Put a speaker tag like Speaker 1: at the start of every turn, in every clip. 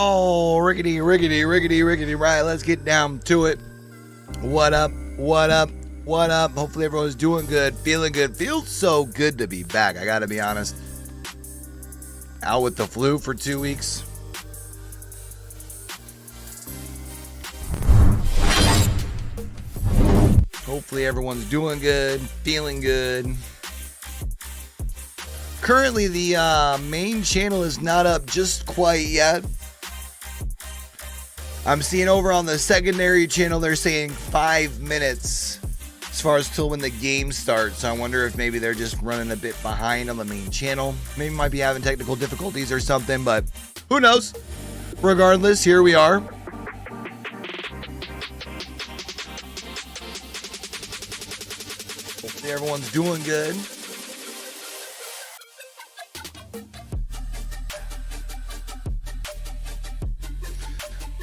Speaker 1: Oh, rickety, rickety, rickety, rickety. Right, let's get down to it. What up? What up? What up? Hopefully everyone's doing good, feeling good. Feels so good to be back. I gotta be honest. Out with the flu for 2 weeks. Hopefully everyone's doing good, feeling good. Currently, the main channel is not up just quite yet. I'm seeing over on the secondary channel, they're saying 5 minutes as far as till when the game starts. So I wonder if maybe they're just running a bit behind on the main channel. Maybe might be having technical difficulties or something, but who knows? Regardless, here we are. Hopefully everyone's doing good.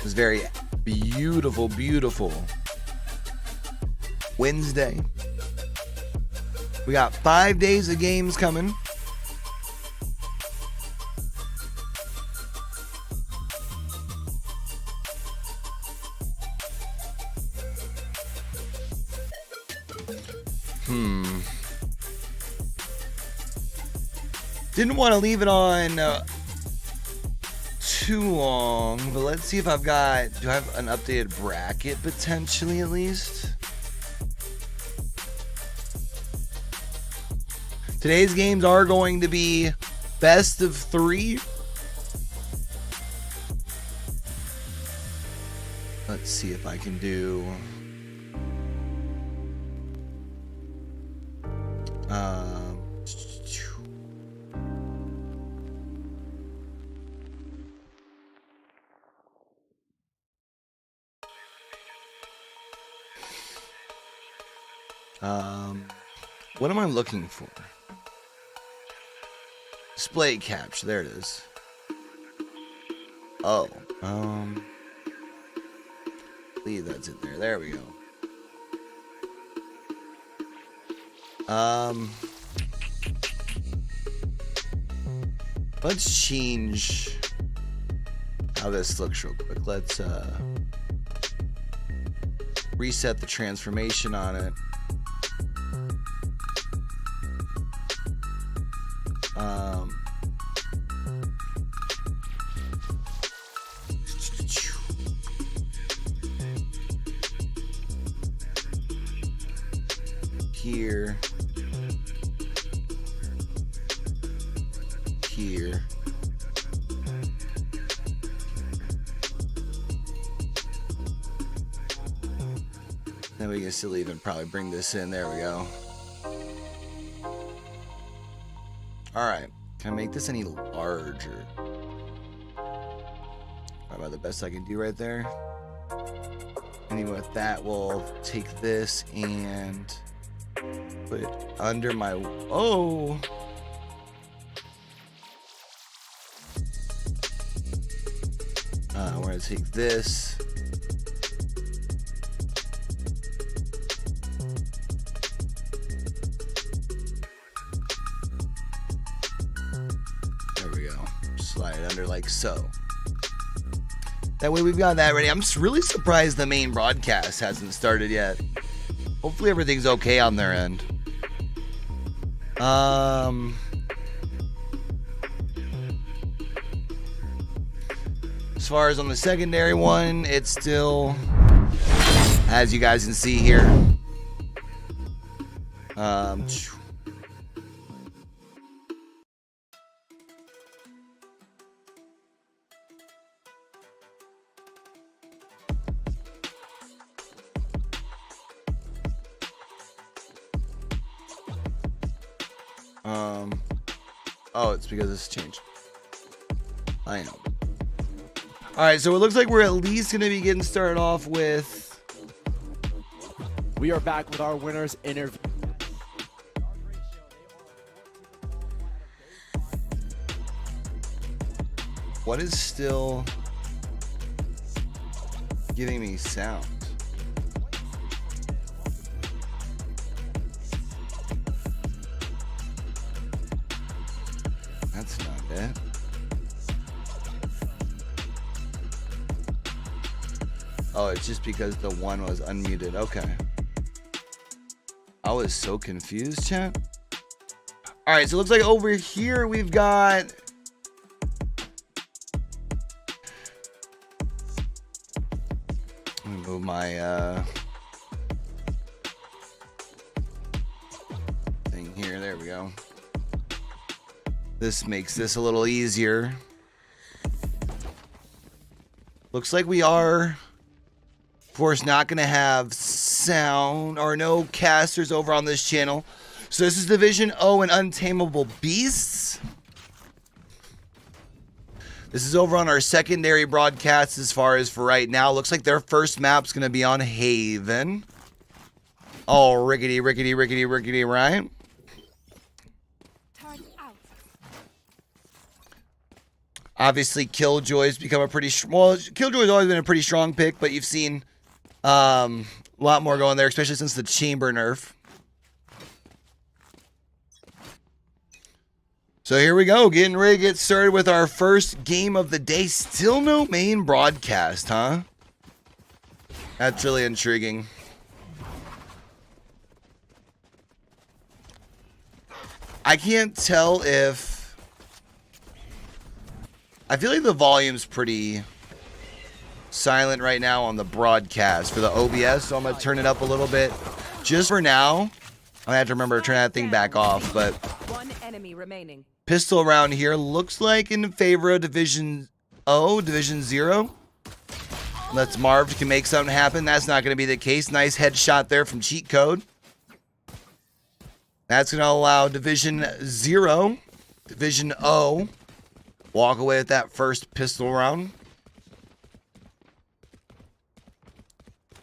Speaker 1: It's very beautiful, beautiful Wednesday. We got 5 days of games coming. Didn't want to leave it on too long, but let's see if do I have an updated bracket potentially at least? Today's games are going to be best of 3. Let's see if I can do what am I looking for? Display capture, there it is. Oh, believe that's it there. There we go. Let's change how this looks real quick. Let's reset the transformation on it. Here. Then we can still even probably bring this in. There we go. Alright. Can I make this any larger? About the best I can do right there. Anyway, with that, we'll take this and put it under my... Oh! We're going to take this. There we go. Slide it under like so. That way we've got that ready. I'm just really surprised the main broadcast hasn't started yet. Hopefully everything's okay on their end. As far as on the secondary one, it's still, as you guys can see here. Oh, it's because this changed. I know. Alright, so it looks like we're at least going to be getting started off with...
Speaker 2: We are back with our winners interview.
Speaker 1: What is still giving me sound? That's not it. Oh, it's just because the one was unmuted. Okay. I was so confused, chat. All right, so it looks like over here we've got... Let me move my thing here. There we go. This makes this a little easier. Looks like we are, of course, not going to have sound or no casters over on this channel. So this is Division O and Untamable Beasts. This is over on our secondary broadcast as far as for right now. Looks like their first map's going to be on Haven. Oh, rickety, rickety, rickety, rickety, right? Obviously, Killjoy's become a pretty... Well, Killjoy's always been a pretty strong pick, but you've seen a lot more going there, especially since the Chamber nerf. So here we go, getting ready to get started with our first game of the day. Still no main broadcast, huh? That's really intriguing. I can't tell if... I feel like the volume's pretty silent right now on the broadcast for the OBS, so I'm going to turn it up a little bit. Just for now, I'm going to have to remember to turn that thing back off, but
Speaker 3: one enemy remaining.
Speaker 1: Pistol around here looks like in favor of Division O, Division 0. Let's Marv can make something happen. That's not going to be the case. Nice headshot there from Cheat Code. That's going to allow Division 0, Division O, walk away with that first pistol round.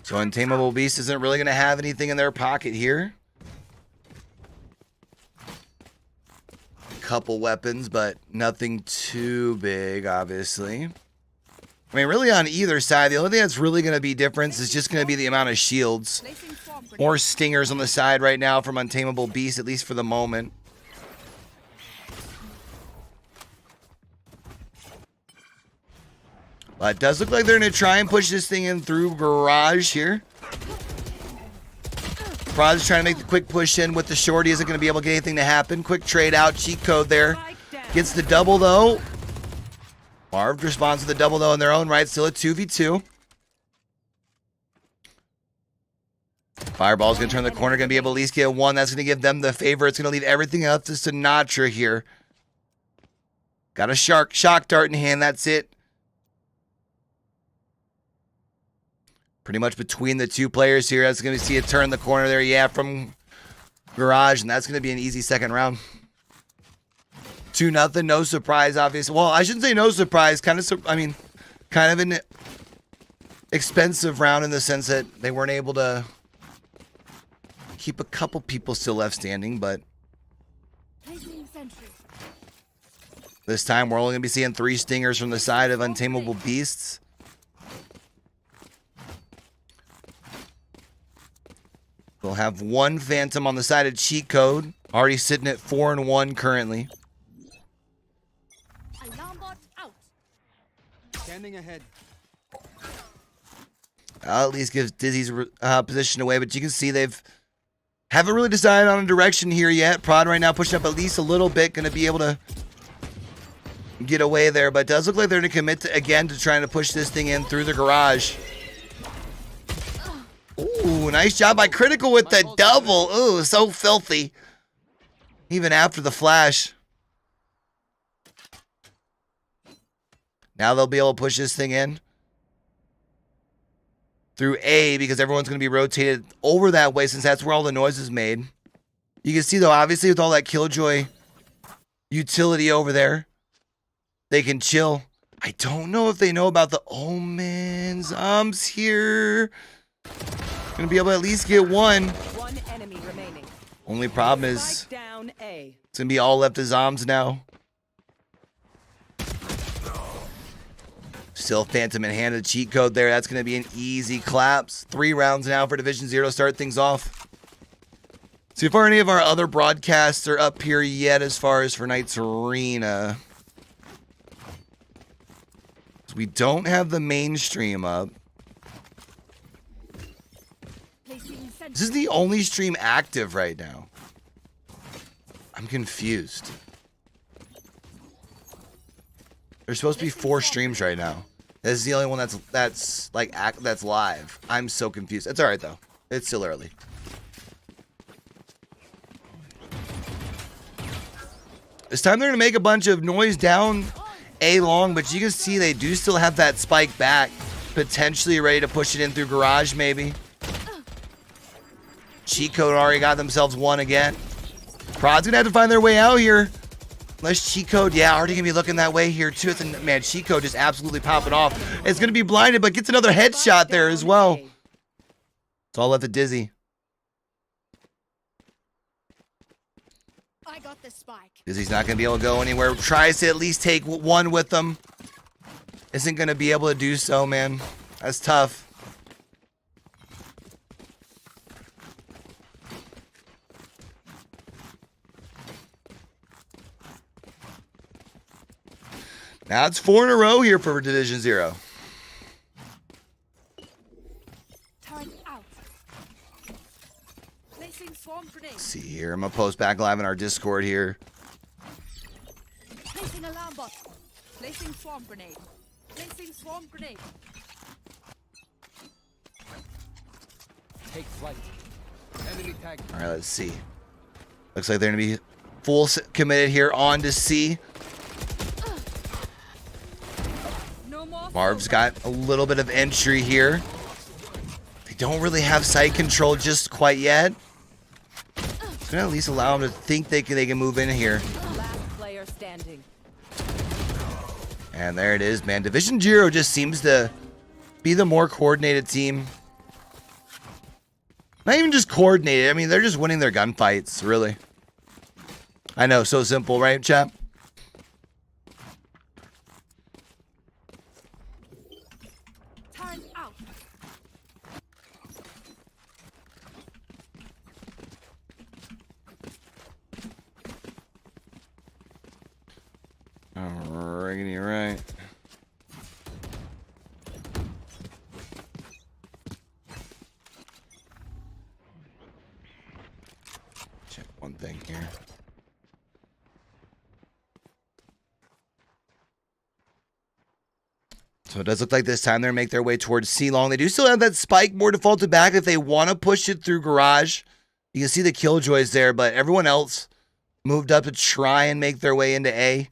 Speaker 1: So Untamable Beast isn't really going to have anything in their pocket here. A couple weapons, but nothing too big, obviously. I mean, really on either side, the only thing that's really going to be different is just going to be the amount of shields. More stingers on the side right now from Untamable Beast, at least for the moment. It does look like they're going to try and push this thing in through Garage here. Prod's trying to make the quick push in with the shorty. Isn't going to be able to get anything to happen. Quick trade out. Cheat Code there. Gets the double, though. Marv responds to the double, though, in their own right. Still a 2v2. Fireball's going to turn the corner. Going to be able to at least get one. That's going to give them the favor. It's going to leave everything up to Sinatra here. Got a shock dart in hand. That's it. Pretty much between the two players here. That's going to see it turn the corner there. Yeah, from Garage. And that's going to be an easy second round. 2-0. No surprise, obviously. Well, I shouldn't say no surprise. Kind of an expensive round in the sense that they weren't able to keep a couple people still left standing. But this time we're only going to be seeing 3 stingers from the side of Untamable Beasts. We'll have 1 Phantom on the side of Cheat Code. Already sitting at 4-1 currently.
Speaker 3: Alarm bot out.
Speaker 2: Standing ahead.
Speaker 1: At least gives Dizzy's position away, but you can see haven't really decided on a direction here yet. Prod right now pushing up at least a little bit, going to be able to get away there, but it does look like they're going to commit again to trying to push this thing in through the Garage. Ooh, nice job by Critical with the double. Ooh, so filthy. Even after the flash. Now they'll be able to push this thing in through A because everyone's going to be rotated over that way since that's where all the noise is made. You can see, though, obviously with all that Killjoy utility over there, they can chill. I don't know if they know about the Omens. Here. Gonna be able to at least get one.
Speaker 3: One enemy remaining.
Speaker 1: Only problem is
Speaker 3: Down A.
Speaker 1: it's gonna be all left to Zoms now. Still Phantom in hand of Cheat Code there. That's gonna be an easy collapse. 3 rounds now for Division 0 to start things off. See if any of our other broadcasts are up here yet as far as for Knight's Arena. So we don't have the mainstream up. This is the only stream active right now. I'm confused. There's supposed to be 4 streams right now. This is the only one that's live. I'm so confused. It's all right though. It's still early. This time they're gonna make a bunch of noise down A long, but you can see they do still have that spike back, potentially ready to push it in through garage maybe. Cheat Code already got themselves one again. Prod's gonna have to find their way out here. Unless Cheat Code, yeah, already gonna be looking that way here too. And man, Cheat Code just absolutely popping off. It's gonna be blinded, but gets another headshot there as well. It's all left to Dizzy.
Speaker 4: I got the spike.
Speaker 1: Dizzy's not gonna be able to go anywhere. Tries to at least take one with them. Isn't gonna be able to do so, man. That's tough. Now it's 4 in a row here for Division 0.
Speaker 4: Time out. Placing swarm grenade.
Speaker 1: Let's see here. I'm gonna post back live in our Discord here.
Speaker 4: Placing alarm bot. Placing swarm grenade. Placing swarm grenade.
Speaker 2: Take flight. Enemy tag.
Speaker 1: All right, let's see. Looks like they're gonna be full committed here on to C.
Speaker 4: No more.
Speaker 1: Marv's got a little bit of entry here. They don't really have site control just quite yet. It's gonna at least allow them to think they can move in here.
Speaker 3: Last player standing.
Speaker 1: And there it is, man. Division 0 just seems to be the more coordinated team. Not even just coordinated. I mean, they're just winning their gunfights, really. I know, so simple, right, chap?
Speaker 4: Time out.
Speaker 1: Alrighty, right. Check one thing here. So it does look like this time they're going to make their way towards C-Long. They do still have that spike more defaulted back if they want to push it through garage. You can see the Killjoys there, but everyone else moved up to try and make their way into A.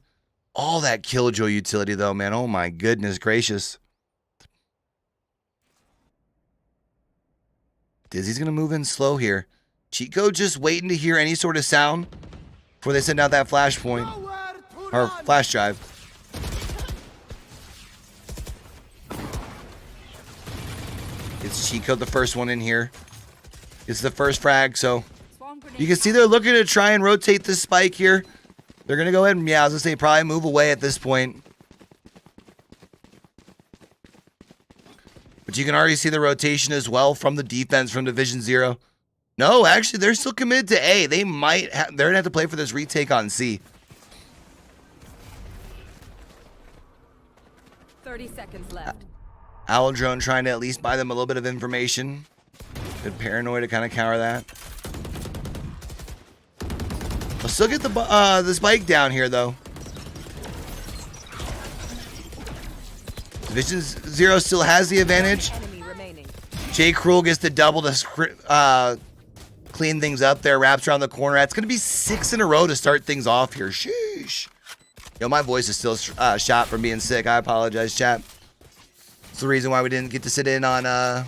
Speaker 1: All that Killjoy utility though, man. Oh my goodness gracious. Dizzy's going to move in slow here. Cheat Code just waiting to hear any sort of sound before they send out that flashpoint. Or flash drive. It's Cheat Code the first one in here. It's the first frag, so
Speaker 4: Swarm grenade.
Speaker 1: you can see they're looking to try and rotate this spike here. They're going to go ahead and, yeah, I was going to say probably move away at this point. But you can already see the rotation as well from the defense from Division 0. No, actually, they're still committed to A. They might have, they're going to have to play for this retake on C.
Speaker 3: 30 seconds left.
Speaker 1: Owl Drone trying to at least buy them a little bit of information. Good paranoid to kind of counter that. We'll still get the spike down here, though. Division 0 still has the advantage.
Speaker 3: Enemy remaining.
Speaker 1: Jay Cruel gets the double to clean things up there. Wraps around the corner. It's going to be 6 in a row to start things off here. Sheesh. Yo, my voice is still shot from being sick. I apologize, chat. It's the reason why we didn't get to sit in on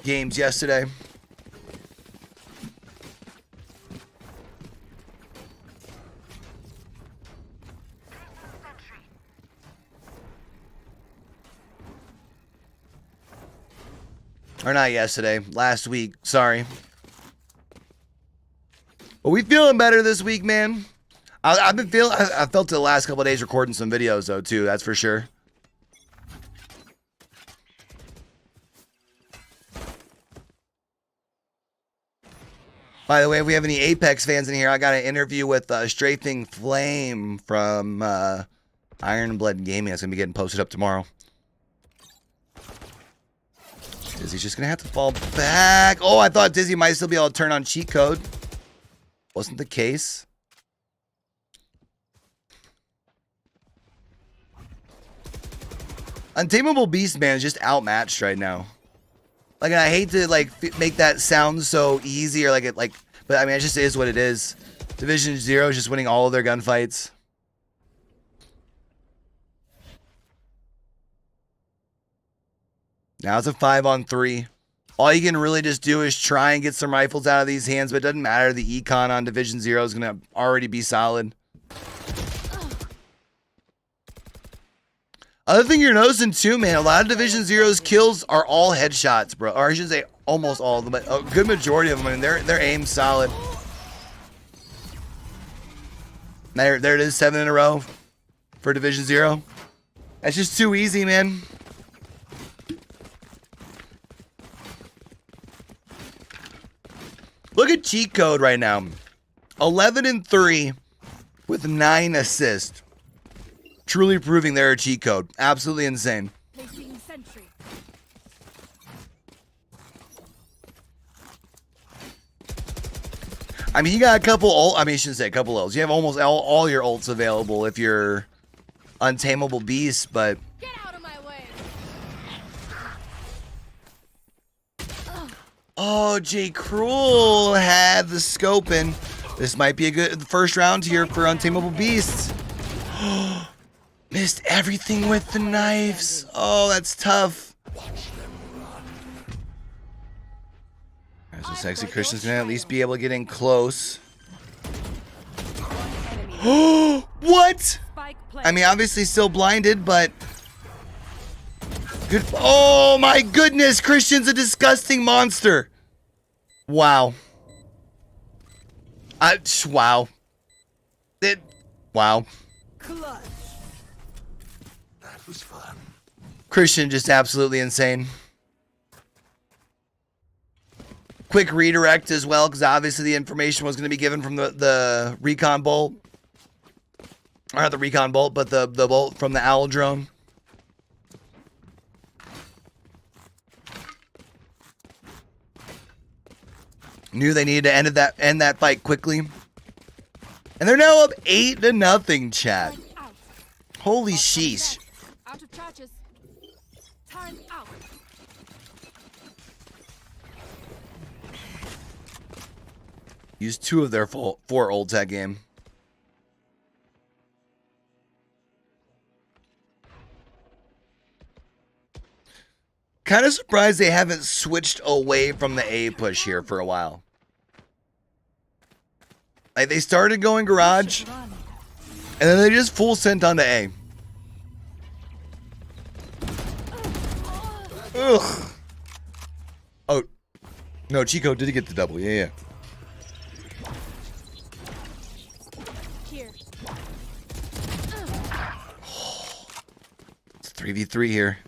Speaker 1: games yesterday. Or not yesterday, last week. Sorry. But we feeling better this week, man. I felt it the last couple of days recording some videos though too. That's for sure. By the way, if we have any Apex fans in here, I got an interview with Strafing Flame from Iron Blood Gaming. That's gonna be getting posted up tomorrow. Dizzy's just gonna have to fall back. Oh, I thought Dizzy might still be able to turn on cheat code. Wasn't the case. Untamable Beast, man, is just outmatched right now. Like, I hate to like make that sound so easy or but I mean, it just is what it is. Division 0 is just winning all of their gunfights. Now it's a 5-on-3. All you can really just do is try and get some rifles out of these hands, but it doesn't matter. The econ on Division 0 is going to already be solid. Other thing you're noticing too, man, a lot of Division 0's kills are all headshots, bro. Or I should say almost all of them, but a good majority of them. I mean, their aim's solid. There it is, 7 in a row for Division 0. That's just too easy, man. Look at cheat code right now. 11-3 with 9 assists. Truly proving they're a cheat code. Absolutely insane.
Speaker 4: Placing sentry.
Speaker 1: I mean, you got a couple ult. I mean, I shouldn't say a couple ults. You have almost all your ults available if you're Untamable Beast, but
Speaker 4: Get out of my way.
Speaker 1: oh, J. Cruel had the scoping. This might be a good first round here for Untamable Beasts. Missed everything with the knives. Oh, that's tough. So Sexy Christian's gonna at least be able to get in close. What? I mean, obviously still blinded, but good. Oh my goodness, Christian's a disgusting monster. Wow. Wow. Wow.
Speaker 4: Clutch.
Speaker 5: That was fun.
Speaker 1: Christian just absolutely insane. Quick redirect as well, because obviously the information was going to be given from the recon bolt. Or not the recon bolt, but the bolt from the owl drone. Knew they needed to end that fight quickly. And they're now up 8-0, chat. Holy sheesh.
Speaker 4: Out of charges. Time out.
Speaker 1: Used 2 of their 4 ults that game. Kind of surprised they haven't switched away from the A push here for a while. Like, they started going garage, and then they just full sent onto A. Ugh. Oh. No, Chico did get the double. Yeah, yeah.
Speaker 4: Here.
Speaker 1: It's 3v3 here.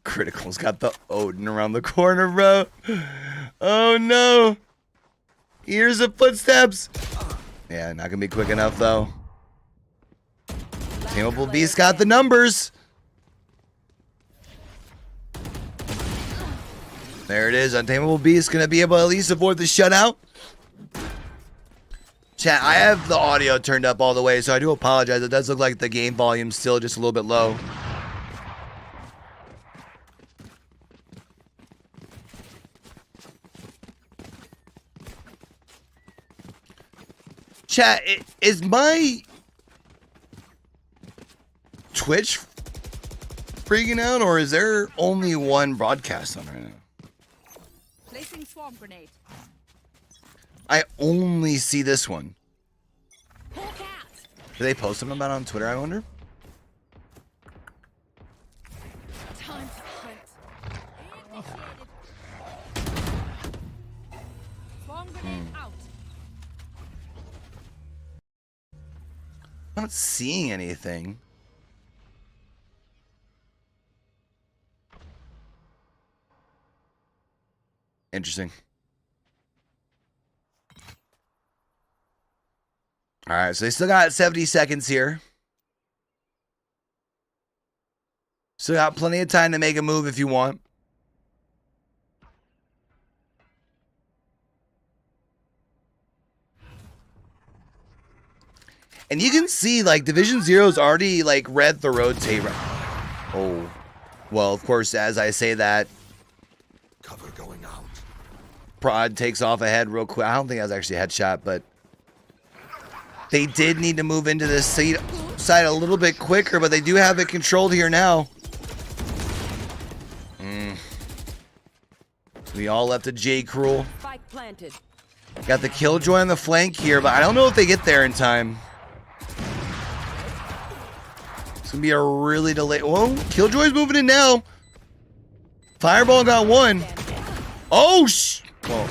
Speaker 1: Critical's got the Odin around the corner, bro. Oh, no. Ears of footsteps. Yeah, not gonna be quick enough, though. Tameable Beast got the numbers. There it is. Untamable Beast gonna be able to at least avoid the shutout. Chat, I have the audio turned up all the way, so I do apologize. It does look like the game volume's still just a little bit low. Chat, is my Twitch freaking out, or is there only one broadcast on right now?
Speaker 4: Placing swarm grenade.
Speaker 1: I only see this one.
Speaker 4: Hawk out.
Speaker 1: Do they post something about it on Twitter, I wonder?
Speaker 4: Time to hunt. Initiated. Swarm grenade out.
Speaker 1: I'm not seeing anything. Interesting. All right, so they still got 70 seconds here. So got plenty of time to make a move if you want. And you can see, like, Division Zero's already, like, read the rotate. Oh. Well, of course, as I say that,
Speaker 5: Cover going out.
Speaker 1: Prod takes off ahead real quick. I don't think that was actually a headshot, but they did need to move into this side a little bit quicker, but they do have it controlled here now. We all left to J. Cruel.
Speaker 3: Spike planted.
Speaker 1: Got the Killjoy on the flank here, but I don't know if they get there in time. It's going to be a really delayed... Whoa, Killjoy's moving in now. Fireball got one. Oh, well,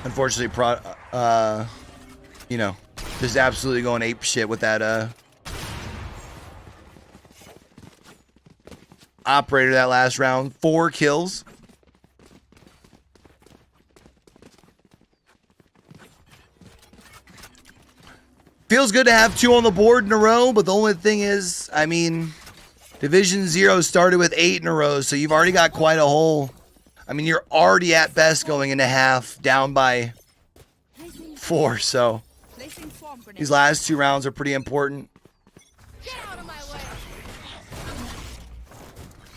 Speaker 1: unfortunately, you know, just absolutely going ape shit with that, operator that last round. 4 kills. Feels good to have 2 on the board in a row, but the only thing is, I mean, Division 0 started with 8 in a row, so you've already got quite a hole. I mean, you're already at best going into half, down by 4, so these last 2 rounds are pretty important.
Speaker 4: Get out of my way.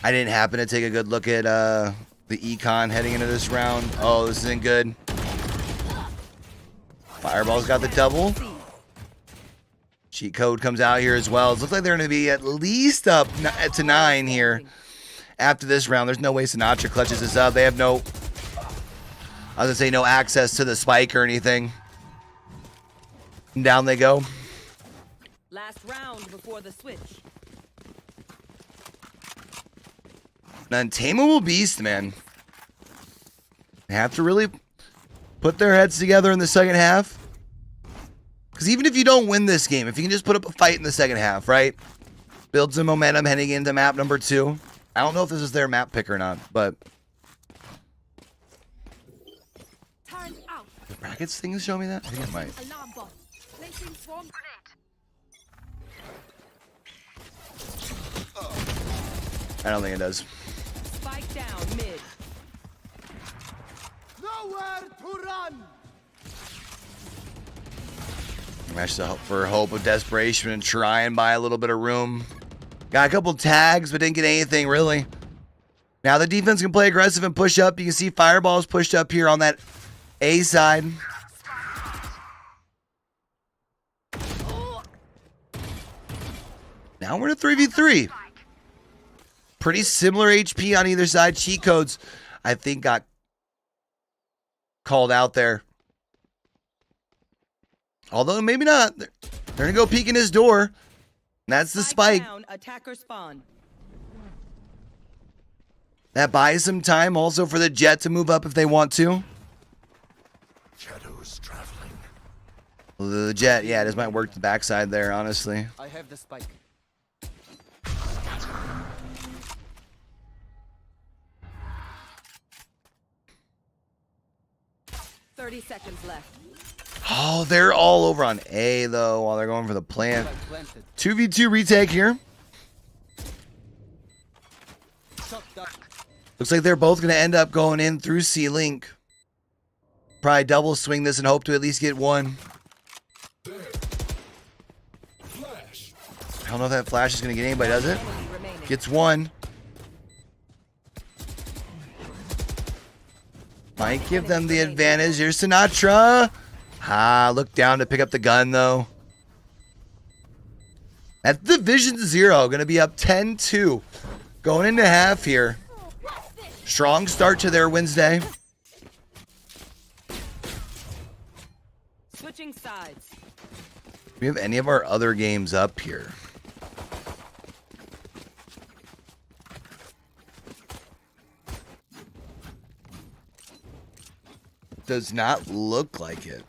Speaker 1: I didn't happen to take a good look at the econ heading into this round. Oh, this isn't good. Fireball's got the double. Cheat code comes out here as well. It looks like they're going to be at least up to 9 here after this round. There's no way Sinatra clutches this up. They have no, I was going to say, no access to the spike or anything. And down they go.
Speaker 3: Last round before the switch.
Speaker 1: An untamable beast, man. They have to really put their heads together in the second half. Because even if you don't win this game, if you can just put up a fight in the second half, right? Build some momentum heading into map number 2. I don't know if this is their map pick or not, but...
Speaker 4: Turn out.
Speaker 1: The brackets thing is showing me that? I think it might.
Speaker 4: Alarm bot. Placing swarm grenade.
Speaker 1: I don't think it does.
Speaker 3: Spike down mid.
Speaker 2: Nowhere to run.
Speaker 1: Match for hope of desperation and try and buy a little bit of room. Got a couple tags, but didn't get anything really. Now the defense can play aggressive and push up. You can see Fireball's pushed up here on that A side. Now we're in a 3v3. Pretty similar HP on either side. Cheat codes, I think, got called out there. Although maybe not. They're going to go peek in his door. And that's the spike.
Speaker 3: Down, attacker spawn.
Speaker 1: That buys some time also for the Jet to move up if they want to.
Speaker 5: Shadows traveling.
Speaker 1: The Jet, yeah, this might work the backside there, honestly.
Speaker 2: I have the spike.
Speaker 3: 30 seconds left.
Speaker 1: Oh, they're all over on A, though, while they're going for the plant. 2v2 retake here. Looks like they're both going to end up going in through C-Link. Probably double swing this and hope to at least get one.
Speaker 5: Flash.
Speaker 1: I don't know if that flash is going to get anybody, does it? Gets one. Might give them the advantage. Here's Sinatra. Look down to pick up the gun, though. That's Division 0. Going to be up 10-2. Going into half here. Strong start to their Wednesday.
Speaker 3: Switching sides.
Speaker 1: Do we have any of our other games up here? Does not look like it.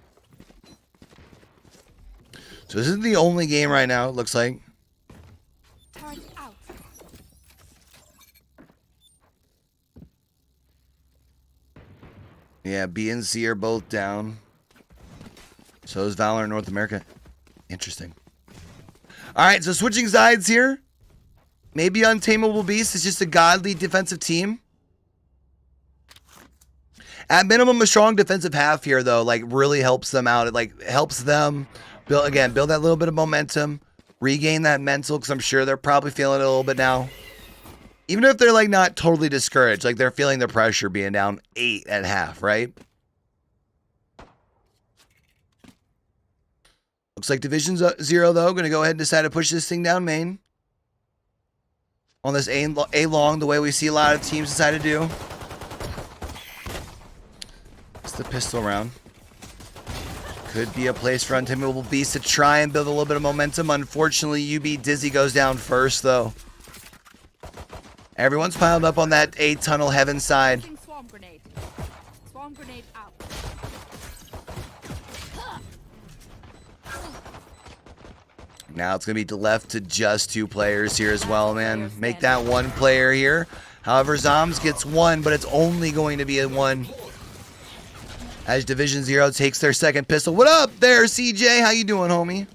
Speaker 1: So this is the only game right now, it looks like.
Speaker 4: Turn out.
Speaker 1: Yeah, B and C are both down. So is Valorant North America. Interesting. All right, so switching sides here. Maybe Untamable Beast is just a godly defensive team. At minimum, a strong defensive half here, though, like, really helps them out. It, like, helps them build that little bit of momentum, regain that mental, because I'm sure they're probably feeling it a little bit now. Even if they're, like, not totally discouraged, like, they're feeling the pressure being down 8 at half, right? Looks like Division 0, though, going to go ahead and decide to push this thing down main. On this A-long, the way we see a lot of teams decide to do. It's the pistol round. Could be a place for Untamable Beast to try and build a little bit of momentum. Unfortunately, UB Dizzy goes down first, though. Everyone's piled up on that A tunnel heaven side.
Speaker 4: Placing swarm grenade. Swarm grenade out.
Speaker 1: Now it's going to be left to just 2 players here as well, man. Make that 1 player here. However, Zoms gets 1, but it's only going to be a 1. As Division 0 takes their second pistol. What up there, CJ? How you doing, homie?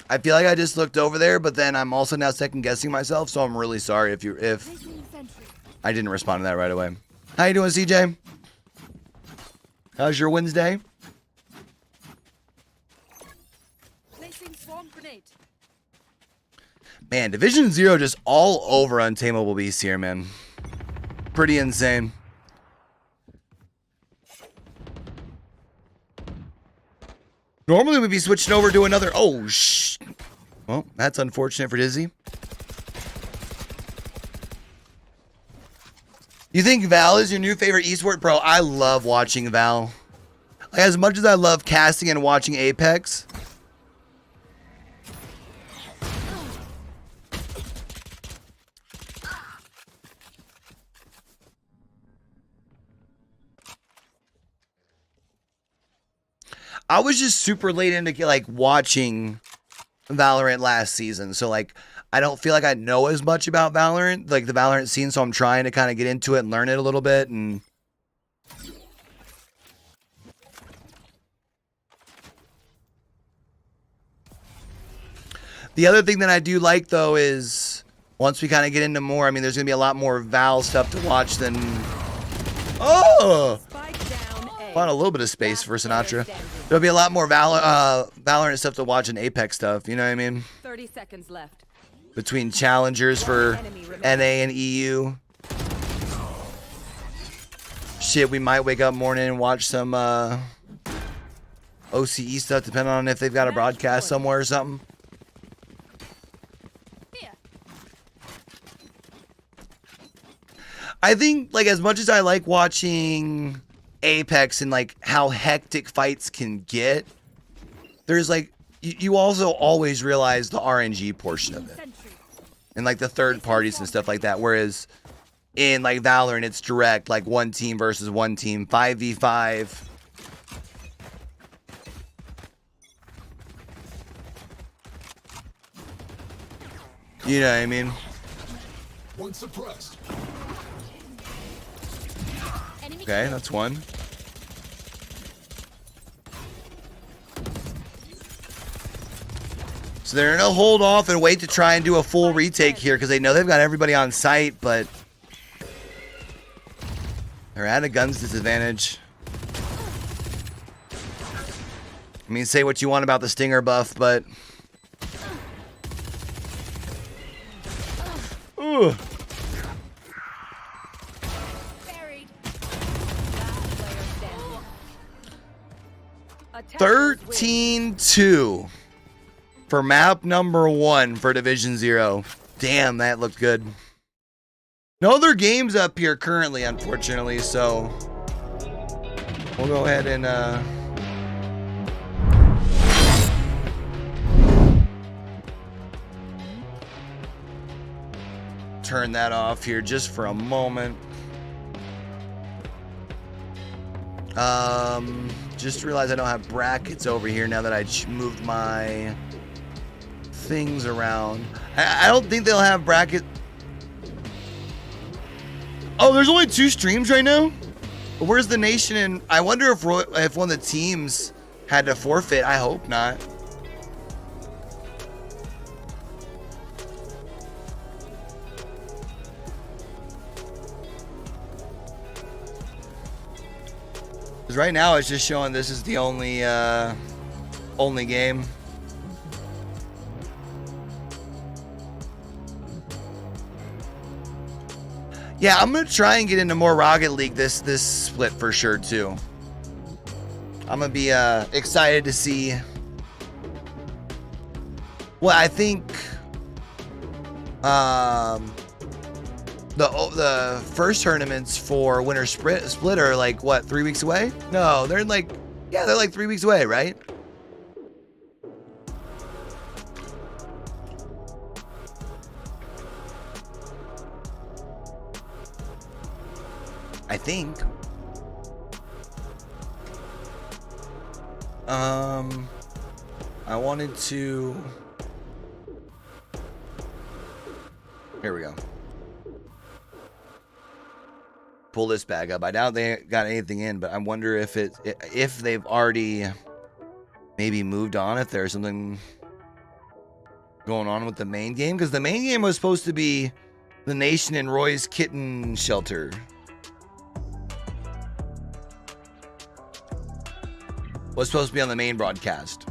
Speaker 1: I feel like I just looked over there, but then I'm also now second guessing myself, so I'm really sorry if I didn't respond to that right away. How you doing, CJ? How's your Wednesday?
Speaker 4: Placing swarm grenade.
Speaker 1: Man, Division 0 just all over Untamable Beast here, man. Pretty insane. Normally we'd be switching over to another... Oh, shh. Well, that's unfortunate for Dizzy. You think Val is your new favorite esport? Bro, I love watching Val. Like, as much as I love casting and watching Apex... I was just super late into like watching Valorant last season, so like I don't feel like I know as much about Valorant, like the Valorant scene, so I'm trying to kind of get into it and learn it a little bit. And the other thing that I do like though is once we kind of get into more, I mean, there's gonna be a lot more Val stuff to watch than found a little bit of space for Sinatra. There'll be a lot more Valorant stuff to watch and Apex stuff, you know what I mean?
Speaker 3: 30 seconds left.
Speaker 1: Between challengers for NA and EU. Shit, we might wake up morning and watch some OCE stuff, depending on if they've got a broadcast somewhere or something. I think, like, as much as I like watching Apex and like how hectic fights can get, there's like you also always realize the RNG portion of it and like the third parties and stuff like that, whereas in like Valorant it's direct, like 1 team versus 1 team, 5v5. You know what I mean?
Speaker 5: One suppressed.
Speaker 1: Okay, that's 1. So they're gonna hold off and wait to try and do a full retake here because they know they've got everybody on site, but they're at a guns disadvantage. I mean, say what you want about the Stinger buff, but ugh. 13-2 for map number 1 for Division 0. Damn, that looked good. No other games up here currently, unfortunately, so we'll go ahead and turn that off here just for a moment. Just realized I don't have brackets over here now that I moved my things around. I don't think they'll have brackets. Oh, there's only 2 streams right now? But where's the nation? And I wonder if one of the teams had to forfeit. I hope not. Because right now it's just showing this is the only game. Yeah, I'm gonna try and get into more Rocket League this split for sure too. I'm gonna be excited to see. Well, I think the first tournaments for Winter Split are like what, 3 weeks away? No, they're like, yeah, they're like 3 weeks away, right? I think. I wanted to. Here we go. Pull this bag up. I doubt they got anything in, but I wonder if if they've already maybe moved on, if there's something going on with the main game, because the main game was supposed to be the Nation and Roy's Kitten Shelter. Was supposed to be on the main broadcast.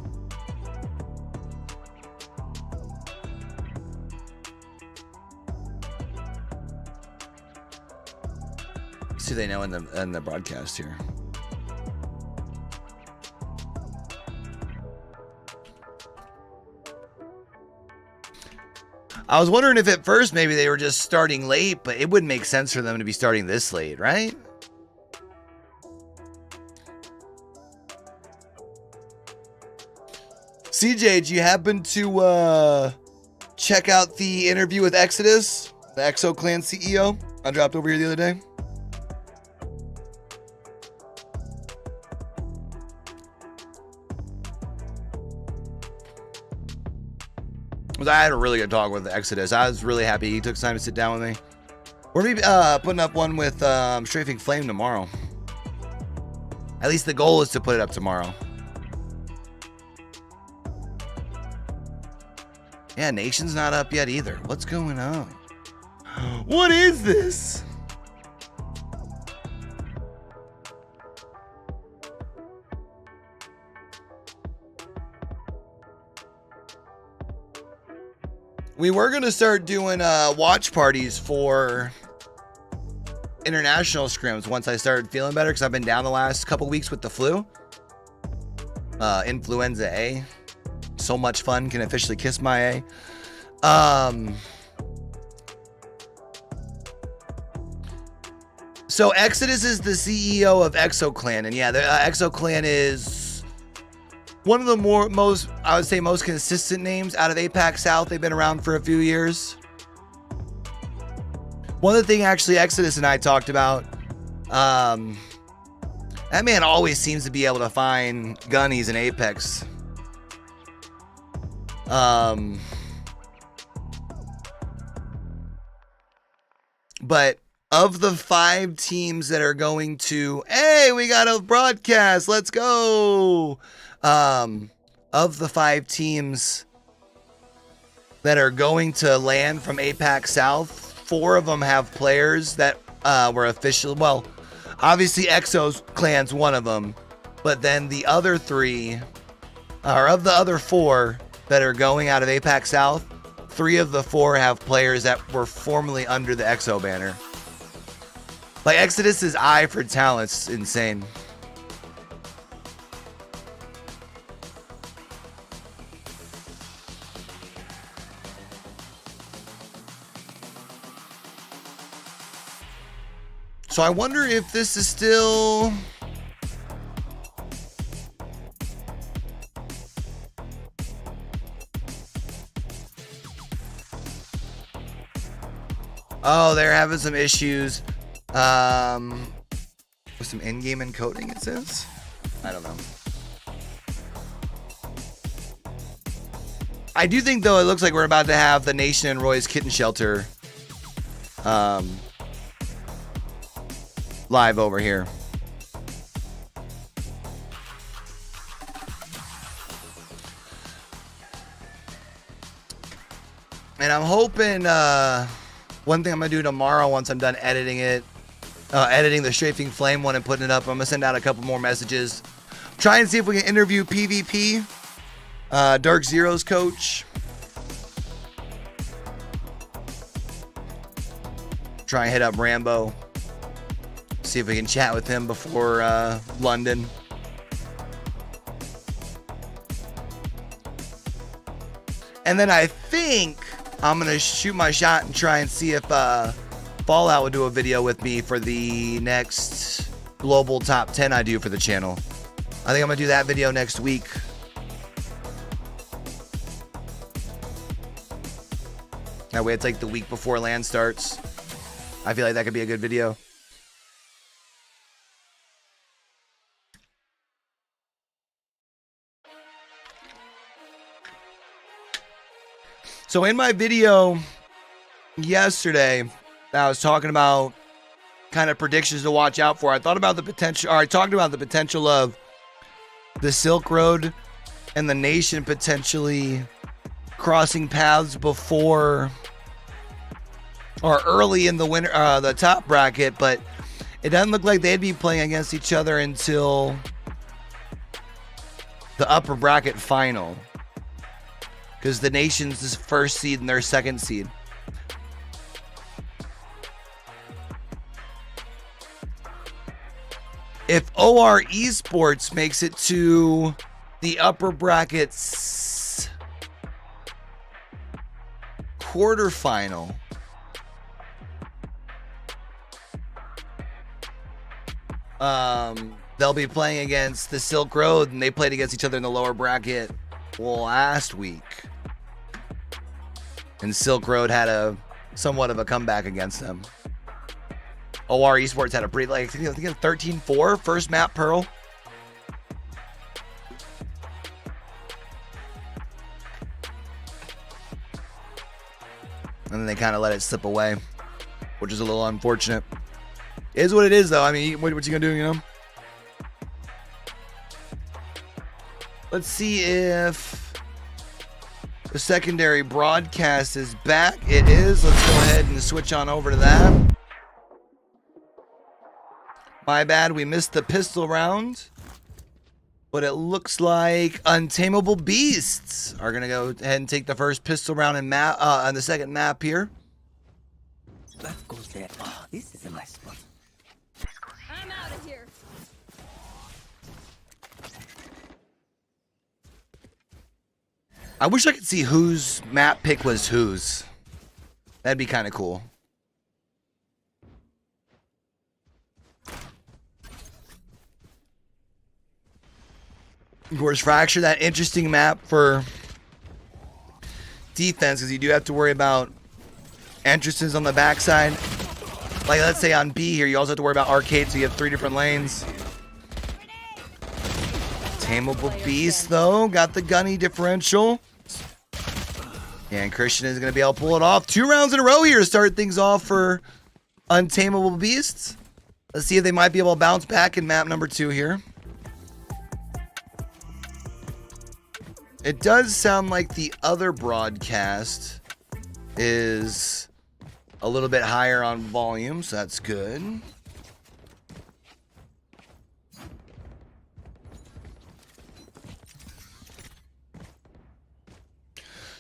Speaker 1: See, they know in the broadcast here. I was wondering if at first maybe they were just starting late, but it wouldn't make sense for them to be starting this late, right? CJ, did you happen to check out the interview with Exodus, the EXO Clan CEO? I dropped over here the other day. I had a really good talk with Exodus. I was really happy he took time to sit down with me. We're going to be putting up one with Strafing Flame tomorrow. At least the goal is to put it up tomorrow. Yeah, Nation's not up yet either. What's going on? What is this? We were going to start doing watch parties for international scrims once I started feeling better, because I've been down the last couple weeks with the flu. Influenza A. So much fun, can officially kiss my A. So Exodus is the CEO of EXO Clan, and yeah, the EXO Clan is one of the most consistent names out of APAC South. They've been around for a few years. One of the things actually Exodus and I talked about, that man always seems to be able to find gunnies in Apex. But of the 5 teams that are going to, hey, we got a broadcast, let's go. Of the 5 teams that are going to land from APAC South, 4 of them have players that were official. Well, obviously EXO's Clan's one of them, but then the other 3, or of the other 4 that are going out of APAC South, 3 of the 4 have players that were formerly under the EXO banner. Like, Exodus's eye for talent's insane. So I wonder if this is still... Oh, they're having some issues. With some in-game encoding, it says? I don't know. I do think, though, it looks like we're about to have the Nation and Roy's Kitten Shelter live over here. And I'm hoping one thing I'm gonna do tomorrow once I'm done editing it, editing the Strafing Flame one and putting it up, I'm gonna send out a couple more messages. Try and see if we can interview PvP, Dark Zero's coach. Try and hit up Rambo. See if we can chat with him before London. And then I think I'm going to shoot my shot and try and see if Fallout will do a video with me for the next global top 10 I do for the channel. I think I'm going to do that video next week. That way it's like the week before LAN starts. I feel like that could be a good video. So in my video yesterday, I was talking about kind of predictions to watch out for. I thought about the potential, or I talked about the potential of the Silk Road and the Nation potentially crossing paths before or early in the winter, the top bracket, but it doesn't look like they'd be playing against each other until the upper bracket final. Because the Nation's is first seed and their second seed. If OR Esports makes it to the upper brackets quarterfinal, they'll be playing against the Silk Road, and they played against each other in the lower bracket last week. And Silk Road had a somewhat of a comeback against them. OR Esports had a pretty, like, I think 13-4 first map Pearl. And then they kind of let it slip away, which is a little unfortunate. It is what it is, though. I mean, what you gonna do, you know? Let's see if the secondary broadcast is back. It is. Let's go ahead and switch on over to that. My bad, we missed the pistol round. But it looks like Untamable Beasts are going to go ahead and take the first pistol round in map, on the second map here.
Speaker 6: That goes there. Oh, this is a nice spot.
Speaker 4: I'm out of here.
Speaker 1: I wish I could see whose map pick was whose. That'd be kind of cool. Of course, Fracture, that interesting map for defense, because you do have to worry about entrances on the backside. Like, let's say on B here, you also have to worry about arcade, so you have 3 different lanes. Tameable Beast, though, got the gunny differential. And Christian is going to be able to pull it off. 2 rounds in a row here to start things off for Untamable Beasts. Let's see if they might be able to bounce back in map number 2 here. It does sound like the other broadcast is a little bit higher on volume, so that's good.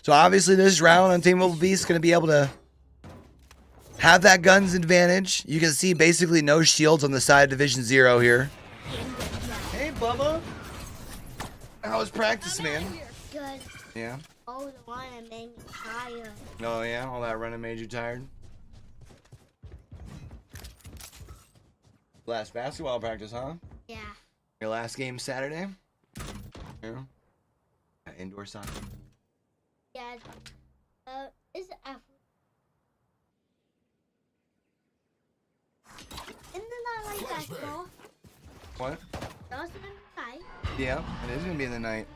Speaker 1: So obviously this round, Untamable Beast is going to be able to have that guns advantage. You can see basically no shields on the side of Division 0 here. Hey, Bubba. How was practice, man?
Speaker 7: Good.
Speaker 1: Yeah?
Speaker 7: Oh, the one that made me tired.
Speaker 1: Oh, yeah? All that running made you tired? Last basketball practice, huh?
Speaker 7: Yeah.
Speaker 1: Your last game Saturday? Yeah. Indoor soccer.
Speaker 7: Yeah. Is it F? Isn't that like basketball?
Speaker 1: What?
Speaker 7: That's in the night.
Speaker 1: Yeah, it is going to be in the night.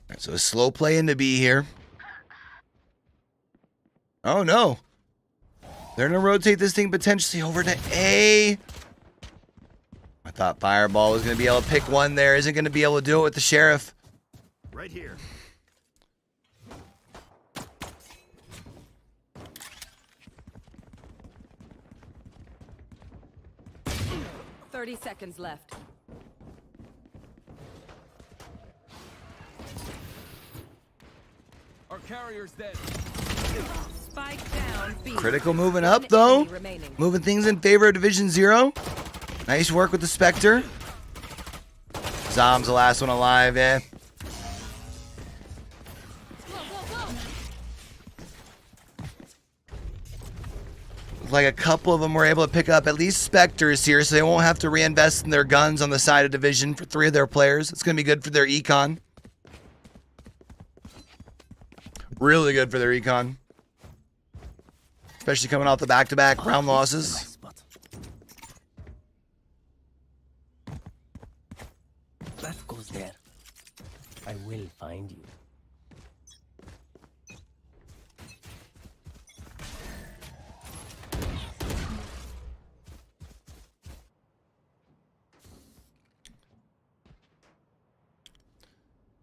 Speaker 1: Alright, so a slow play into B here. Oh, no. They're going to rotate this thing potentially over to A. Thought Fireball was going to be able to pick one there. Isn't going to be able to do it with the Sheriff.
Speaker 5: Right here.
Speaker 3: 30 seconds left.
Speaker 2: Our carrier's dead.
Speaker 3: Spike down. B.
Speaker 1: Critical moving up, though.
Speaker 3: Enemy remaining.
Speaker 1: Moving things in favor of Division 0. Nice work with the Spectre. Zom's the last one alive, eh? Like a couple of them were able to pick up at least Spectres here, so they won't have to reinvest in their guns on the side of Division for 3 of their players. It's going to be good for their econ. Really good for their econ. Especially coming off the back-to-back round losses.
Speaker 6: That goes there. I will find you.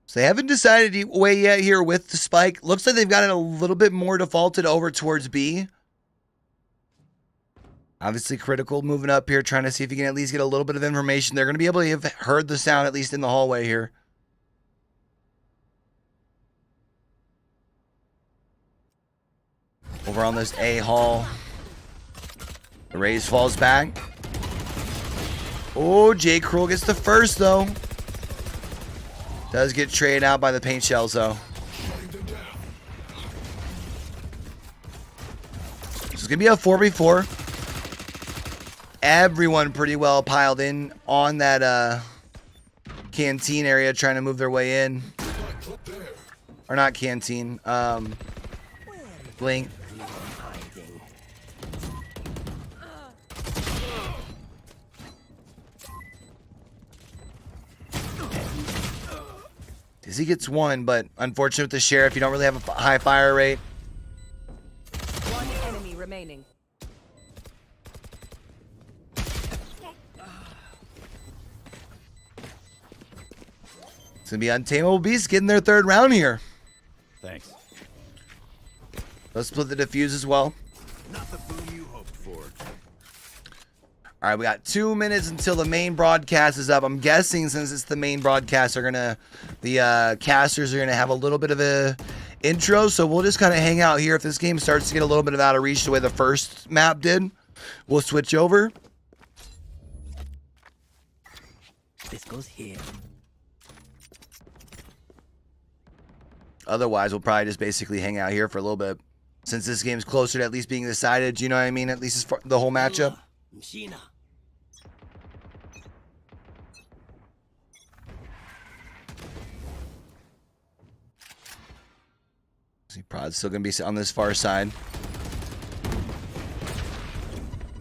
Speaker 1: So they haven't decided way yet here with the spike. Looks like they've got it a little bit more defaulted over towards B. Obviously critical moving up here, trying to see if you can at least get a little bit of information. They're going to be able to have heard the sound at least in the hallway here. Over on this A hall. The raise falls back. Oh, J. Cruel gets the first though. Does get traded out by the paint shells though. So it's gonna be a 4v4. Everyone pretty well piled in on that canteen area, trying to move their way in. Or not canteen. Blink. He gets one, but unfortunate with the Sheriff, you don't really have a high fire rate.
Speaker 3: One enemy remaining.
Speaker 1: It's going to be Untamable Beast getting their 3rd round here.
Speaker 2: Thanks.
Speaker 1: Let's split the defuse as well.
Speaker 5: Not the boom you hoped for.
Speaker 1: All right, we got 2 minutes until the main broadcast is up. I'm guessing since it's the main broadcast, the casters are gonna have a little bit of a intro. So we'll just kind of hang out here. If this game starts to get a little bit of out of reach the way the first map did, we'll switch over.
Speaker 6: This goes here.
Speaker 1: Otherwise, we'll probably just basically hang out here for a little bit. Since this game's closer to at least being decided, do you know what I mean? At least as far the whole matchup.
Speaker 6: Machina.
Speaker 1: See, Prod's still gonna be on this far side.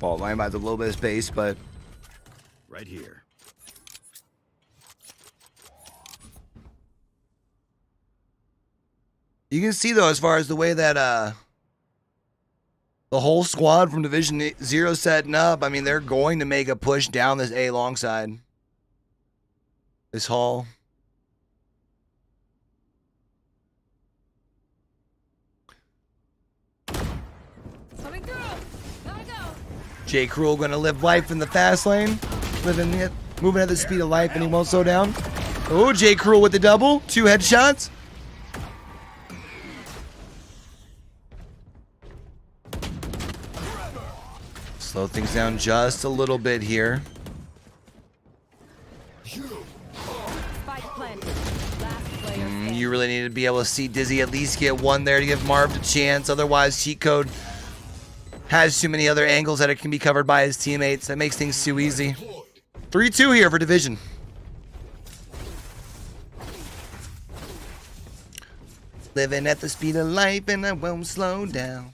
Speaker 1: Fault line by a little bit of space, but
Speaker 5: Right here.
Speaker 1: you can see though, as far as the way that the whole squad from Division 0 setting up, I mean, they're going to make a push down this A long side. This hall.
Speaker 4: Coming through. Gotta go.
Speaker 1: J. Cruel going to live life in the fast lane. Moving at the speed of light, and he won't slow down. Oh, J. Cruel with the double. 2 headshots. Slow things down just a little bit here.
Speaker 3: Spike planted. Last player standing.
Speaker 1: You really need to be able to see Dizzy at least get one there to give Marv a chance. Otherwise, cheat code has too many other angles that it can be covered by his teammates. That makes things too easy. 3-2 here for Division. Living at the speed of light and I won't slow down.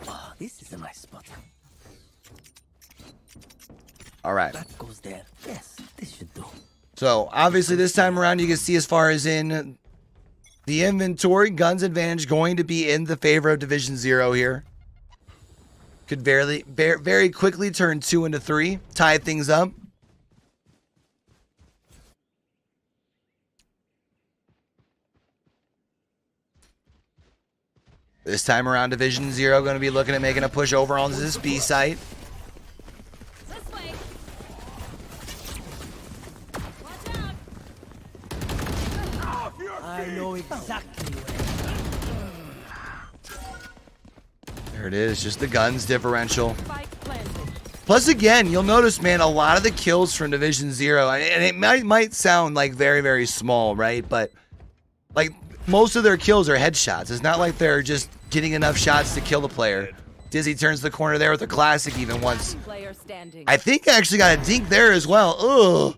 Speaker 6: Oh, this is a nice spot.
Speaker 1: All right.
Speaker 6: That goes there. Yes, this should do.
Speaker 1: So obviously this time around you can see as far as in The inventory, guns advantage going to be in the favor of Division 0 here. Could very quickly turn 2 into 3, tie things up. This time around, Division 0 going to be looking at making a push over on this B site.
Speaker 4: This way. Watch out.
Speaker 6: I know exactly where.
Speaker 1: There it is, just the guns differential.
Speaker 3: Spike planted.
Speaker 1: Plus, again, you'll notice, man, a lot of the kills from Division 0, and it might sound like very, very small, right? But, like, most of their kills are headshots. It's not like they're just getting enough shots to kill the player. Dizzy turns the corner there with a classic even once.
Speaker 3: Player standing.
Speaker 1: I think I actually got a dink there as well. Ugh.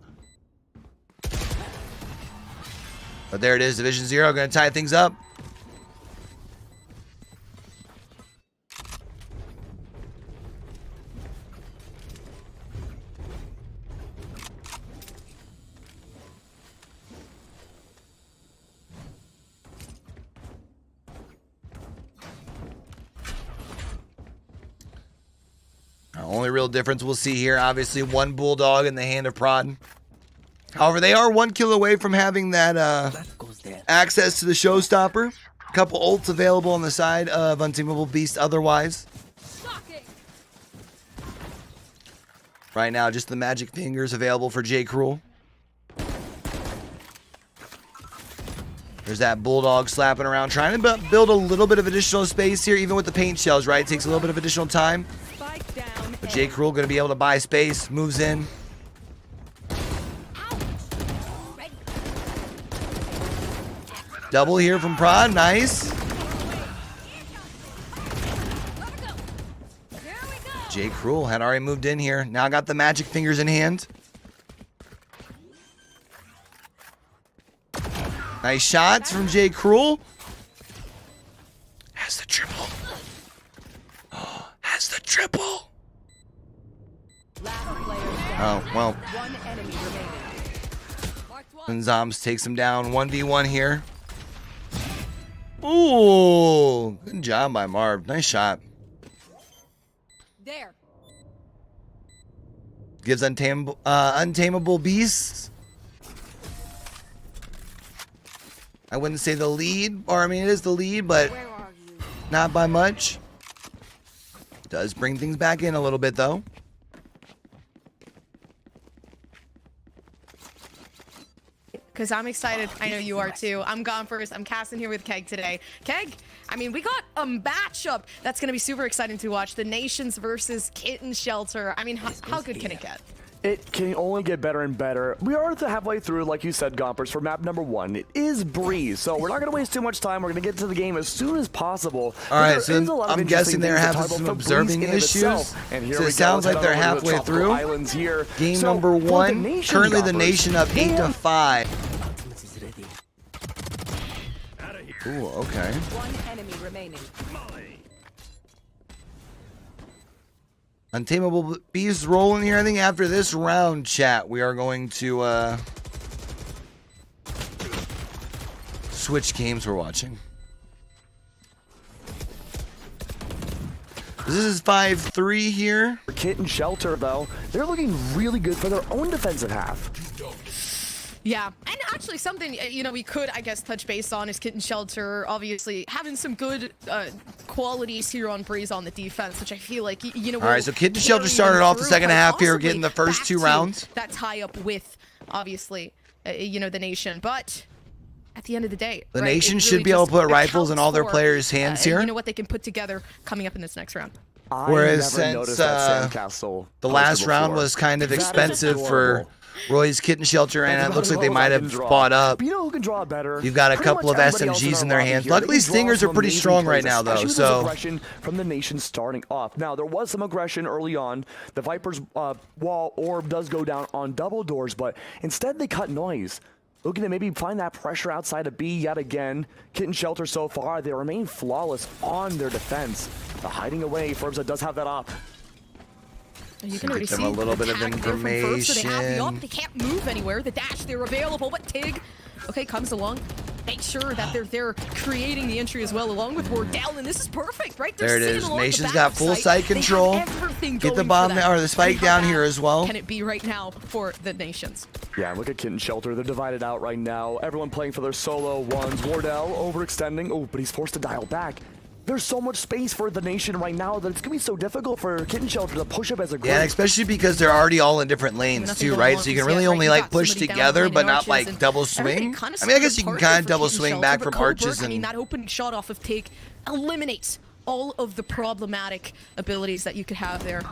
Speaker 1: But there it is, Division 0 going to tie things up. Only real difference we'll see here, obviously, one Bulldog in the hand of Prod. However, they are 1 kill away from having that access to the Showstopper. A couple ults available on the side of Untamable Beast otherwise.
Speaker 4: Shocking.
Speaker 1: Right now, just the Magic Fingers available for J. Cruel. There's that Bulldog slapping around, trying to build a little bit of additional space here, even with the paint shells, right? It takes a little bit of additional time.
Speaker 3: Spike down.
Speaker 1: But J. Cruel going to be able to buy space, moves in. Double here from Prod, nice. J. Cruel had already moved in here. Now got the Magic Fingers in hand. Nice shots from J. Cruel. Has the triple. Oh, has the triple.
Speaker 3: Last player standing.
Speaker 1: Oh, well.
Speaker 3: One enemy remaining.
Speaker 4: Marked one.
Speaker 1: And Zombs takes him down 1v1 here. Ooh, good job by Marv. Nice shot.
Speaker 4: There.
Speaker 1: Gives Untamable Beasts. I wouldn't say the lead, or I mean it is the lead, but
Speaker 4: Where are you?
Speaker 1: not by much. Does bring things back in a little bit though.
Speaker 8: Because I'm excited. I know you are too. I'm gone first. I'm casting here with Keg today. Keg, I mean, we got a matchup that's going to be super exciting to watch. The Nations versus Kitten Shelter. I mean, how good can it get?
Speaker 2: It can only get better and better. We are at the halfway through, like you said, Gompers, for map number 1. It is Breeze, so we're not going to waste too much time. We're going to get to the game as soon as possible.
Speaker 1: All right, so I'm guessing they're having some observing issues.
Speaker 2: And here
Speaker 1: So
Speaker 2: we
Speaker 1: it sounds
Speaker 2: go.
Speaker 1: like they're halfway through.
Speaker 2: Islands here.
Speaker 1: Game
Speaker 2: So,
Speaker 1: number
Speaker 2: for the
Speaker 1: 1.
Speaker 2: Nation,
Speaker 1: Currently the
Speaker 2: Gompers,
Speaker 1: Nation up 8-5.
Speaker 6: Ultimate is ready.
Speaker 1: Ooh, okay.
Speaker 3: One enemy remaining.
Speaker 1: Untamable Beast rolling here. I think after this round, chat, we are going to switch games we're watching. This is 5-3 here.
Speaker 2: For Kitten Shelter, though, they're looking really good for their own defensive half.
Speaker 8: Yeah, and actually something, you know, we could, I guess, touch base on is Kitten Shelter, obviously, having some good qualities here on Breeze on the defense, which I feel like, you know...
Speaker 1: All right, so Kitten Shelter started off the second half here, getting the first 2 rounds.
Speaker 8: That tie-up with, obviously, you know, the Nation, but... At the end of the day,
Speaker 1: The
Speaker 8: right,
Speaker 1: Nation
Speaker 8: it
Speaker 1: should
Speaker 8: really
Speaker 1: be able to
Speaker 8: just
Speaker 1: put rifles in
Speaker 8: accounts
Speaker 1: all their
Speaker 8: for,
Speaker 1: players' hands here.
Speaker 8: You know what they can put together coming up in this next round.
Speaker 1: Whereas
Speaker 2: I never
Speaker 1: since,
Speaker 2: noticed that sandcastle
Speaker 1: The
Speaker 2: poster
Speaker 1: last round
Speaker 2: before.
Speaker 1: was kind of
Speaker 2: That is
Speaker 1: expensive for
Speaker 2: adorable.
Speaker 1: Roy's Kitten Shelter, and
Speaker 2: That's
Speaker 1: it
Speaker 2: about
Speaker 1: looks like
Speaker 2: as
Speaker 1: they
Speaker 2: well as
Speaker 1: might
Speaker 2: I
Speaker 1: have
Speaker 2: can draw.
Speaker 1: bought up.
Speaker 2: But you know who can draw better?
Speaker 1: You've got a
Speaker 2: Pretty
Speaker 1: couple
Speaker 2: much
Speaker 1: of
Speaker 2: everybody else
Speaker 1: SMGs in their
Speaker 2: our
Speaker 1: hands.
Speaker 2: lobby here.
Speaker 1: Luckily,
Speaker 2: They draw
Speaker 1: Stingers are
Speaker 2: some
Speaker 1: pretty
Speaker 2: amazing
Speaker 1: strong right
Speaker 2: plays,
Speaker 1: now, though,
Speaker 2: especially
Speaker 1: so-
Speaker 2: with aggression from the Nation starting off. Now, there was some aggression early on. The Viper's wall orb does go down on double doors, but instead they cut noise. Looking to maybe find that pressure outside of B yet again. Kitten Shelter so far, they remain flawless on their defense. The hiding away, Furbza does have that up.
Speaker 8: You
Speaker 1: Give
Speaker 8: can already
Speaker 1: them
Speaker 8: see
Speaker 1: a little bit of
Speaker 8: the tag there from First, so they have the
Speaker 1: information.
Speaker 8: up. They can't move anywhere. The dash, they're available, but Tig, okay, comes along. make sure that they're there creating the entry as well, along with Wardell, and this is perfect, right? They're
Speaker 1: There it
Speaker 8: sitting
Speaker 1: is.
Speaker 8: along the
Speaker 1: Nation's
Speaker 8: back
Speaker 1: got
Speaker 8: of
Speaker 1: full
Speaker 8: site.
Speaker 1: site
Speaker 8: They have
Speaker 1: control.
Speaker 8: everything
Speaker 1: Get the
Speaker 8: going
Speaker 1: bomb
Speaker 8: for
Speaker 1: there,
Speaker 8: them.
Speaker 1: or the spike
Speaker 8: And how
Speaker 1: down
Speaker 8: bad
Speaker 1: here as well.
Speaker 8: Can it be right now for the Nations?
Speaker 2: Yeah, look at Kitten Shelter. They're divided out right now. Everyone playing for their solo ones. Wardell overextending. Oh, but he's forced to dial back. There's so much space for the Nation right now that it's going to be so difficult for Kitten Shelter to push up as a group.
Speaker 1: Yeah, and especially because they're already all in different lanes
Speaker 8: Nothing
Speaker 1: too,
Speaker 8: going
Speaker 1: right?
Speaker 8: on
Speaker 1: So you
Speaker 8: just
Speaker 1: can really
Speaker 8: yet, right?
Speaker 1: only
Speaker 8: You
Speaker 1: like
Speaker 8: got
Speaker 1: push
Speaker 8: somebody down
Speaker 1: together,
Speaker 8: behind
Speaker 1: but
Speaker 8: in
Speaker 1: not
Speaker 8: arches,
Speaker 1: like
Speaker 8: and
Speaker 1: double
Speaker 8: everything
Speaker 1: swing.
Speaker 8: kinda
Speaker 1: I mean, I guess
Speaker 8: started
Speaker 1: you can
Speaker 8: partially
Speaker 1: kind of
Speaker 8: for
Speaker 1: double
Speaker 8: Kitten
Speaker 1: swing
Speaker 8: Shelter,
Speaker 1: back
Speaker 8: but
Speaker 1: from
Speaker 8: Coburg,
Speaker 1: arches
Speaker 8: I mean,
Speaker 1: and
Speaker 8: that opening shot off of Tig eliminates all of the problematic abilities that you could have there.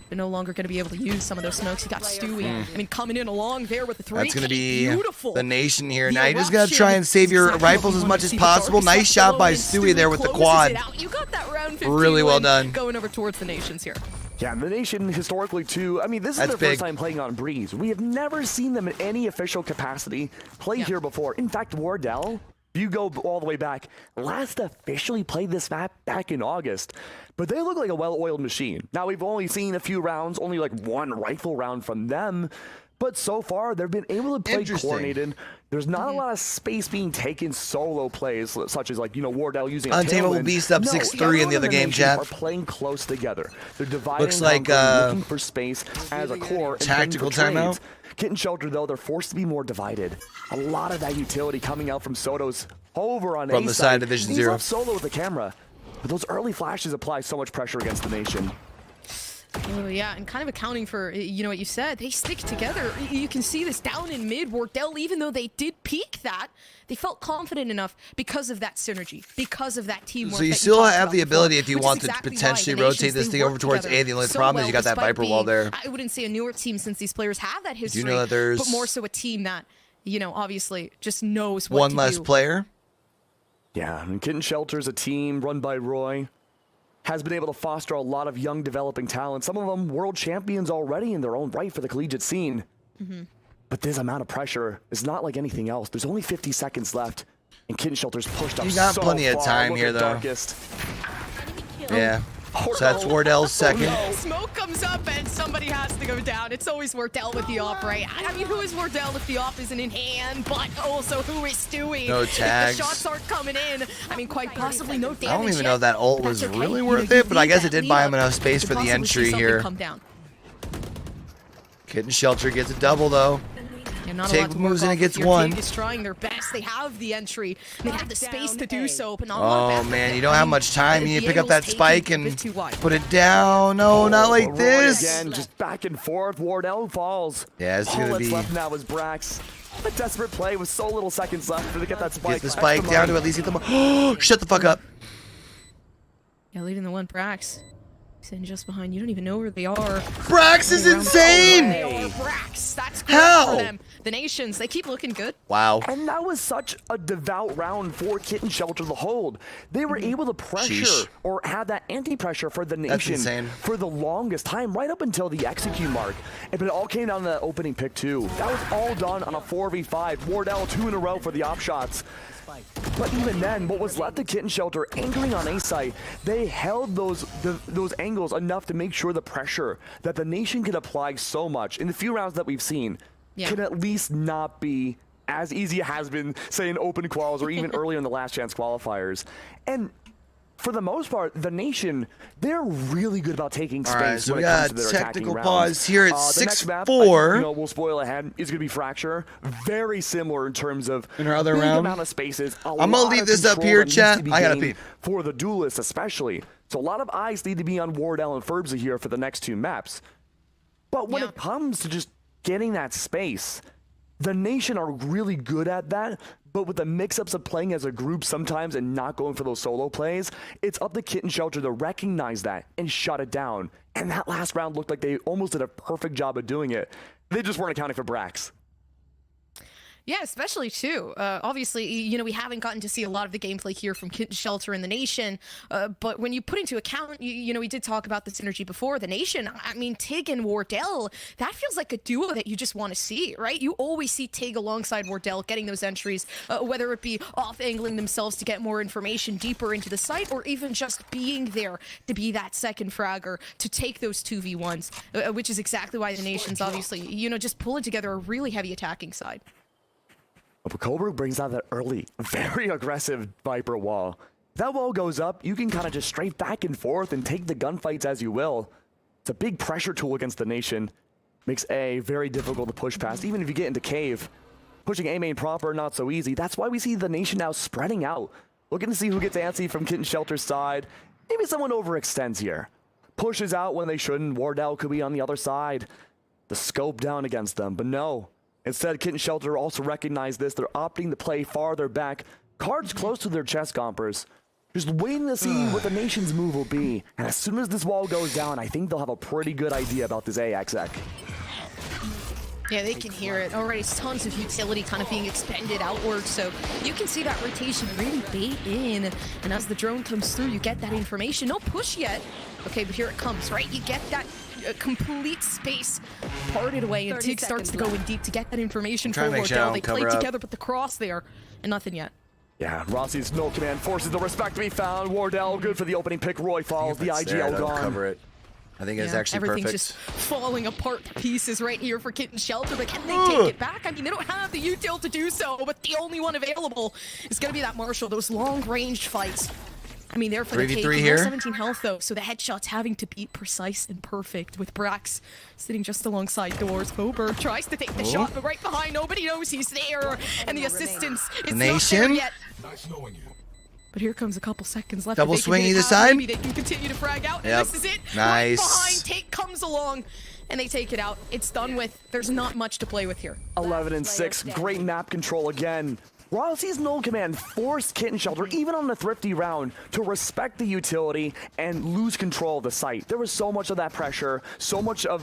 Speaker 8: They're no longer going to be able to use some of those smokes. You got Stewie. I mean, coming in along there with the 3.
Speaker 1: that's going to be
Speaker 8: beautiful.
Speaker 1: the Nation here.
Speaker 8: The
Speaker 1: Now you just got to try and
Speaker 8: eruption
Speaker 1: save your
Speaker 8: is exactly
Speaker 1: rifles
Speaker 8: what
Speaker 1: as
Speaker 8: we
Speaker 1: much
Speaker 8: wanna
Speaker 1: as
Speaker 8: see. The
Speaker 1: possible.
Speaker 8: darkest
Speaker 1: Nice shot
Speaker 8: zone,
Speaker 1: by
Speaker 8: and
Speaker 1: Stewie there with the
Speaker 8: closes
Speaker 1: quad.
Speaker 8: it out. You got that round 15
Speaker 1: Really well
Speaker 8: win
Speaker 1: done.
Speaker 8: going over towards the Nations here.
Speaker 2: Yeah, and the Nation historically too. I mean, this is
Speaker 1: That's
Speaker 2: their
Speaker 1: big.
Speaker 2: first time playing on Breeze. We have never seen them in any official capacity play here before. In fact, Wardell, if you go all the way back, last officially played this map back in August. But they look like a well-oiled machine. Now, we've only seen a few rounds, only like one rifle round from them. But so far, they've been able to play
Speaker 1: Interesting.
Speaker 2: coordinated. There's not a lot of space being taken solo plays, such as like, Wardell using a
Speaker 1: Untamable
Speaker 2: tailwind.
Speaker 1: Beast up
Speaker 2: No,
Speaker 1: 6-3 in
Speaker 2: everyone
Speaker 1: the other
Speaker 2: in
Speaker 1: game,
Speaker 2: Nation
Speaker 1: chat.
Speaker 2: Are playing close together. They're dividing.
Speaker 1: Looks like,
Speaker 2: looking for space as a core. and playing
Speaker 1: tactical
Speaker 2: for trades.
Speaker 1: timeout.
Speaker 2: Kitten Shelter, though, they're forced to be more divided. A lot of that utility coming out from Soto's over on
Speaker 1: From
Speaker 2: A
Speaker 1: the
Speaker 2: side.
Speaker 1: side of Division
Speaker 2: He's
Speaker 1: Zero.
Speaker 2: left solo with the camera. But those early flashes apply so much pressure against the Nation.
Speaker 8: Oh, yeah, and kind of accounting for, what you said, they stick together. You can see this down in mid. Wardell, even though they did peak that, they felt confident enough because of that synergy, because of that teamwork.
Speaker 1: So you
Speaker 8: that
Speaker 1: still
Speaker 8: talked
Speaker 1: have
Speaker 8: about
Speaker 1: the ability
Speaker 8: before,
Speaker 1: if you
Speaker 8: which is
Speaker 1: want to
Speaker 8: exactly why
Speaker 1: potentially
Speaker 8: the Nations,
Speaker 1: rotate this
Speaker 8: they
Speaker 1: thing over
Speaker 8: work
Speaker 1: towards
Speaker 8: together
Speaker 1: A. The only
Speaker 8: so
Speaker 1: problem is
Speaker 8: well,
Speaker 1: you got that
Speaker 8: despite
Speaker 1: Viper wall
Speaker 8: being,
Speaker 1: there.
Speaker 8: I wouldn't say a newer team since these players have that history,
Speaker 1: know that there's
Speaker 8: but more so a team that, obviously just knows what
Speaker 1: One
Speaker 8: to
Speaker 1: less
Speaker 8: do.
Speaker 1: player.
Speaker 2: Yeah, and Kitten Shelter's a team run by Roy. Has been able to foster a lot of young developing talent. Some of them world champions already in their own right for the collegiate scene. But this amount of pressure is not like anything else. There's only 50 seconds left, and Kitten Shelter's pushed up
Speaker 1: You got
Speaker 2: so
Speaker 1: plenty of
Speaker 2: far.
Speaker 1: time
Speaker 2: Look
Speaker 1: here,
Speaker 2: at
Speaker 1: though.
Speaker 2: Darkest.
Speaker 1: Yeah. So that's Wardell's second.
Speaker 8: Smoke comes up and somebody has to go down. It's always Wardell with the op, right? I mean, who is Wardell if the op isn't in hand? But also, who is Stewie?
Speaker 1: No
Speaker 8: If
Speaker 1: tags.
Speaker 8: the shots aren't coming in, I mean, quite possibly no damage.
Speaker 1: I don't even
Speaker 8: yet.
Speaker 1: know if that ult
Speaker 8: But
Speaker 1: was
Speaker 8: that's okay.
Speaker 1: really
Speaker 8: You
Speaker 1: worth
Speaker 8: know, you
Speaker 1: it, but I
Speaker 8: lead
Speaker 1: guess
Speaker 8: that
Speaker 1: it did
Speaker 8: lead
Speaker 1: buy
Speaker 8: up,
Speaker 1: him enough space
Speaker 8: you
Speaker 1: for
Speaker 8: could
Speaker 1: the
Speaker 8: possibly see
Speaker 1: entry
Speaker 8: something
Speaker 1: here.
Speaker 8: Come down.
Speaker 1: Kitten Shelter gets a double though.
Speaker 8: Yeah, not a
Speaker 1: Tig
Speaker 8: lot to
Speaker 1: moves
Speaker 8: work
Speaker 1: in
Speaker 8: off
Speaker 1: and gets
Speaker 8: here.
Speaker 1: one.
Speaker 8: Tig is trying their best. They have the entry. They have the space to do so, but not a
Speaker 1: Oh
Speaker 8: lot of
Speaker 1: man,
Speaker 8: back.
Speaker 1: you don't have much time. You need to pick up that
Speaker 8: The
Speaker 1: spike
Speaker 8: angle's
Speaker 1: and
Speaker 8: taken a bit too wide.
Speaker 1: put it down. No, not like
Speaker 2: Roy
Speaker 1: this.
Speaker 2: Again, just back and forth. Wardell falls.
Speaker 1: Yeah, it's
Speaker 2: All
Speaker 1: gonna
Speaker 2: that's
Speaker 1: be
Speaker 2: left now is Brax. A desperate play with so little seconds left to get that spike.
Speaker 1: get the spike
Speaker 2: Extra
Speaker 1: down to
Speaker 2: money.
Speaker 1: at least get the. Shut the fuck up.
Speaker 8: Yeah, leading the one, Brax. Sitting just behind. You don't even know where they are.
Speaker 1: Brax is insane.
Speaker 8: They are Brax. That's great
Speaker 1: How?
Speaker 8: for them. The Nations, they keep looking good.
Speaker 1: Wow.
Speaker 2: And that was such a devout round for Kitten Shelter to hold. They were able to pressure
Speaker 1: Sheesh.
Speaker 2: or have that anti-pressure for the Nation
Speaker 1: insane.
Speaker 2: for the longest time, right up until the execute mark. But it all came down to the opening pick too. That was all done on a 4v5. Wardell 2 in a row for the op shots. But even then, what was left of Kitten Shelter angling on A site, they held those angles enough to make sure the pressure that the Nation could apply so much in the few rounds that we've seen can at least not be as easy as it has been, say, in open quals or even earlier in the last chance qualifiers. And for the most part, the Nation, they're really good about taking space
Speaker 1: All right, so
Speaker 2: when
Speaker 1: we
Speaker 2: it comes
Speaker 1: got
Speaker 2: to their
Speaker 1: technical
Speaker 2: attacking
Speaker 1: pause
Speaker 2: rounds.
Speaker 1: here at
Speaker 2: The next map,
Speaker 1: 6-4.
Speaker 2: we'll spoil ahead, is going to be Fracture. Very similar in terms of
Speaker 1: In our other
Speaker 2: big
Speaker 1: round.
Speaker 2: amount of spaces.
Speaker 1: I'm gonna leave this up here, chat. I gotta pee.
Speaker 2: For the duelists especially. So a lot of eyes need to be on Wardell and Furbsy here for the next two maps. But when it comes to just getting that space, the Nation are really good at that, but with the mix-ups of playing as a group sometimes and not going for those solo plays, it's up to Kitten Shelter to recognize that and shut it down. And that last round looked like they almost did a perfect job of doing it. They just weren't accounting for Brax.
Speaker 8: Yeah, especially too. Obviously, we haven't gotten to see a lot of the gameplay here from Kitten Shelter and the Nation. But when you put into account, we did talk about the synergy before. The Nation, I mean, Tig and Wardell, that feels like a duo that you just want to see, right? You always see Tig alongside Wardell getting those entries, whether it be off-angling themselves to get more information deeper into the site, or even just being there to be that second fragger to take those 2v1s, which is exactly why the Nation's obviously, just pulling together a really heavy attacking side.
Speaker 2: But Coburg brings out that early, very aggressive Viper wall. If that wall goes up, you can kind of just straight back and forth and take the gunfights as you will. It's a big pressure tool against the Nation. Makes A very difficult to push past, even if you get into cave. Pushing A main proper, not so easy. That's why we see the Nation now spreading out. Looking to see who gets antsy from Kitten Shelter's side. Maybe someone overextends here. Pushes out when they shouldn't. Wardell could be on the other side. The scope down against them, but no. Instead, Kitten Shelter also recognized this. They're opting to play farther back. Cards close to their chest gompers. Just waiting to see what the Nation's move will be. And as soon as this wall goes down, I think they'll have a pretty good idea about this A exec.
Speaker 8: Yeah, they can hear it. Already tons of utility kind of being expended outward, so you can see that rotation really bait in. And as the drone comes through, you get that information. No push yet. Okay, but here it comes, right? You get that complete space parted away, and Tig starts to go in deep to get that information for Wardell. They play together, but the cross there, and nothing yet.
Speaker 2: Yeah, Rossi's no command forces the respect to be found. Wardell, good for the opening pick. Roy falls, the IGL gone.
Speaker 1: Cover it. I think it's actually
Speaker 8: everything's
Speaker 1: perfect.
Speaker 8: Just falling apart to pieces right here for Kitten Shelter, but can they take it back? I mean, they don't have the util to do so, but the only one available is going to be that Marshall. Those long-range fights. I mean, they're for the take.
Speaker 1: 3v3 here.
Speaker 8: 17 health, though, so the headshots having to be precise and perfect, with Brax sitting just alongside doors. Coburg tries to take the shot, but right behind, nobody knows he's there, and the assistance is not there yet.
Speaker 9: Nice knowing you.
Speaker 8: But here comes a couple seconds left.
Speaker 1: Double swing either side.
Speaker 8: Maybe they can continue to frag out.
Speaker 1: Yep.
Speaker 8: And this is it.
Speaker 1: Nice.
Speaker 8: Right behind, Take comes along, and they take it out. It's done with. There's not much to play with here.
Speaker 2: 11 and 6. Great map control again. Rossi's null command forced Kitten Shelter, even on the thrifty round, to respect the utility and lose control of the site. There was so much of that pressure, so much of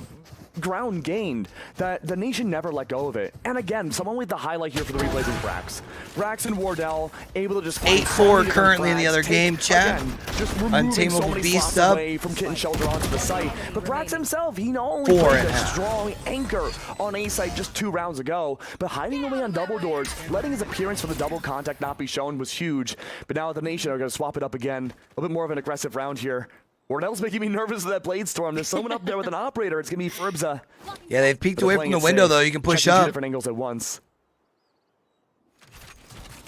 Speaker 2: ground gained, that the Nation never let go of it. And again, someone with the highlight here for the replays is Brax. Brax and Wardell able to just
Speaker 1: 8-4 currently in the other game, chat.
Speaker 2: Again, just removing so
Speaker 1: Untamable
Speaker 2: many
Speaker 1: beast
Speaker 2: slots
Speaker 1: up.
Speaker 2: away from Kitten Shelter onto the site. But Brax himself, he not only played a strong anchor on A site just 2 rounds ago, but hiding away on double doors, letting his appearance for the double contact not be shown was huge. But now the Nation are going to swap it up again. A little bit more of an aggressive round here. Wardell's making me nervous with that blade storm. There's someone up there with an operator. It's gonna be Furbza.
Speaker 1: Yeah, they've peeked away from the window though. You can push
Speaker 2: up.
Speaker 1: 2
Speaker 2: different angles at once.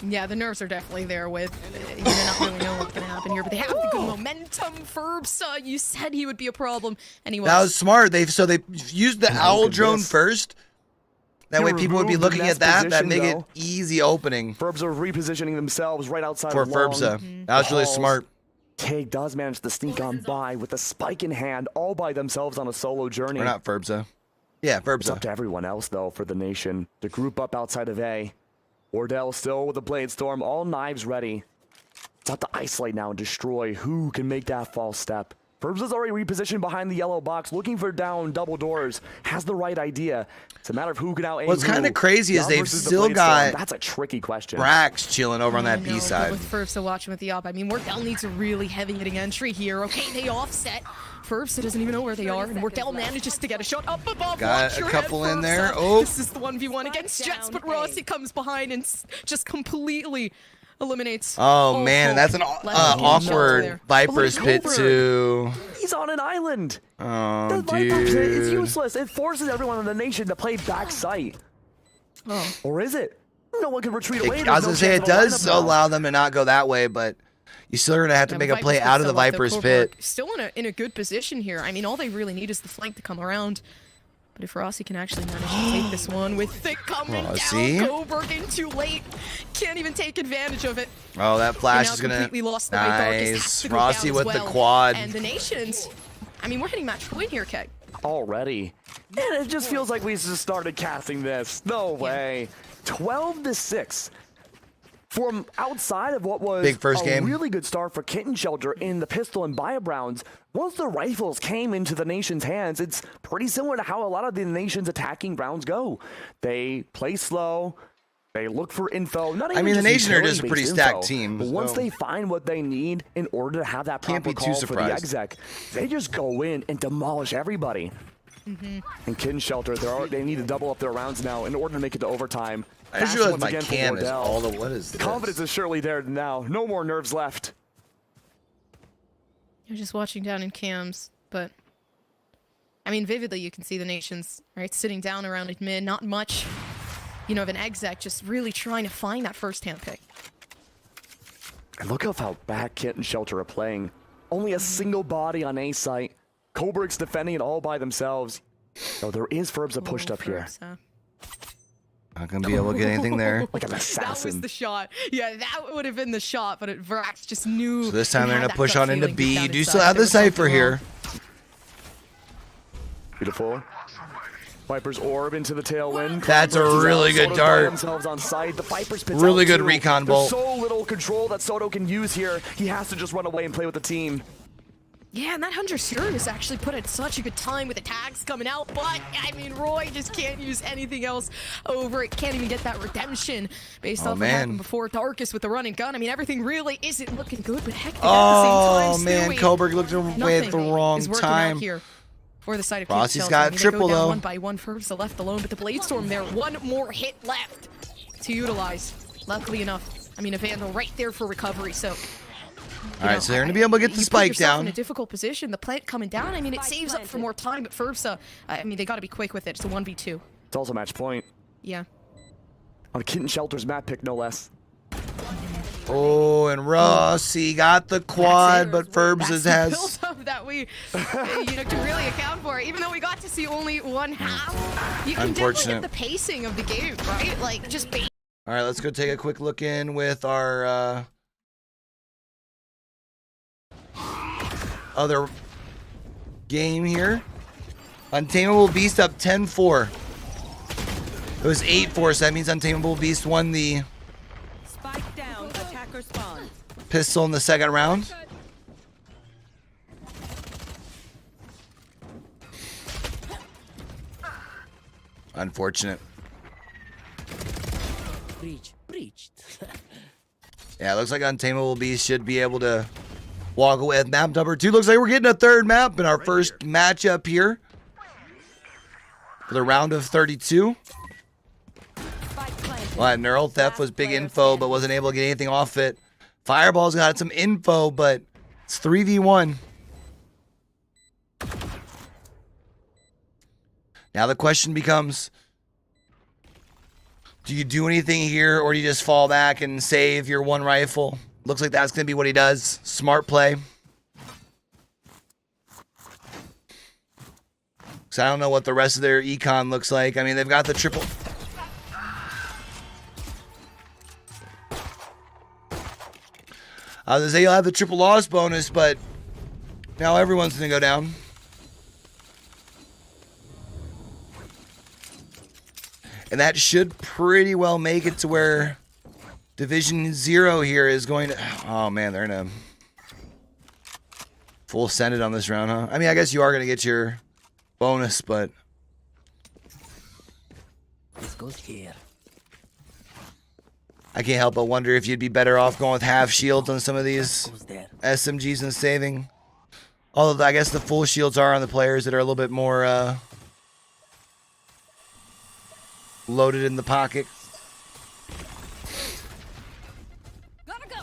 Speaker 8: Yeah, the nerves are definitely there with you not really know what's gonna happen here, but they have the good momentum. Furbza, you said he would be a problem, and he was.
Speaker 1: That was smart. They used the owl drone first. That way people would be looking at that. That make it easy opening.
Speaker 2: Furbza repositioning themselves right outside
Speaker 1: for
Speaker 2: of long
Speaker 1: Furbza. That was really smart.
Speaker 2: Tig does manage to sneak on by with a spike in hand, all by themselves on a solo journey.
Speaker 1: We're not Furbza. Yeah, Furbza.
Speaker 2: It's up to everyone else, though, for the Nation to group up outside of A. Wardell still with a blade storm, all knives ready. It's up to isolate now and destroy who can make that false step. Furbza's already repositioned behind the yellow box, looking for down double doors. Has the right idea. It's a matter of who can out aim.
Speaker 1: What's kind of crazy is they've still got.
Speaker 2: That's a tricky question.
Speaker 1: Brax chilling over on that B side.
Speaker 8: With Furbza watching with the op, I mean, Wardell needs a really heavy hitting entry here. Okay, they offset. Furbza doesn't even know where they are, and Wardell manages to get a shot up above.
Speaker 1: Got a couple in there. Oh,
Speaker 8: this is the 1v1 against Jets, but Rossi comes behind and just completely eliminates.
Speaker 1: Oh man, and that's an awkward Viper's pit too.
Speaker 2: He's on an island.
Speaker 1: Oh,
Speaker 2: the
Speaker 1: dude.
Speaker 2: Viper's pit is useless. It forces everyone in the Nation to play back sight.
Speaker 8: Oh.
Speaker 2: Or is it? No one can retreat away.
Speaker 1: I was gonna say it does allow them to not go that way, but you still are gonna have to make a play out of the Viper's pit.
Speaker 8: Still in a good position here. I mean, all they really need is the flank to come around. But if Rossi can actually manage to take this one with Thick coming down, Coburg in too late, can't even take advantage of it.
Speaker 1: Oh, that flash is gonna
Speaker 8: nice.
Speaker 1: Rossi with the quad.
Speaker 8: And the Nations, I mean, we're hitting match point here, Keg.
Speaker 2: Already, and it just feels like we just started casting this. No way. 12-6. From outside of what was
Speaker 1: big first game.
Speaker 2: Really good start for Kitten Shelter in the pistol and bio rounds, once the rifles came into the Nation's hands, it's pretty similar to how a lot of the Nation's attacking rounds go. They play slow. They look for info.
Speaker 1: I mean, the Nation are just a pretty stacked team.
Speaker 2: But once they find what they need in order to have that proper call for the exec, they just go in and demolish everybody. And Kitten Shelter, they need to double up their rounds now in order to make it to overtime.
Speaker 1: I just realized my cam is all the. What is this?
Speaker 2: Confidence is surely there now. No more nerves left.
Speaker 8: You're just watching down in cams, but I mean, vividly you can see the Nations right sitting down around at mid. Not much of an exec just really trying to find that first-hand pick.
Speaker 2: And look at how bad Kit and Shelter are playing. Only a single body on A site. Cobric's defending it all by themselves. Oh, there is Ferbza pushed up here.
Speaker 1: Not gonna be able to get anything there.
Speaker 2: Like an
Speaker 8: That
Speaker 2: assassin.
Speaker 8: was the shot. Yeah, that would have been the shot, but Vrax just knew.
Speaker 1: So this time
Speaker 8: he
Speaker 1: they're
Speaker 8: had
Speaker 1: gonna
Speaker 8: that
Speaker 1: push
Speaker 8: gut
Speaker 1: on into
Speaker 8: feeling
Speaker 1: B.
Speaker 8: deep
Speaker 1: You
Speaker 8: down
Speaker 1: do
Speaker 8: inside
Speaker 1: still have
Speaker 8: there
Speaker 1: the
Speaker 8: was
Speaker 1: Cypher
Speaker 8: something
Speaker 1: here.
Speaker 8: wrong.
Speaker 2: Beautiful. Viper's orb into the tailwind.
Speaker 1: That's a
Speaker 2: Cobric's
Speaker 1: really
Speaker 2: out.
Speaker 1: good
Speaker 2: Soto's
Speaker 1: dart.
Speaker 2: by themselves on site. The Viper spits
Speaker 1: Really
Speaker 2: out
Speaker 1: good
Speaker 2: too.
Speaker 1: recon
Speaker 2: There's
Speaker 1: bolt.
Speaker 2: so little control that Soto can use here. He has to just run away and play with the team.
Speaker 8: Yeah, and that Hunter Sirius actually put at such a good time with the tags coming out, but I mean, Roy just can't use anything else over it. Can't even get that redemption based off what happened before. Darkest with the run and gun. I mean, everything really isn't looking good, but heck, at
Speaker 1: Oh
Speaker 8: the same time,
Speaker 1: man,
Speaker 8: Stewie,
Speaker 1: Coburg looked away at the wrong
Speaker 8: is working
Speaker 1: time.
Speaker 8: out here for the side of
Speaker 1: Rossi's
Speaker 8: Kid
Speaker 1: got
Speaker 8: Shelter. I mean,
Speaker 1: triple
Speaker 8: they go down
Speaker 1: though.
Speaker 8: one by one. Ferbza left alone, but the Blade Storm there. One more hit left to utilize. Luckily enough, I mean, a Vandal right there for recovery. So.
Speaker 1: All right, so they're gonna be able to get the
Speaker 8: You put
Speaker 1: spike
Speaker 8: yourself in
Speaker 1: down.
Speaker 8: a difficult position. The plant coming down. I mean, it saves up for more time, but Ferbza, I mean, they got to be quick with it. It's a 1v2.
Speaker 2: It's also match point.
Speaker 8: Yeah.
Speaker 2: On Kitten Shelter's map pick, no less.
Speaker 1: Oh, and Rossi got the quad, but Ferbs has.
Speaker 8: build-up that we, to really account for. Even though we got to see only one half, you can definitely
Speaker 1: Unfortunate.
Speaker 8: get the pacing of the game, right? Like just.
Speaker 1: All right, let's go take a quick look in with our other game here. Untamable Beast up 10-4. It was 8-4, so that means Untamable Beast won the
Speaker 3: Spike down. Attacker spawn.
Speaker 1: pistol in the second round. Unfortunate.
Speaker 6: Breached.
Speaker 1: Yeah, it looks like Untamable Beast should be able to walk away with map number 2. Looks like we're getting a third map in our first matchup here for the round of 32. Well, that Neural Theft was big info, but wasn't able to get anything off it. Fireball's got some info, but it's 3v1. Now the question becomes, do you do anything here, or do you just fall back and save your one rifle? Looks like that's going to be what he does. Smart play. So I don't know what the rest of their econ looks like. I mean, they've got the triple. I was going to say you'll have the triple loss bonus, but now everyone's going to go down. And that should pretty well make it to where Division 0 here is going to... Oh, man, they're in a full send it on this round, huh? I mean, I guess you are going to get your bonus, but...
Speaker 6: This goes here.
Speaker 1: I can't help but wonder if you'd be better off going with half shields on some of these
Speaker 6: Goes there.
Speaker 1: SMGs and saving. Although I guess the full shields are on the players that are a little bit more loaded in the pocket.
Speaker 4: Gotta go.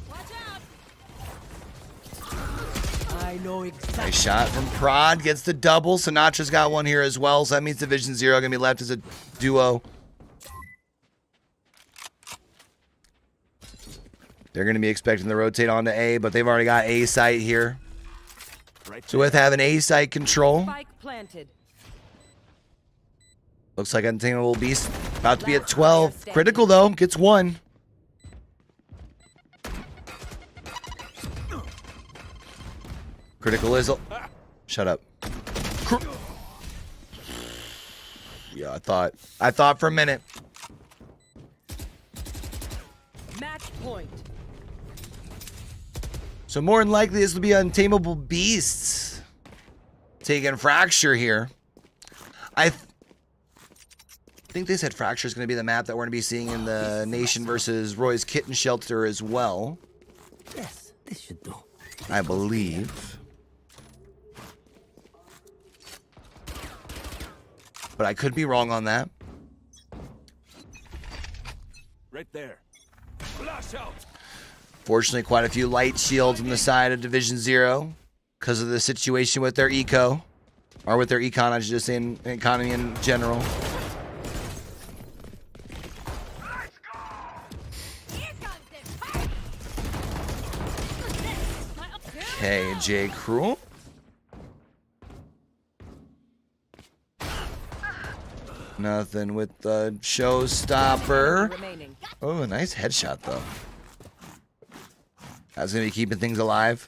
Speaker 4: Watch out.
Speaker 6: I know exactly.
Speaker 1: Nice shot from Prod. Gets the double. Sinatra's got one here as well. So that means Division 0 going to be left as a duo. They're going to be expecting to rotate onto A, but they've already got A site here. So with having A site control,
Speaker 3: Spike planted.
Speaker 1: looks like Untamable Beast about to be at 12. Critical though, gets one. Critical is... Shut up. Yeah, I thought for a minute.
Speaker 3: Match point.
Speaker 1: So more than likely this will be Untamable Beasts taking Fracture here. I think they said Fracture is going to be the map that we're going to be seeing in the Nation versus Roy's Kitten Shelter as well.
Speaker 6: Yes, this should do.
Speaker 1: I believe. But I could be wrong on that.
Speaker 5: Right there. Flash out.
Speaker 1: Fortunately, quite a few light shields on the side of Division 0 because of the situation with their eco. Or with their econ, I should just say, in economy in general. Okay, J. Cruel. Nothing with the showstopper.
Speaker 3: Remaining.
Speaker 1: Oh, a nice headshot, though. That's going to be keeping things alive.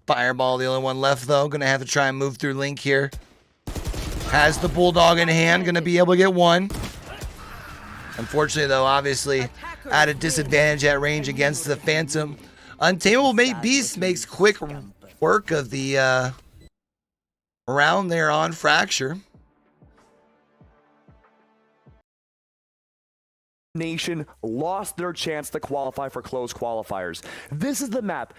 Speaker 1: Fireball, the only one left, though. Going to have to try and move through Link here. Has the Bulldog in hand. Going to be able to get one. Unfortunately, though, obviously, at a disadvantage at range against the Phantom. Untamable Beast makes quick work of the round there on Fracture.
Speaker 2: Nation lost their chance to qualify for closed qualifiers. This is the map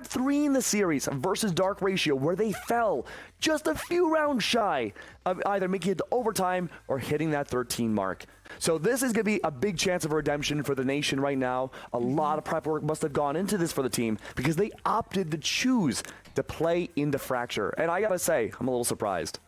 Speaker 2: 3 in the series versus Dark Ratio, where they fell just a few rounds shy of either making it to overtime or hitting that 13 mark. So this is going to be a big chance of redemption for the Nation right now. A lot of prep work must have gone into this for the team because they opted to choose to play into Fracture. And I gotta say, I'm a little surprised.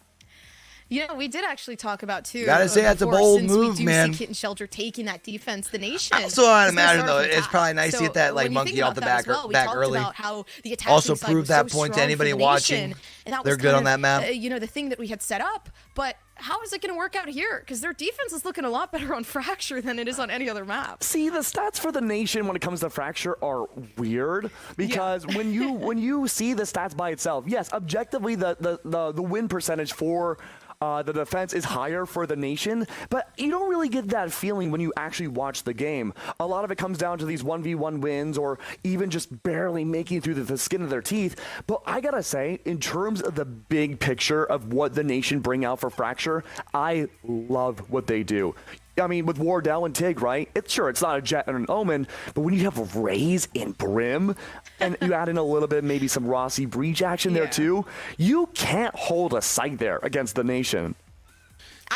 Speaker 8: You know, we did actually talk about too.
Speaker 1: Gotta say that's a
Speaker 8: before,
Speaker 1: bold
Speaker 8: since
Speaker 1: move,
Speaker 8: we do
Speaker 1: man.
Speaker 8: See Kitten Shelter taking that defense, the Nation.
Speaker 1: I also want to
Speaker 8: is gonna
Speaker 1: imagine
Speaker 8: start
Speaker 1: though,
Speaker 8: from
Speaker 1: it's
Speaker 8: top.
Speaker 1: probably nice to
Speaker 8: So
Speaker 1: get that like
Speaker 8: when you
Speaker 1: monkey
Speaker 8: think
Speaker 1: off the
Speaker 8: about that
Speaker 1: back
Speaker 8: as well, we
Speaker 1: back
Speaker 8: talked
Speaker 1: early.
Speaker 8: about how the attacking
Speaker 1: Also
Speaker 8: side
Speaker 1: prove
Speaker 8: was
Speaker 1: that
Speaker 8: so
Speaker 1: point to
Speaker 8: strong
Speaker 1: anybody
Speaker 8: for the
Speaker 1: watching.
Speaker 8: Nation, and that
Speaker 1: They're
Speaker 8: was
Speaker 1: good
Speaker 8: kind
Speaker 1: on that
Speaker 8: of,
Speaker 1: map.
Speaker 8: you know, the thing that we had set up, but how is it going to work out here? Because their defense is looking a lot better on Fracture than it is on any other map.
Speaker 2: See, the stats for the Nation when it comes to Fracture are weird because when you see the stats by itself, yes, objectively the win percentage for the defense is higher for the Nation, but you don't really get that feeling when you actually watch the game. A lot of it comes down to these 1v1 wins or even just barely making it through the skin of their teeth. But I gotta say, in terms of the big picture of what the Nation bring out for Fracture, I love what they do. I mean, with Wardell and Tig, right? It's not a Jet and an Omen, but when you have Raze and Brim, and you add in a little bit, maybe some Rossi Breach action there too, you can't hold a sight there against the Nation.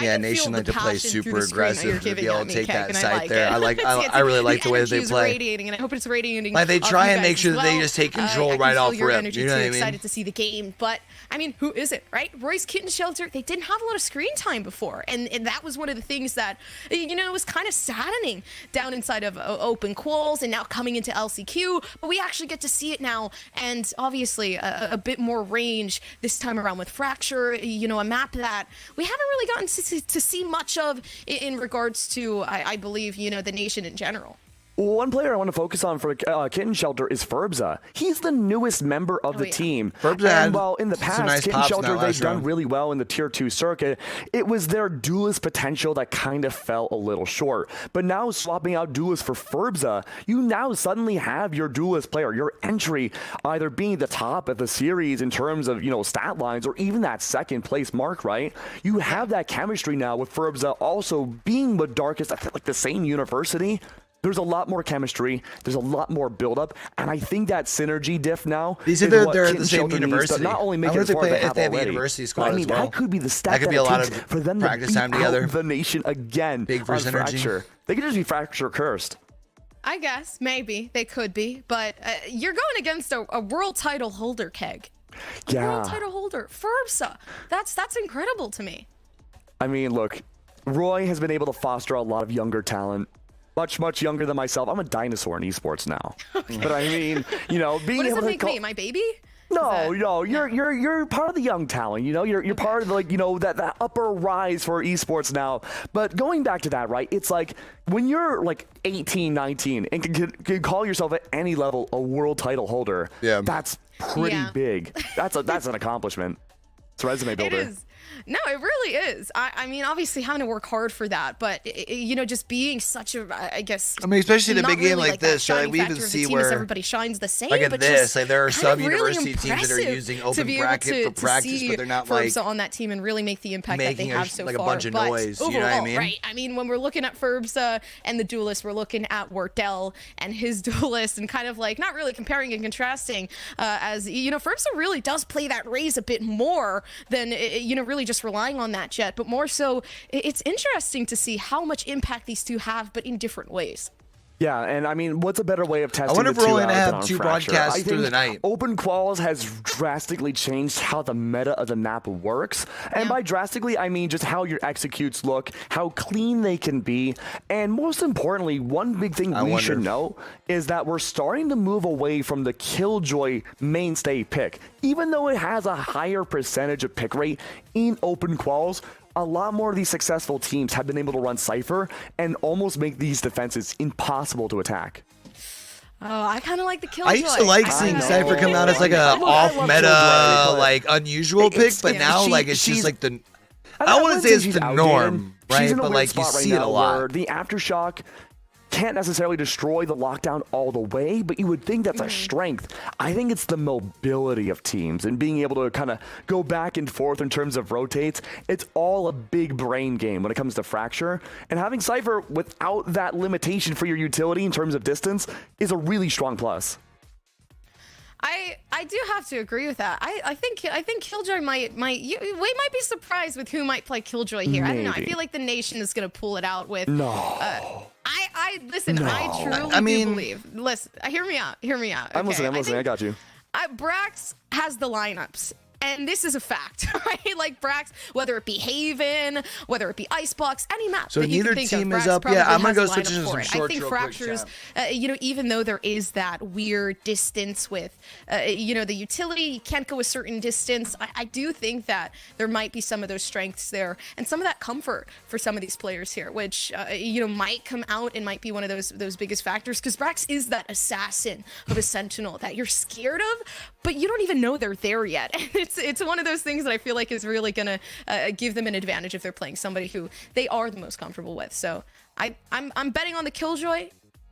Speaker 1: Yeah, Nation like to play super aggressive to be able to take that side there. I really like the way that they play.
Speaker 8: Radiating, and I hope it's radiating.
Speaker 1: Like they try and make sure that they just take control right off rip. You know what I mean?
Speaker 8: Excited to see the game, but I mean, who is it, right? Roy's Kitten Shelter. They didn't have a lot of screen time before, and that was one of the things that it was kind of saddening down inside of open quals, and now coming into LCQ. But we actually get to see it now, and obviously a bit more range this time around with Fracture. A map that we haven't really gotten to see much of in regards to, I believe, the Nation in general.
Speaker 2: One player I want to focus on for Kitten Shelter is Ferbza. He's the newest member of the team.
Speaker 1: Ferbza
Speaker 2: and while in the past,
Speaker 1: nice
Speaker 2: Kitten Shelter, they've done
Speaker 1: round.
Speaker 2: really well in the Tier 2 circuit, it was their duelist potential that kind of fell a little short. But now swapping out duelist for Ferbza, you now suddenly have your duelist player, your entry, either being the top of the series in terms of, stat lines or even that second place mark, right? You have that chemistry now with Ferbza also being with Darkest at like the same university. There's a lot more chemistry. There's a lot more buildup, and I think that synergy diff now.
Speaker 1: These are they're at the same university.
Speaker 2: Not only make
Speaker 1: I
Speaker 2: it as far as
Speaker 1: if they have a
Speaker 2: already.
Speaker 1: university squad
Speaker 2: I mean,
Speaker 1: as well.
Speaker 2: that could be the stat
Speaker 1: That could be a lot of
Speaker 2: for them
Speaker 1: practice
Speaker 2: to
Speaker 1: time
Speaker 2: beat
Speaker 1: together.
Speaker 2: out the Nation again.
Speaker 1: Big for
Speaker 2: on
Speaker 1: synergy.
Speaker 2: Fracture. They could just be Fracture cursed.
Speaker 8: I guess maybe they could be, but you're going against a world title holder, Keg.
Speaker 2: Yeah.
Speaker 8: World title holder, Ferbza. That's incredible to me.
Speaker 2: I mean, look, Roy has been able to foster a lot of younger talent. Much younger than myself. I'm a dinosaur in esports now. Okay. But I mean, being
Speaker 8: what does
Speaker 2: able
Speaker 8: it
Speaker 2: to
Speaker 8: make me? My baby?
Speaker 2: No, you're part of the young talent. You're part of that upper rise for esports now. But going back to that, right? It's like when you're like 18, 19 and can call yourself at any level a world title holder.
Speaker 1: Yeah,
Speaker 2: that's pretty big. That's an accomplishment. It's a resume builder.
Speaker 8: It is. No, it really is. I mean, obviously having to work hard for that, but just being such a, I guess.
Speaker 1: I mean, especially in a big
Speaker 8: really
Speaker 1: game like this, right? We even see where
Speaker 8: everybody shines the same.
Speaker 1: like at
Speaker 8: but
Speaker 1: this,
Speaker 8: just
Speaker 1: like there are some
Speaker 8: really
Speaker 1: university teams that are using open bracket for practice, but they're not like
Speaker 8: Ferbza on that team and really make the impact that they have so
Speaker 1: like
Speaker 8: far.
Speaker 1: a bunch of
Speaker 8: but
Speaker 1: noise.
Speaker 8: Overall,
Speaker 1: you know what I mean?
Speaker 8: Right. I mean, when we're looking at Ferbza and the duelist, we're looking at Wardell and his duelist, and kind of like not really comparing and contrasting. As Ferbza really does play that Raze a bit more than really just relying on that Jet, but more so, it's interesting to see how much impact these two have, but in different ways.
Speaker 2: Yeah, and I mean, what's a better way of testing?
Speaker 1: I wonder if
Speaker 2: the
Speaker 1: we're
Speaker 2: two
Speaker 1: only
Speaker 2: out
Speaker 1: gonna
Speaker 2: than
Speaker 1: have
Speaker 2: on
Speaker 1: 2
Speaker 2: Fracture?
Speaker 1: broadcasts
Speaker 2: I
Speaker 1: through the
Speaker 2: think
Speaker 1: night.
Speaker 2: Open quals has drastically changed how the meta of the map works, and by drastically, I mean just how your executes look, how clean they can be, and most importantly, one big thing we should know is that we're starting to move away from the Killjoy mainstay pick. Even though it has a higher percentage of pick rate in open quals, a lot more of these successful teams have been able to run Cypher and almost make these defenses impossible to attack.
Speaker 8: Oh, I kind of like the Killjoy.
Speaker 1: I used to like seeing Cypher come out as like a off-meta, like unusual pick, but now like it's just like the. I wouldn't say it's the norm, right? But like you see it a lot.
Speaker 2: The aftershock can't necessarily destroy the lockdown all the way, but you would think that's a strength. I think it's the mobility of teams and being able to kind of go back and forth in terms of rotates. It's all a big brain game when it comes to Fracture, and having Cypher without that limitation for your utility in terms of distance is a really strong plus.
Speaker 8: I do have to agree with that. I think Killjoy we might be surprised with who might play Killjoy here. I don't know. I feel like the nation is gonna pull it out with. I listen. No. I truly do believe. Listen, hear me out. Okay?
Speaker 2: I'm listening. I got you.
Speaker 8: Brax has the lineups. And this is a fact, right? Like Brax, whether it be Haven, whether it be Icebox, any map.
Speaker 1: So
Speaker 8: that you
Speaker 1: neither
Speaker 8: can think
Speaker 1: team
Speaker 8: of,
Speaker 1: is
Speaker 8: Brax
Speaker 1: up. Yeah, I'm gonna go
Speaker 8: has a
Speaker 1: switch
Speaker 8: lineup
Speaker 1: into some
Speaker 8: for it.
Speaker 1: shorts.
Speaker 8: I think Fractures, even though there is that weird distance with, the utility, you can't go a certain distance. I do think that there might be some of those strengths there and some of that comfort for some of these players here, which might come out and might be one of those biggest factors, because Brax is that assassin of a sentinel that you're scared of, but you don't even know they're there yet. And it's one of those things that I feel like is really gonna give them an advantage if they're playing somebody who they are the most comfortable with. So I'm betting on the Killjoy.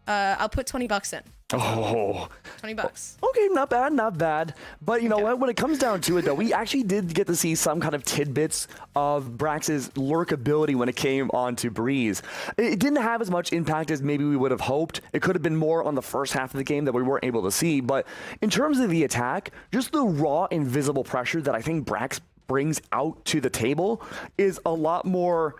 Speaker 8: I'll put $20 in.
Speaker 2: Oh,
Speaker 8: $20.
Speaker 2: Okay, not bad. But you know what? When it comes down to it, though, we actually did get to see some kind of tidbits of Brax's lurkability when it came onto Breeze. It didn't have as much impact as maybe we would have hoped. It could have been more on the first half of the game that we weren't able to see. But in terms of the attack, just the raw invisible pressure that I think Brax brings out to the table is a lot more.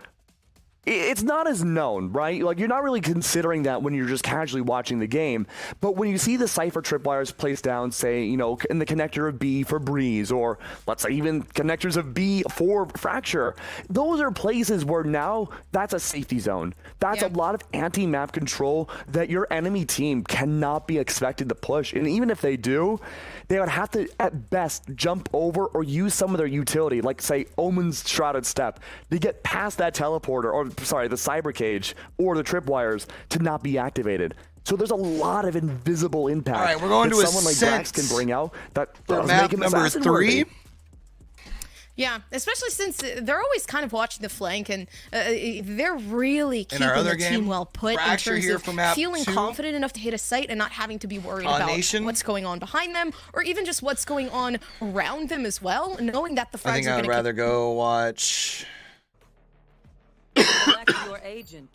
Speaker 2: It's not as known, right? Like, you're not really considering that when you're just casually watching the game. But when you see the Cypher tripwires placed down, say, in the connector of B for Breeze, or let's say even connectors of B for Fracture, those are places where now that's a safety zone. That's a lot of anti-map control that your enemy team cannot be expected to push. And even if they do, they would have to, at best, jump over or use some of their utility, like, say, Omen's Shrouded Step, to get past that teleporter, or the cyber cage or the tripwires to not be activated. So there's a lot of invisible impact.
Speaker 1: All right, we're going
Speaker 2: that
Speaker 1: to
Speaker 2: someone like Brax can bring out that
Speaker 1: for
Speaker 2: does
Speaker 1: map
Speaker 2: make him
Speaker 1: number 3.
Speaker 2: assassin-worthy.
Speaker 8: Yeah, especially since they're always kind of watching the flank, and they're really keeping the team well put in terms of feeling confident enough to hit a site and not having to be worried about what's going on behind them, or even just what's going on around them as well, knowing that the frags
Speaker 1: I think I'd rather go watch
Speaker 3: Select your agent.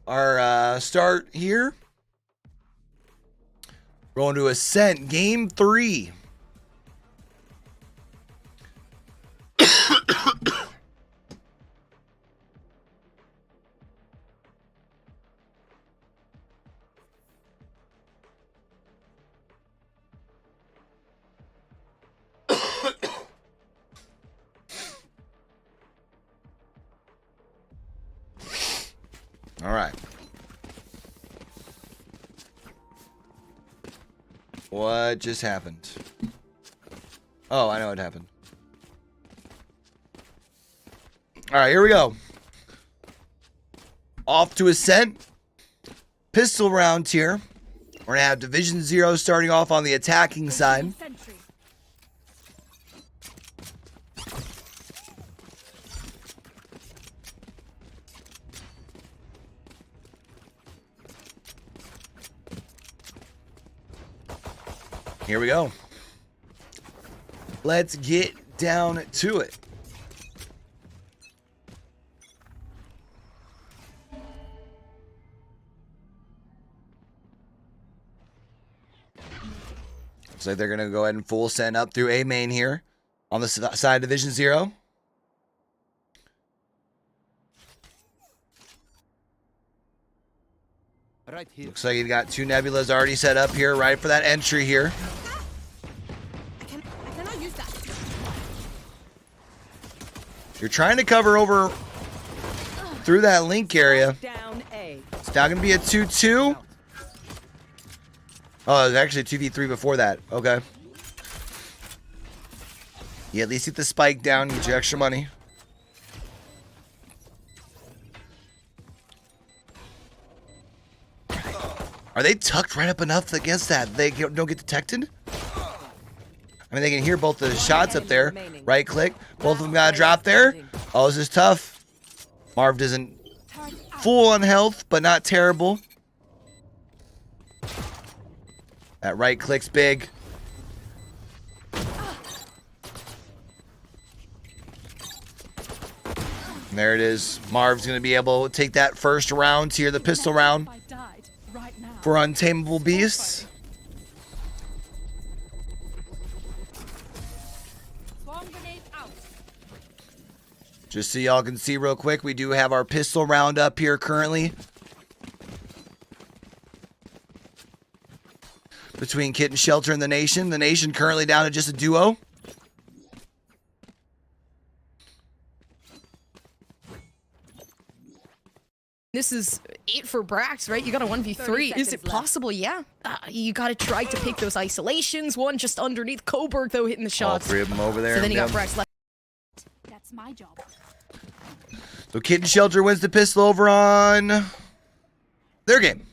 Speaker 1: our start here. Going to Ascent, game 3. All right. What just happened? Oh, I know what happened. All right, here we go. Off to Ascent. Pistol round here. We're going to have Division 0 starting off on the attacking side. Here we go. Let's get down to it. Looks like they're going to go ahead and full send up through A main here on the side of Division 0.
Speaker 6: Right here.
Speaker 1: Looks like you got 2 Nebulas already set up here, right for that entry here.
Speaker 4: I cannot use that.
Speaker 1: You're trying to cover over through that link area.
Speaker 3: Down A.
Speaker 1: It's now going to be a 2-2. Oh, it was actually a 2v3 before that. Okay. You at least get the spike down, get your extra money. Are they tucked right up enough against that they don't get detected? I mean, they can hear both the shots up there. Right click. Both of them got to drop there. Oh, this is tough. Marv isn't full on health, but not terrible. That right click's big. And there it is. Marv's going to be able to take that first round here, the pistol round,
Speaker 4: I died right now.
Speaker 1: for Untamable Beasts.
Speaker 4: Swarm grenade out.
Speaker 1: Just so y'all can see real quick, we do have our pistol round up here currently. Between Kitten Shelter and the Nation. The Nation currently down to just a duo.
Speaker 8: This is it for Brax, right? You got a 1v3. Is it
Speaker 3: seconds left.
Speaker 8: possible? Yeah. You got to try to pick those isolations. One just underneath Coburg, though, hitting the
Speaker 1: All
Speaker 8: shots.
Speaker 1: 3 of them over there.
Speaker 8: So then you got
Speaker 1: Yep.
Speaker 8: Brax left.
Speaker 4: That's my job.
Speaker 1: So Kitten Shelter wins the pistol over on their game.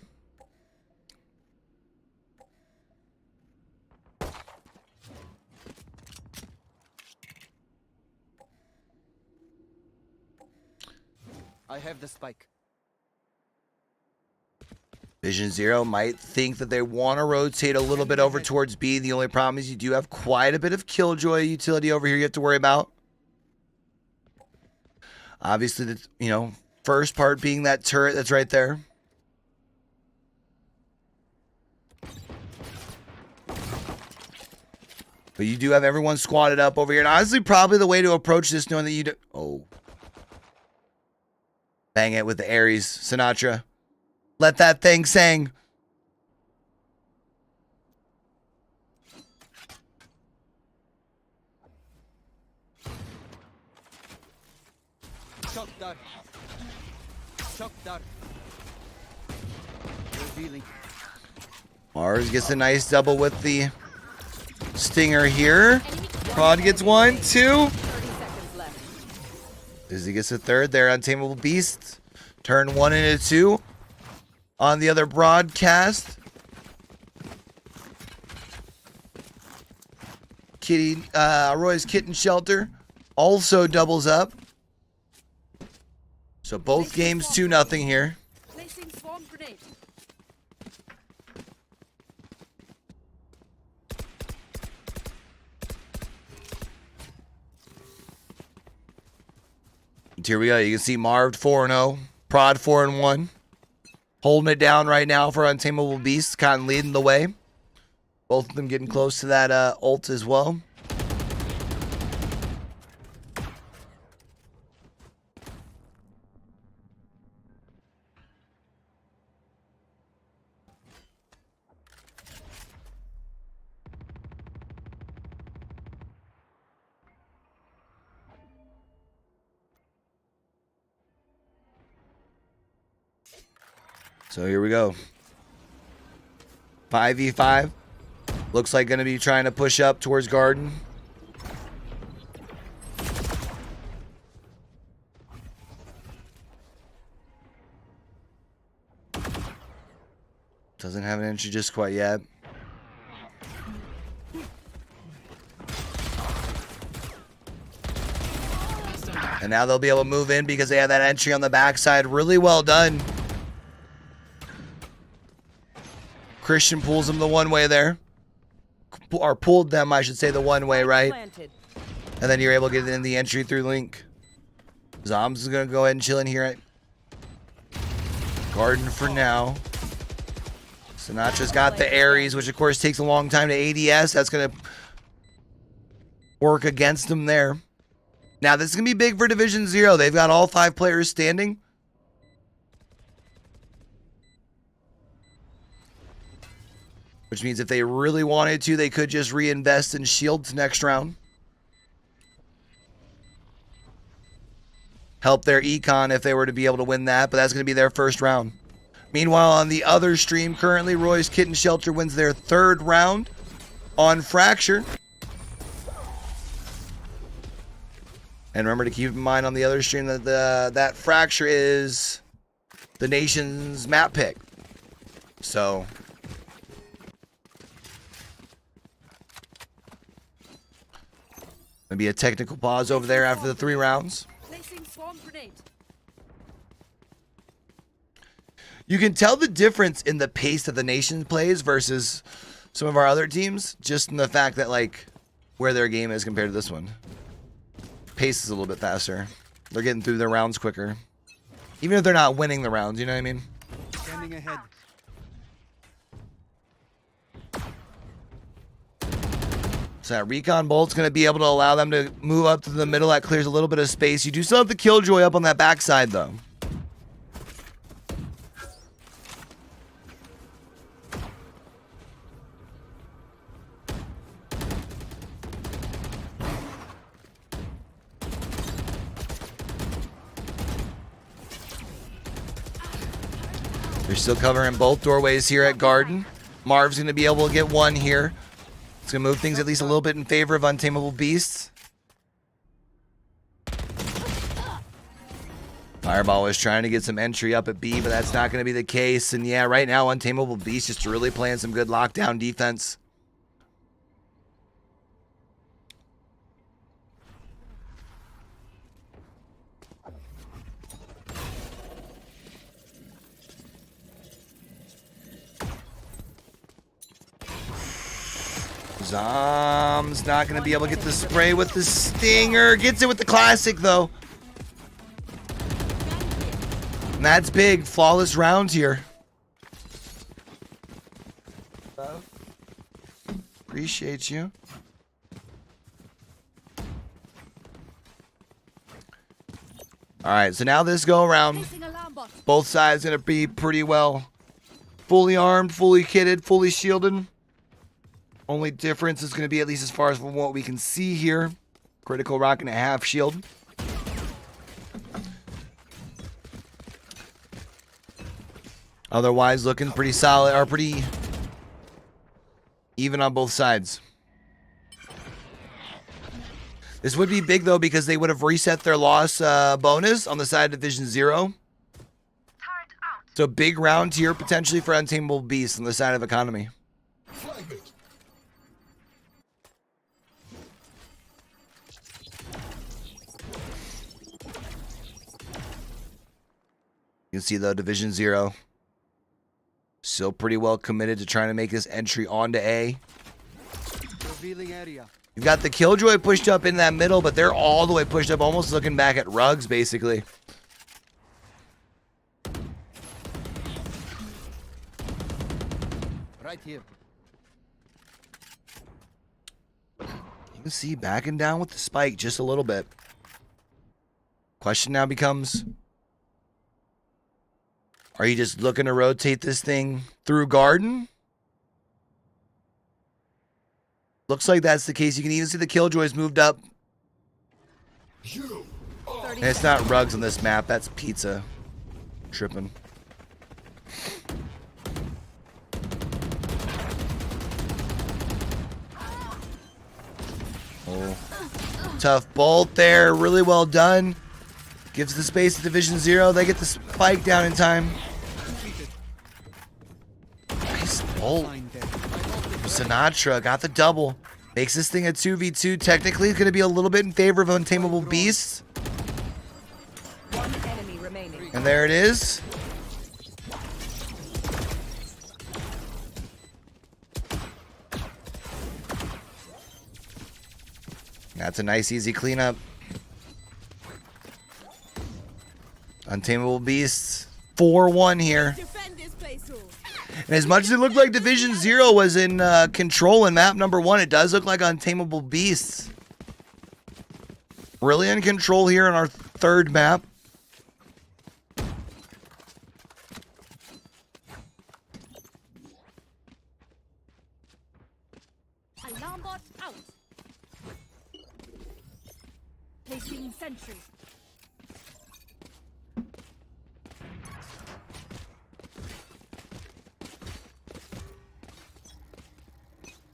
Speaker 6: I have the spike.
Speaker 1: Vision Zero might think that they want to rotate a little bit over towards B. The only problem is you do have quite a bit of Killjoy utility over here you have to worry about. Obviously, the first part being that turret that's right there. But you do have everyone squatted up over here. And honestly, probably the way to approach this, knowing that you do... Oh. Bang it with the Ares, Sinatra. Let that thing sing.
Speaker 6: Shock dart. Shock dart. Revealing.
Speaker 1: Mars gets a nice double with the stinger here. Prod gets 1, 2.
Speaker 3: 30 seconds left.
Speaker 1: Izzy gets a third there. Untamable Beast. Turn 1 into 2 on the other broadcast. Roy's Kitten Shelter also doubles up. So both games 2-0 here.
Speaker 4: Placing swarm grenade.
Speaker 1: And here we go. You can see Marv 4-0. Prod 4-1. Holding it down right now for Untamable Beasts. Kind of leading the way. Both of them getting close to that ult as well. So here we go. 5v5. Looks like going to be trying to push up towards Garden. Doesn't have an entry just quite yet. And now they'll be able to move in because they have that entry on the backside. Really well done. Christian pulls them the one way there. Or pulled them, I should say, the one way, right?
Speaker 3: Planted.
Speaker 1: And then you're able to get in the entry through Link. Zoms is going to go ahead and chill in here at Garden for now. Sinatra's got the Ares, which of course takes a long time to ADS. That's going to work against them there. Now, this is going to be big for Division 0. They've got all 5 players standing. which means if they really wanted to, they could just reinvest in shields next round. Help their econ if they were to be able to win that, but that's going to be their first round. Meanwhile, on the other stream, currently, Roy's Kitten Shelter wins their third round on Fracture. And remember to keep in mind on the other stream that that Fracture is the nation's map pick. So maybe a technical pause over there after the 3 rounds.
Speaker 4: Placing swarm grenade.
Speaker 1: You can tell the difference in the pace that the nation plays versus some of our other teams, just in the fact that, like, where their game is compared to this one. Pace is a little bit faster. They're getting through their rounds quicker. Even if they're not winning the rounds, you know what I mean?
Speaker 9: Standing ahead.
Speaker 1: So that recon bolt's going to be able to allow them to move up to the middle. That clears a little bit of space. You do still have the Killjoy up on that backside, though. They're still covering both doorways here at Garden. Marv's going to be able to get one here. It's going to move things at least a little bit in favor of Untamable Beasts. Fireball was trying to get some entry up at B, but that's not going to be the case. And yeah, right now, Untamable Beasts just really playing some good lockdown defense. Zom's not going to be able to get the spray with the stinger. Gets it with the classic, though. And that's big. Flawless round here. Appreciate you. All right, so now this go around. Both sides going to be pretty well fully armed, fully kitted, fully shielded. Only difference is going to be, at least as far as from what we can see here, critical rocking a half shield. Otherwise, looking pretty solid, or pretty even on both sides. This would be big, though, because they would have reset their loss bonus on the side of Division 0. So big round here, potentially, for Untamable Beasts on the side of Economy. You can see, though, Division 0 still pretty well committed to trying to make this entry onto A.
Speaker 9: Revealing area.
Speaker 1: You've got the Killjoy pushed up in that middle, but they're all the way pushed up, almost looking back at Rugs, basically.
Speaker 9: Right here.
Speaker 1: You can see backing down with the spike just a little bit. Question now becomes, are you just looking to rotate this thing through Garden? Looks like that's the case. You can even see the Killjoys moved up. And it's not Rugs on this map. That's Pizza. Tripping. Oh. Tough bolt there. Really well done. Gives the space to Division 0. They get the spike down in time. Nice bolt. Sinatra got the double. Makes this thing a 2v2. Technically, it's going to be a little bit in favor of Untamable Beasts.
Speaker 3: One enemy remaining.
Speaker 1: And there it is. That's a nice, easy cleanup. Untamable Beasts, 4-1 here. And as much as it looked like Division 0 was in control in map number 1, it does look like Untamable Beasts really in control here in our third map.
Speaker 4: Alarm bot out. Placing sentry.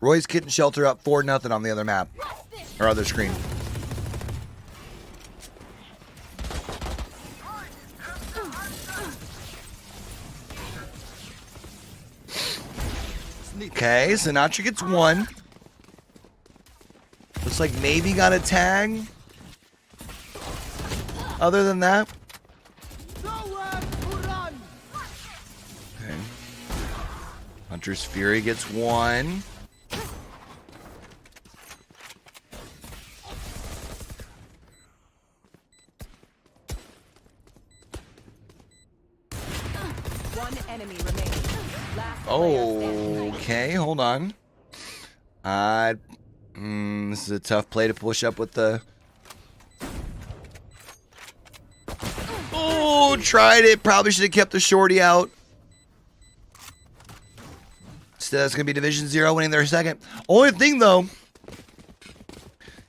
Speaker 1: Roy's Kitten Shelter up 4-0 on the other map. Or other screen. Okay, Sinatra gets one. Looks like maybe got a tag. Other than that. Okay. Hunter's Fury gets one.
Speaker 3: One enemy remaining. Last player standing.
Speaker 1: Okay, hold on. This is a tough play to push up with the... Oh, tried it. Probably should have kept the shorty out. Instead, that's going to be Division 0 winning their second. Only thing, though,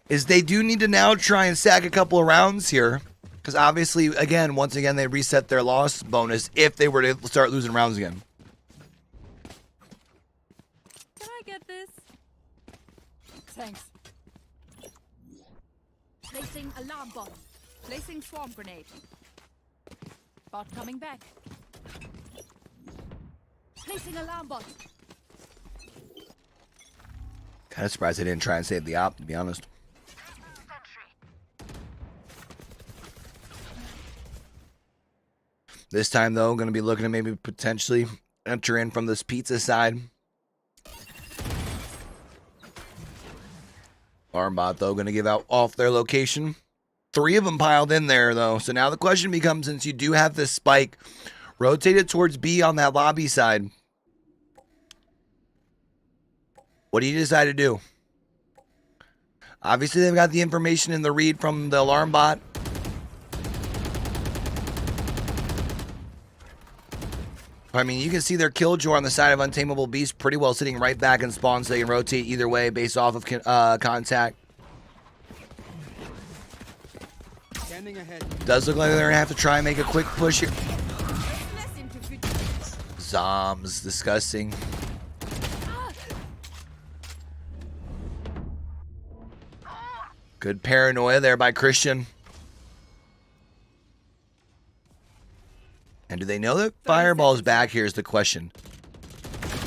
Speaker 1: is they do need to now try and stack a couple of rounds here. Because obviously, again, once again, they reset their loss bonus if they were to start losing rounds again.
Speaker 4: Can I get this? Thanks. Placing alarm bot. Placing swarm grenade. Bot coming back. Placing alarm bot.
Speaker 1: Kind of surprised they didn't try and save the op, to be honest. This time, though, going to be looking to maybe potentially enter in from this pizza side. Armbot, though, going to give out off their location. 3 of them piled in there, though. So now the question becomes, since you do have this spike, rotate it towards B on that lobby side. What do you decide to do? Obviously, they've got the information in the read from the alarm bot. I mean, you can see their killjoy on the side of Untamable Beast pretty well sitting right back in spawn, so they can rotate either way based off of contact.
Speaker 9: Scanning ahead.
Speaker 1: Does look like they're going to have to try and make a quick push here. Zombs, disgusting. Good paranoia there by Christian. And do they know that Fireball's back here is the question.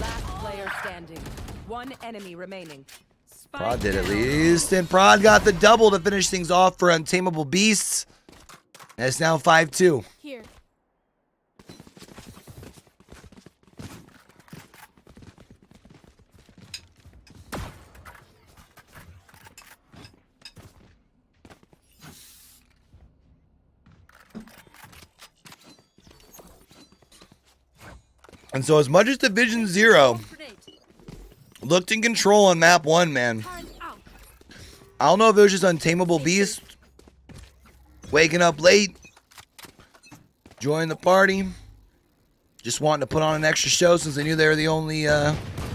Speaker 3: Last player standing. One enemy remaining.
Speaker 1: Prod did at least. And Prod got the double to finish things off for Untamable Beasts. And it's now 5-2.
Speaker 4: Here.
Speaker 1: And so as much as Division 0 looked in control on map 1, man. I don't know if it was just Untamable Beast waking up late, joining the party, just wanting to put on an extra show since they knew they were the only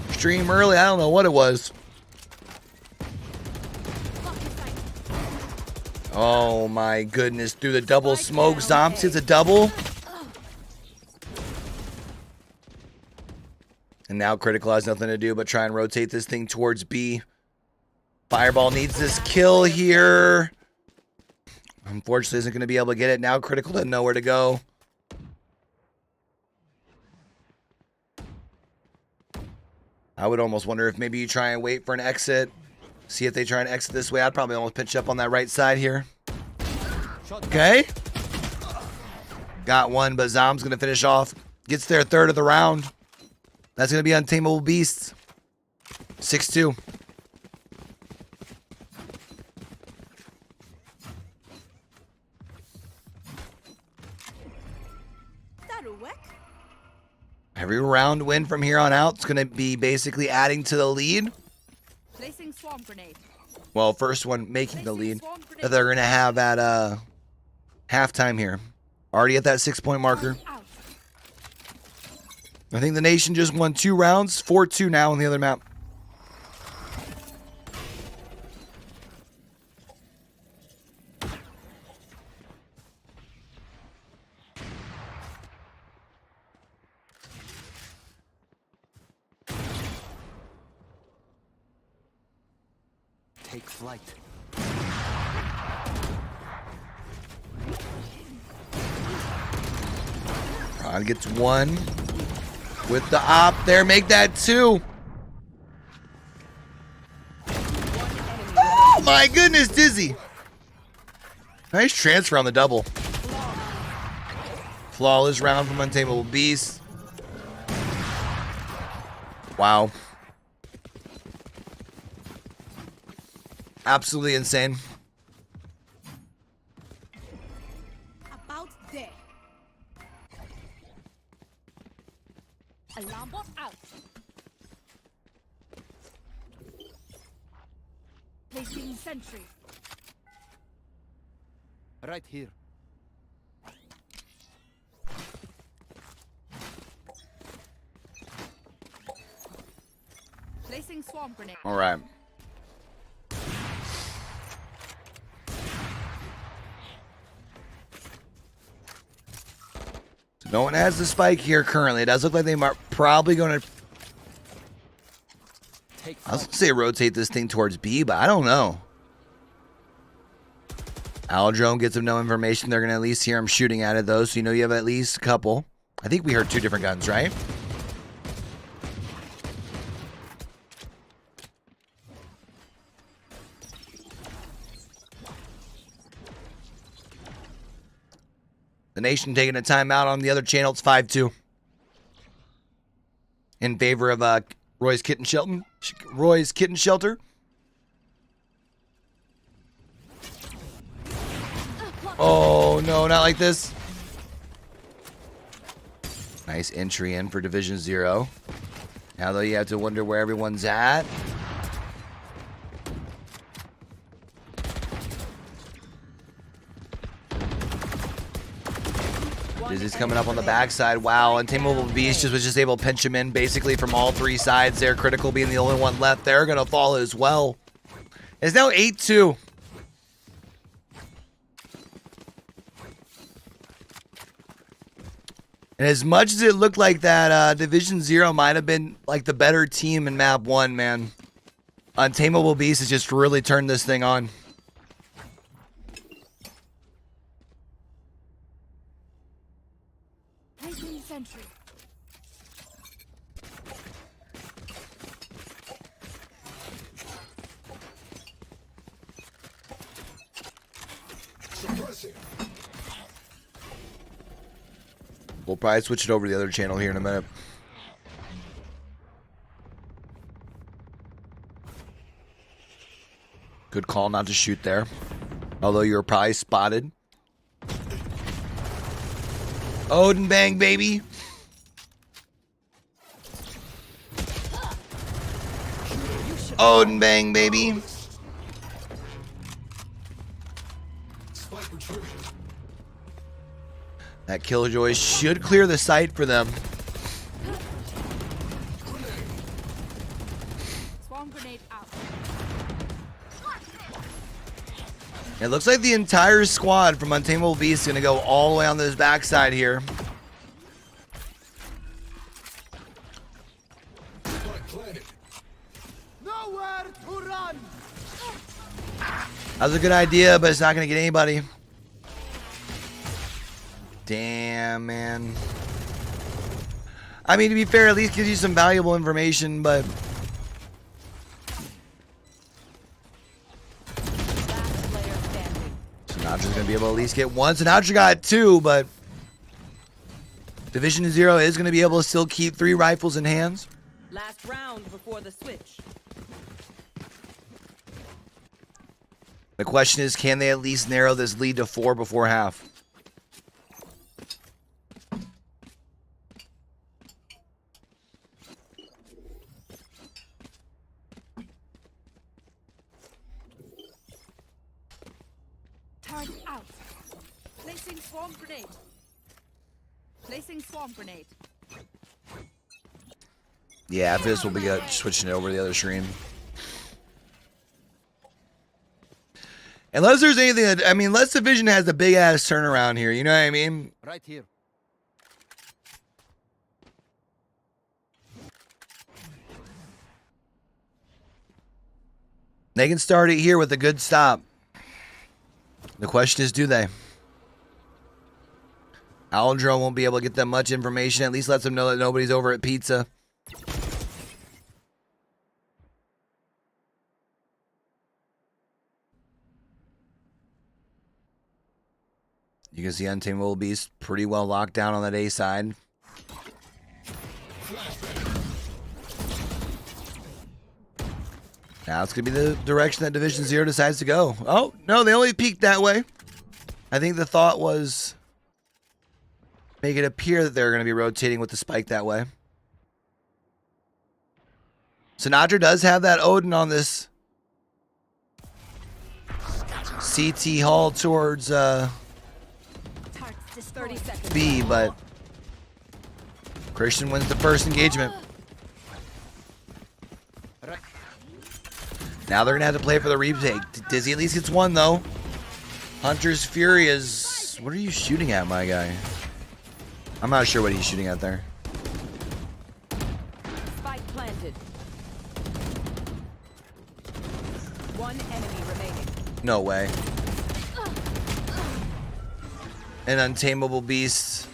Speaker 1: stream early. I don't know what it was. Oh my goodness, through the double smoke, Zomps hits a double. And now Critical has nothing to do but try and rotate this thing towards B. Fireball needs this kill here. Unfortunately, isn't going to be able to get it. Now Critical doesn't know where to go. I would almost wonder if maybe you try and wait for an exit. See if they try and exit this way. I'd probably almost pitch up on that right side here. Okay. Got one, but Zom's going to finish off. Gets their third of the round. That's going to be Untamable Beasts. 6-2. Every round win from here on out is going to be basically adding to the lead.
Speaker 4: Placing swarm grenade.
Speaker 1: Well, first one making the lead that they're going to have at halftime here. Already at that 6-point marker. I think the Nation just won 2 rounds. 4-2 now on the other map.
Speaker 6: Take flight.
Speaker 1: Ron gets one with the op there. Make that two. Oh my goodness, Dizzy. Nice transfer on the double. Flawless round from Untamable Beast. Wow. Absolutely insane.
Speaker 4: About there. Alarm bot out. Placing sentry.
Speaker 6: Right here.
Speaker 4: Placing swarm grenade.
Speaker 1: All right. So no one has the spike here currently. It does look like they are probably going to. I was going to say rotate this thing towards B, but I don't know. Aldrome gets them no information. They're going to at least hear him shooting at it, though, so you know you have at least a couple. I think we heard two different guns, right? The Nation taking a timeout on the other channel. It's 5-2 in favor of Roy's Kitten Shelter. Oh, no, not like this. Nice entry in for Division 0. Now, though, you have to wonder where everyone's at. Dizzy's coming up on the backside. Wow, Untamable Beast was just able to pinch him in basically from all three sides there. Critical being the only one left. They're going to fall as well. It's now 8-2. And as much as it looked like that Division 0 might have been like the better team in map 1, man, Untamable Beast has just really turned this thing on.
Speaker 4: Placing sentry.
Speaker 1: We'll probably switch it over to the other channel here in a minute. Good call not to shoot there. Although you were probably spotted. Odin bang, baby. Odin bang, baby. That Killjoy should clear the site for them.
Speaker 4: Swarm grenade out.
Speaker 1: It looks like the entire squad from Untamable Beast is going to go all the way on this backside here.
Speaker 9: Nowhere to run.
Speaker 1: That was a good idea, but it's not going to get anybody. Damn, man. I mean, to be fair, at least gives you some valuable information, but... Sinatra's going to be able to at least get one. Sinatra got two, but... Division 0 is going to be able to still keep 3 rifles in hands.
Speaker 3: Last round before the switch.
Speaker 1: The question is, can they at least narrow this lead to 4 before half?
Speaker 4: Turn out. Placing swarm grenade. Placing swarm grenade.
Speaker 1: Yeah, after this, we'll be switching it over to the other stream. Unless there's anything that, I mean, unless Division has a big ass turnaround here, you know what I mean?
Speaker 6: Right here.
Speaker 1: They can start it here with a good stop. The question is, do they? Aldro won't be able to get them much information. At least lets them know that nobody's over at pizza. You can see Untamable Beast pretty well locked down on that A side. Now it's going to be the direction that Division 0 decides to go. Oh, no, they only peeked that way. I think the thought was make it appear that they're going to be rotating with the spike that way. Sinatra does have that Odin on this CT haul towards B, but Christian wins the first engagement. Now they're going to have to play for the retake. Dizzy at least gets one, though. Hunter's Fury is... What are you shooting at, my guy? I'm not sure what he's shooting at there.
Speaker 3: Spike planted. One enemy remaining.
Speaker 1: No way. An Untamable Beast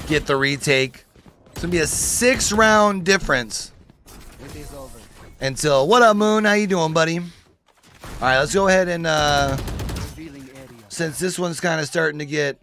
Speaker 1: get the retake. It's going to be a 6-round difference.
Speaker 6: It is over.
Speaker 1: Until, what up, Moon? How you doing, buddy? All right, let's go ahead and, since this one's kind of starting to get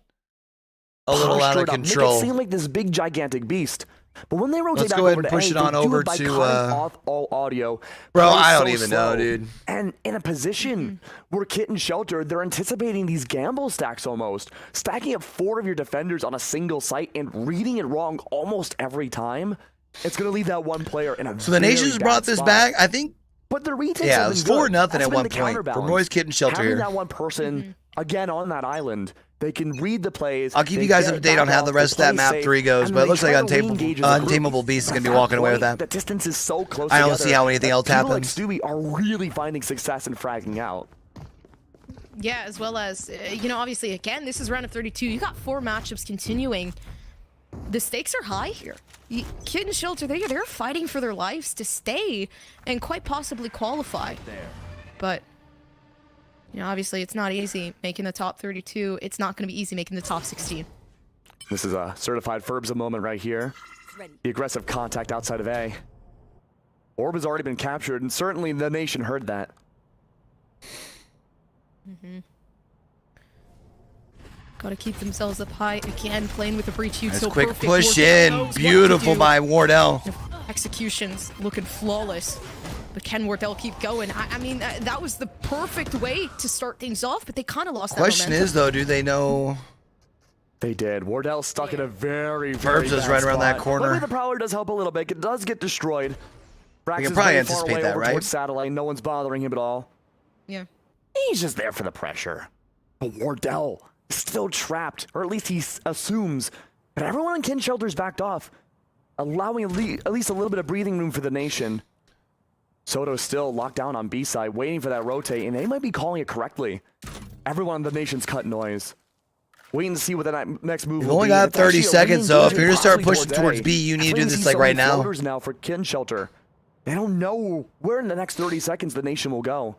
Speaker 1: a little out of control.
Speaker 2: Make it seem like this big, gigantic beast. But when they rotate
Speaker 1: let's
Speaker 2: back
Speaker 1: go ahead
Speaker 2: over
Speaker 1: and
Speaker 2: to
Speaker 1: push
Speaker 2: A,
Speaker 1: it on
Speaker 2: they do
Speaker 1: over
Speaker 2: it by
Speaker 1: to,
Speaker 2: cutting off all audio.
Speaker 1: Bro,
Speaker 2: Play
Speaker 1: I don't
Speaker 2: so
Speaker 1: even know,
Speaker 2: slow.
Speaker 1: dude.
Speaker 2: And in a position where Kitten Shelter, they're anticipating these gamble stacks almost. Stacking up 4 of your defenders on a single site and reading it wrong almost every time. It's going to leave that one player in a
Speaker 1: So the Nations brought this back, I think.
Speaker 2: But the retakes
Speaker 1: Yeah,
Speaker 2: have
Speaker 1: it was
Speaker 2: been good.
Speaker 1: 4-0
Speaker 2: That's
Speaker 1: at
Speaker 2: been
Speaker 1: one
Speaker 2: the
Speaker 1: point for
Speaker 2: counterbalance.
Speaker 1: Roy's Kitten Shelter
Speaker 2: Having
Speaker 1: here.
Speaker 2: that one person, again, on that island, they can read the plays.
Speaker 1: I'll keep
Speaker 2: they
Speaker 1: you guys
Speaker 2: get
Speaker 1: up to date
Speaker 2: back
Speaker 1: on how
Speaker 2: off,
Speaker 1: the
Speaker 2: they
Speaker 1: rest of that
Speaker 2: play
Speaker 1: map
Speaker 2: safe,
Speaker 1: 3 goes,
Speaker 2: and
Speaker 1: but it
Speaker 2: they
Speaker 1: looks like
Speaker 2: try to re-engage as a group.
Speaker 1: Untamable Beast is going to be
Speaker 2: At that
Speaker 1: walking away with
Speaker 2: point,
Speaker 1: that.
Speaker 2: The distance is so close
Speaker 1: I don't
Speaker 2: together
Speaker 1: see how anything
Speaker 2: that
Speaker 1: else
Speaker 2: people
Speaker 1: happens.
Speaker 2: like Stewie are really finding success in fragging out.
Speaker 8: Yeah, as well as, you know, obviously, again, this is round of 32. You got 4 matchups continuing. The stakes are high here. Kitten Shelter, they're fighting for their lives to stay and quite possibly qualify. But, you know, obviously, it's not easy making the top 32. It's not going to be easy making the top 16.
Speaker 2: This is a certified Ferbza moment right here. The aggressive contact outside of A. Orb has already been captured, and certainly the nation heard that.
Speaker 8: Got to keep themselves up high again, playing with the breach.
Speaker 1: Nice
Speaker 8: So
Speaker 1: quick
Speaker 8: perfect.
Speaker 1: push
Speaker 8: Wardell
Speaker 1: in.
Speaker 8: knows what to
Speaker 1: Beautiful
Speaker 8: do.
Speaker 1: by Wardell.
Speaker 8: Executions looking flawless. But can Wardell keep going? I mean, that was the perfect way to start things off, but they kind of lost that
Speaker 1: Question
Speaker 8: momentum.
Speaker 1: is, though, do they know...
Speaker 2: They did. Wardell stuck in a very
Speaker 1: Ferbza's
Speaker 2: bad
Speaker 1: right around that
Speaker 2: spot.
Speaker 1: corner.
Speaker 2: Luckily, the Prowler does help a little bit. It does get destroyed. Brax
Speaker 1: can
Speaker 2: is
Speaker 1: probably
Speaker 2: very far
Speaker 1: anticipate
Speaker 2: away
Speaker 1: that,
Speaker 2: over
Speaker 1: right?
Speaker 2: towards Satellite. No one's bothering him at all.
Speaker 8: Yeah.
Speaker 2: He's just there for the pressure. But Wardell is still trapped, or at least he assumes. But everyone in Kin Shelter's backed off, allowing at least a little bit of breathing room for the nation. Soto's still locked down on B side, waiting for that rotate, and they might be calling it correctly. Everyone in the nation's cut noise. Waiting to see what the next move
Speaker 1: You've
Speaker 2: will
Speaker 1: only
Speaker 2: be.
Speaker 1: got
Speaker 2: It's
Speaker 1: 30
Speaker 2: actually a
Speaker 1: seconds, so if
Speaker 2: re-engagement
Speaker 1: you're going to start
Speaker 2: possibly
Speaker 1: pushing towards
Speaker 2: A.
Speaker 1: B, you need to do
Speaker 2: That's
Speaker 1: this
Speaker 2: why
Speaker 1: like
Speaker 2: we see
Speaker 1: right
Speaker 2: so many
Speaker 1: now.
Speaker 2: floaters now for Kin Shelter. They don't know where in the next 30 seconds the nation will go.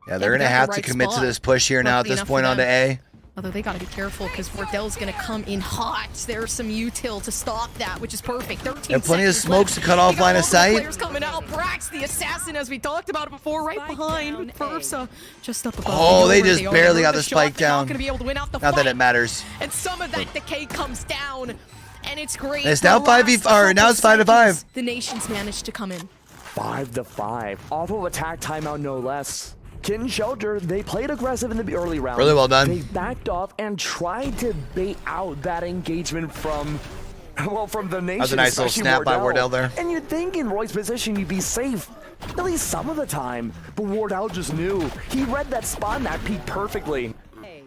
Speaker 1: Yeah, they're going to
Speaker 8: they're at
Speaker 1: have
Speaker 8: the
Speaker 1: to
Speaker 8: right
Speaker 1: commit to
Speaker 8: spot.
Speaker 1: this push here now at
Speaker 8: Luckily
Speaker 1: this
Speaker 8: enough
Speaker 1: point
Speaker 8: for
Speaker 1: onto
Speaker 8: them.
Speaker 1: A.
Speaker 8: Although they got to be careful because Wardell's going to come in hot. There's some util to stop that, which is perfect. 13
Speaker 1: And plenty of
Speaker 8: seconds
Speaker 1: smokes
Speaker 8: left.
Speaker 1: to cut off
Speaker 8: They got
Speaker 1: line of
Speaker 8: multiple
Speaker 1: sight.
Speaker 8: Players coming out. Brax, the assassin, as we talked about it before, right
Speaker 3: Spike
Speaker 8: behind.
Speaker 3: down A.
Speaker 8: Ferbza just up above.
Speaker 1: Oh,
Speaker 8: know
Speaker 1: they
Speaker 8: where
Speaker 1: just
Speaker 8: are.
Speaker 1: barely
Speaker 8: They
Speaker 1: got
Speaker 8: know
Speaker 1: the
Speaker 8: shot.
Speaker 1: spike
Speaker 8: They're
Speaker 1: down.
Speaker 8: Not going to be able to win out the
Speaker 1: Not
Speaker 8: fight.
Speaker 1: that it matters.
Speaker 8: And some of that decay comes down, and it's great.
Speaker 1: It's now
Speaker 8: The last
Speaker 1: 5v or now it's 5 to 5.
Speaker 8: seconds, The nation's managed to come in.
Speaker 2: 5-5. Off of attack timeout, no less. Kin Shelter, they played aggressive in the early round.
Speaker 1: Really well done.
Speaker 2: They backed off and tried to bait out that engagement from, well, from the nation.
Speaker 1: That was a nice little
Speaker 2: especially
Speaker 1: snap by Wardell there.
Speaker 2: And you'd think in Roy's position you'd be safe, at least some of the time. But Wardell just knew. He read that spot and that peak perfectly.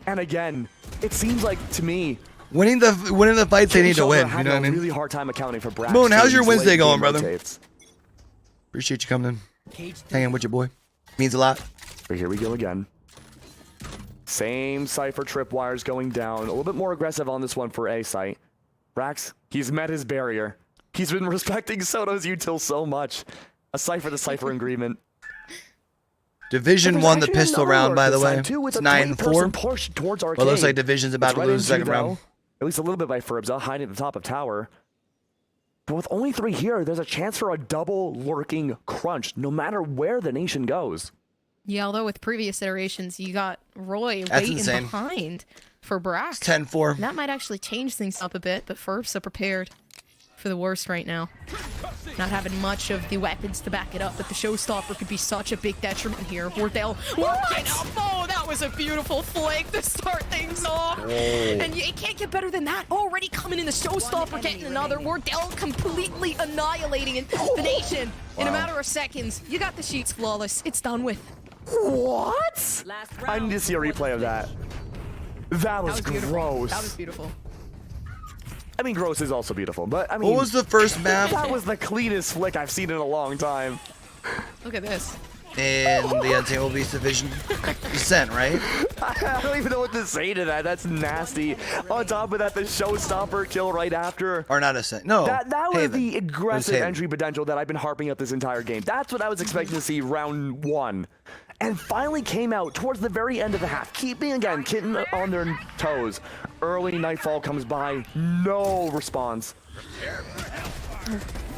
Speaker 2: And again, it seems like to me,
Speaker 1: Winning the fights they
Speaker 2: Kin
Speaker 1: need to
Speaker 2: Shelter
Speaker 1: win. You
Speaker 2: had
Speaker 1: know what I
Speaker 2: a
Speaker 1: mean?
Speaker 2: really hard time accounting for Brax.
Speaker 1: Moon, how's your
Speaker 2: These
Speaker 1: Wednesday
Speaker 2: late
Speaker 1: going,
Speaker 2: game
Speaker 1: brother?
Speaker 2: rotates.
Speaker 1: Appreciate you coming in. Hanging with your boy. Means a lot.
Speaker 2: But here we go again. Same Cypher tripwires going down. A little bit more aggressive on this one for A site. Brax, he's met his barrier. He's been respecting Soto's util so much. A Cypher to Cypher agreement.
Speaker 1: Division won the
Speaker 2: Actually
Speaker 1: pistol
Speaker 2: another
Speaker 1: round,
Speaker 2: alert
Speaker 1: by the
Speaker 2: this
Speaker 1: way.
Speaker 2: time, too.
Speaker 1: It's
Speaker 2: a
Speaker 1: 9-4.
Speaker 2: three-person push towards Arcade.
Speaker 1: Well, it looks like Division's about to lose the second round.
Speaker 2: At least a little bit by Furbza, hiding at the top of tower. But with only 3 here, there's a chance for a double lurking crunch, no matter where the nation goes.
Speaker 8: Yeah, although with previous iterations, you got Roy
Speaker 1: That's
Speaker 8: waiting
Speaker 1: insane.
Speaker 8: behind for Brack.
Speaker 1: It's 10-4.
Speaker 8: And that might actually change things up a bit, but Furbza prepared for the worst right now. Not having much of the weapons to back it up, but the showstopper could be such a big detriment here. Wardell working up. Oh, that was a beautiful flank to start things off. And you can't get better than that. Already coming in the showstopper, getting another. Wardell completely annihilating it. The nation in a matter of seconds. You got the sheets flawless. It's done with.
Speaker 2: What? I need to see a replay of that. That was
Speaker 8: beautiful.
Speaker 2: gross.
Speaker 8: That was beautiful.
Speaker 2: I mean, gross is also beautiful, but I mean...
Speaker 1: What was the first map?
Speaker 2: That was the cleanest flick I've seen in a long time.
Speaker 8: Look at this.
Speaker 1: In the Untamable Beast Division. Descent, right?
Speaker 2: I don't even know what to say to that. That's nasty. On top of that, the showstopper kill right after.
Speaker 1: Or not Ascent. No.
Speaker 2: That was
Speaker 1: Haven.
Speaker 2: the aggressive
Speaker 1: Haven.
Speaker 2: entry potential that I've been harping up this entire game. That's what I was expecting to see round 1. And finally came out towards the very end of the half, keeping, again, Kitten on their toes. Early Nightfall comes by, no response.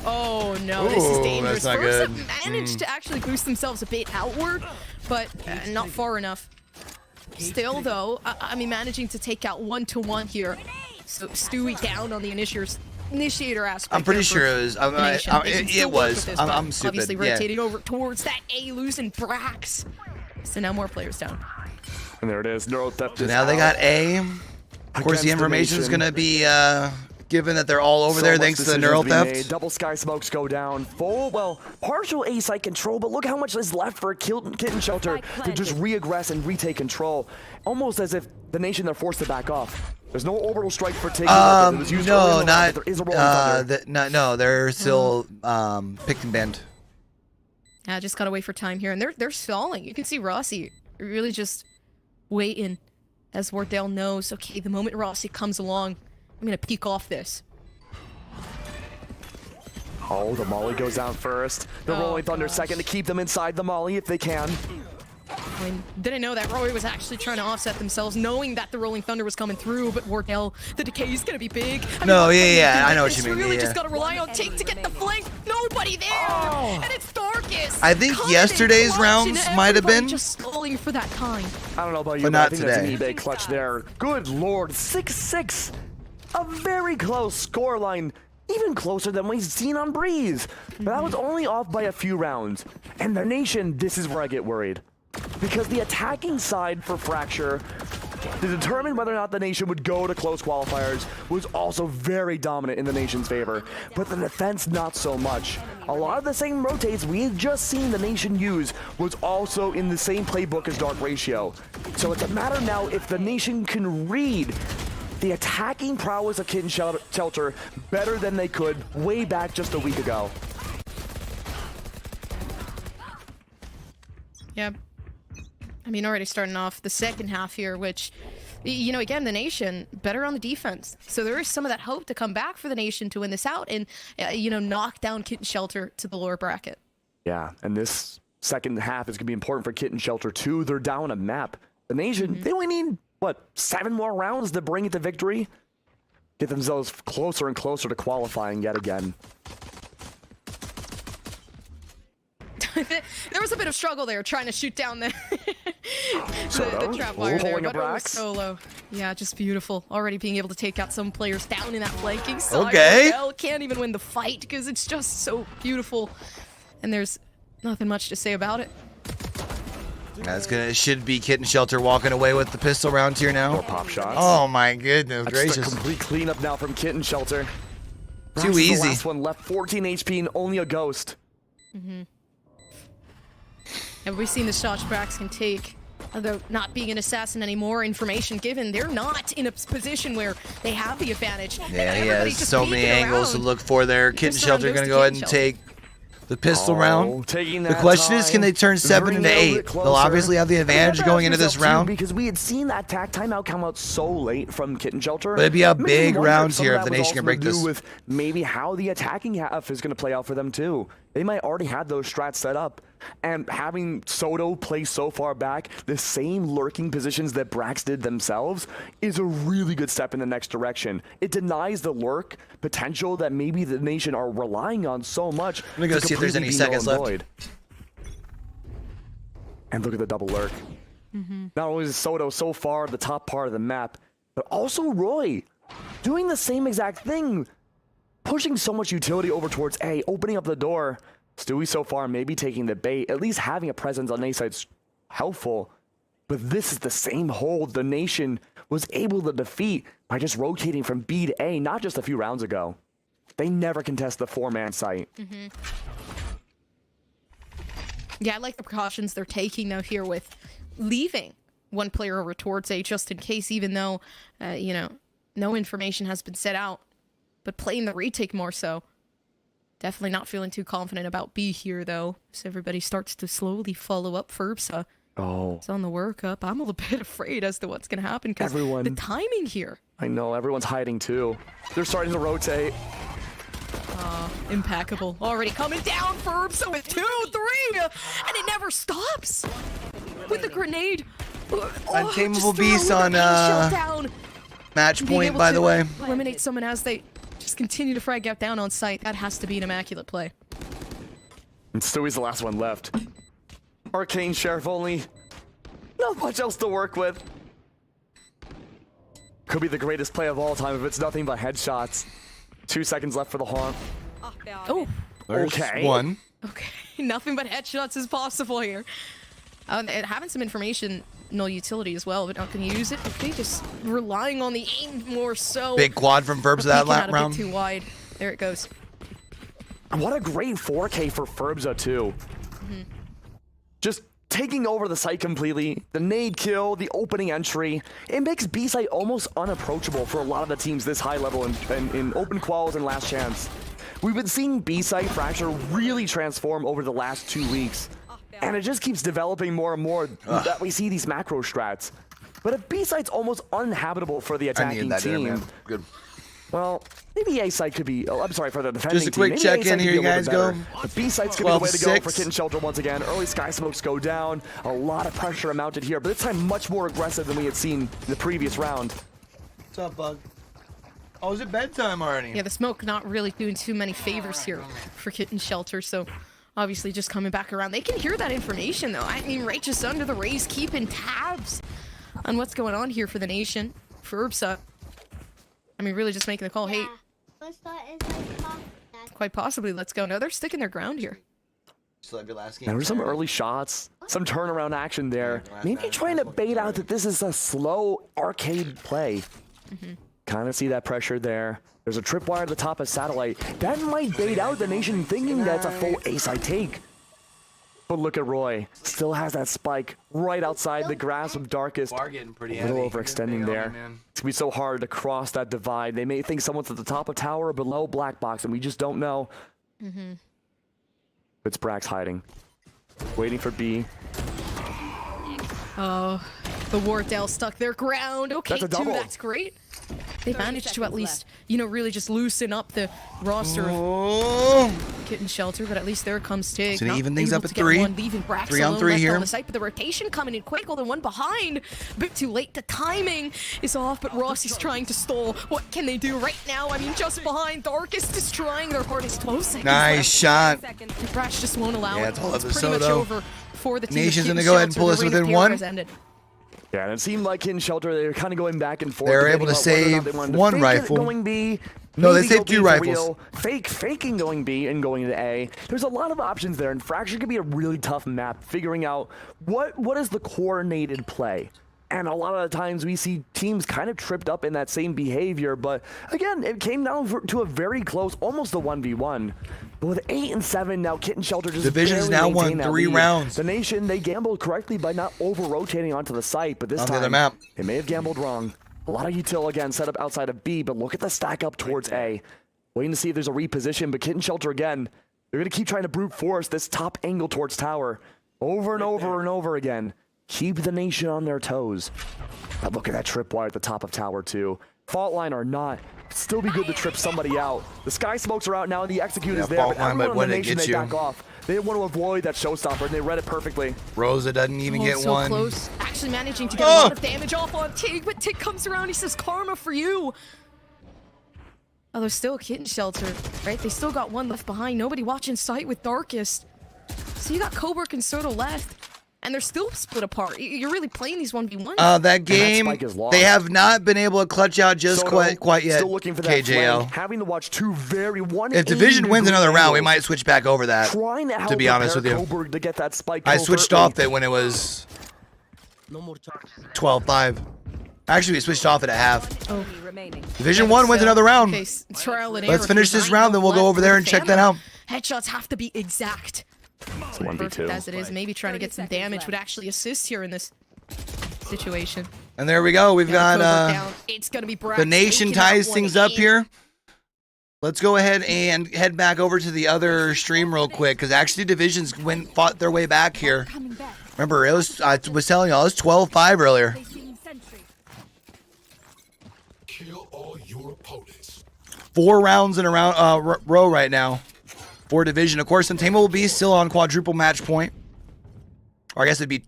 Speaker 8: Oh no, this is dangerous.
Speaker 1: that's not
Speaker 8: Furbza
Speaker 1: good.
Speaker 8: managed to actually boost themselves a bit outward, but not far enough. Still though, I mean, managing to take out 1-to-1 here. So Stewie down on the initiator aspect.
Speaker 1: I'm pretty
Speaker 8: there
Speaker 1: sure it was.
Speaker 8: for the nation. They can still
Speaker 1: It
Speaker 8: work
Speaker 1: was.
Speaker 8: with this,
Speaker 1: I'm
Speaker 8: but
Speaker 1: stupid.
Speaker 8: Obviously
Speaker 1: Yeah.
Speaker 8: rotating over towards that A, losing Brax. So now more players down.
Speaker 2: And there it is. Neural theft
Speaker 1: So
Speaker 2: is
Speaker 1: now they
Speaker 2: out
Speaker 1: got A. Of course, the
Speaker 2: against
Speaker 1: information is
Speaker 2: nation.
Speaker 1: going to be given that they're all over
Speaker 2: So
Speaker 1: there
Speaker 2: much
Speaker 1: thanks to the
Speaker 2: decisions
Speaker 1: neural
Speaker 2: being
Speaker 1: theft.
Speaker 2: made. Double sky smokes go down. Full, well, partial A site control, but look how much is left for Kitten Shelter to just re-aggress and retake control. Almost as if the nation, they're forced to back off. There's no orbital strike for taking over. It was used early in
Speaker 1: No,
Speaker 2: the round,
Speaker 1: not.
Speaker 2: but there is a rolling thunder.
Speaker 1: No, they're still picked and banned.
Speaker 8: Yeah, just gotta wait for time here, and they're stalling. You can see Rossi really just waiting, as Wardell knows. Okay, the moment Rossi comes along, I'm gonna peek off this.
Speaker 2: Oh, the Molly goes out first. The
Speaker 8: Oh,
Speaker 2: rolling thunder
Speaker 8: gosh.
Speaker 2: second to keep them inside the Molly if they can.
Speaker 8: I mean, didn't know that Roy was actually trying to offset themselves, knowing that the Rolling Thunder was coming through, but Wardell, the decay is gonna be big. I mean,
Speaker 1: No,
Speaker 8: what
Speaker 1: yeah,
Speaker 8: can you
Speaker 1: yeah,
Speaker 8: do?
Speaker 1: I know what
Speaker 8: It's
Speaker 1: you mean,
Speaker 8: really
Speaker 1: yeah.
Speaker 8: just gotta rely on Take to get the flank. Nobody there, and it's Darkest.
Speaker 1: I think
Speaker 8: coming in
Speaker 1: yesterday's
Speaker 8: clutch,
Speaker 1: rounds
Speaker 8: and
Speaker 1: might have
Speaker 8: everybody
Speaker 1: been.
Speaker 8: just stalling for that time.
Speaker 2: I don't know about you,
Speaker 1: But
Speaker 2: but
Speaker 1: not
Speaker 2: I think that's an
Speaker 1: today.
Speaker 2: eBay clutch there. Good lord, 6-6. A very close scoreline, even closer than we've seen on Breeze. But that was only off by a few rounds. And the nation, this is where I get worried. Because the attacking side for Fracture, to determine whether or not the nation would go to close qualifiers, was also very dominant in the nation's favor. But the defense, not so much. A lot of the same rotates we had just seen the nation use was also in the same playbook as Dark Ratio. So it's a matter now if the nation can read the attacking prowess of Kitten Shelter better than they could way back just a week ago.
Speaker 8: Yeah. I mean, already starting off the second half here, which, you know, again, the nation better on the defense. So there is some of that hope to come back for the nation to win this out and, you know, knock down Kitten Shelter to the lower bracket.
Speaker 2: Yeah, and this second half is going to be important for Kitten Shelter too. They're down a map. The nation, they only need, what, 7 more rounds to bring it to victory? Get themselves closer and closer to qualifying yet again.
Speaker 8: There was a bit of struggle there trying to shoot down the,
Speaker 2: Soto,
Speaker 8: the trap wire there,
Speaker 2: pulling a
Speaker 8: but it was
Speaker 2: Brax.
Speaker 8: solo. Yeah, just beautiful. Already being able to take out some players down in that flanking side.
Speaker 1: Okay.
Speaker 8: Wardell can't even win the fight because it's just so beautiful. And there's nothing much to say about it.
Speaker 1: It should be Kitten Shelter walking away with the pistol round here now.
Speaker 2: More pop shots.
Speaker 1: Oh my goodness
Speaker 2: That's just
Speaker 1: gracious.
Speaker 2: a complete cleanup now from Kitten Shelter.
Speaker 1: Too
Speaker 2: Brax is the
Speaker 1: easy.
Speaker 2: last one left, 14 HP and only a ghost.
Speaker 8: And we've seen the shots Brax can take. Although not being an assassin anymore, information given, they're not in a position where they have the advantage.
Speaker 1: Yeah, he
Speaker 8: Everybody
Speaker 1: has
Speaker 8: just
Speaker 1: so many
Speaker 8: peeking
Speaker 1: angles to
Speaker 8: around.
Speaker 1: look for there. Kitten
Speaker 8: Just around
Speaker 1: Shelter
Speaker 8: goes
Speaker 1: gonna
Speaker 8: to
Speaker 1: go ahead
Speaker 8: Kitten
Speaker 1: and
Speaker 8: Shelter.
Speaker 1: take The pistol round.
Speaker 2: Taking
Speaker 1: The
Speaker 2: that
Speaker 1: question is, can
Speaker 2: time,
Speaker 1: they turn 7
Speaker 2: bringing
Speaker 1: into
Speaker 2: it a little
Speaker 1: 8?
Speaker 2: bit
Speaker 1: They'll
Speaker 2: closer.
Speaker 1: obviously have the advantage going into this round.
Speaker 2: Because we had seen that timeout come out so late from Kitten Shelter.
Speaker 1: But it'd be a
Speaker 2: Makes me
Speaker 1: big
Speaker 2: wonder
Speaker 1: round
Speaker 2: some
Speaker 1: here
Speaker 2: of
Speaker 1: if the
Speaker 2: that was
Speaker 1: Nation can
Speaker 2: also
Speaker 1: break
Speaker 2: to do
Speaker 1: this.
Speaker 2: with maybe how the attacking half is going to play out for them too. They might already have those strats set up. And having Soto play so far back, the same lurking positions that Brax did themselves, is a really good step in the next direction. It denies the lurk potential that maybe the Nation are relying on so much.
Speaker 1: Let me go see if there's any seconds left.
Speaker 2: And look at the double lurk. Not only is Soto so far the top part of the map, but also Roy doing the same exact thing. Pushing so much utility over towards A, opening up the door. Stewie so far maybe taking the bait, at least having a presence on A side's helpful. But this is the same hold the Nation was able to defeat by just rotating from B to A, not just a few rounds ago. They never contest the 4-man site.
Speaker 8: Yeah, I like the precautions they're taking though here with leaving one player over towards A just in case, even though, you know, no information has been set out, but playing the retake more so. Definitely not feeling too confident about B here though, so everybody starts to slowly follow up Furbsa. It's on the workup. I'm a little bit afraid as to what's going to happen because the timing here.
Speaker 2: I know, everyone's hiding too. They're starting to rotate.
Speaker 8: Impeccable. Already coming down Furbsa with 2, 3, and it never stops. With the grenade.
Speaker 1: Untamable Beast on match point, by the way.
Speaker 8: Eliminate someone as they just continue to frag out down on site. That has to be an immaculate play.
Speaker 2: And Stewie's the last one left. Arcane Sheriff only. Not much else to work with. Could be the greatest play of all time if it's nothing but headshots. 2 seconds left for the haunt.
Speaker 8: Oh,
Speaker 1: There's
Speaker 2: Okay.
Speaker 1: one.
Speaker 8: okay. Nothing but headshots is possible here. And having some information, no utility as well, but not going to use it. Okay, just relying on the aim more so.
Speaker 1: Big quad from Furbs that
Speaker 8: Peeking out
Speaker 1: lap
Speaker 8: a
Speaker 1: round.
Speaker 8: bit too wide. There it goes.
Speaker 2: What a great 4K for Furbsa too. Just taking over the site completely, the nade kill, the opening entry, it makes B-site almost unapproachable for a lot of the teams this high level in open quals and last chance. We've been seeing B-site Fracture really transform over the last 2 weeks, and it just keeps developing more and more that we see these macro strats. But if B-site's almost uninhabitable for the
Speaker 1: I
Speaker 2: attacking
Speaker 1: needed that there,
Speaker 2: team,
Speaker 1: man. Good.
Speaker 2: well, maybe A site could be. Oh, I'm sorry for the defending
Speaker 1: Just a quick
Speaker 2: team.
Speaker 1: check
Speaker 2: Maybe A
Speaker 1: in
Speaker 2: site
Speaker 1: here,
Speaker 2: could be
Speaker 1: you
Speaker 2: a little
Speaker 1: guys
Speaker 2: bit
Speaker 1: go.
Speaker 2: better. The B site's gonna be the way to go for
Speaker 1: 12-6.
Speaker 2: Kitten Shelter once again. Early Sky Smokes go down. A lot of pressure mounted here, but this time much more aggressive than we had seen in the previous round.
Speaker 1: What's up, bug? Oh, is it bedtime already?
Speaker 8: Yeah, the smoke not really doing too many favors here for Kitten Shelter, so obviously just coming back around. They can hear that information, though. I mean, right just under the rays, keeping tabs on what's going on here for the Nation. For Urbsa. I mean, really just making the call. Hey, quite possibly, let's go. No, they're sticking their ground here.
Speaker 1: Still have your last game.
Speaker 2: There were some early shots, some turnaround action there. Maybe trying to bait out that this is a slow arcade play. Kind of see that pressure there. There's a tripwire at the top of Satellite. That might bait out the Nation thinking that's a full A-side take. But look at Roy. Still has that spike right outside the grasp of Darkest.
Speaker 1: Bar getting pretty
Speaker 2: A little
Speaker 1: heavy.
Speaker 2: overextending there. It's gonna be so hard to cross that divide. They may think someone's at the top of tower or below black box, and we just don't know. It's Brax hiding. Waiting for B.
Speaker 8: Oh, the Wardell stuck their ground. Okay,
Speaker 2: That's a double.
Speaker 8: that's great. They managed to at least, you know, really just loosen up the roster of
Speaker 1: Oh,
Speaker 8: Kitten Shelter, but at least there comes Tig.
Speaker 1: So they
Speaker 8: Not
Speaker 1: even things
Speaker 8: able
Speaker 1: up at
Speaker 8: to get
Speaker 1: 3.
Speaker 8: one, leaving Brax
Speaker 1: 3 on
Speaker 8: alone
Speaker 1: 3
Speaker 8: left
Speaker 1: here.
Speaker 8: on the site, but the rotation coming in quick, although one behind. A bit too late. The timing is off, but Rossi's trying to stall. What can they do right now? I mean, just behind. Darkest is trying their hardest. 12 seconds
Speaker 1: nice
Speaker 8: left.
Speaker 1: shot.
Speaker 8: Brax just won't allow
Speaker 1: Yeah,
Speaker 8: it.
Speaker 1: it's all up to
Speaker 8: pretty much
Speaker 1: Soto.
Speaker 8: over for the team.
Speaker 1: Nation's
Speaker 8: of
Speaker 1: gonna
Speaker 8: Kitten
Speaker 1: go ahead and
Speaker 8: Shelter.
Speaker 1: pull us
Speaker 8: The reign of
Speaker 1: within
Speaker 8: terror
Speaker 1: 1.
Speaker 8: has ended.
Speaker 2: Yeah, and it seemed like in Shelter they were kind of going back and forth.
Speaker 1: They were able to
Speaker 2: debating about whether or not
Speaker 1: save
Speaker 2: they wanted to
Speaker 1: 1
Speaker 2: fake it
Speaker 1: rifle.
Speaker 2: Going B,
Speaker 1: No, they
Speaker 2: maybe
Speaker 1: saved
Speaker 2: go
Speaker 1: 2
Speaker 2: B for
Speaker 1: rifles.
Speaker 2: real, faking going B and going to A. There's a lot of options there, and Fracture could be a really tough map, figuring out what is the coordinated play. And a lot of the times we see teams kind of tripped up in that same behavior, but again, it came down to a very close, almost a 1v1. But with 8 and 7 now, Kitten Shelter just
Speaker 1: Division's
Speaker 2: barely
Speaker 1: now won
Speaker 2: maintained that
Speaker 1: 3
Speaker 2: lead.
Speaker 1: rounds.
Speaker 2: The Nation, they gambled correctly by not over-rotating onto the site, but this
Speaker 1: On the
Speaker 2: time,
Speaker 1: other map.
Speaker 2: they may have gambled wrong. A lot of util again set up outside of B, but look at the stack up towards A. Waiting to see if there's a reposition, but Kitten Shelter again, They're going to keep trying to brute force this top angle towards tower. Over and over and over again. Keep the nation on their toes. But look at that tripwire at the top of tower, too. Fault line or not, still be good to trip somebody out. The sky smokes are out now, and the execute is there.
Speaker 1: Fault line, but when it
Speaker 2: Nation,
Speaker 1: gets
Speaker 2: they
Speaker 1: you.
Speaker 2: back off. They want to avoid that showstopper, and they read it perfectly.
Speaker 1: Rosa doesn't even get
Speaker 8: so
Speaker 1: one.
Speaker 8: close. Actually managing to get a lot of damage off on Tig, but Tig comes around. He says, "Karma for you." Oh, there's still a kitten shelter, right? They still got one left behind. Nobody watching sight with Darkest. So you got Coburg and Soda left, and they're still split apart. You're really playing these 1v1s.
Speaker 1: That game, they have not been able to clutch out just quite yet.
Speaker 2: Still looking for that
Speaker 1: KJL.
Speaker 2: flank, having to watch two very
Speaker 1: If Division wins another round, we might switch back over that.
Speaker 2: Trying
Speaker 1: to be honest with you,
Speaker 2: Coburg to get that spike
Speaker 1: I switched off it when it was 12-5. Actually, we switched off it at half.
Speaker 3: Enemy remaining.
Speaker 1: Division 1 wins another round.
Speaker 8: Okay, trial and error.
Speaker 1: Let's finish this round, then we'll go over there and check that out.
Speaker 8: Headshots have to be exact.
Speaker 2: It's 1v2.
Speaker 8: Perfect as it is, maybe trying to get some damage would actually assist here in this situation.
Speaker 1: And there we go. We've got
Speaker 8: It's gonna be
Speaker 1: the nation ties things up here. Let's go ahead and head back over to the other stream real quick, because actually Divisions fought their way back here. Remember, I was telling y'all, it was 12-5 earlier.
Speaker 5: Kill all your opponents.
Speaker 1: 4 rounds in a row right now for Division. Of course, Untamable Beast still on quadruple match point. Or I guess it'd be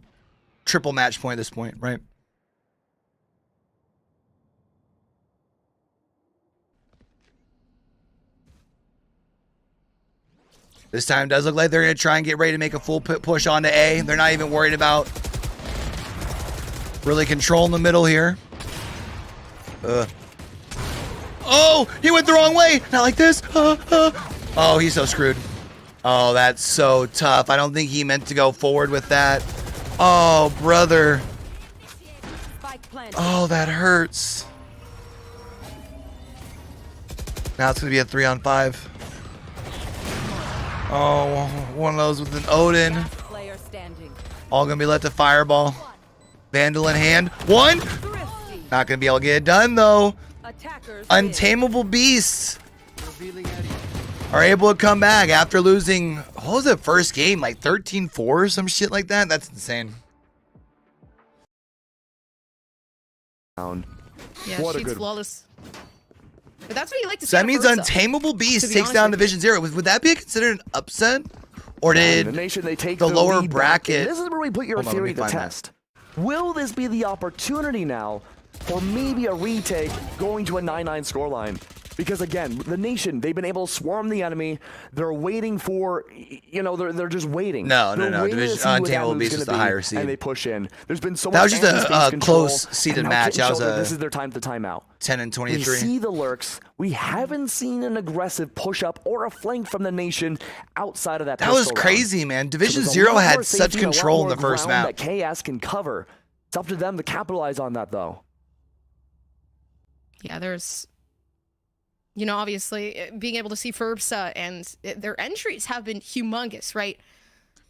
Speaker 1: triple match point at this point, right? This time does look like they're going to try and get ready to make a full push onto A. They're not even worried about really controlling the middle here. Oh, he went the wrong way. Not like this. Oh, he's so screwed. Oh, that's so tough. I don't think he meant to go forward with that. Oh, brother. Oh, that hurts. Now it's going to be a 3-on-5. Oh, one of those with an Odin. All going to be left to Fireball. Vandal in hand. One. Not going to be able to get it done, though. Untamable Beasts are able to come back after losing, what was it, first game? Like 13-4 or some shit like that? That's insane.
Speaker 8: Yeah,
Speaker 2: What a
Speaker 8: she's
Speaker 2: good
Speaker 8: flawless. But that's what you like to see.
Speaker 1: So that
Speaker 8: out of
Speaker 1: means
Speaker 8: Ursa,
Speaker 1: Untamable
Speaker 8: to
Speaker 1: Beast
Speaker 8: be
Speaker 1: takes
Speaker 8: honest
Speaker 1: down
Speaker 8: with
Speaker 1: Division 0. Would that be considered an upset? Or did
Speaker 2: the nation, they take
Speaker 1: the lower
Speaker 2: lead back.
Speaker 1: bracket...
Speaker 2: This is where we put your
Speaker 1: Hold on, let
Speaker 2: theory
Speaker 1: me
Speaker 2: to
Speaker 1: find
Speaker 2: test. Will this be the opportunity now for maybe a retake going to a 9-9 scoreline? Because again, the nation, they've been able to swarm the enemy. They're waiting for, you know, they're just waiting.
Speaker 1: No.
Speaker 2: Division
Speaker 1: Untamable Beast is the higher seed.
Speaker 2: And they push in. There's been so
Speaker 1: That
Speaker 2: much
Speaker 1: was just a
Speaker 2: control,
Speaker 1: close seeded
Speaker 2: and now
Speaker 1: match.
Speaker 2: Kitten
Speaker 1: That was
Speaker 2: Shelter,
Speaker 1: a
Speaker 2: this is their time to timeout.
Speaker 1: 10-23.
Speaker 2: We see the lurks. We haven't seen an aggressive push-up or a flank from the nation outside of that.
Speaker 1: That was
Speaker 2: pistol
Speaker 1: crazy,
Speaker 2: round.
Speaker 1: man.
Speaker 2: So
Speaker 1: Division
Speaker 2: there's a
Speaker 1: 0
Speaker 2: lot
Speaker 1: had
Speaker 2: more
Speaker 1: such
Speaker 2: safety, a lot
Speaker 1: control in
Speaker 2: more
Speaker 1: the first
Speaker 2: ground
Speaker 1: map.
Speaker 2: that KS can cover. It's up to them to capitalize on that, though.
Speaker 8: Yeah, there's, you know, obviously being able to see Ferbsa and their entries have been humongous, right?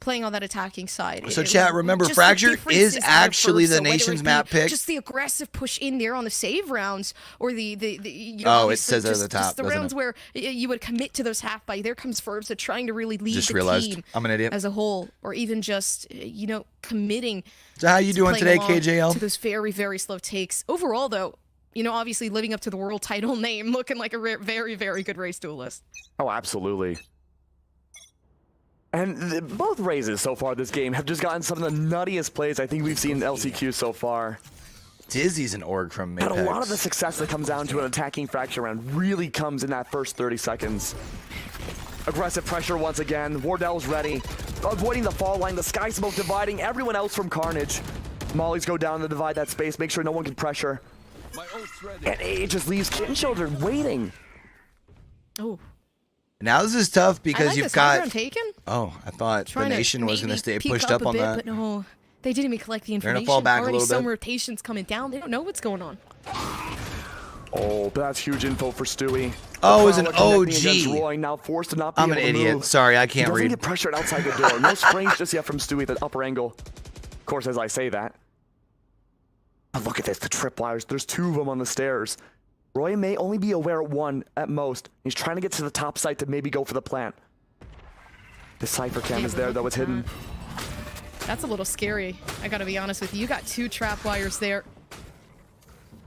Speaker 8: Playing on that attacking side.
Speaker 1: So chat, remember,
Speaker 8: just the
Speaker 1: Fracture is
Speaker 8: differences out of
Speaker 1: actually the
Speaker 8: Ferbsa, whether
Speaker 1: nation's
Speaker 8: it be
Speaker 1: map pick.
Speaker 8: Just the aggressive push in there on the save rounds, or the you
Speaker 1: Oh,
Speaker 8: know,
Speaker 1: it
Speaker 8: obviously
Speaker 1: says it at the top,
Speaker 8: just the
Speaker 1: doesn't
Speaker 8: rounds
Speaker 1: it?
Speaker 8: where you would commit to those half by. There comes Ferbsa trying to really lead
Speaker 1: Just
Speaker 8: the
Speaker 1: realized
Speaker 8: team
Speaker 1: I'm an idiot.
Speaker 8: as a whole, or even just you know committing.
Speaker 1: So how you doing today,
Speaker 8: playing along
Speaker 1: KJL?
Speaker 8: To those very, very slow takes. Overall, though, you know, obviously living up to the world title name, looking like a very, very good race duelist.
Speaker 2: Oh, absolutely. And both raises so far this game have just gotten some of the nuttiest plays I think we've seen in LCQ so far.
Speaker 1: Dizzy's an org from Apex.
Speaker 2: But a lot of the success that comes down to an attacking Fracture round really comes in that first 30 seconds. Aggressive pressure once again. Wardell's ready. Avoiding the fall line. The Sky Smoke dividing everyone else from Carnage. Mollies go down to divide that space. Make sure no one can pressure. And it just leaves Kitten Shelter waiting.
Speaker 8: Oh.
Speaker 1: Now this is tough because
Speaker 8: I like
Speaker 1: you've
Speaker 8: this high
Speaker 1: got...
Speaker 8: ground taken.
Speaker 1: Oh, I thought the
Speaker 8: Trying to
Speaker 1: nation was going to
Speaker 8: maybe
Speaker 1: stay
Speaker 8: peek
Speaker 1: pushed up
Speaker 8: a
Speaker 1: on
Speaker 8: bit,
Speaker 1: that.
Speaker 8: But no, they didn't even collect the
Speaker 1: They're
Speaker 8: information.
Speaker 1: gonna fall back a
Speaker 8: Already
Speaker 1: little
Speaker 8: some
Speaker 1: bit.
Speaker 8: rotations coming down. They don't know what's going on.
Speaker 2: Oh, but that's huge info for Stewie.
Speaker 1: Oh, it's an
Speaker 2: Apollo connecting against
Speaker 1: OG.
Speaker 2: Roy, now forced to not be
Speaker 1: I'm an
Speaker 2: able to
Speaker 1: idiot.
Speaker 2: move.
Speaker 1: Sorry, I
Speaker 2: He
Speaker 1: can't
Speaker 2: doesn't
Speaker 1: read.
Speaker 2: get pressured outside the door. No springs just yet from Stewie at the upper angle. Of course, as I say that. But look at this, the tripwires. There's 2 of them on the stairs. Roy may only be aware at 1 at most. He's trying to get to the top site to maybe go for the plant. The Cypher cam is there, though. It's hidden.
Speaker 8: That's a little scary. I gotta be honest with you. You got 2 trap wires there.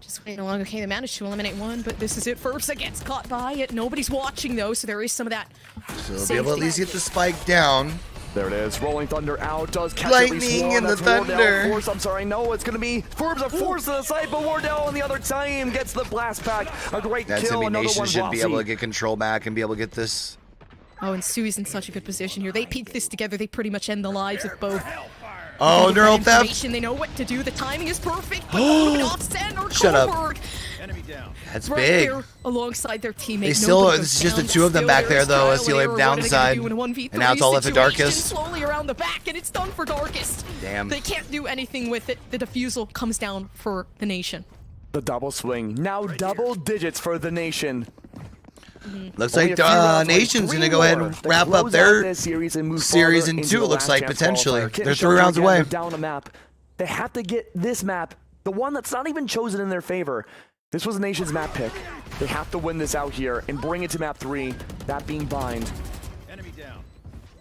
Speaker 8: Just waiting along. Okay, they managed to eliminate one, but this is it. Fursa gets caught by it. Nobody's watching, though, so there is some of that.
Speaker 1: So they'll be able to at least get the spike down.
Speaker 2: There it is. Rolling Thunder out. Does catch at least
Speaker 1: Lightning
Speaker 2: one.
Speaker 1: and the
Speaker 2: That's Wardell.
Speaker 1: thunder.
Speaker 2: Force, I'm sorry. No, it's going to be Forbes. A force to the side, but Wardell on the other team gets the blast pack. A great
Speaker 1: That's
Speaker 2: kill.
Speaker 1: gonna be
Speaker 2: Another
Speaker 1: Nation
Speaker 2: one.
Speaker 1: should be able to
Speaker 2: Rossi.
Speaker 1: get control back and be able to get this.
Speaker 8: Oh, and Sui's in such a good position here. They peek this together. They pretty much end the lives of both.
Speaker 1: Oh,
Speaker 8: They know
Speaker 1: neural
Speaker 8: that
Speaker 1: theft.
Speaker 8: information, They know what to do. The timing is perfect. But offset or
Speaker 1: Shut up.
Speaker 8: Coburg
Speaker 1: That's
Speaker 8: right
Speaker 1: big.
Speaker 8: there alongside their teammate.
Speaker 1: They still,
Speaker 8: Nobody
Speaker 1: this is
Speaker 8: goes
Speaker 1: just the
Speaker 8: down.
Speaker 1: 2 of them
Speaker 8: Still
Speaker 1: back there,
Speaker 8: there's
Speaker 1: though.
Speaker 8: trial
Speaker 1: That's the only
Speaker 8: and error. What are they gonna
Speaker 1: downside.
Speaker 8: do in a 1v3
Speaker 1: And now it's all left for
Speaker 8: situation?
Speaker 1: Darkest.
Speaker 8: Slowly around the back, and it's done for Darkest.
Speaker 1: Damn.
Speaker 8: They can't do anything with it. The defusal comes down for the Nation.
Speaker 2: The double swing. Now double digits for the Nation.
Speaker 1: Looks
Speaker 2: Only
Speaker 1: like
Speaker 2: a few rounds,
Speaker 1: Nation's
Speaker 2: three
Speaker 1: going to go ahead
Speaker 2: more
Speaker 1: and
Speaker 2: to
Speaker 1: wrap
Speaker 2: close
Speaker 1: up
Speaker 2: out
Speaker 1: their
Speaker 2: this series and move
Speaker 1: series
Speaker 2: farther
Speaker 1: in
Speaker 2: into
Speaker 1: 2,
Speaker 2: the
Speaker 1: it looks
Speaker 2: last
Speaker 1: like,
Speaker 2: chance
Speaker 1: potentially.
Speaker 2: qualifier. Kitten
Speaker 1: They're 3
Speaker 2: Shelter
Speaker 1: rounds
Speaker 2: again,
Speaker 1: away.
Speaker 2: they're down a map. They have to get this map, the one that's not even chosen in their favor. This was the Nation's map pick. They have to win this out here and bring it to map 3, that being Bind.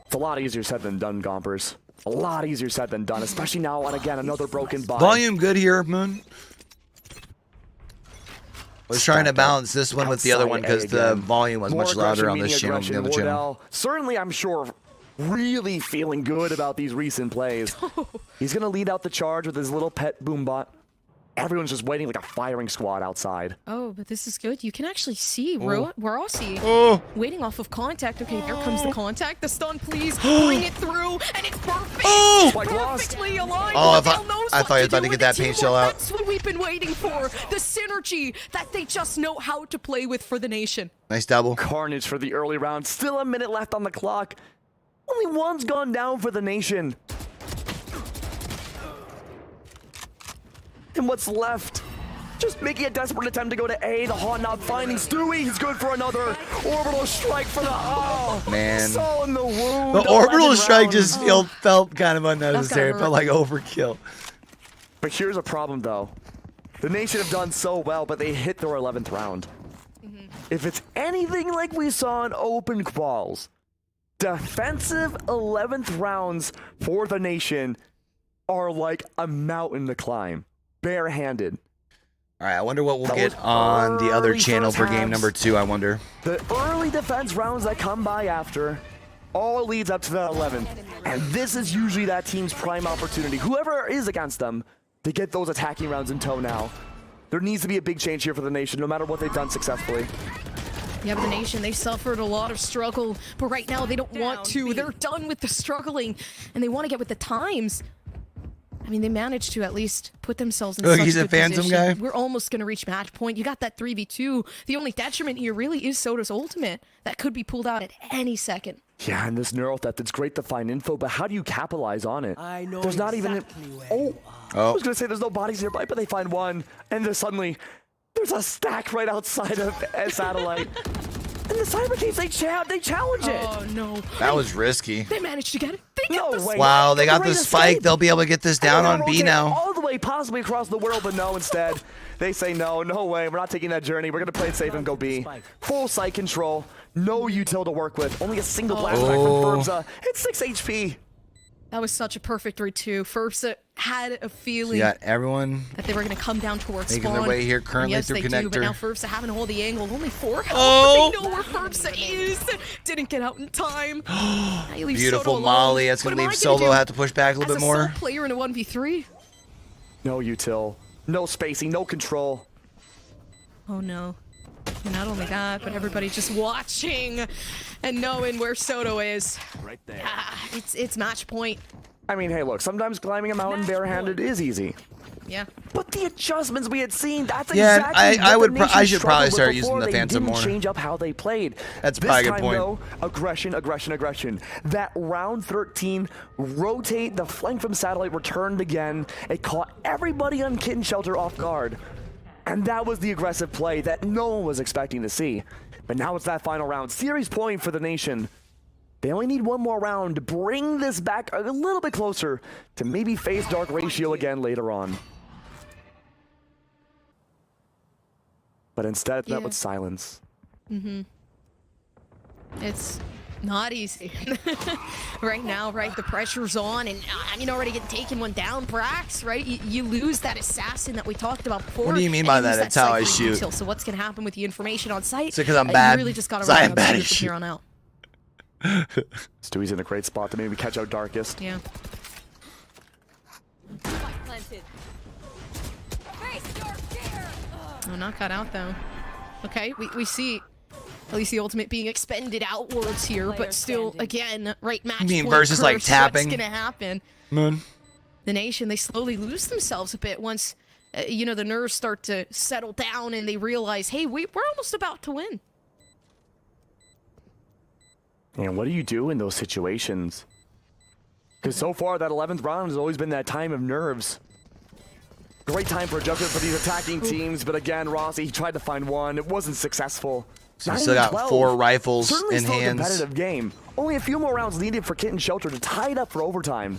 Speaker 2: It's a lot easier said than done, Gompers. A lot easier said than done, especially now on, again, another broken Bind.
Speaker 1: Volume good here, Moon. Was trying to balance this one with the other one because the volume was
Speaker 2: More
Speaker 1: much louder
Speaker 2: aggression
Speaker 1: on this
Speaker 2: meaning
Speaker 1: channel than the other
Speaker 2: aggression.
Speaker 1: channel.
Speaker 2: Wardell, certainly, I'm sure, really feeling good about these recent plays. He's going to lead out the charge with his little pet boombot. Everyone's just waiting like a firing squad outside.
Speaker 8: Oh, but this is good. You can actually see Rossi waiting off of contact. Okay, there comes the contact. The stun, please. Bring it through, and it's perfect.
Speaker 2: Spike lost.
Speaker 8: Perfectly aligned.
Speaker 1: Oh,
Speaker 8: Wardell knows
Speaker 1: I
Speaker 8: what
Speaker 1: thought you were about
Speaker 8: do
Speaker 1: to get
Speaker 8: with
Speaker 1: that
Speaker 8: the
Speaker 1: paint
Speaker 8: teamwork.
Speaker 1: shell out.
Speaker 8: That's what we've been waiting for. The synergy that they just know how to play with for the Nation.
Speaker 1: Nice double.
Speaker 2: Carnage for the early round. Still a minute left on the clock. Only one's gone down for the Nation. And what's left? Just making a desperate attempt to go to A. The Haunt not finding Stewie. He's good for another orbital strike for the
Speaker 1: Man.
Speaker 2: So in the wound.
Speaker 1: The orbital
Speaker 2: 11
Speaker 1: strike
Speaker 2: round.
Speaker 1: just felt kind of unnecessary. It
Speaker 8: hurt.
Speaker 1: felt like overkill.
Speaker 2: But here's a problem, though. The Nation have done so well, but they hit their 11th round. If it's anything like we saw in open quals, defensive 11th rounds for the Nation are like a mountain to climb, barehanded.
Speaker 1: All right, I wonder what we'll
Speaker 2: That
Speaker 1: get
Speaker 2: was
Speaker 1: on the other
Speaker 2: early
Speaker 1: channel
Speaker 2: first
Speaker 1: for game
Speaker 2: halves.
Speaker 1: number 2, I wonder.
Speaker 2: The early defense rounds that come by after all leads up to that 11th. And this is usually that team's prime opportunity, whoever is against them, to get those attacking rounds in tow now. There needs to be a big change here for the Nation, no matter what they've done successfully.
Speaker 8: Yeah, but the Nation, they suffered a lot of struggle, but right now they don't want to. They're done with the struggling, and they want to get with the times. I mean, they managed to at least put themselves in
Speaker 1: Look,
Speaker 8: such
Speaker 1: he's
Speaker 8: a
Speaker 1: a
Speaker 8: good
Speaker 1: Phantom
Speaker 8: position.
Speaker 1: guy.
Speaker 8: We're almost going to reach match point. You got that 3v2. The only detriment here really is Soda's ultimate. That could be pulled out at any second.
Speaker 2: Yeah, and this neural theft, it's great to find info, but how do you capitalize on it?
Speaker 6: I know
Speaker 2: There's not even...
Speaker 6: exactly where
Speaker 2: Oh,
Speaker 6: you are.
Speaker 2: I was going to say there's no bodies nearby, but they find one, and then suddenly there's a stack right outside of a satellite. And the Cyber Teams, they challenge it.
Speaker 8: Oh, no.
Speaker 1: That was risky.
Speaker 8: They managed to get it. They get
Speaker 2: No
Speaker 8: the
Speaker 2: way.
Speaker 1: Wow, they got
Speaker 2: Great
Speaker 1: the spike.
Speaker 2: escape.
Speaker 1: They'll be able to get this down
Speaker 2: And
Speaker 1: on
Speaker 2: they'll
Speaker 1: B
Speaker 2: rotate
Speaker 1: now.
Speaker 2: all the way possibly across the world, but no, instead, they say no way. We're not taking that journey. We're going to play it safe and go B. Full site control. No util to work with. Only a single blast back from Furbza. It's 6 HP.
Speaker 8: That was such a perfect 3-2. First, had a feeling
Speaker 1: You got everyone
Speaker 8: that they were going to come down towards
Speaker 1: making
Speaker 8: spawn.
Speaker 1: their way here currently
Speaker 8: yes,
Speaker 1: through
Speaker 8: they
Speaker 1: connector.
Speaker 8: do, but now Furbsa having to hold the angle. Only 4 health,
Speaker 1: Oh!
Speaker 8: but they know where Furbsa is. Didn't get out in time. Now you leave
Speaker 1: Beautiful
Speaker 8: Soto
Speaker 1: Molly.
Speaker 8: alone.
Speaker 1: That's going
Speaker 8: What
Speaker 1: to
Speaker 8: am
Speaker 1: leave
Speaker 8: I gonna
Speaker 1: Solo.
Speaker 8: do
Speaker 1: Have to push back a little
Speaker 8: as
Speaker 1: bit
Speaker 8: a
Speaker 1: more.
Speaker 8: sole player in a 1v3?
Speaker 2: No util. No spacing. No control.
Speaker 8: Oh no. And not only that, but everybody just watching and knowing where Soto is.
Speaker 6: Right there.
Speaker 8: It's match point.
Speaker 2: I mean, hey, look, sometimes climbing a mountain barehanded is easy.
Speaker 8: Yeah.
Speaker 2: But the adjustments we had seen, that's
Speaker 1: Yeah,
Speaker 2: exactly
Speaker 1: I
Speaker 2: what
Speaker 1: would
Speaker 2: the
Speaker 1: pro- I
Speaker 2: Nation
Speaker 1: should probably
Speaker 2: struggled
Speaker 1: start
Speaker 2: with
Speaker 1: using
Speaker 2: before.
Speaker 1: the
Speaker 2: They
Speaker 1: Phantom
Speaker 2: didn't
Speaker 1: more.
Speaker 2: change up how they played.
Speaker 1: That's
Speaker 2: this
Speaker 1: probably a good
Speaker 2: time,
Speaker 1: point.
Speaker 2: Though, aggression. That round 13, rotate, the flank from Satellite returned again. It caught everybody on Kitten Shelter off guard. And that was the aggressive play that no one was expecting to see. But now it's that final round. Series point for the Nation. They only need one more round to bring this back a little bit closer to maybe face Dark Ratio again later on. But instead, it's met
Speaker 8: Yeah.
Speaker 2: with silence.
Speaker 8: It's Not easy. Right now, right, the pressure's on, and I mean, already getting taken one down, Brax, right? You lose that assassin that we talked about before.
Speaker 1: What do you mean by that? That's how I shoot.
Speaker 8: So what's going to happen with the information on site?
Speaker 1: It's because I'm bad.
Speaker 8: You really just got to
Speaker 1: I'm
Speaker 8: run
Speaker 1: bad
Speaker 8: from
Speaker 1: at
Speaker 8: here on out.
Speaker 2: Stewie's in a great spot to maybe catch out Darkest.
Speaker 8: Yeah. Oh, not cut out, though. Okay, we see at least the ultimate being expended outwards here, but still, again, right match
Speaker 1: You mean
Speaker 8: point
Speaker 1: versus, like,
Speaker 8: curse,
Speaker 1: tapping?
Speaker 8: What's gonna happen?
Speaker 1: Moon.
Speaker 8: The Nation, they slowly lose themselves a bit once, you know, the nerves start to settle down and they realize, hey, we're almost about to win.
Speaker 2: And what do you do in those situations? Because so far, that 11th round has always been that time of nerves. Great time for adjustment for these attacking teams, but again, Rossi, he tried to find one. It wasn't successful.
Speaker 1: So still got 4 rifles
Speaker 2: Certainly
Speaker 1: in
Speaker 2: still
Speaker 1: hands.
Speaker 2: A competitive game. Only a few more rounds needed for Kitten Shelter to tie it up for overtime.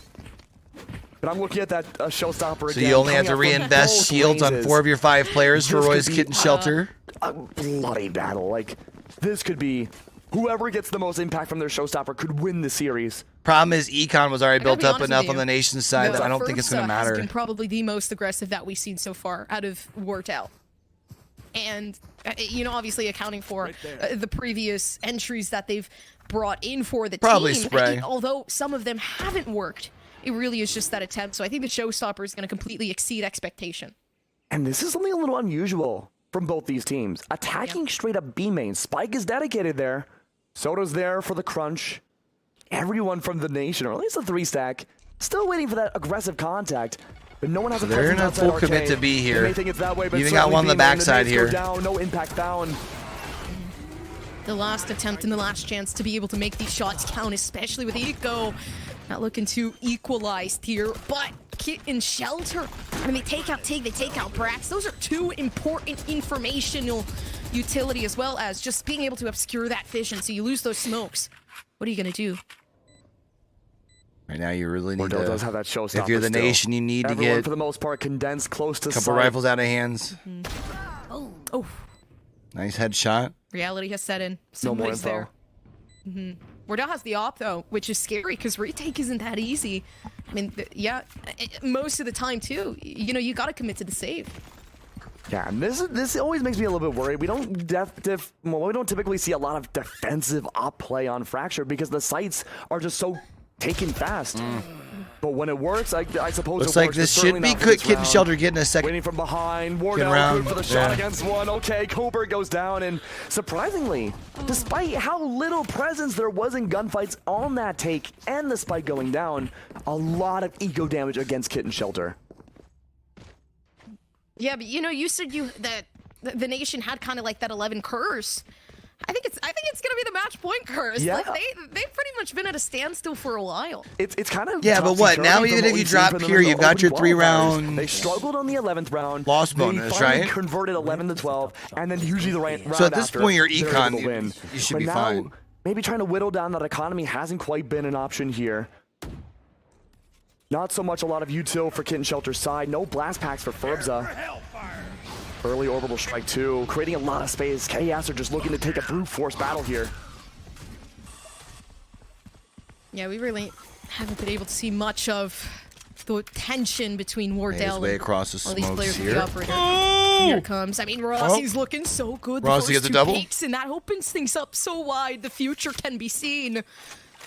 Speaker 2: But I'm looking at that showstopper again.
Speaker 1: So you only have to reinvest shields on 4 of your 5 players for Roy's Kitten Shelter.
Speaker 2: A bloody battle. Like, this could be... Whoever gets the most impact from their showstopper could win the series.
Speaker 1: Problem is, Econ was already built up enough on
Speaker 8: you.
Speaker 1: the Nation's side that I don't think it's going to
Speaker 8: Has
Speaker 1: matter.
Speaker 8: been probably the most aggressive that we've seen so far out of Wartel. And, you know, obviously accounting for the previous entries that they've brought in for the
Speaker 1: Probably
Speaker 8: team.
Speaker 1: Spray.
Speaker 8: Although some of them haven't worked, it really is just that attempt. So I think the showstopper is going to completely exceed expectation.
Speaker 2: And this is something a little unusual from both these teams. Attacking straight up B main. Spike is dedicated there. Soto's there for the crunch. Everyone from the Nation, or at least a 3-stack, still waiting for that aggressive contact. But no one has a
Speaker 1: They're in
Speaker 2: presence
Speaker 1: a full
Speaker 2: outside
Speaker 1: commit
Speaker 2: Arcade.
Speaker 1: to be here.
Speaker 2: They may think it's that way, but
Speaker 1: Even got one on the
Speaker 2: B main,
Speaker 1: backside
Speaker 2: nades go
Speaker 1: here.
Speaker 2: Down, no impact down.
Speaker 8: The last attempt and the last chance to be able to make these shots count, especially with Eco. Not looking too equalized here, but Kitten Shelter. I mean, they take out Tig, they take out Brax. Those are 2 important informational utility, as well as just being able to obscure that vision, so you lose those smokes. What are you going to do?
Speaker 1: Right now, you really need
Speaker 2: Wardell
Speaker 1: to...
Speaker 2: does have that showstopper
Speaker 1: If you're the
Speaker 2: still.
Speaker 1: Nation, you need
Speaker 2: Everyone,
Speaker 1: to get
Speaker 2: for the most part, condensed close to
Speaker 1: a couple
Speaker 2: sight.
Speaker 1: rifles out of hands.
Speaker 8: Oh.
Speaker 1: Nice headshot.
Speaker 8: Reality has set in.
Speaker 2: No more
Speaker 8: Somebody's
Speaker 2: info.
Speaker 8: there. Wardell has the op, though, which is scary because retake isn't that easy. I mean, yeah, most of the time, too. You know, you got to commit to the save.
Speaker 2: Yeah, and this always makes me a little bit worried. We don't we don't typically see a lot of defensive op play on Fracture because the sites are just so taken fast. But when it works, I suppose
Speaker 1: Looks
Speaker 2: it
Speaker 1: like
Speaker 2: works.
Speaker 1: this
Speaker 2: but
Speaker 1: should
Speaker 2: certainly
Speaker 1: be
Speaker 2: not for
Speaker 1: quick.
Speaker 2: this
Speaker 1: Kitten
Speaker 2: round.
Speaker 1: Shelter getting a second.
Speaker 2: Waiting from behind. Wardell
Speaker 1: round,
Speaker 2: good for the shot
Speaker 1: yeah.
Speaker 2: against one. Okay, Kober goes down, and surprisingly, despite how little presence there was in gunfights on that take and the spike going down, a lot of eco damage against Kitten Shelter.
Speaker 8: Yeah, but you know, you said that the Nation had kind of like that 11 curse. I think it's gonna be the match point curse.
Speaker 2: Yeah.
Speaker 8: Like they've pretty much been at a standstill for a while.
Speaker 2: It's kind of
Speaker 1: Yeah, but what?
Speaker 2: topsy-turvy
Speaker 1: Now
Speaker 2: from
Speaker 1: even
Speaker 2: what
Speaker 1: if you
Speaker 2: we've seen
Speaker 1: drop
Speaker 2: from them
Speaker 1: here,
Speaker 2: in the
Speaker 1: you've got your
Speaker 2: open
Speaker 1: 3
Speaker 2: qualifiers.
Speaker 1: round
Speaker 2: They struggled on the 11th round.
Speaker 1: loss
Speaker 2: They
Speaker 1: bonus,
Speaker 2: finally
Speaker 1: right?
Speaker 2: converted 11 to 12, and then usually the round
Speaker 1: So at this
Speaker 2: after,
Speaker 1: point, your
Speaker 2: they're
Speaker 1: econ,
Speaker 2: able to win.
Speaker 1: you should
Speaker 2: But
Speaker 1: be
Speaker 2: now,
Speaker 1: fine.
Speaker 2: Maybe trying to whittle down that economy hasn't quite been an option here. Not so much a lot of util for Kitten Shelter's side. No blast packs for Furbza. Early orbital strike 2, creating a lot of space. Chaos are just looking to take a brute force battle here.
Speaker 8: Yeah, we really haven't been able to see much of the tension between Wardell
Speaker 1: way
Speaker 8: and
Speaker 1: across the
Speaker 8: all these
Speaker 1: smokes
Speaker 8: players with
Speaker 1: here.
Speaker 8: the operator. Here it comes. I mean, Rossi's looking so good.
Speaker 1: Rossi
Speaker 8: the
Speaker 1: gets
Speaker 8: first
Speaker 1: a
Speaker 8: 2
Speaker 1: double?
Speaker 8: peaks, and that opens things up so wide. The future can be seen.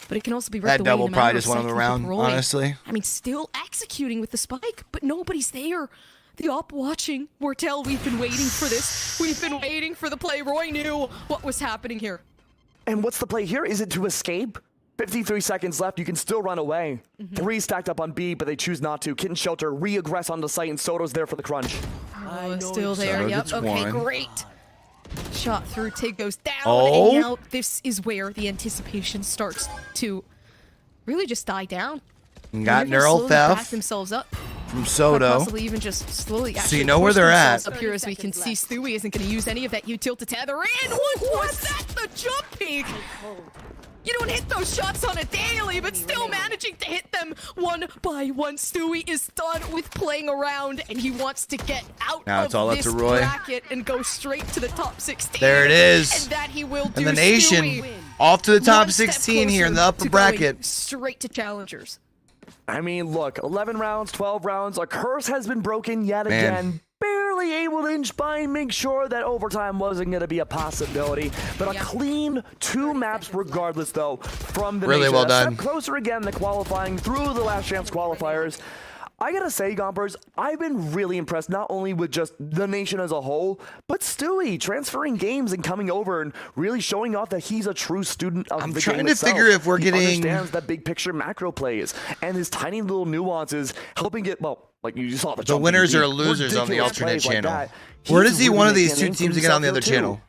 Speaker 8: But it can also be
Speaker 1: That
Speaker 8: ripped away
Speaker 1: double
Speaker 8: in a
Speaker 1: probably
Speaker 8: matter of
Speaker 1: just won him the
Speaker 8: seconds with
Speaker 1: round,
Speaker 8: Roy.
Speaker 1: honestly.
Speaker 8: I mean, still executing with the spike, but nobody's there. The op watching. Wardell, we've been waiting for this. We've been waiting for the play. Roy knew what was happening here.
Speaker 2: And what's the play here? Is it to escape? 53 seconds left. You can still run away. 3 stacked up on B, but they choose not to. Kitten Shelter re-aggress on the site, and Soto's there for the crunch.
Speaker 8: Oh, still there.
Speaker 1: Soto
Speaker 8: Yep.
Speaker 1: gets
Speaker 8: Okay,
Speaker 1: one.
Speaker 8: great. Shot through. Tig goes down.
Speaker 1: Oh.
Speaker 8: And now this is where the anticipation starts to really just die down.
Speaker 1: Got
Speaker 8: They're gonna
Speaker 1: neural
Speaker 8: slowly back
Speaker 1: theft
Speaker 8: themselves up.
Speaker 1: from
Speaker 8: Quite
Speaker 1: Soto.
Speaker 8: possibly even just slowly.
Speaker 1: So you
Speaker 8: actually
Speaker 1: know where
Speaker 8: push
Speaker 1: they're
Speaker 8: themselves
Speaker 1: at.
Speaker 8: Up here, as we can see, Stewie isn't going to use any of that util to tether in. What was that? The jump peak. You don't hit those shots on a daily, but still managing to hit them one by one. Stewie is done with playing around, and he wants to get out
Speaker 1: Now it's all
Speaker 8: of
Speaker 1: up
Speaker 8: this
Speaker 1: to Roy.
Speaker 8: bracket and go straight to the top 16.
Speaker 1: There it is.
Speaker 8: And that he will do.
Speaker 1: And the Nation
Speaker 8: Stewie
Speaker 1: Off to the top
Speaker 8: one step
Speaker 1: 16 here in the
Speaker 8: closer
Speaker 1: upper
Speaker 8: to going
Speaker 1: bracket.
Speaker 8: straight to challengers.
Speaker 2: I mean, look, 11 rounds, 12 rounds, a curse has been broken yet again. Barely able to inch by and make sure that overtime wasn't going to be a possibility. But a clean 2 maps regardless, though, from the
Speaker 1: Really
Speaker 2: nation.
Speaker 1: well
Speaker 2: A
Speaker 1: done.
Speaker 2: step closer again to qualifying through the last chance qualifiers. I gotta say, Gompers, I've been really impressed not only with just the nation as a whole, but Stewie transferring games and coming over and really showing off that he's a true student of the game itself.
Speaker 1: I'm trying to figure if we're
Speaker 2: He
Speaker 1: getting...
Speaker 2: understands that big picture macro plays and his tiny little nuances helping get, well, like you saw
Speaker 1: The winners or losers on the alternate
Speaker 2: plays like
Speaker 1: channel.
Speaker 2: that.
Speaker 1: Where
Speaker 2: He's
Speaker 1: does he
Speaker 2: really
Speaker 1: one of
Speaker 2: making
Speaker 1: these
Speaker 2: a
Speaker 1: two
Speaker 2: name for
Speaker 1: teams to get on the
Speaker 2: himself
Speaker 1: other
Speaker 2: here,
Speaker 1: channel?
Speaker 2: too.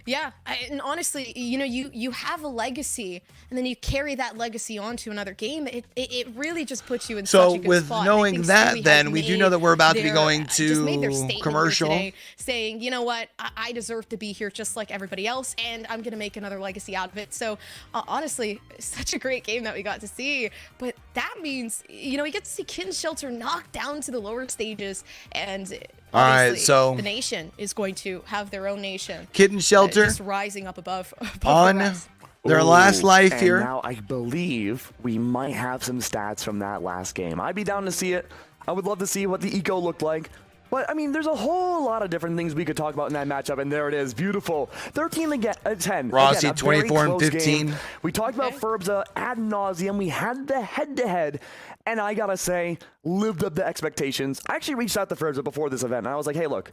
Speaker 8: Yeah, and honestly, you know, you have a legacy, and then you carry that legacy on to another game. It really just puts you in such a good
Speaker 1: with
Speaker 8: spot. And I
Speaker 1: knowing
Speaker 8: think
Speaker 1: that,
Speaker 8: Stewie
Speaker 1: then
Speaker 8: has
Speaker 1: we do
Speaker 8: made
Speaker 1: know that we're about to be
Speaker 8: their-
Speaker 1: going
Speaker 8: just made their
Speaker 1: to
Speaker 8: statement here
Speaker 1: commercial.
Speaker 8: today, saying, you know what, I deserve to be here just like everybody else, and I'm gonna make another legacy out of it. So honestly, such a great game that we got to see. But that means, you know, we get to see Kitten Shelter knocked down to the lower stages, and
Speaker 1: All right,
Speaker 8: obviously,
Speaker 1: so
Speaker 8: the nation is going to have their own nation.
Speaker 1: Kitten Shelter
Speaker 8: Just rising up above
Speaker 1: on
Speaker 8: the rest.
Speaker 1: their last life
Speaker 2: and
Speaker 1: here.
Speaker 2: Now I believe we might have some stats from that last game. I'd be down to see it. I would love to see what the eco looked like. But, I mean, there's a whole lot of different things we could talk about in that matchup, and there it is. Beautiful. 13 again, 10.
Speaker 1: Rossi,
Speaker 2: Again, a very
Speaker 1: 24 and
Speaker 2: close
Speaker 1: 15.
Speaker 2: game. We talked about Furbza ad nauseum. We had the head-to-head, and I gotta say, lived up to expectations. I actually reached out to Furbza before this event, and I was like, hey, look,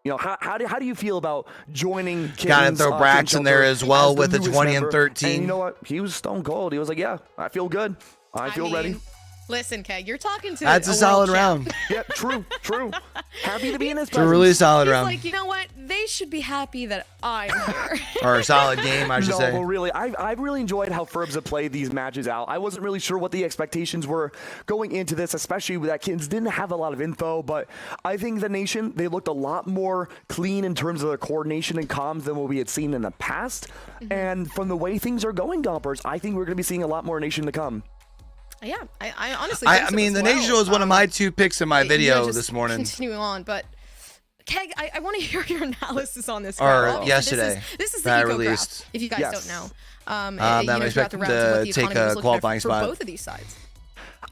Speaker 2: you know, how do you feel about joining Kitten's,
Speaker 1: Gotta throw Brax in there as well with a
Speaker 2: newest
Speaker 1: 20 and
Speaker 2: member?
Speaker 1: 13.
Speaker 2: And you know what? He was stone cold. He was like, yeah, I feel good. I feel ready.
Speaker 8: Listen, Keg, you're talking to
Speaker 1: That's a
Speaker 8: world
Speaker 1: solid
Speaker 8: champ.
Speaker 1: round.
Speaker 2: Yeah, true. Happy to be in this
Speaker 1: It's a really solid
Speaker 8: He's
Speaker 1: round.
Speaker 8: like, you know what? They should be happy that I'm here.
Speaker 1: Or a solid game, I should
Speaker 2: No,
Speaker 1: say.
Speaker 2: but really, I've really enjoyed how Furbza played these matches out. I wasn't really sure what the expectations were going into this, especially with that Kittens didn't have a lot of info, but I think the Nation, they looked a lot more clean in terms of their coordination and comms than what we had seen in the past. And from the way things are going, Gompers, I think we're going to be seeing a lot more Nation to come.
Speaker 8: Yeah, I honestly.
Speaker 1: I mean, the Nation was one of my 2 picks in my video
Speaker 8: just
Speaker 1: this morning.
Speaker 8: Continuing on, but Keg, I want to hear your analysis on this.
Speaker 1: Or
Speaker 8: graph. Obviously,
Speaker 1: yesterday,
Speaker 8: This is
Speaker 1: that I
Speaker 8: the eco
Speaker 1: released.
Speaker 8: graph. If you guys
Speaker 2: Yes.
Speaker 8: don't know,
Speaker 1: I'm
Speaker 8: you know, throughout the
Speaker 1: expecting
Speaker 8: rounds and what
Speaker 1: to
Speaker 8: the
Speaker 1: take
Speaker 8: economy
Speaker 1: a
Speaker 8: was looking
Speaker 1: qualifying
Speaker 8: at for
Speaker 1: spot.
Speaker 8: both of these sides.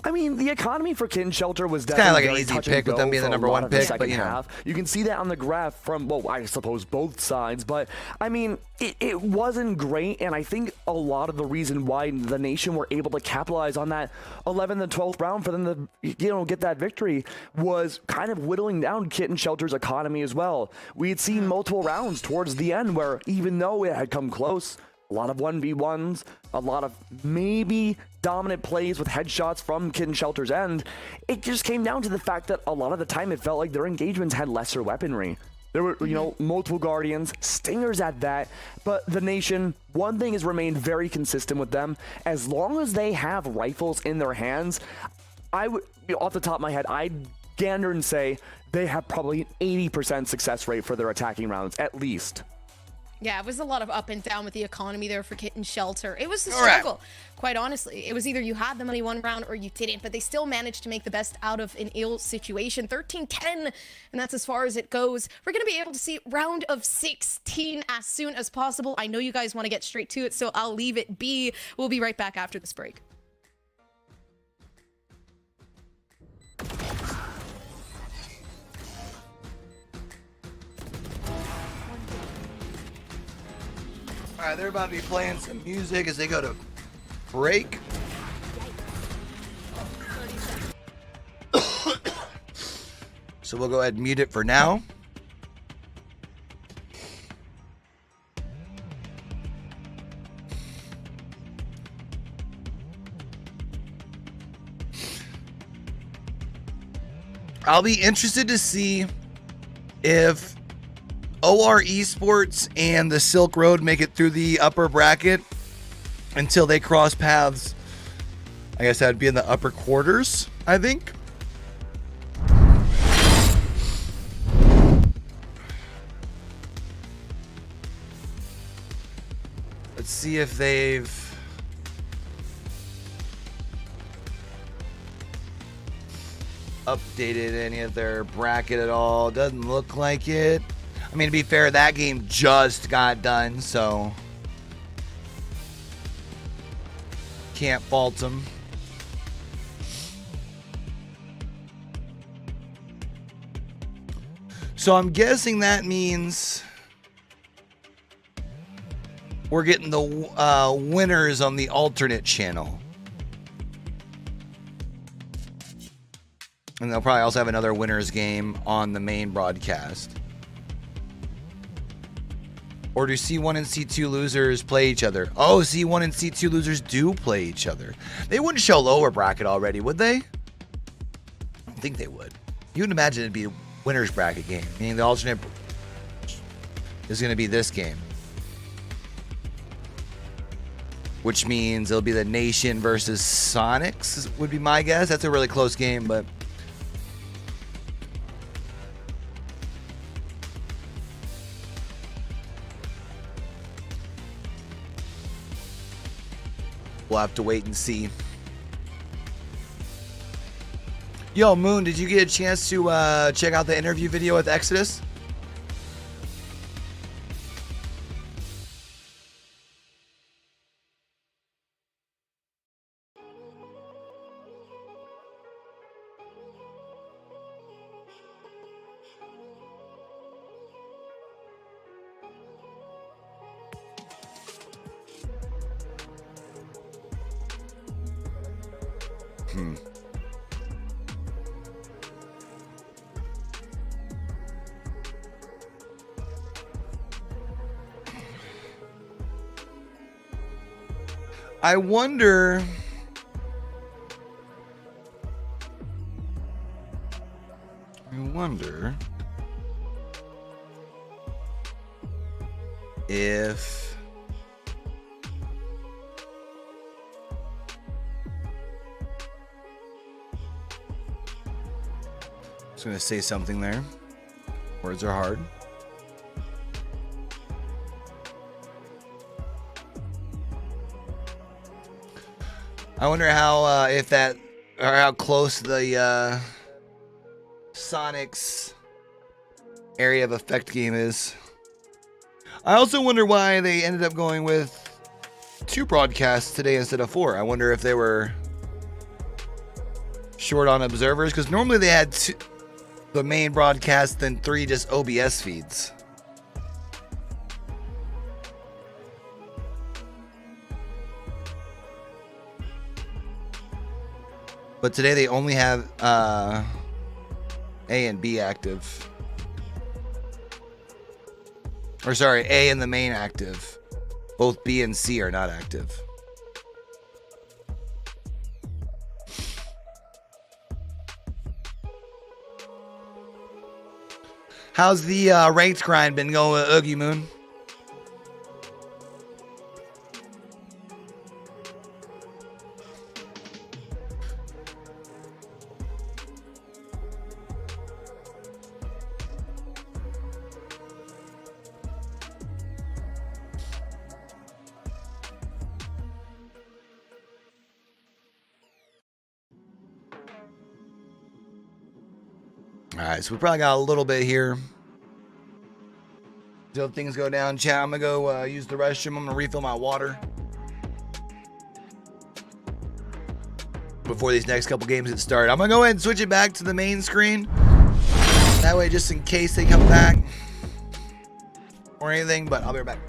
Speaker 2: I mean, the economy for Kitten Shelter was
Speaker 1: kinda
Speaker 2: definitely
Speaker 1: like an
Speaker 2: very
Speaker 1: easy
Speaker 2: touch and
Speaker 1: pick with them
Speaker 2: go
Speaker 1: being the
Speaker 2: for a
Speaker 1: number
Speaker 2: lot
Speaker 1: one
Speaker 2: of the
Speaker 1: pick, but,
Speaker 2: second
Speaker 1: you know.
Speaker 2: half. You can see that on the graph from, well, I suppose both sides, but I mean, it wasn't great, and I think a lot of the reason why the Nation were able to capitalize on that 11th and 12th round for them to, you know, get that victory was kind of whittling down Kitten Shelter's economy as well. We had seen multiple rounds towards the end where, even though it had come close, a lot of 1v1s, a lot of maybe dominant plays with headshots from Kitten Shelter's end. It just came down to the fact that a lot of the time it felt like their engagements had lesser weaponry. There were, you know, multiple Guardians, Stingers at that, but the Nation, one thing has remained very consistent with them. As long as they have rifles in their hands, I would, off the top of my head, I'd gander and say they have probably an 80% success rate for their attacking rounds, at least.
Speaker 8: Yeah, it was a lot of up and down with the economy there for Kitten Shelter. It was a struggle, quite honestly. It was either you had the money one round or you didn't, but they still managed to make the best out of an ill situation. 13-10, and that's as far as it goes. We're going to be able to see round of 16 as soon as possible. I know you guys want to get straight to it, so I'll leave it be. We'll be right back after this break.
Speaker 1: All right, they're about to be playing some music as they go to break. So we'll go ahead and mute it for now. I'll be interested to see if OR Esports and the Silk Road make it through the upper bracket until they cross paths. I guess that'd be in the upper quarters, I think. Let's see if they've updated any of their bracket at all. Doesn't look like it. I mean, to be fair, that game just got done, so Can't fault them. So I'm guessing that means we're getting the winners on the alternate channel. And they'll probably also have another winners game on the main broadcast. Or do C1 and C2 losers play each other? Oh, C1 and C2 losers do play each other. They wouldn't show lower bracket already, would they? I don't think they would. You would imagine it'd be a winner's bracket game, meaning the alternate is going to be this game. Which means it'll be the Nation versus Sonics, would be my guess. That's a really close game, but... we'll have to wait and see. Yo, Moon, did you get a chance to check out the interview video with Exodus? I wonder if I was going to say something there. Words are hard. I wonder how if that or how close the Sonic's area of effect game is. I also wonder why they ended up going with 2 broadcasts today instead of 4. I wonder if they were short on observers, because normally they had 2, the main broadcast, then 3 just OBS feeds. But today they only have A and B active. Or sorry, A and the main active. Both B and C are not active. How's the ranked grind been going, Oogie Moon? Alright, so we probably got a little bit here. Until things go down, chat. I'm gonna go use the restroom. I'm gonna refill my water before these next couple games get started. I'm gonna go ahead and switch it back to the main screen. That way, just in case they come back or anything, but I'll be right back.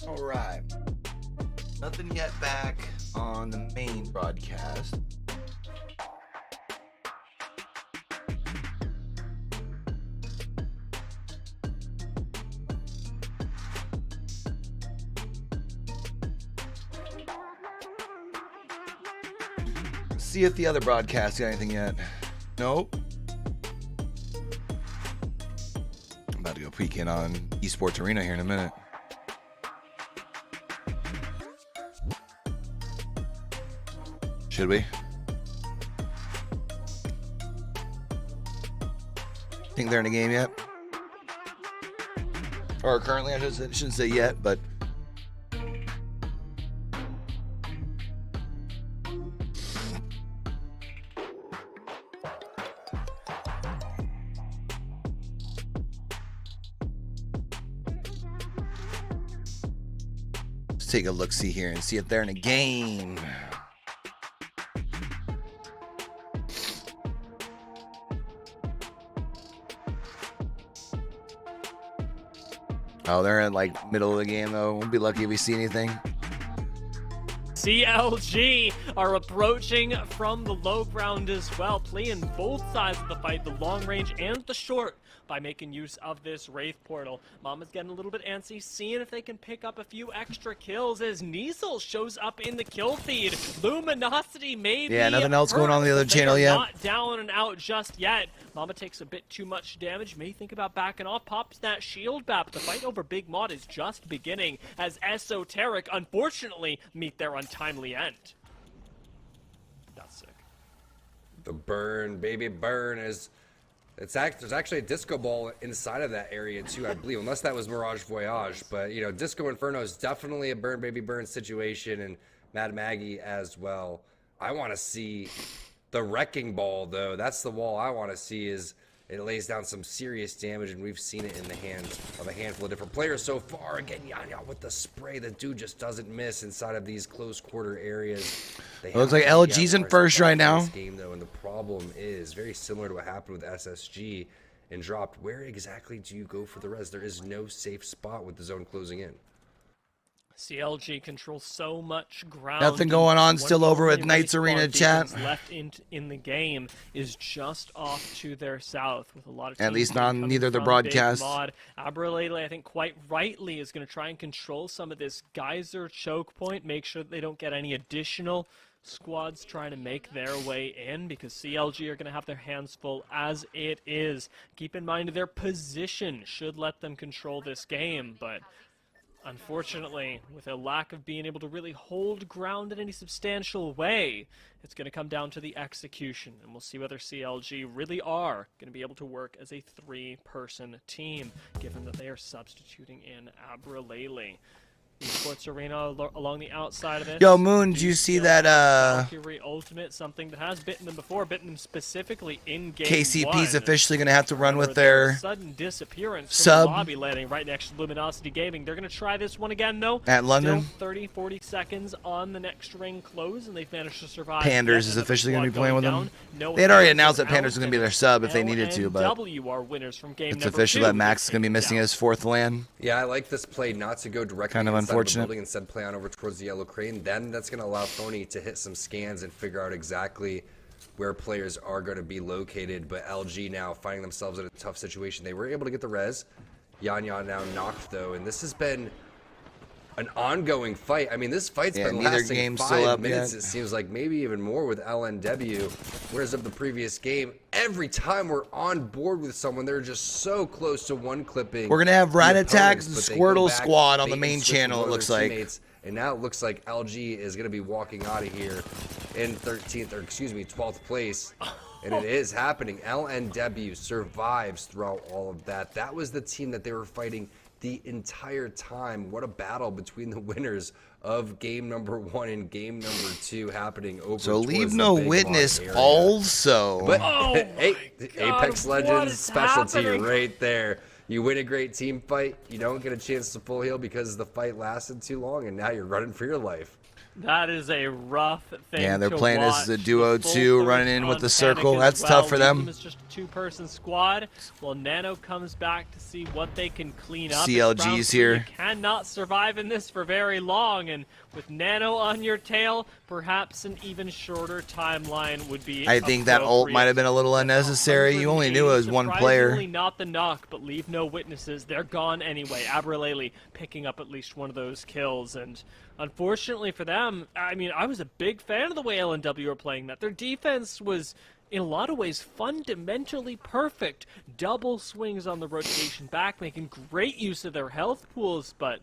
Speaker 1: All right. Nothing yet back on the main broadcast. See if the other broadcast got anything yet. Nope. I'm about to go peek in on esports arena here in a minute. Should we? Think they're in a game yet? Or currently, I shouldn't say yet, but let's take a look-see here and see if they're in a game. Oh, they're in like middle of the game though. We'll be lucky if we see anything.
Speaker 10: CLG are approaching from the low ground as well, playing both sides of the fight, the long range and the short, by making use of this Wraith portal. Mama's getting a little bit antsy, seeing if they can pick up a few extra kills as Niesel shows up in the kill feed. Luminosity maybe.
Speaker 1: Yeah, nothing else going on the other channel yet.
Speaker 10: Not down and out just yet. Mama takes a bit too much damage, may think about backing off, pops that shield back. The fight over Big Mod is just beginning as Esoteric unfortunately meet their untimely end. That's sick.
Speaker 11: The burn, baby burn is... there's actually a disco ball inside of that area too, I believe, unless that was Mirage Voyage. But, you know, Disco Inferno is definitely a burn, baby burn situation, and Mad Maggie as well. I want to see the Wrecking Ball, though. That's the wall I want to see. Is it lays down some serious damage, and we've seen it in the hands of a handful of different players so far. Again, Yanya with the spray. The dude just doesn't miss inside of these close quarter areas.
Speaker 1: It looks like LG's in first right now.
Speaker 11: This game, though, and the problem is very similar to what happened with SSG and dropped. Where exactly do you go for the res? There is no safe spot with the zone closing in.
Speaker 10: CLG controls so much ground.
Speaker 1: Nothing going on still over with Knights Arena chat.
Speaker 10: Left in the game is just off to their south with a lot of
Speaker 1: at least on neither of the
Speaker 10: Big
Speaker 1: broadcasts.
Speaker 10: Mod. Abralele, I think quite rightly, is going to try and control some of this geyser choke point, make sure that they don't get any additional squads trying to make their way in because CLG are going to have their hands full as it is. Keep in mind their position should let them control this game, but unfortunately, with a lack of being able to really hold ground in any substantial way, it's going to come down to the execution, and we'll see whether CLG really are going to be able to work as a 3-person team, given that they are substituting in Abralele. Esports Arena along the outside of it.
Speaker 1: Yo, Moon, did you see that
Speaker 10: Valkyrie Ultimate, something that has bitten them before, bitten them specifically in game
Speaker 1: KCP's
Speaker 10: 1.
Speaker 1: officially going to have to run with their
Speaker 10: sudden disappearance
Speaker 1: sub
Speaker 10: from the lobby landing right next to Luminosity Gaming. They're going to try this one again, though.
Speaker 1: At London.
Speaker 10: Still 30-40 seconds on the next ring close, and they've managed to survive.
Speaker 1: Panders is officially going to be playing with them.
Speaker 10: No,
Speaker 1: they had already announced that Panders was going to be their sub if they needed to, but
Speaker 10: LNW are winners from game
Speaker 1: it's
Speaker 10: number
Speaker 1: official
Speaker 10: 2.
Speaker 1: that Max is going to be missing his 4th LAN.
Speaker 11: Yeah, I like this play not to go directly
Speaker 1: kind of
Speaker 11: inside
Speaker 1: unfortunate.
Speaker 11: the building, instead play on over towards the yellow crane. Then that's going to allow Phony to hit some scans and figure out exactly where players are going to be located. But LG now finding themselves in a tough situation. They were able to get the res. Yan now knocked though, and this has been an ongoing fight. I mean, this fight's been lasting 5 minutes. It seems like maybe even more with LNW. Whereas of the previous game, every time we're on board with someone, they're just so close to one clipping.
Speaker 1: We're going to have Rat Attack's
Speaker 11: but they
Speaker 1: Squirtle
Speaker 11: go back,
Speaker 1: squad on the
Speaker 11: bait
Speaker 1: main
Speaker 11: and switch with
Speaker 1: channel,
Speaker 11: one
Speaker 1: it
Speaker 11: of
Speaker 1: looks
Speaker 11: their
Speaker 1: like.
Speaker 11: teammates. And now it looks like LG is going to be walking out of here in 13th, or excuse me, 12th place. And it is happening. LNW survives throughout all of that. That was the team that they were fighting the entire time. What a battle between the winners of game number 1 and game number 2 happening over.
Speaker 1: So leave no witness also.
Speaker 11: But hey, Apex Legends specialty right there. You win a great team fight, you don't get a chance to full heal because the fight lasted too long, and now you're running for your life.
Speaker 10: That is a rough thing.
Speaker 1: Yeah, they're
Speaker 10: to
Speaker 1: playing
Speaker 10: watch.
Speaker 1: as a duo too, running in with the circle. That's tough for them.
Speaker 10: It's just a 2-person squad. Well, Nano comes back to see what they can clean up.
Speaker 1: CLG's here.
Speaker 10: You cannot survive in this for very long, and with Nano on your tail, perhaps an even shorter timeline would be
Speaker 1: I think that ult might have been a little unnecessary. You only knew it was one player.
Speaker 10: Surprisingly not the knock, but leave no witnesses. They're gone anyway. Abralele picking up at least one of those kills, and unfortunately for them, I mean, I was a big fan of the way LNW were playing that. Their defense was, in a lot of ways, fundamentally perfect. Double swings on the rotation back, making great use of their health pools, but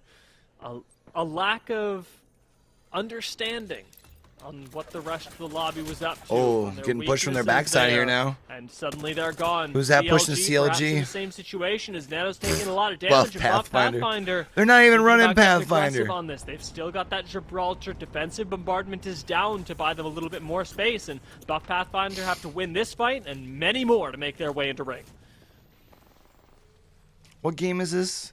Speaker 10: a lack of understanding on what the rest of the lobby was up to.
Speaker 1: Oh, getting pushed from their backside here now.
Speaker 10: And suddenly they're gone.
Speaker 1: Who's that pushing the
Speaker 10: perhaps
Speaker 1: CLG?
Speaker 10: in the same situation as Nano's taking a lot of damage.
Speaker 1: Buff Pathfinder.
Speaker 10: They're
Speaker 1: not even running Pathfinder.
Speaker 10: On this. They've still got that Gibraltar defensive bombardment is down to buy them a little bit more space, and Buff Pathfinder have to win this fight and many more to make their way into ring.
Speaker 1: What game is this?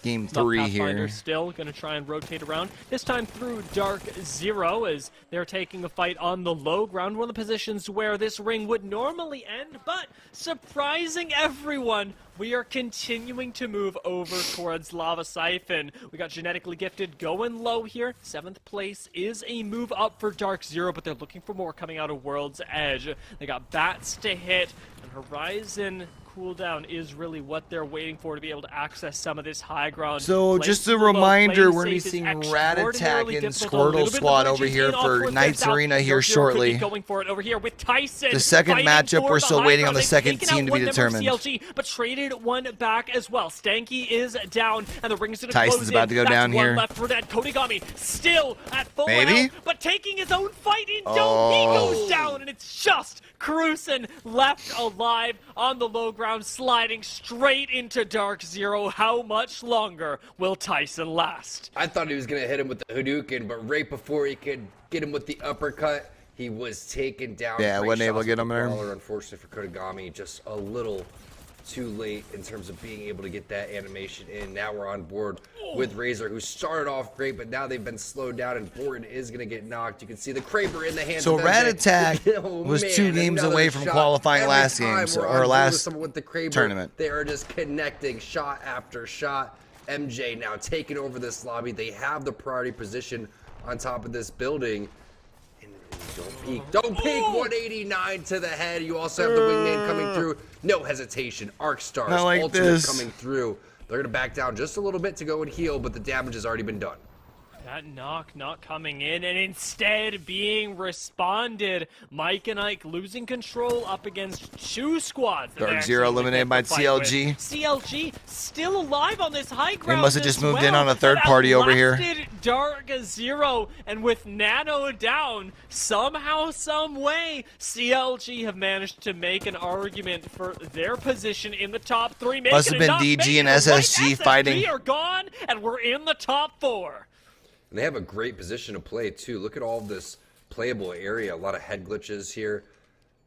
Speaker 1: Game 3 here.
Speaker 10: Still going to try and rotate around, this time through Dark Zero, as they're taking a fight on the low ground, one of the positions where this ring would normally end, but surprising everyone, we are continuing to move over towards Lava Siphon. We got Genetically Gifted going low here. 7th place is a move up for Dark Zero, but they're looking for more coming out of World's Edge. They got bats to hit, and Horizon cooldown is really what they're waiting for to be able to access some of this high ground.
Speaker 1: So just a reminder, we're going to be seeing Rat Attack and Squirtle squad over here for Knights Arena here shortly.
Speaker 10: Going for it over here with Tyson.
Speaker 1: The second matchup, we're still waiting on the second team to be determined.
Speaker 10: CLG, but traded one back as well. Stanky is down, and the ring's going to close in.
Speaker 1: Tyson's about to go down here.
Speaker 10: One left for that. Kodigami still at full
Speaker 1: Maybe?
Speaker 10: health, but taking his own fight in Dome. He goes down, and it's just Cruisen left alive on the low ground, sliding straight into Dark Zero. How much longer will Tyson last?
Speaker 11: I thought he was going to hit him with the Hadouken, but right before he could get him with the uppercut, he was taken down.
Speaker 1: Yeah, wasn't able to get him there.
Speaker 11: Unfortunately for Kodagami, just a little too late in terms of being able to get that animation in. Now we're on board with Razor, who started off great, but now they've been slowed down, and Borden is going to get knocked. You can see the Kraber in the hands of
Speaker 1: Rat Attack was 2 games away from qualifying last game, or last tournament.
Speaker 11: They are just connecting shot after shot. MJ now taking over this lobby. They have the priority position on top of this building. Don't peek. Don't peek. 189 to the head. You also have the wingman coming through. No hesitation. Arc Stars.
Speaker 1: Like
Speaker 11: Ultimate
Speaker 1: this.
Speaker 11: coming through. They're going to back down just a little bit to go and heal, but the damage has already been done.
Speaker 10: That knock not coming in, and instead being responded. Mike and Ike losing control up against two squads.
Speaker 1: Dark Zero eliminated by CLG.
Speaker 10: CLG still alive on this high ground.
Speaker 1: They must have just moved in on a third party over here.
Speaker 10: Dark Zero, and with Nano down, somehow, some way, CLG have managed to make an argument for their position in the top 3.
Speaker 1: Must have been DG and SSG fighting.
Speaker 10: SSG are gone, and we're in the top 4.
Speaker 11: And they have a great position to play, too. Look at all of this playable area. A lot of head glitches here.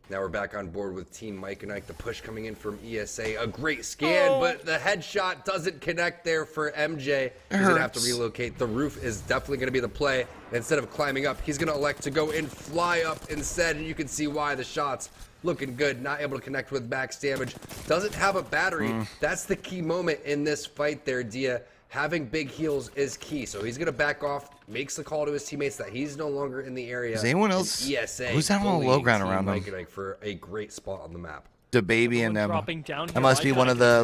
Speaker 11: Now we're back on board with Team Mike and Ike. The push coming in from ESA. A great scan, but the headshot doesn't connect there for MJ. He's going to have to relocate. The roof is definitely going to be the play. Instead of climbing up, he's going to elect to go and fly up instead. And you can see why. The shots looking good. Not able to connect with max damage. Doesn't have a battery. That's the key moment in this fight there, Dia. Having big heals is key, so he's gonna back off, makes the call to his teammates that he's no longer in the area.
Speaker 1: Is anyone else?
Speaker 11: ESA
Speaker 1: Who's having a low ground around them?
Speaker 11: Mike and Ike for a great spot on the map.
Speaker 1: The baby and them. That must be one of the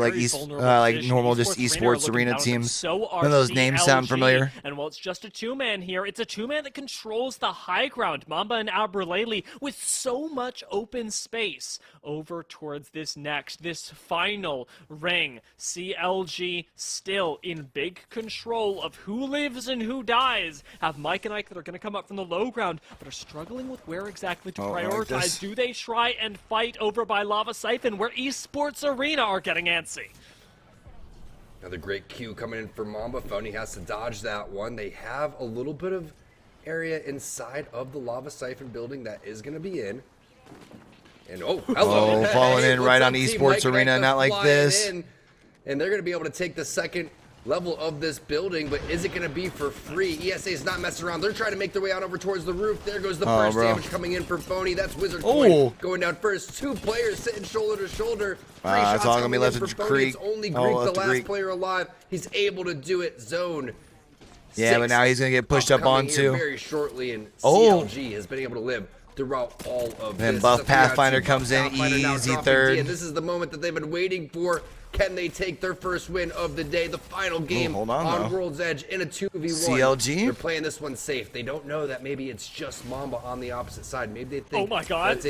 Speaker 1: normal just esports arena teams. None of those names sound familiar.
Speaker 10: And while it's just a two-man here, it's a two-man that controls the high ground. Mamba and Abraleli with so much open space over towards this final ring. CLG still in big control of who lives and who dies. Have Mike and Ike that are going to come up from the low ground, but are struggling with where exactly to prioritize. Do they try and fight over by Lava Siphon, where esports arena are getting antsy?
Speaker 11: Another great Q coming in for Mamba. Phony has to dodge that one. They have a little bit of area inside of the Lava Siphon building that is going to be in. And hello.
Speaker 1: Falling in right on esports arena, not like this.
Speaker 11: And they're going to be able to take the second level of this building, but is it going to be for free? ESA is not messing around. They're trying to make their way out over towards the roof. There goes the first damage coming in for Phony. That's Wizard Coin going down first. Two players sitting shoulder to shoulder.
Speaker 1: It's all going to be left to Creek.
Speaker 11: It's only Greek, the last player alive. He's able to do it. Zone.
Speaker 1: Yeah, but now he's going to get pushed up onto.
Speaker 11: Very shortly, and CLG has been able to live throughout all of this.
Speaker 1: And Buff Pathfinder comes in, easy third.
Speaker 11: This is the moment that they've been waiting for. Can they take their first win of the day? The final game on World's Edge in a 2v1.
Speaker 1: CLG?
Speaker 11: They're playing this one safe. They don't know that maybe it's just Mamba on the opposite side. Maybe they think that's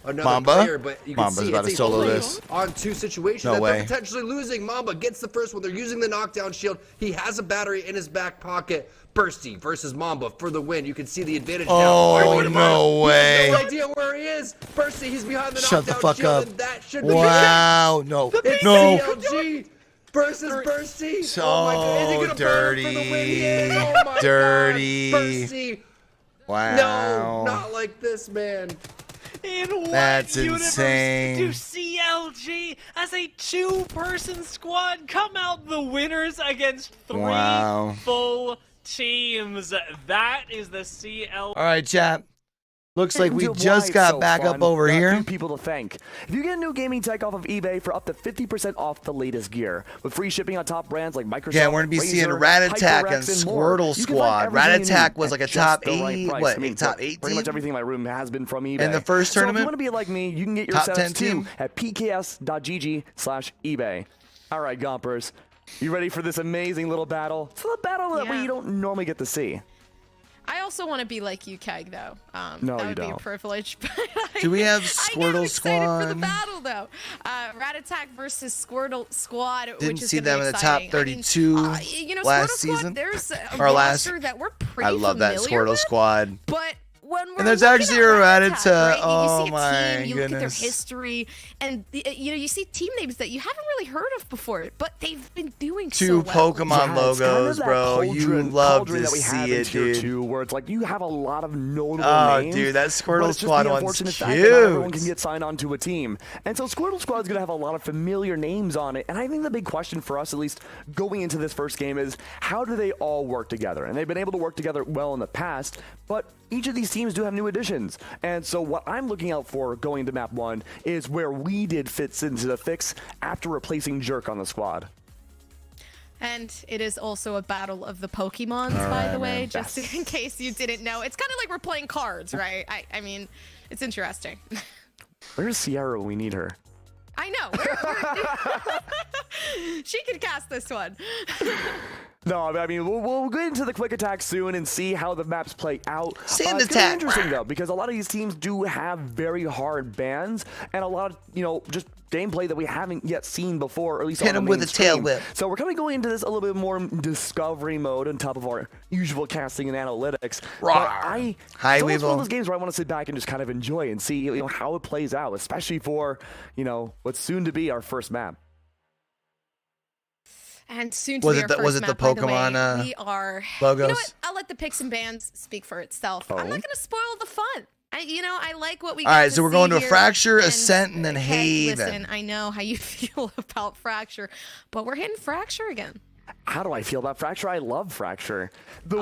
Speaker 11: another player, but you can see
Speaker 1: about to solo this.
Speaker 11: On two situations that they're potentially losing. Mamba gets the first one. They're using the knockdown shield. He has a battery in his back pocket. Bursty versus Mamba for the win. You can see the advantage now.
Speaker 1: Oh, no way.
Speaker 11: No idea where he is. Bursty, he's behind the
Speaker 1: Shut the
Speaker 11: knockdown
Speaker 1: fuck
Speaker 11: shield,
Speaker 1: up.
Speaker 11: and that should
Speaker 1: Wow. No. No.
Speaker 11: CLG versus Bursty.
Speaker 1: So
Speaker 11: dirty. Oh my
Speaker 1: dirty.
Speaker 11: God. Bursty.
Speaker 1: Wow.
Speaker 11: No, not like this, man.
Speaker 10: In what
Speaker 1: That's
Speaker 10: universe
Speaker 1: insane.
Speaker 10: do CLG as a two-person squad come out the winners against three full teams? That is the CL.
Speaker 1: All right, chat. Looks like we just got back up over here.
Speaker 2: People to thank. If you get a new gaming tech off of eBay for up to 50% off the latest gear, with free shipping on top brands like Microsoft,
Speaker 1: Yeah, we're gonna be seeing Rat Attack and Squirtle Squad. Rat Attack was like a top 80, top 8
Speaker 2: Pretty much everything in my room has been from eBay.
Speaker 1: In the first tournament,
Speaker 2: so if you want to be like me, you can get your setups too at pks.gg/eBay. All right, Gompers, you ready for this amazing little battle? It's a battle that we don't normally get to see.
Speaker 8: I also want to be like you, Keg, though.
Speaker 2: No,
Speaker 8: that
Speaker 2: you
Speaker 8: would be a
Speaker 2: don't.
Speaker 8: privilege.
Speaker 1: Do we have Squirtle Squad?
Speaker 8: I'm excited for the battle, though. Rat Attack versus Squirtle Squad,
Speaker 1: Didn't
Speaker 8: which is
Speaker 1: see them in the top 32
Speaker 8: Squirtle
Speaker 1: last season.
Speaker 8: Squad, there's a
Speaker 1: or
Speaker 8: roster that we're pretty
Speaker 1: I love that
Speaker 8: familiar
Speaker 1: Squirtle
Speaker 8: with,
Speaker 1: Squad.
Speaker 8: But when we're
Speaker 1: and there's
Speaker 8: looking
Speaker 1: actually
Speaker 8: at
Speaker 1: a Rat
Speaker 8: Attack,
Speaker 1: Attack.
Speaker 8: right?
Speaker 1: Oh
Speaker 8: you see a
Speaker 1: my
Speaker 8: team, you look at their
Speaker 1: goodness.
Speaker 8: history, and you see team names that you haven't really heard of before, but they've been doing so
Speaker 1: Two
Speaker 8: well.
Speaker 1: Pokemon logos, bro. You love to see it, dude.
Speaker 2: Too, where it's like you have a lot of notable names.
Speaker 1: Dude, that Squirtle Squad one's cute.
Speaker 2: Fact that not everyone can get signed onto a team, and so Squirtle Squad is going to have a lot of familiar names on it. And I think the big question for us, at least going into this first game, is how do they all work together? And they've been able to work together well in the past, but each of these teams do have new additions. And so what I'm looking out for going to map 1 is where we did fits into the fix after replacing Jerk on the squad.
Speaker 8: And it is also a battle of the Pokemons, by the way, just in case you didn't know. It's kind of like we're playing cards, right? I mean, it's interesting.
Speaker 2: Where's Sierra when we need her?
Speaker 8: I know. She could cast this one.
Speaker 2: No, I mean, we'll get into the quick attack soon and see how the maps play out.
Speaker 1: Sand
Speaker 2: It's gonna be
Speaker 1: attack.
Speaker 2: interesting, though, because a lot of these teams do have very hard bans and a lot of, just gameplay that we haven't yet seen before, or at least
Speaker 1: Hit
Speaker 2: on the
Speaker 1: him
Speaker 2: main
Speaker 1: with a tail
Speaker 2: screen.
Speaker 1: whip.
Speaker 2: So we're kind of going into this a little bit more discovery mode on top of our usual casting and analytics. But
Speaker 1: Hi,
Speaker 2: it's almost one
Speaker 1: Weevil.
Speaker 2: of those games where I want to sit back and just kind of enjoy and see how it plays out, especially for, what's soon to be our first map.
Speaker 8: And soon to be our first map, by the way.
Speaker 1: Pokemon
Speaker 8: We are
Speaker 1: logos?
Speaker 8: You know what? I'll let the picks and bans speak for itself. I'm not going to spoil the fun. I like what we
Speaker 1: All
Speaker 8: get
Speaker 1: right,
Speaker 8: to
Speaker 1: so we're
Speaker 8: see
Speaker 1: going to
Speaker 8: here.
Speaker 1: Fracture,
Speaker 8: And,
Speaker 1: Ascent, and then
Speaker 8: hey,
Speaker 1: Haven.
Speaker 8: Listen, I know how you feel about Fracture, but we're hitting Fracture again.
Speaker 2: How do I feel about Fracture? I love Fracture. The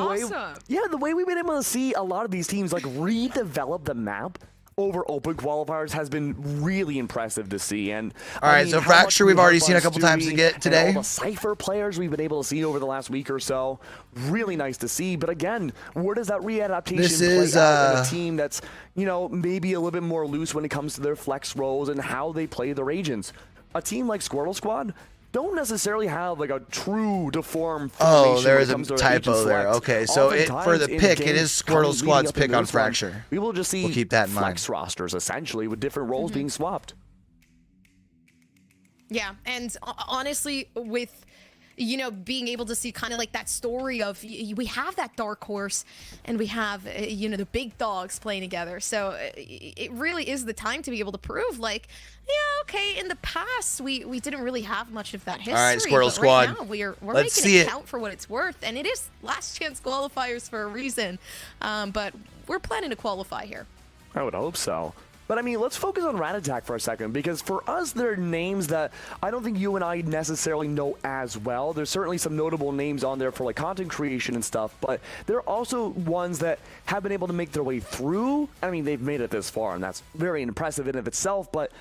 Speaker 2: way we've been able to see a lot of these teams like redevelop the map over open qualifiers has been really impressive to see. And
Speaker 1: all right, so Fracture we've already seen a couple times to get today.
Speaker 2: All the Cypher players we've been able to see over the last week or so, really nice to see. But again, where does that readaptation play out in a team that's maybe a little bit more loose when it comes to their flex roles and how they play their agents? A team like Squirtle Squad don't necessarily have like a true deformed formation.
Speaker 1: Oh, there is
Speaker 2: when it
Speaker 1: a
Speaker 2: comes to
Speaker 1: typo
Speaker 2: agent
Speaker 1: there.
Speaker 2: select.
Speaker 1: Okay, so for the
Speaker 2: Oftentimes
Speaker 1: pick,
Speaker 2: in
Speaker 1: it is
Speaker 2: games
Speaker 1: Squirtle
Speaker 2: leading
Speaker 1: Squad's
Speaker 2: up
Speaker 1: pick
Speaker 2: into
Speaker 1: on
Speaker 2: this run,
Speaker 1: Fracture.
Speaker 2: We will just see
Speaker 1: We'll keep that in
Speaker 2: flex rosters essentially with different roles being swapped.
Speaker 8: Yeah, and honestly, with being able to see kind of like that story of we have that dark horse and we have the big dogs playing together, so it really is the time to be able to prove like, yeah, okay, in the past we didn't really have much of that history.
Speaker 1: All right, Squirrel
Speaker 8: but
Speaker 1: Squad.
Speaker 8: Right now we're
Speaker 1: Let's
Speaker 8: making
Speaker 1: see
Speaker 8: it
Speaker 1: it.
Speaker 8: count for what it's worth, and it is last chance qualifiers for a reason. But we're planning to qualify here.
Speaker 2: I would hope so. But I mean, let's focus on Rat Attack for a second, because for us, there are names that I don't think you and I necessarily know as well. There's certainly some notable names on there for like content creation and stuff, but there are also ones that have been able to make their way through. I mean, they've made it this far, and that's very impressive in and of itself, but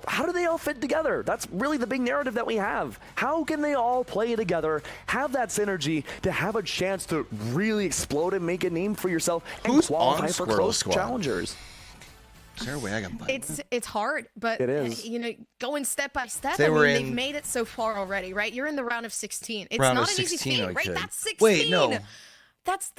Speaker 2: how do they all fit together? That's really the big narrative that we have. How can they all play together, have that synergy to have a chance to really explode and make a name for yourself and qualify for close challengers?
Speaker 1: Is there a way I can play?
Speaker 8: It's hard, but
Speaker 2: it is.
Speaker 8: Going step by step. They've made it so far already, right? You're in the round of 16. It's not an easy feat, right? That's 16.
Speaker 1: Wait, no.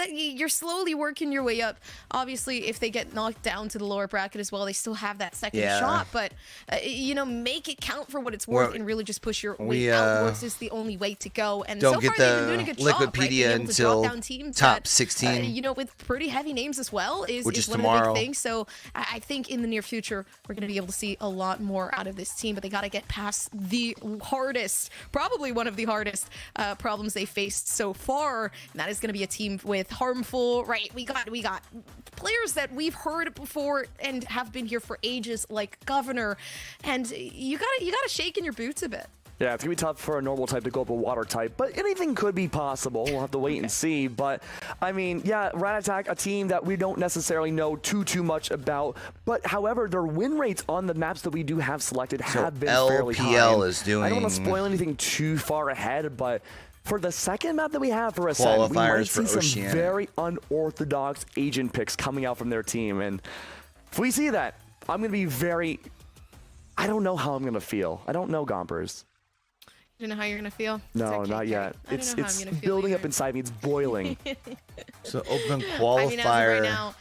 Speaker 8: You're slowly working your way up. Obviously, if they get knocked down to the lower bracket as well, they still have that second shot. But make it count for what it's worth and really just push your way outwards is the only way to go. And
Speaker 1: don't
Speaker 8: so
Speaker 1: get
Speaker 8: far, they've been doing a good job, right?
Speaker 1: Liquipedia
Speaker 8: Being able to drop
Speaker 1: until
Speaker 8: down teams
Speaker 1: top
Speaker 8: that,
Speaker 1: 16.
Speaker 8: With pretty heavy names as well
Speaker 1: which is
Speaker 8: one
Speaker 1: tomorrow.
Speaker 8: of the big things. So I think in the near future, we're going to be able to see a lot more out of this team. But they got to get past the hardest, probably one of the hardest problems they faced so far. And that is going to be a team with harmful. Right, we got players that we've heard before and have been here for ages, like Governor, and you gotta shake in your boots a bit.
Speaker 2: Yeah, it's gonna be tough for a normal type to go up a water type, but anything could be possible. We'll have to wait and see. But I mean, yeah, Rat Attack, a team that we don't necessarily know too much about. But however, their win rates on the maps that we do have selected have been fairly high.
Speaker 1: LPL is doing.
Speaker 2: I don't want to spoil anything too far ahead, but for the second map that we have for Ascent, we might see some very unorthodox agent picks coming out from their team. And if we see that, I'm going to be I don't know how I'm going to feel. I don't know, Gompers.
Speaker 8: You know how you're going to feel?
Speaker 2: No, not yet. It's building up inside me. It's boiling.
Speaker 1: So open qualifier.
Speaker 8: Right now,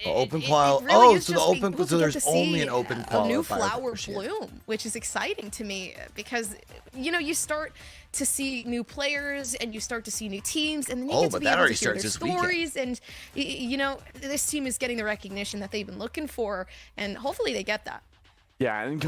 Speaker 1: open qual.
Speaker 8: Really
Speaker 1: so the open. So there's only an open qualifier.
Speaker 8: A new flower bloom, which is exciting to me because you start to see new players and you start to see new teams, and then you get to be able to hear their stories. And this team is getting the recognition that they've been looking for, and hopefully they get that.
Speaker 2: Yeah, and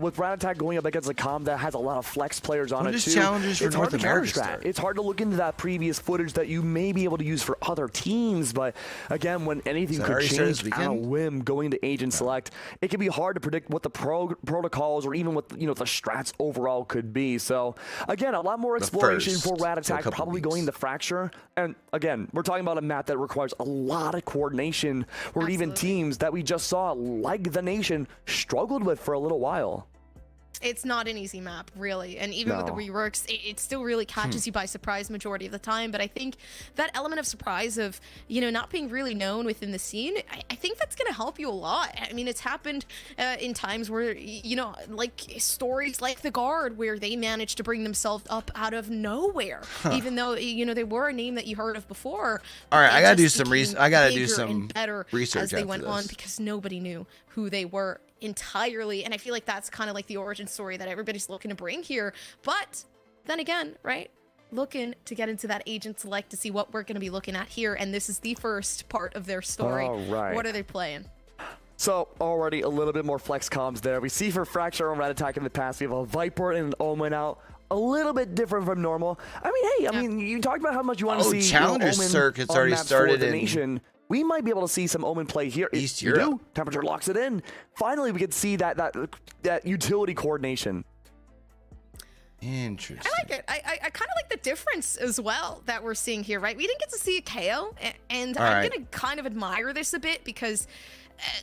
Speaker 2: with Rat Attack going up against a comp that has a lot of flex players on it too,
Speaker 1: Challengers for North America.
Speaker 2: It's hard to look into that previous footage that you may be able to use for other teams, but again, when anything could change on a whim going to Agent Select, it can be hard to predict what the protocols or even what the strats overall could be. So again, a lot more exploration for Rat Attack, probably going to Fracture. And again, we're talking about a map that requires a lot of coordination, where even teams that we just saw, like the Nation, struggled with for a little while.
Speaker 8: it's not an easy map, really. And even with the reworks, it still really catches you by surprise majority of the time. But I think that element of surprise of, you know, not being really known within the scene, I think that's going to help you a lot. I mean, it's happened in times where, you know, like stories like The Guard, where they managed to bring themselves up out of nowhere, even though, you know, they were a name that you heard of before.
Speaker 1: All right, I gotta do
Speaker 8: just
Speaker 1: some
Speaker 8: became
Speaker 1: I gotta do
Speaker 8: bigger
Speaker 1: some
Speaker 8: and better
Speaker 1: research
Speaker 8: as they
Speaker 1: after
Speaker 8: went
Speaker 1: this.
Speaker 8: on, because nobody knew who they were entirely. And I feel like that's kind of like the origin story that everybody's looking to bring here. But then again, right, looking to get into that agent select to see what we're going to be looking at here. And this is the first part of their story.
Speaker 2: All right.
Speaker 8: What are they playing?
Speaker 2: So already a little bit more flex comms there. We see for Fracture on Red Attack in the past, we have a Viper and an Omen out. A little bit different from normal. I mean, hey, I mean, you talked about how much you want to see
Speaker 1: Challengers
Speaker 2: Omen
Speaker 1: circuit's
Speaker 2: on
Speaker 1: already
Speaker 2: maps for
Speaker 1: started
Speaker 2: the
Speaker 1: in
Speaker 2: nation. We might be able to see some Omen play here.
Speaker 1: East
Speaker 2: You do.
Speaker 1: Europe.
Speaker 2: Temperature locks it in. Finally, we could see that utility coordination.
Speaker 1: Interesting.
Speaker 8: I like it. I kind of like the difference as well that we're seeing here, right? We didn't get to see a KO, and I'm going to kind of admire this a bit because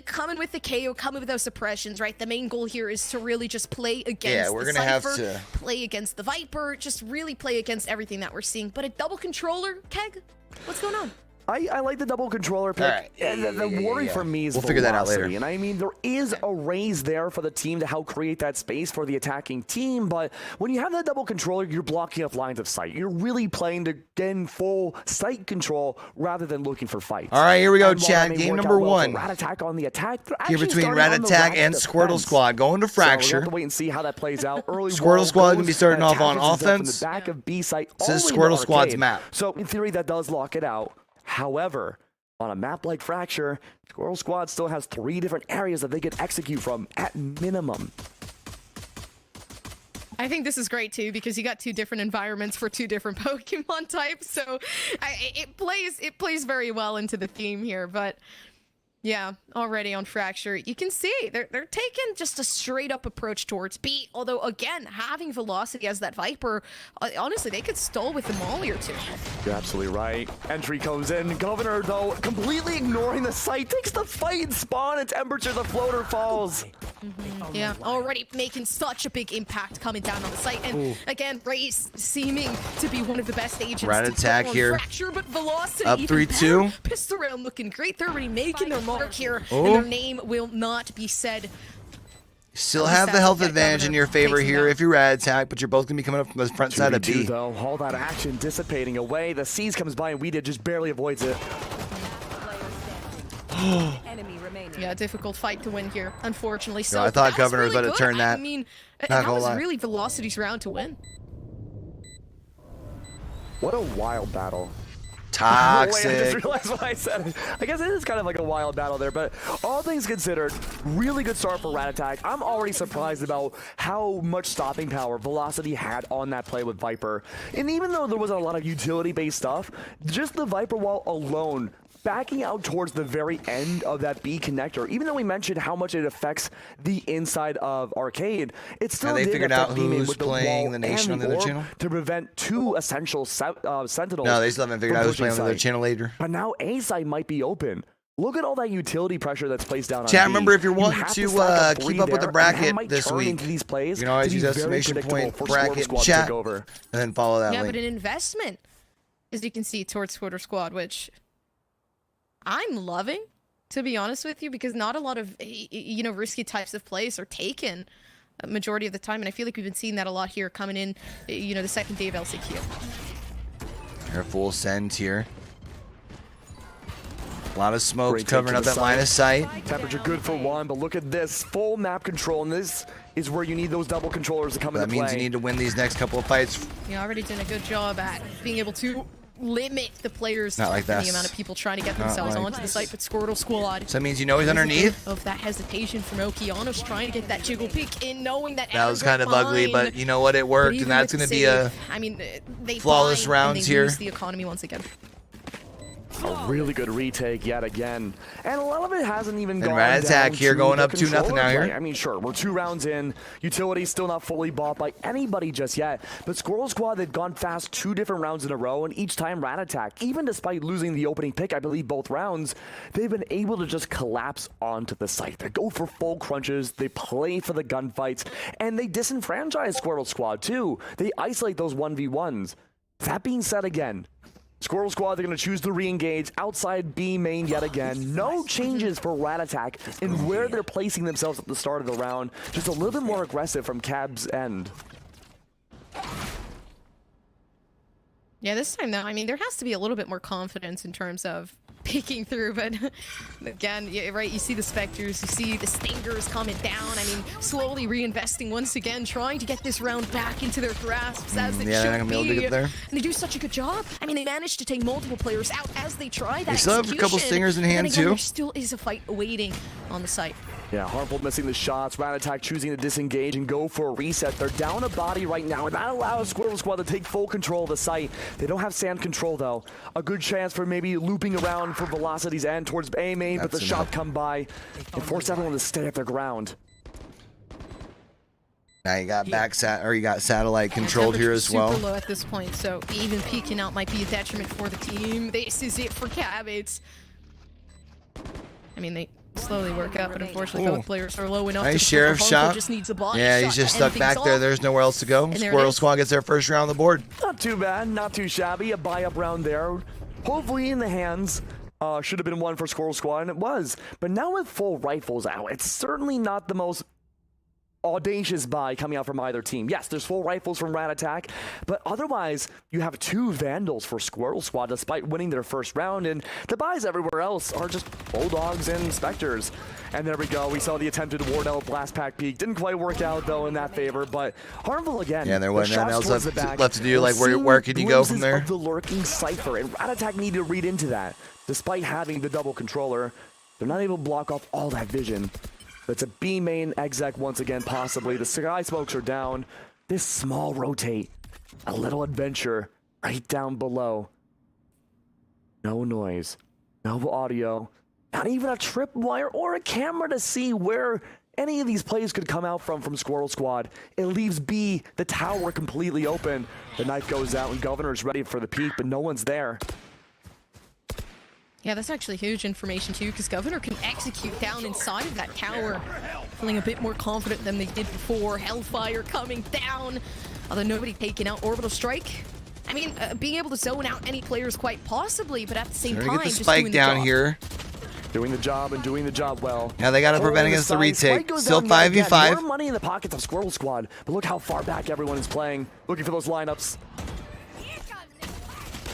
Speaker 8: coming with the KO, coming with those suppressions, right? The main goal here is to really just play against
Speaker 1: we're
Speaker 8: the
Speaker 1: gonna have
Speaker 8: Cypher,
Speaker 1: to
Speaker 8: play against the Viper, just really play against everything that we're seeing. But a double controller, Keg, what's going on?
Speaker 2: I like the double controller pick.
Speaker 1: All right.
Speaker 2: The worry for me is
Speaker 1: We'll figure that out later.
Speaker 2: velocity. And I mean, there is a raise there for the team to help create that space for the attacking team. But when you have that double controller, you're blocking up lines of sight. You're really playing to gain full sight control rather than looking for fights.
Speaker 1: All right, here we go,
Speaker 2: And while
Speaker 1: Chad.
Speaker 2: that may
Speaker 1: Game
Speaker 2: work
Speaker 1: number
Speaker 2: out well for
Speaker 1: one.
Speaker 2: Rat Attack on the attack. They're
Speaker 1: Here
Speaker 2: actually
Speaker 1: between
Speaker 2: starting
Speaker 1: Rat
Speaker 2: on the
Speaker 1: Attack
Speaker 2: Rat
Speaker 1: and Squirtle
Speaker 2: defense.
Speaker 1: Squad going to
Speaker 2: So we'll
Speaker 1: Fracture.
Speaker 2: have to wait and see how that plays out. Early
Speaker 1: Squirtle
Speaker 2: wall
Speaker 1: Squad
Speaker 2: goes,
Speaker 1: gonna be starting
Speaker 2: and
Speaker 1: off on
Speaker 2: Attackers is up from
Speaker 1: offense.
Speaker 2: the back of B site.
Speaker 1: This is
Speaker 2: all the way to
Speaker 1: Squirtle Squad's
Speaker 2: arcade.
Speaker 1: map.
Speaker 2: So in theory, that does lock it out. However, on a map like Fracture, Squirrel Squad still has 3 different areas that they could execute from at minimum.
Speaker 8: I think this is great too because you got 2 different environments for 2 different Pokemon types, so it plays very well into the theme here. But yeah, already on Fracture, you can see they're taking just a straight up approach towards B. Although again, having velocity as that Viper, honestly, they could stall with a molly or 2.
Speaker 2: You're absolutely right. Entry comes in. Governor, though, completely ignoring the site, takes the fight and spawn, and Temperature, the floater falls.
Speaker 8: Yeah, already making such a big impact coming down on the site. And again, Race seeming to be one of the best agents
Speaker 1: Rat
Speaker 8: to
Speaker 1: Attack
Speaker 8: on
Speaker 1: here.
Speaker 8: Fracture, but velocity
Speaker 1: Up
Speaker 8: even
Speaker 1: 3-2.
Speaker 8: better. Pissed around looking great. They're already making their mark here,
Speaker 1: Oh.
Speaker 8: and their name will not be said.
Speaker 1: Still
Speaker 8: At least
Speaker 1: have the
Speaker 8: that's
Speaker 1: health
Speaker 8: what
Speaker 1: advantage in
Speaker 8: Governor
Speaker 1: your favor
Speaker 8: takes him
Speaker 1: here
Speaker 8: down.
Speaker 1: if you're Rat Attack, but you're both going to be coming up from the front side of
Speaker 2: 2v2
Speaker 1: B.
Speaker 2: though, all that action dissipating away. The Seas comes by, and Weeded just barely avoids it.
Speaker 3: Enemy remaining.
Speaker 8: Yeah, difficult fight to win here, unfortunately. So
Speaker 1: I thought
Speaker 8: that was
Speaker 1: Governor was
Speaker 8: really
Speaker 1: about to
Speaker 8: good.
Speaker 1: turn that.
Speaker 8: I mean,
Speaker 1: Not
Speaker 8: that
Speaker 1: gonna
Speaker 8: was
Speaker 1: lie.
Speaker 8: really Velocity's round to win.
Speaker 2: What a wild battle. Wait, I just
Speaker 1: Toxic.
Speaker 2: realized what I said. I guess it is kind of like a wild battle there, but all things considered, really good start for Rat Attack. I'm already surprised about how much stopping power Velocity had on that play with Viper. And even though there wasn't a lot of utility-based stuff, just the Viper wall alone, backing out towards the very end of that B connector, even though we mentioned how much it affects the inside of Arcade, it still
Speaker 1: they
Speaker 2: did
Speaker 1: figured
Speaker 2: affect
Speaker 1: out
Speaker 2: B-main
Speaker 1: who's
Speaker 2: with the
Speaker 1: playing
Speaker 2: wall
Speaker 1: the Nation
Speaker 2: and
Speaker 1: on the other
Speaker 2: orb
Speaker 1: channel?
Speaker 2: to prevent 2 essential Sentinels.
Speaker 1: No, they still haven't figured
Speaker 2: from
Speaker 1: out who's playing on
Speaker 2: pushing
Speaker 1: the other
Speaker 2: site.
Speaker 1: channel later.
Speaker 2: But now A side might be open. Look at all that utility pressure that's placed down on
Speaker 1: Chat,
Speaker 2: B.
Speaker 1: remember, if you're
Speaker 2: You
Speaker 1: wanting
Speaker 2: have
Speaker 1: to,
Speaker 2: stack
Speaker 1: keep
Speaker 2: 3
Speaker 1: up with the
Speaker 2: there, and
Speaker 1: bracket
Speaker 2: that might
Speaker 1: this
Speaker 2: turn
Speaker 1: week,
Speaker 2: into these plays
Speaker 1: you can always
Speaker 2: to
Speaker 1: use
Speaker 2: be very
Speaker 1: exclamation
Speaker 2: predictable
Speaker 1: point
Speaker 2: for
Speaker 1: bracket
Speaker 2: Squad to
Speaker 1: chat,
Speaker 2: take over.
Speaker 1: and then follow that
Speaker 8: Yeah,
Speaker 1: link.
Speaker 8: but an investment, as you can see, towards Twitter Squad, which I'm loving, to be honest with you, because not a lot of, you know, risky types of plays are taken a majority of the time, and I feel like we've been seeing that a lot here coming in, you know, the second day of LCQ.
Speaker 1: They're full send here. A lot of smokes
Speaker 2: Great take
Speaker 1: covering
Speaker 2: to
Speaker 1: up
Speaker 2: the
Speaker 1: that line of sight.
Speaker 2: Temperature good for 1, but look at this full map control, and this is where you need those double controllers to come
Speaker 1: That
Speaker 2: into
Speaker 1: means
Speaker 2: play.
Speaker 1: you need to win these next couple of fights.
Speaker 8: You already did a good job at being able to limit the players
Speaker 1: Not like
Speaker 8: and
Speaker 1: this.
Speaker 8: the amount of people trying to get
Speaker 1: Not
Speaker 8: themselves
Speaker 1: like
Speaker 8: onto the site, but Squirtle Squad.
Speaker 1: So that means you know he's
Speaker 8: There's a
Speaker 1: underneath.
Speaker 8: bit of that hesitation from Okeanos trying to get that jiggle pick in, knowing that
Speaker 1: That was kind of ugly, but you know what? It
Speaker 8: But
Speaker 1: worked,
Speaker 8: even
Speaker 1: and that's
Speaker 8: with
Speaker 1: going to
Speaker 8: the
Speaker 1: be a
Speaker 8: save, I mean, they
Speaker 1: flawless
Speaker 8: bind
Speaker 1: rounds
Speaker 8: and they
Speaker 1: here.
Speaker 8: lose the economy once again.
Speaker 2: A really good retake yet again. And a lot of it hasn't even
Speaker 1: And
Speaker 2: gone
Speaker 1: Rat Attack
Speaker 2: down
Speaker 1: here
Speaker 2: to
Speaker 1: going
Speaker 2: the
Speaker 1: up 2-0 now
Speaker 2: controller
Speaker 1: here.
Speaker 2: play. I mean, sure, we're 2 rounds in. Utility's still not fully bought by anybody just yet. But Squirrel Squad, they've gone fast 2 different rounds in a row, and each time Rat Attack, even despite losing the opening pick, I believe both rounds, they've been able to just collapse onto the site. They go for full crunches, they play for the gunfights, and they disenfranchise Squirrel Squad too. They isolate those 1v1s. That being said again, Squirrel Squad, they're going to choose to re-engage outside B main yet again. No changes for Rat Attack in where they're placing themselves at the start of the round. Just a little bit more aggressive from Cab's end.
Speaker 8: Yeah, this time though, I mean, there has to be a little bit more confidence in terms of peeking through, but again, yeah, right, you see the Spectres, you see the Stingers coming down. I mean, slowly reinvesting once again, trying to get this round back into their grasps as it
Speaker 1: yeah, they're not
Speaker 8: should
Speaker 1: gonna be able to
Speaker 8: be.
Speaker 1: get there.
Speaker 8: And they do such a good job. I mean, they managed to take multiple players out as they try that
Speaker 1: They still have a couple
Speaker 8: execution.
Speaker 1: Stingers in
Speaker 8: And
Speaker 1: hand,
Speaker 8: again,
Speaker 1: too.
Speaker 8: There still is a fight waiting on the site.
Speaker 2: Yeah, Harmful missing the shots. Rat Attack choosing to disengage and go for a reset. They're down a body right now, and that allows Squirrel Squad to take full control of the site. They don't have sand control, though. A good chance for maybe looping around for Velocity's end towards A main, but the
Speaker 1: That's
Speaker 2: shot
Speaker 1: enough.
Speaker 2: come by and force everyone to stay at their ground.
Speaker 1: Now you got you got satellite controlled here as well.
Speaker 8: Super low at this point, so even peeking out might be a detriment for the team. This is it for Cab. I mean, they slowly work up, but unfortunately both players are low enough.
Speaker 1: Nice
Speaker 8: to
Speaker 1: sheriff shot.
Speaker 8: Just needs a body
Speaker 1: Yeah,
Speaker 8: shot
Speaker 1: he's just
Speaker 8: to
Speaker 1: stuck
Speaker 8: end
Speaker 1: back
Speaker 8: things
Speaker 1: there.
Speaker 8: off.
Speaker 1: There's nowhere else to go.
Speaker 8: And there it
Speaker 1: Squirrel
Speaker 8: is.
Speaker 1: Squad gets their first round on the board.
Speaker 2: Not too bad, not too shabby. A buy-up round there. Hopefully in the hands. Should have been one for Squirrel Squad, and it was. But now with full rifles out, it's certainly not the most audacious buy coming out from either team. Yes, there's full rifles from Rat Attack, but otherwise, you have 2 Vandals for Squirrel Squad despite winning their first round, and the buys everywhere else are just Bulldogs and Spectres. And there we go. We saw the attempted Wardell Blast Pack peek. Didn't quite work out, though, in that favor, but Harmful again.
Speaker 1: Yeah, there wasn't nothing else
Speaker 2: shots towards the back.
Speaker 1: left to do. Like,
Speaker 2: We're
Speaker 1: where could you go
Speaker 2: seeing
Speaker 1: from there?
Speaker 2: glimpses of the lurking Cypher, and Rat Attack need to read into that. Despite having the double controller, they're not able to block off all that vision. It's a B main exec once again, possibly. The sky smokes are down. This small rotate, a little adventure right down below. No noise, no audio, not even a tripwire or a camera to see where any of these plays could come out from Squirrel Squad. It leaves B, the tower, completely open. The knife goes out and Governor's ready for the peek, but no one's there.
Speaker 8: Yeah, that's actually huge information too, because Governor can execute down inside of that tower, feeling a bit more confident than they did before. Hellfire coming down, although nobody taking out Orbital Strike. I mean, being able to zone out any players quite possibly, but at the same
Speaker 1: They're
Speaker 8: time,
Speaker 1: gonna get the
Speaker 8: just
Speaker 1: spike
Speaker 8: doing the
Speaker 1: down
Speaker 8: job.
Speaker 1: here.
Speaker 2: Doing the job and doing the job well.
Speaker 1: Yeah, they got to prevent against the retake. Still 5v5.
Speaker 2: More money in the pockets of Squirrel Squad, but look how far back everyone is playing. Looking for those lineups.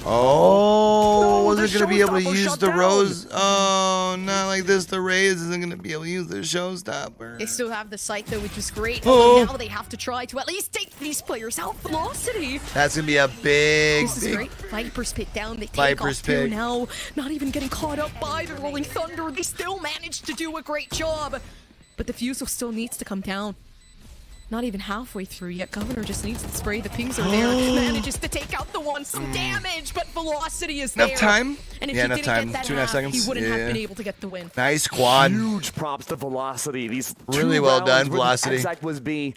Speaker 1: Oh,
Speaker 2: No,
Speaker 1: wasn't
Speaker 2: the
Speaker 1: going to be able to
Speaker 2: showstopper
Speaker 1: use
Speaker 2: shut
Speaker 1: the
Speaker 2: down.
Speaker 1: Rose. Oh, not like this. The Rays isn't going to be able to use the showstopper.
Speaker 8: They still have the site though, which is great.
Speaker 1: Oh.
Speaker 8: Now they have to try to at least take these players out. Velocity.
Speaker 1: That's going to be a big,
Speaker 8: This is great. Viper's Pit down. They take
Speaker 1: Viper's
Speaker 8: off through
Speaker 1: Pit.
Speaker 8: now. Not even getting caught up by the Rolling Thunder. They still managed to do a great job. But the Fusel still needs to come down. Not even halfway through yet. Governor just needs to spray. The pings are there. Manages to take out the one. Some damage, but Velocity is there.
Speaker 1: Enough time?
Speaker 8: And if
Speaker 1: Yeah,
Speaker 8: he
Speaker 1: enough
Speaker 8: didn't
Speaker 1: time.
Speaker 8: get that
Speaker 1: 2.5
Speaker 8: half,
Speaker 1: seconds.
Speaker 8: he wouldn't
Speaker 1: Yeah.
Speaker 8: have been able to get the win.
Speaker 1: Nice squad.
Speaker 2: Huge props to Velocity. These
Speaker 1: Really
Speaker 2: two
Speaker 1: well
Speaker 2: rounds
Speaker 1: done,
Speaker 2: where the
Speaker 1: Velocity.
Speaker 2: Exact was B.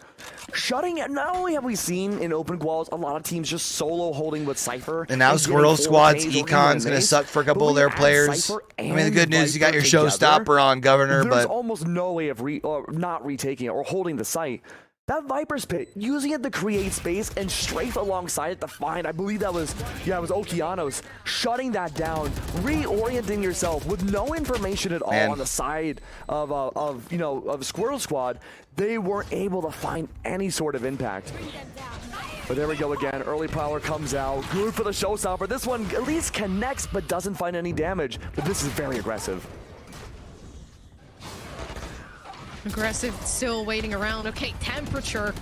Speaker 2: Shutting it. Not only have we seen in open quals a lot of teams just solo holding with Cypher.
Speaker 1: And now
Speaker 2: getting
Speaker 1: Squirrel
Speaker 2: 4
Speaker 1: Squad's
Speaker 2: Ks or even
Speaker 1: Econ's
Speaker 2: an
Speaker 1: going to
Speaker 2: ace,
Speaker 1: suck for a couple
Speaker 2: but
Speaker 1: of their
Speaker 2: when you add
Speaker 1: players.
Speaker 2: Cypher
Speaker 1: I mean, the
Speaker 2: and
Speaker 1: good news, you got your
Speaker 2: Viper together,
Speaker 1: showstopper on Governor,
Speaker 2: there's
Speaker 1: but
Speaker 2: almost no way of not retaking it or holding the site. That Viper's Pit, using it to create space and strafe alongside it to find, I believe that was, it was Okeanos, shutting that down, reorienting yourself with no information at all on the side of Squirrel Squad. They weren't able to find any sort of impact. But there we go again. Early Prowler comes out. Good for the showstopper. This one at least connects but doesn't find any damage. But this is very aggressive.
Speaker 8: Aggressive, still waiting around. Okay, temperature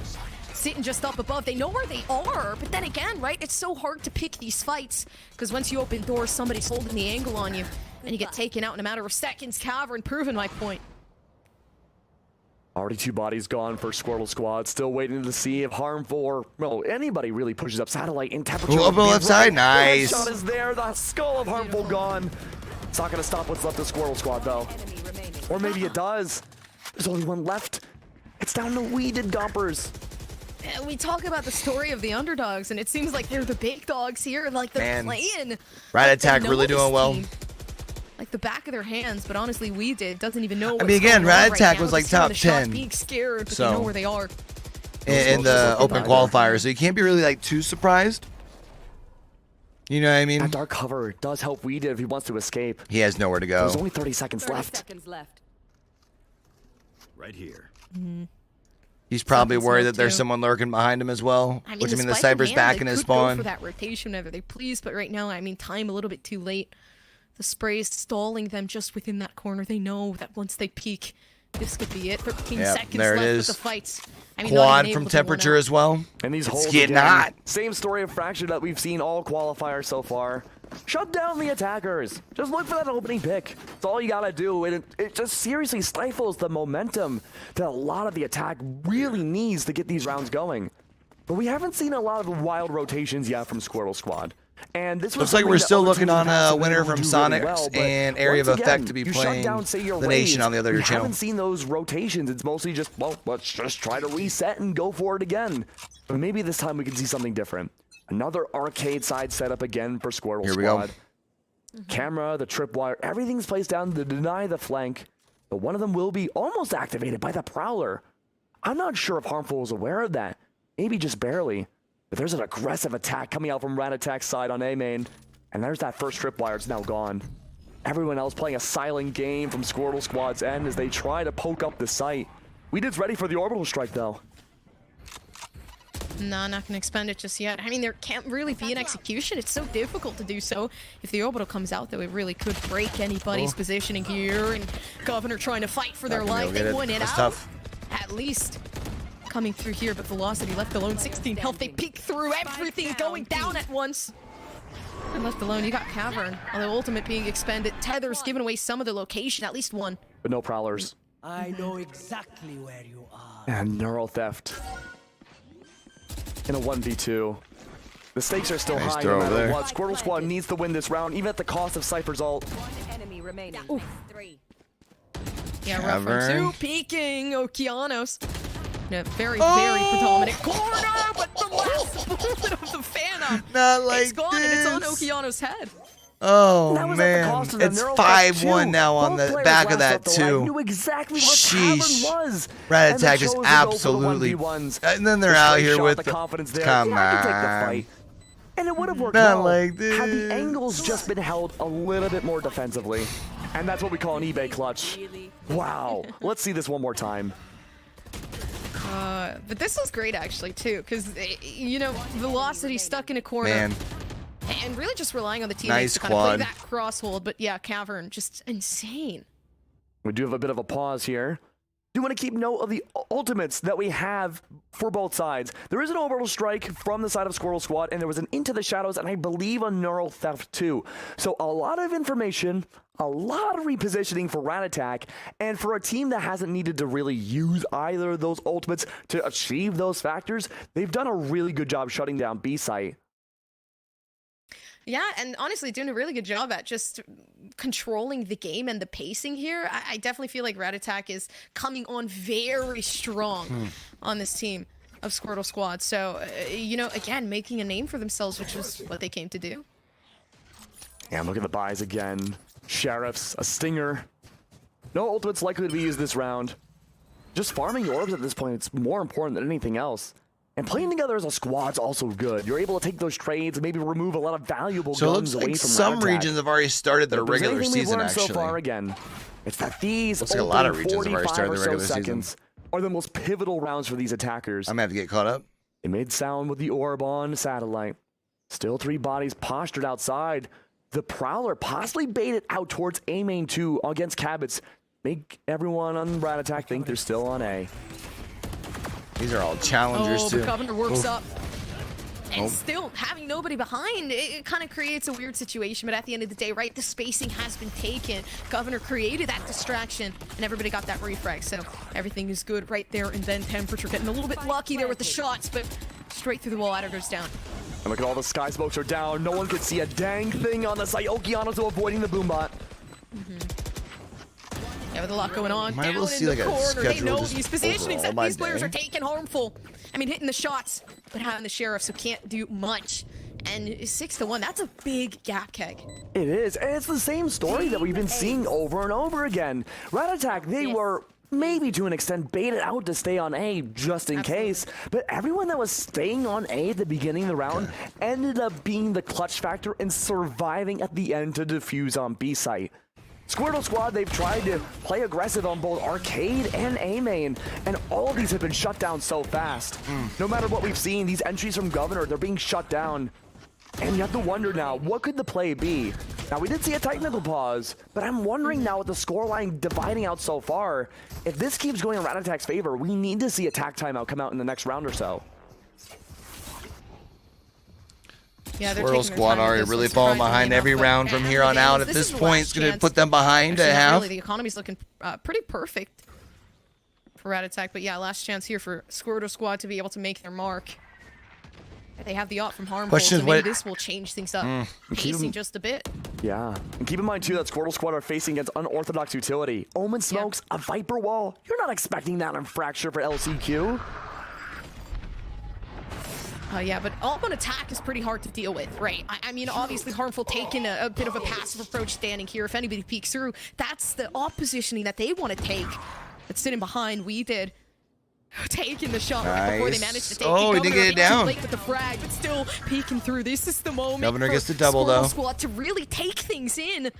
Speaker 8: sitting just up above. They know where they are, but then again, right? It's so hard to pick these fights because once you open doors, somebody's holding the angle on you and you get taken out in a matter of seconds. Cavern, proving my point.
Speaker 2: Already 2 bodies gone for Squirtle Squad. Still waiting to see if Harmful or well, anybody really pushes up Satellite in temperature.
Speaker 1: Ooh, up on the left side, nice.
Speaker 2: The shot is there. The skull of Harmful gone. It's not going to stop what's left of Squirtle Squad, though. Or maybe it does. There's only one left. It's down to weeded Gompers.
Speaker 8: We talk about the story of the underdogs, and it seems like they're the big dogs here. Like, they're playing.
Speaker 1: Rat Attack really doing well.
Speaker 8: Team. Like the back of their hands, but honestly, we doesn't even know.
Speaker 1: I mean, again, Rat Attack
Speaker 8: right
Speaker 1: was
Speaker 8: now.
Speaker 1: like top 10.
Speaker 8: Being scared, but
Speaker 1: so
Speaker 8: they know where they are.
Speaker 1: In the open qualifier, so you can't be really like too surprised. You know what I mean?
Speaker 2: That dark cover does help Weeded if he wants to escape.
Speaker 1: He has nowhere to go.
Speaker 2: There's only 30 seconds
Speaker 3: 30
Speaker 2: left.
Speaker 3: seconds left.
Speaker 6: Right here.
Speaker 1: He's probably
Speaker 8: Something's
Speaker 1: worried
Speaker 8: left
Speaker 1: that there's
Speaker 8: too.
Speaker 1: someone lurking behind him as well.
Speaker 8: I mean,
Speaker 1: Which, I mean, the
Speaker 8: despite
Speaker 1: Cyber's
Speaker 8: ban,
Speaker 1: back
Speaker 8: they
Speaker 1: in his
Speaker 8: could go
Speaker 1: spawn.
Speaker 8: for that rotation whenever they please, but right now, I mean, time a little bit too late. The spray is stalling them just within that corner. They know that once they peek, this could be it. 13 seconds
Speaker 1: there it
Speaker 8: left
Speaker 1: is.
Speaker 8: with the fights. I mean, not
Speaker 1: Quad
Speaker 8: even
Speaker 1: from
Speaker 8: able to run
Speaker 1: temperature
Speaker 8: out.
Speaker 1: as well.
Speaker 2: And these
Speaker 1: It's
Speaker 2: holes
Speaker 1: getting
Speaker 2: again.
Speaker 1: hot.
Speaker 2: Same story of Fracture that we've seen all qualifiers so far. Shut down the attackers. Just look for that opening pick. That's all you gotta do. And it just seriously stifles the momentum that a lot of the attack really needs to get these rounds going. But we haven't seen a lot of wild rotations yet from Squirtle Squad. And this
Speaker 1: Looks like we're still looking on a winner from Sonics and Area of Effect to be playing the Nation on the other channel.
Speaker 2: We haven't seen those rotations. It's mostly just, well, let's just try to reset and go for it again. But maybe this time we can see something different. Another arcade side setup again for Squirtle
Speaker 1: Here we go.
Speaker 2: Squad. Camera, the tripwire, everything's placed down to deny the flank. But one of them will be almost activated by the Prowler. I'm not sure if Harmful was aware of that. Maybe just barely. But there's an aggressive attack coming out from Rat Attack's side on A main. And there's that first tripwire. It's now gone. Everyone else playing a silent game from Squirtle Squad's end as they try to poke up the site. Weeded's ready for the orbital strike, though.
Speaker 8: No, not gonna expend it just yet. I mean, there can't really be an execution. It's so difficult to do so. If the orbital comes out, though, it really could break anybody's positioning here. And Governor trying to fight for their life. They won it
Speaker 1: That's
Speaker 8: out.
Speaker 1: tough.
Speaker 8: At least coming through here, but Velocity left alone. 16 health. They peek through everything going down at once. And left alone, you got Cavern. Although Ultimate being expended. Tether's giving away some of the location, at least one.
Speaker 2: But no Prowlers.
Speaker 6: I know exactly where you are.
Speaker 2: And Neural Theft. In a 1v2. The stakes are still
Speaker 1: Nice
Speaker 2: high
Speaker 1: throw
Speaker 2: no matter
Speaker 1: there.
Speaker 2: what. Squirtle Squad needs to win this round, even at the cost of Cypher's ult.
Speaker 3: One enemy remaining.
Speaker 8: Oof.
Speaker 3: 3.
Speaker 8: Yeah, rough from
Speaker 1: Cavern.
Speaker 8: 2. Peeking Okeanos. In a very, very predominant corner, but the last bullet of the Phantom.
Speaker 1: Not like
Speaker 8: It's gone, and it's on
Speaker 1: this.
Speaker 8: Okeanos' head.
Speaker 1: Oh,
Speaker 2: That was at the
Speaker 1: man.
Speaker 2: cost of the
Speaker 1: It's
Speaker 2: Neural Theft
Speaker 1: 5-1
Speaker 2: too.
Speaker 1: now on
Speaker 2: Both
Speaker 1: the
Speaker 2: players
Speaker 1: back of
Speaker 2: last
Speaker 1: that,
Speaker 2: up the line
Speaker 1: too.
Speaker 2: Knew exactly what
Speaker 1: Sheesh.
Speaker 2: Cavern was.
Speaker 1: Rat
Speaker 2: And they
Speaker 1: Attack
Speaker 2: chose
Speaker 1: is
Speaker 2: to go for the
Speaker 1: absolutely...
Speaker 2: 1v1s.
Speaker 1: And then they're
Speaker 2: The
Speaker 1: out
Speaker 2: straight
Speaker 1: here
Speaker 2: shot,
Speaker 1: with
Speaker 2: the confidence there.
Speaker 1: Come
Speaker 2: He had to take the
Speaker 1: on.
Speaker 2: fight. And it would have worked
Speaker 1: Not
Speaker 2: well
Speaker 1: like
Speaker 2: had the
Speaker 1: this.
Speaker 2: angles just been held a little bit more defensively. And that's what we call an eBay clutch. Wow. Let's see this one more time.
Speaker 8: But this was great, actually, too, because, you know, Velocity stuck in a corner.
Speaker 1: Man.
Speaker 8: And really just relying on the teammates
Speaker 1: Nice
Speaker 8: to kind of play
Speaker 1: quad.
Speaker 8: that cross hold. But yeah, Cavern, just insane.
Speaker 2: We do have a bit of a pause here. Do want to keep note of the ultimates that we have for both sides. There is an orbital strike from the side of Squirtle Squad, and there was an Into the Shadows, and I believe a Neural Theft too. So a lot of information, a lot of repositioning for Rat Attack, and for a team that hasn't needed to really use either of those ultimates to achieve those factors, they've done a really good job shutting down B-Site.
Speaker 8: Yeah, and honestly, doing a really good job at just controlling the game and the pacing here. I definitely feel like Rat Attack is coming on very strong on this team of Squirtle Squad. So, you know, again, making a name for themselves, which was what they came to do.
Speaker 2: And look at the buys again. Sheriffs, a Stinger. No ultimates likely to be used this round. Just farming your orbs at this point, it's more important than anything else. And playing together as a squad's also good. You're able to take those trades and maybe remove a lot of valuable
Speaker 1: So it
Speaker 2: guns
Speaker 1: looks
Speaker 2: away
Speaker 1: like
Speaker 2: from
Speaker 1: some
Speaker 2: Rat Attack.
Speaker 1: regions have already started their
Speaker 2: If there's
Speaker 1: regular
Speaker 2: anything we've
Speaker 1: season,
Speaker 2: learned
Speaker 1: actually.
Speaker 2: so far again, it's that these
Speaker 1: Looks like a lot of
Speaker 2: opening
Speaker 1: regions have already
Speaker 2: 45
Speaker 1: started
Speaker 2: or
Speaker 1: their
Speaker 2: so
Speaker 1: regular season.
Speaker 2: seconds are the most pivotal rounds for these attackers.
Speaker 1: I'm going to have to get caught up.
Speaker 2: They made sound with the orb on satellite. Still 3 bodies postured outside. The Prowler possibly baited out towards A main 2 against Cabots. Make everyone on Rat Attack think they're still on A.
Speaker 1: These are all challengers,
Speaker 8: Oh,
Speaker 1: too.
Speaker 8: the Governor works up. And still, having nobody behind, it kind of creates a weird situation. But at the end of the day, right, the spacing has been taken. Governor created that distraction, and everybody got that refrag. So everything is good right there. And then Temperature getting a little bit lucky there with the shots, but straight through the wall, Adder goes down.
Speaker 2: And look at all the sky smokes are down. No one could see a dang thing on the site. Okeano's avoiding the boombot.
Speaker 8: Yeah, with a lot going on.
Speaker 1: Might
Speaker 8: Down
Speaker 1: see
Speaker 8: in
Speaker 1: like
Speaker 8: the
Speaker 1: a
Speaker 8: corner. They
Speaker 1: schedule
Speaker 8: know
Speaker 1: just
Speaker 8: these positionings that
Speaker 1: overall
Speaker 8: these players
Speaker 1: by
Speaker 8: are
Speaker 1: day.
Speaker 8: taking harmful. I mean, hitting the shots, but having the sheriff, so can't do much. And 6-1, that's a big gap, Keg.
Speaker 2: It is, and it's the same story that we've been seeing over and over again. Rat Attack, they were maybe to an extent baited out to stay on A just in case, but everyone that was staying on A at the beginning of the round ended up being the clutch factor and surviving at the end to defuse on B site. Squirtle Squad, they've tried to play aggressive on both Arcade and A main, and all of these have been shut down so fast. No matter what we've seen, these entries from Governor, they're being shut down. And you have to wonder now, what could the play be? Now, we did see a technical pause, but I'm wondering now with the scoreline dividing out so far, if this keeps going in Rat Attack's favor, we need to see a tack timeout come out in the next round or so.
Speaker 8: Yeah, they're
Speaker 1: Squirrel
Speaker 8: taking their
Speaker 1: Squad
Speaker 8: time with
Speaker 1: already
Speaker 8: this
Speaker 1: really
Speaker 8: one,
Speaker 1: falling
Speaker 8: surprisingly
Speaker 1: behind
Speaker 8: enough,
Speaker 1: every
Speaker 8: but
Speaker 1: round from here on out. At this point, it's going to put them behind
Speaker 8: Actually,
Speaker 1: a half.
Speaker 8: Really, the economy's looking pretty perfect for Rat Attack, but yeah, last chance here for Squirtle Squad to be able to make their mark. They have the op from Harmful,
Speaker 1: Question
Speaker 8: so
Speaker 1: is
Speaker 8: maybe
Speaker 1: what-
Speaker 8: this will change things up, pacing just a bit.
Speaker 2: Yeah, and keep in mind too that Squirtle Squad are facing against unorthodox utility. Omen smokes, a Viper wall. You're not expecting that on Fracture for LCQ.
Speaker 8: Yeah, but up on attack is pretty hard to deal with, right? I mean, obviously Harmful taking a bit of a passive approach standing here. If anybody peeks through, that's the oppositioning that they want to take. But sitting behind, we did. Taking the shot right before they managed to take it.
Speaker 1: Oh, he didn't get it down.
Speaker 8: Late with the frag, but still peeking through. This is the moment
Speaker 1: Governor
Speaker 8: for
Speaker 1: gets the double,
Speaker 8: Squirrel
Speaker 1: though.
Speaker 8: Squad to really take things in.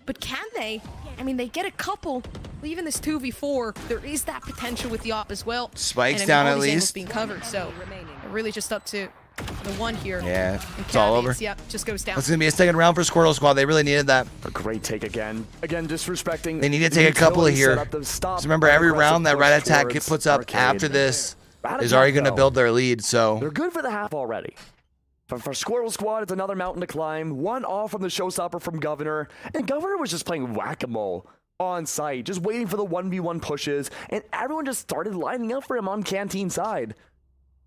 Speaker 8: But can they? I mean, they get a couple. Even this 2v4, there is that potential with the op as well.
Speaker 1: Spikes
Speaker 8: and, I mean,
Speaker 1: down
Speaker 8: all
Speaker 1: at
Speaker 8: these angles
Speaker 1: least.
Speaker 8: being covered, so really just up to the one here.
Speaker 1: Yeah,
Speaker 8: And
Speaker 1: it's all
Speaker 8: Cavies,
Speaker 1: over.
Speaker 8: Yep, just goes down.
Speaker 1: It's going to be a second round for Squirrel Squad. They really needed that.
Speaker 2: A great take again. Again, disrespecting.
Speaker 1: They need to take a couple of here. So remember, every round that Rat Attack puts up after this is already going to build their lead. So
Speaker 2: they're good for the half already. But for Squirrel Squad, it's another mountain to climb. One off from the showstopper from Governor. And Governor was just playing whack-a-mole on site, just waiting for the 1v1 pushes. And everyone just started lining up for him on Canteen side.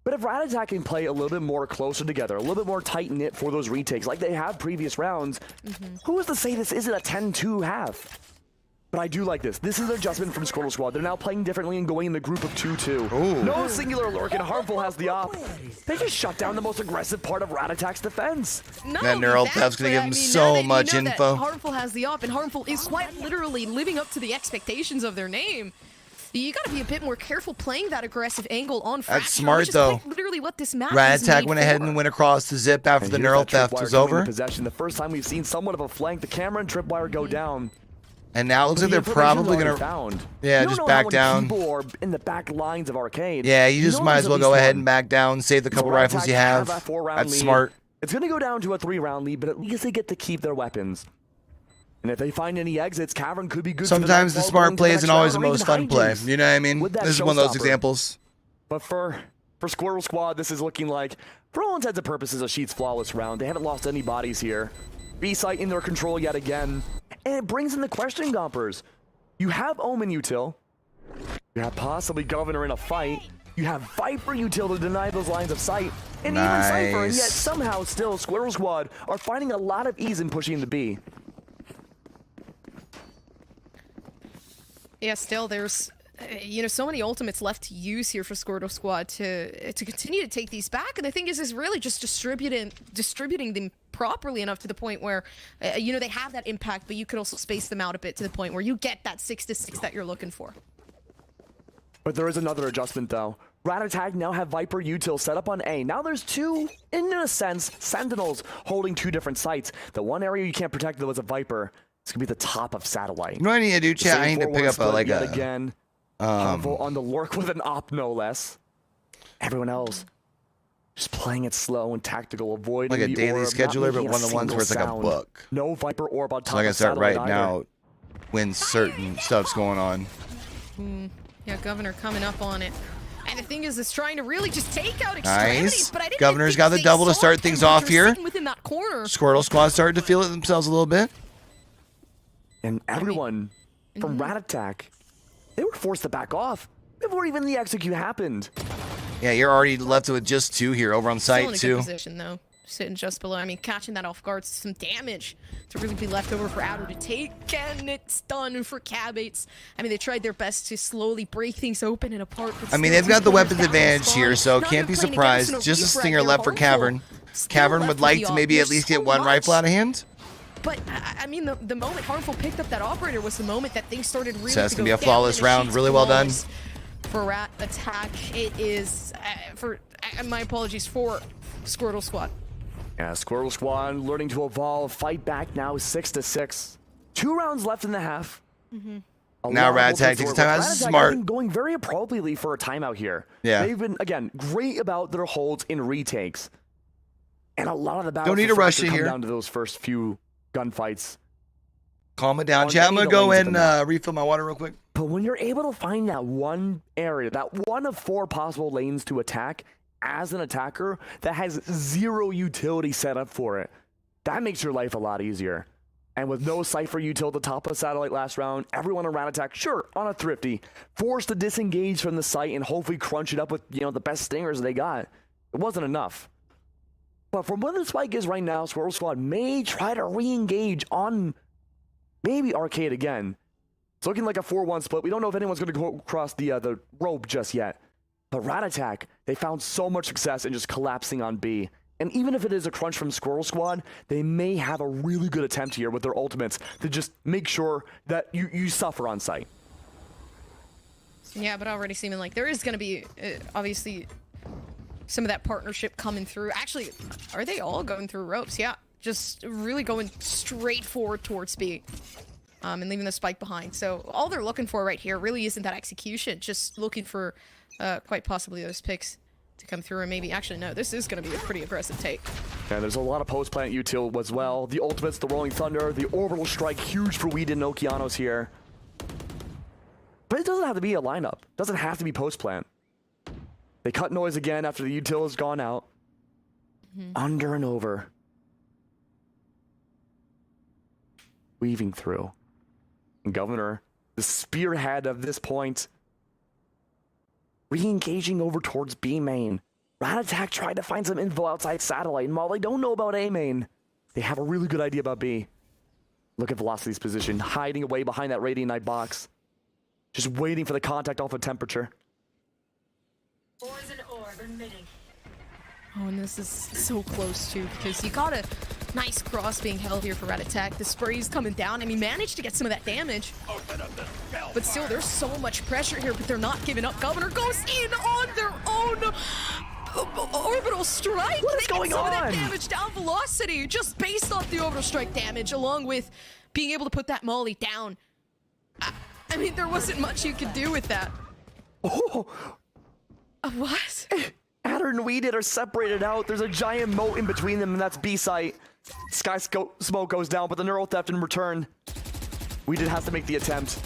Speaker 2: But if Rat Attack can play a little bit more closer together, a little bit more tight-knit for those retakes like they have previous rounds, who is to say this isn't a 10-2 half? But I do like this. This is an adjustment from Squirtle Squad. They're now playing differently and going in the group of 2-2. No singular lurk, and Harmful has the op. They just shut down the most aggressive part of Rat Attack's defense.
Speaker 1: that neural theft's going to give them so much info.
Speaker 8: Harmful has the op, and Harmful is quite literally living up to the expectations of their name. You got to be a bit more careful playing that aggressive angle on Fracture.
Speaker 1: That's smart,
Speaker 8: which is
Speaker 1: though.
Speaker 8: quite literally what this map
Speaker 1: Rat
Speaker 8: is
Speaker 1: Attack
Speaker 8: made
Speaker 1: went ahead
Speaker 8: for.
Speaker 1: and went across the zip after
Speaker 2: And
Speaker 1: the
Speaker 2: here's
Speaker 1: neural
Speaker 2: that
Speaker 1: theft
Speaker 2: tripwire
Speaker 1: was
Speaker 2: coming into
Speaker 1: over.
Speaker 2: Possession. The first time we've seen somewhat of a flank. The camera and tripwire go down.
Speaker 1: And now it looks like
Speaker 2: The
Speaker 1: they're probably
Speaker 2: information's
Speaker 1: going
Speaker 2: already
Speaker 1: to...
Speaker 2: found.
Speaker 1: Yeah,
Speaker 2: You
Speaker 1: just
Speaker 2: don't know how
Speaker 1: back
Speaker 2: many
Speaker 1: down.
Speaker 2: people are in the back lines of Arcade.
Speaker 1: Yeah, you just
Speaker 2: know
Speaker 1: might
Speaker 2: there's
Speaker 1: as well
Speaker 2: at
Speaker 1: go
Speaker 2: least
Speaker 1: ahead
Speaker 2: one.
Speaker 1: and back down, save the couple
Speaker 2: Rat
Speaker 1: rifles
Speaker 2: Attack
Speaker 1: you have.
Speaker 2: a 4-round
Speaker 1: That's
Speaker 2: lead.
Speaker 1: smart.
Speaker 2: It's going to go down to a 3-round lead, but at least they get to keep their weapons. And if they find any exits, Cavern could be good.
Speaker 1: Sometimes the smart play isn't always the most fun play.
Speaker 2: You
Speaker 1: You know what I mean?
Speaker 2: With that
Speaker 1: This is one of those
Speaker 2: showstopper.
Speaker 1: examples.
Speaker 2: But for Squirrel Squad, this is looking like, for all intents and purposes, a Sheets flawless round. They haven't lost any bodies here. B-site in their control yet again. And it brings in the question, Gompers. You have Omen Util. You have possibly Governor in a fight. You have Viper Util to deny those lines of sight. And even Cypher, and yet
Speaker 1: Nice.
Speaker 2: somehow still Squirrel Squad are finding a lot of ease in pushing the B.
Speaker 8: Yeah, still there's, so many ultimates left to use here for Squirtle Squad to continue to take these back. And the thing is really just distributing them properly enough to the point where, they have that impact, but you could also space them out a bit to the point where you get that 6-6 that you're looking for.
Speaker 2: But there is another adjustment, though. Rat Attack now have Viper Util set up on A. Now there's two, in a sense, Sentinels holding two different sites. The one area you can't protect, though, is a Viper. It's going to be the top of Satellite.
Speaker 1: You know what I need to do, chat? I need to pick up
Speaker 2: again. Harmful on the lurk with an op, no less. Everyone else just playing it slow and tactical, avoiding
Speaker 1: like a
Speaker 2: the
Speaker 1: daily
Speaker 2: orb,
Speaker 1: scheduler,
Speaker 2: not
Speaker 1: but
Speaker 2: making
Speaker 1: one of the ones where it's like a
Speaker 2: sound.
Speaker 1: book.
Speaker 2: No Viper orb on top
Speaker 1: So I can
Speaker 2: of
Speaker 1: start
Speaker 2: Satellite
Speaker 1: writing
Speaker 2: either.
Speaker 1: out when certain stuff's going on.
Speaker 8: Yeah, Governor coming up on it. And the thing is trying to really just take out extremities.
Speaker 1: Nice.
Speaker 8: But I didn't
Speaker 1: Governor's
Speaker 8: think
Speaker 1: got the
Speaker 8: they
Speaker 1: double to
Speaker 8: saw
Speaker 1: start
Speaker 8: it,
Speaker 1: things
Speaker 8: and
Speaker 1: off
Speaker 8: they're
Speaker 1: here.
Speaker 8: sitting within that corner.
Speaker 1: Squirtle Squad started to feel it themselves a little bit.
Speaker 2: And everyone from Rat Attack, they were forced to back off before even the execute happened.
Speaker 1: Yeah, you're already left with just 2 here over on
Speaker 8: Still
Speaker 1: site
Speaker 8: in a good
Speaker 1: too.
Speaker 8: position though, sitting just below. I mean, catching that off guard, some damage to really be left over for Adder to take, and it's done for Cabates. I mean, they tried their best to slowly break things open and apart.
Speaker 1: I mean, they've got the weapons advantage here, so can't be surprised. Just a stinger left for Cavern. Cavern would like to maybe at least get 1 rifle out of hand.
Speaker 8: But I mean, the moment Harmful picked up that operator was the moment that things started really.
Speaker 1: So that's
Speaker 8: to
Speaker 1: gonna
Speaker 8: go
Speaker 1: be a flawless
Speaker 8: down, and
Speaker 1: round.
Speaker 8: she's
Speaker 1: Really well done.
Speaker 8: flawless for Rat Attack. It is my apologies for Squirtle Squad.
Speaker 2: Yeah, Squirtle Squad learning to evolve, fight back now 6-6. 2 rounds left in the half.
Speaker 1: Now Rat Attack takes time. That's smart.
Speaker 2: Going very appropriately for a timeout here.
Speaker 1: Yeah.
Speaker 2: They've been, again, great about their holds in retakes. And a lot of the battles
Speaker 1: Don't need to rush it
Speaker 2: come
Speaker 1: here.
Speaker 2: down to those first few gunfights.
Speaker 1: Calm it down,
Speaker 2: On
Speaker 1: chat. I'm
Speaker 2: any
Speaker 1: gonna
Speaker 2: of the
Speaker 1: go
Speaker 2: lanes
Speaker 1: and
Speaker 2: at the
Speaker 1: refill my water real quick.
Speaker 2: But when you're able to find that one area, that one of 4 possible lanes to attack as an attacker that has 0 utility set up for it, that makes your life a lot easier. And with no Cypher util at the top of Satellite last round, everyone around attack, sure, on a thrifty, forced to disengage from the site and hopefully crunch it up with, you know, the best stingers they got. It wasn't enough. But from where the spike is right now, Squirrel Squad may try to re-engage on maybe Arcade again. It's looking like a 4-1 split. We don't know if anyone's going to go across the rope just yet. But Rat Attack, they found so much success in just collapsing on B. And even if it is a crunch from Squirrel Squad, they may have a really good attempt here with their ultimates to just make sure that you suffer on site.
Speaker 8: Yeah, but already seeming like there is going to be, obviously, some of that partnership coming through. Actually, are they all going through ropes? Yeah, just really going straight forward towards B. And leaving the spike behind. So all they're looking for right here really isn't that execution. Just looking for quite possibly those picks to come through. And maybe, actually, no, this is going to be a pretty aggressive take.
Speaker 2: Yeah, there's a lot of post-plant util as well. The ultimates, the Rolling Thunder, the Orbital Strike, huge for Weed and Okeanos here. But it doesn't have to be a lineup. It doesn't have to be post-plant. They cut noise again after the util has gone out. Under and over. Weaving through. And Governor, the spearhead of this point, re-engaging over towards B main. Rat Attack tried to find some info outside Satellite, and while they don't know about A main, they have a really good idea about B. Look at Velocity's position, hiding away behind that Radiant Knight box. Just waiting for the contact off of Temperature.
Speaker 3: Poison orb emitting.
Speaker 8: Oh, and this is so close too, because you got a nice cross being held here for Rat Attack. The spray's coming down. I mean, managed to get some of that damage. But still, there's so much pressure here, but they're not giving up. Governor goes in on their own orbital strike.
Speaker 2: What is going
Speaker 8: some
Speaker 2: on?
Speaker 8: Of that damage down Velocity, just based off the orbital strike damage, along with being able to put that molly down. I mean, there wasn't much you could do with that.
Speaker 2: Oh!
Speaker 8: What?
Speaker 2: Adder and Weeded are separated out. There's a giant moat in between them, and that's B site. Sky Smoke goes down, but the Neural Theft in return. Weeded has to make the attempt.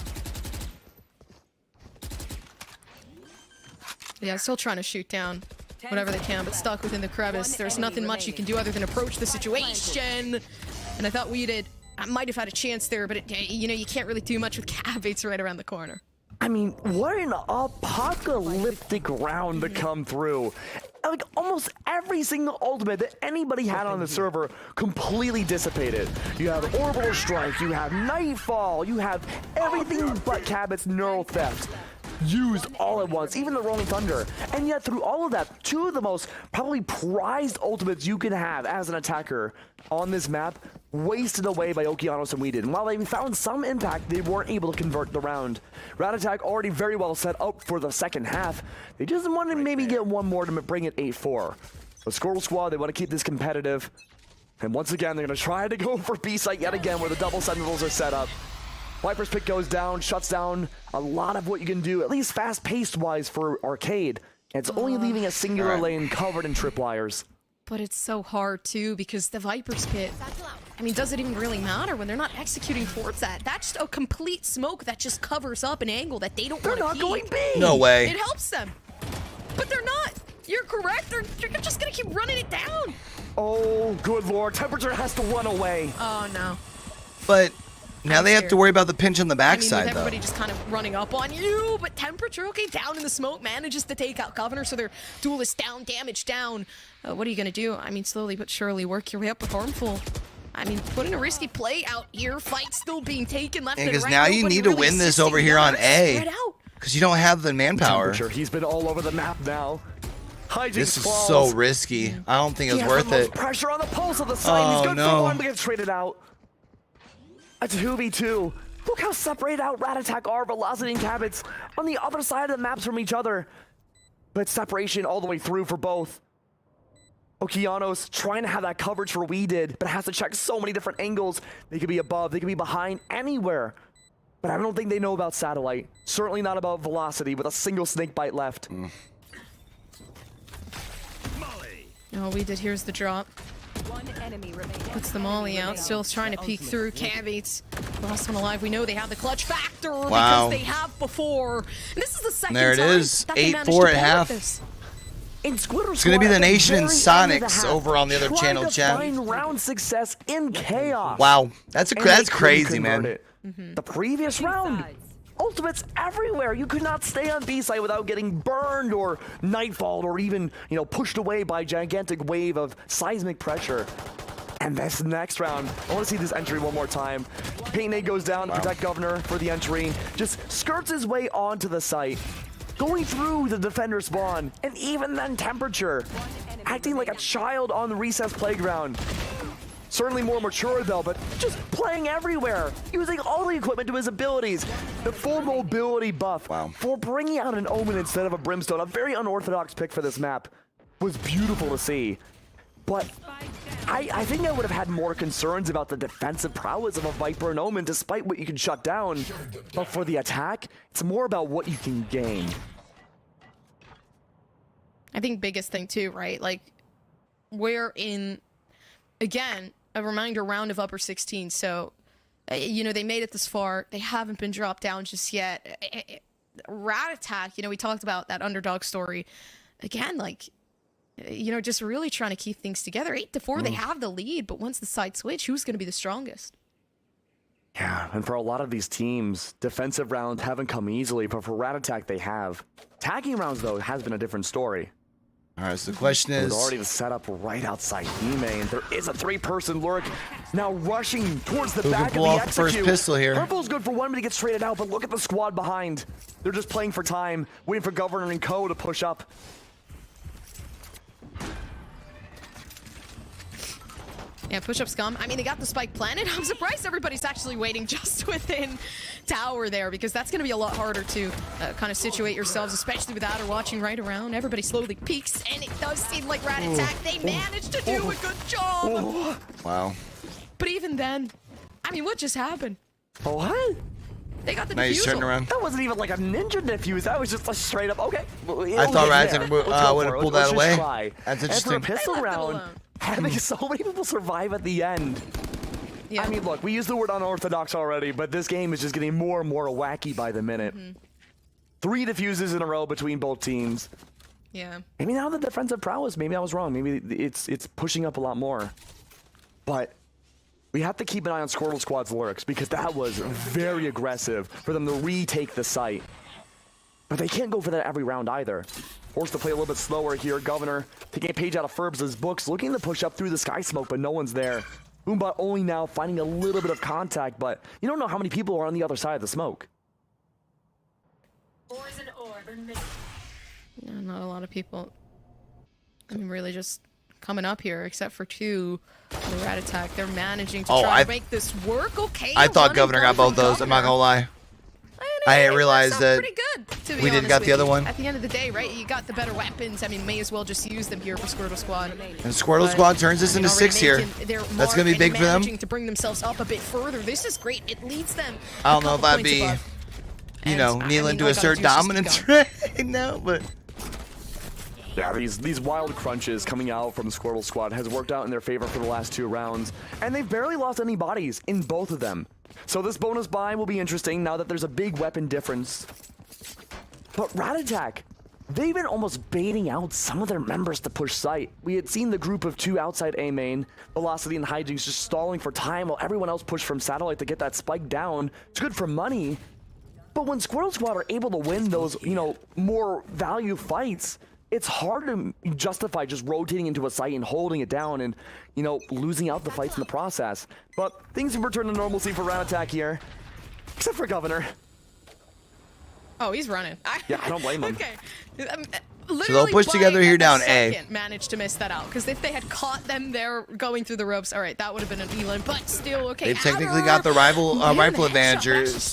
Speaker 8: Yeah, still trying to shoot down whatever they can, but stuck within the crevice. There's nothing much you can do other than approach the situation. And I thought Weeded might have had a chance there, but you know, you can't really do much with Cabates right around the corner.
Speaker 2: I mean, what an apocalyptic round to come through. Like, almost every single ultimate that anybody had on the server completely dissipated. You have Orbital Strike, you have Nightfall, you have everything but Cabot's Neural Theft used all at once, even the Rolling Thunder. And yet, through all of that, 2 of the most probably prized ultimates you can have as an attacker on this map wasted away by Okeanos and Weeded. And while they found some impact, they weren't able to convert the round. Rat Attack already very well set up for the second half. They just want to maybe get one more to bring it 8-4. The Squirrel Squad, they want to keep this competitive. And once again, they're going to try to go for B site yet again, where the double sentinels are set up. Viper's pick goes down, shuts down a lot of what you can do, at least fast-paced wise for Arcade. And it's only leaving a singular lane covered in tripwires.
Speaker 8: But it's so hard too, because the Viper's pit, I mean, does it even really matter when they're not executing towards that? That's just a complete smoke that just covers up an angle that they don't want to keep.
Speaker 2: They're not going B!
Speaker 1: No way.
Speaker 8: It helps them. But they're not. You're correct. You're just gonna keep running it down.
Speaker 2: Oh, good lord. Temperature has to run away.
Speaker 8: Oh, no.
Speaker 1: But now they have to worry about the pinch on the
Speaker 8: I mean,
Speaker 1: backside,
Speaker 8: with everybody
Speaker 1: though.
Speaker 8: just kind of running up on you, but Temperature, okay, down in the smoke, manages to take out Governor, so their duelist down, damage down. What are you gonna do? I mean, slowly but surely work your way up with Harmful. I mean, putting a risky play out here, fight still being taken left and right.
Speaker 1: Because now you
Speaker 8: Nobody
Speaker 1: need to
Speaker 8: really
Speaker 1: win this
Speaker 8: assisting
Speaker 1: over here on
Speaker 8: Governor.
Speaker 1: A.
Speaker 8: Spread out.
Speaker 1: Because you don't have the manpower.
Speaker 2: Temperature, he's been all over the map now. Hijinks
Speaker 1: This is
Speaker 2: falls.
Speaker 1: so risky. I don't think
Speaker 2: He
Speaker 1: it's
Speaker 2: has
Speaker 1: worth
Speaker 2: the most
Speaker 1: it.
Speaker 2: pressure on the pulse of the side. He's
Speaker 1: Oh,
Speaker 2: good
Speaker 1: no.
Speaker 2: for one, but gets traded out. A 2v2. Look how separated out Rat Attack are, Velocity and Cabets on the other side of the maps from each other. But separation all the way through for both. Okeanos trying to have that coverage for We Did, but has to check so many different angles. They could be above, they could be behind, anywhere. But I don't think they know about Satellite. Certainly not about Velocity with a single snake bite left.
Speaker 8: Oh, We Did. Here's the drop.
Speaker 3: One enemy remaining.
Speaker 8: Puts the molly out. Still trying to peek through. Caveats. Last one alive. We know they have the clutch factor because they have before. And this is the second
Speaker 1: There it
Speaker 8: time
Speaker 1: is.
Speaker 8: that they managed
Speaker 1: 8-4
Speaker 8: to
Speaker 1: at
Speaker 8: pull
Speaker 1: half.
Speaker 8: off this.
Speaker 2: It's going
Speaker 1: to be the Nation and Sonics over on the other channel, chat.
Speaker 2: Find round success in chaos.
Speaker 1: Wow. That's
Speaker 2: And they
Speaker 1: crazy,
Speaker 2: couldn't
Speaker 1: man.
Speaker 2: convert it. The previous round, ultimates everywhere. You could not stay on B site without getting burned or nightfalled or even, pushed away by a gigantic wave of seismic pressure. And this next round, I want to see this entry one more time. Paint Nade goes down to protect Governor for the entry. Just skirts his way onto the site, going through the defender spawn, and even then Temperature, acting like a child on the recess playground. Certainly more mature though, but just playing everywhere, using all the equipment to his abilities. The full mobility buff for bringing out an Omen instead of a Brimstone, a very unorthodox pick for this map, was beautiful to see. But I think I would have had more concerns about the defensive prowess of a Viper and Omen despite what you can shut down. But for the attack, it's more about what you can gain.
Speaker 8: I think biggest thing too, right? Like, we're in, again, a reminder round of upper 16. So, they made it this far. They haven't been dropped down just yet. Rat Attack, we talked about that underdog story. Again, like, just really trying to keep things together. 8-4, they have the lead, but once the side switch, who's going to be the strongest?
Speaker 2: Yeah, and for a lot of these teams, defensive rounds haven't come easily, but for Rat Attack, they have. Tagging rounds, though, has been a different story.
Speaker 1: All right, so the question is...
Speaker 2: It's already set up right outside Ime, and there is a three-person lurk now rushing towards the back of the
Speaker 1: off the first
Speaker 2: execute.
Speaker 1: pistol here.
Speaker 2: Purple's good for one, but he gets traded out, but look at the squad behind. They're just playing for time, waiting for Governor and Co. to push up.
Speaker 8: Yeah, push-up scum. I mean, they got the spike planted. I'm surprised everybody's actually waiting just within tower there, because that's going to be a lot harder to kind of situate yourselves, especially with Adder watching right around. Everybody slowly peeks, and it does seem like Rat Attack, they managed to do a good job.
Speaker 1: Wow.
Speaker 8: But even then, I mean, what just happened?
Speaker 2: Oh, what?
Speaker 8: They got the
Speaker 1: Nice
Speaker 8: defusal.
Speaker 1: turnaround.
Speaker 2: That wasn't even like a ninja defuse. That was just a straight up, okay.
Speaker 1: I thought Rat Attack would have pulled that away. That's interesting.
Speaker 2: And for a pistol
Speaker 8: They left it
Speaker 2: round,
Speaker 8: alone.
Speaker 2: having so many people survive at the end.
Speaker 8: Yeah.
Speaker 2: I mean, look, we used the word unorthodox already, but this game is just getting more and more wacky by the minute. 3 defuses in a row between both teams.
Speaker 8: Yeah.
Speaker 2: Maybe now the defensive prowess, maybe I was wrong. Maybe it's pushing up a lot more. But we have to keep an eye on Squirtle Squad's lurks, because that was very aggressive for them to retake the site. But they can't go for that every round either. Forced to play a little bit slower here. Governor taking a page out of Ferbs' books, looking to push up through the sky smoke, but no one's there. Boombot only now finding a little bit of contact, but you don't know how many people are on the other side of the smoke.
Speaker 8: Yeah, not a lot of people. I mean, really just coming up here, except for 2 on the Rat Attack. They're managing to try to make this work. Okay.
Speaker 1: I thought Governor got both those. I'm not going to lie. I didn't realize that
Speaker 8: pretty good, to be
Speaker 1: we didn't
Speaker 8: honest
Speaker 1: got
Speaker 8: with
Speaker 1: the other
Speaker 8: you.
Speaker 1: one.
Speaker 8: At the end of the day, right, you got the better weapons. I mean, may as well just use them here for Squirtle Squad.
Speaker 1: And Squirtle Squad turns this into 6 here. That's going to be big for them.
Speaker 8: Managing to bring themselves up a bit further. This is great. It leads them.
Speaker 1: I don't know if I'd be, kneeling to assert dominance right now, but...
Speaker 2: Yeah, these wild crunches coming out from the Squirtle Squad has worked out in their favor for the last 2 rounds, and they've barely lost any bodies in both of them. So this bonus buy will be interesting now that there's a big weapon difference. But Rat Attack, they've been almost baiting out some of their members to push site. We had seen the group of 2 outside A main, Velocity and Hijinks, just stalling for time while everyone else pushed from Satellite to get that spike down. It's good for money, but when Squirrel Squad are able to win those, you know, more value fights, it's hard to justify just rotating into a site and holding it down and, you know, losing out the fights in the process. But things have returned to normalcy for Rat Attack here, except for Governor.
Speaker 8: Oh, he's running.
Speaker 2: Yeah, I don't blame him.
Speaker 8: Okay.
Speaker 1: So they'll push together here down A.
Speaker 8: Managed to miss that out, because if they had caught them there going through the ropes, all right, that would have been an Elon, but still, okay.
Speaker 1: They've technically got the rifle advantage here, since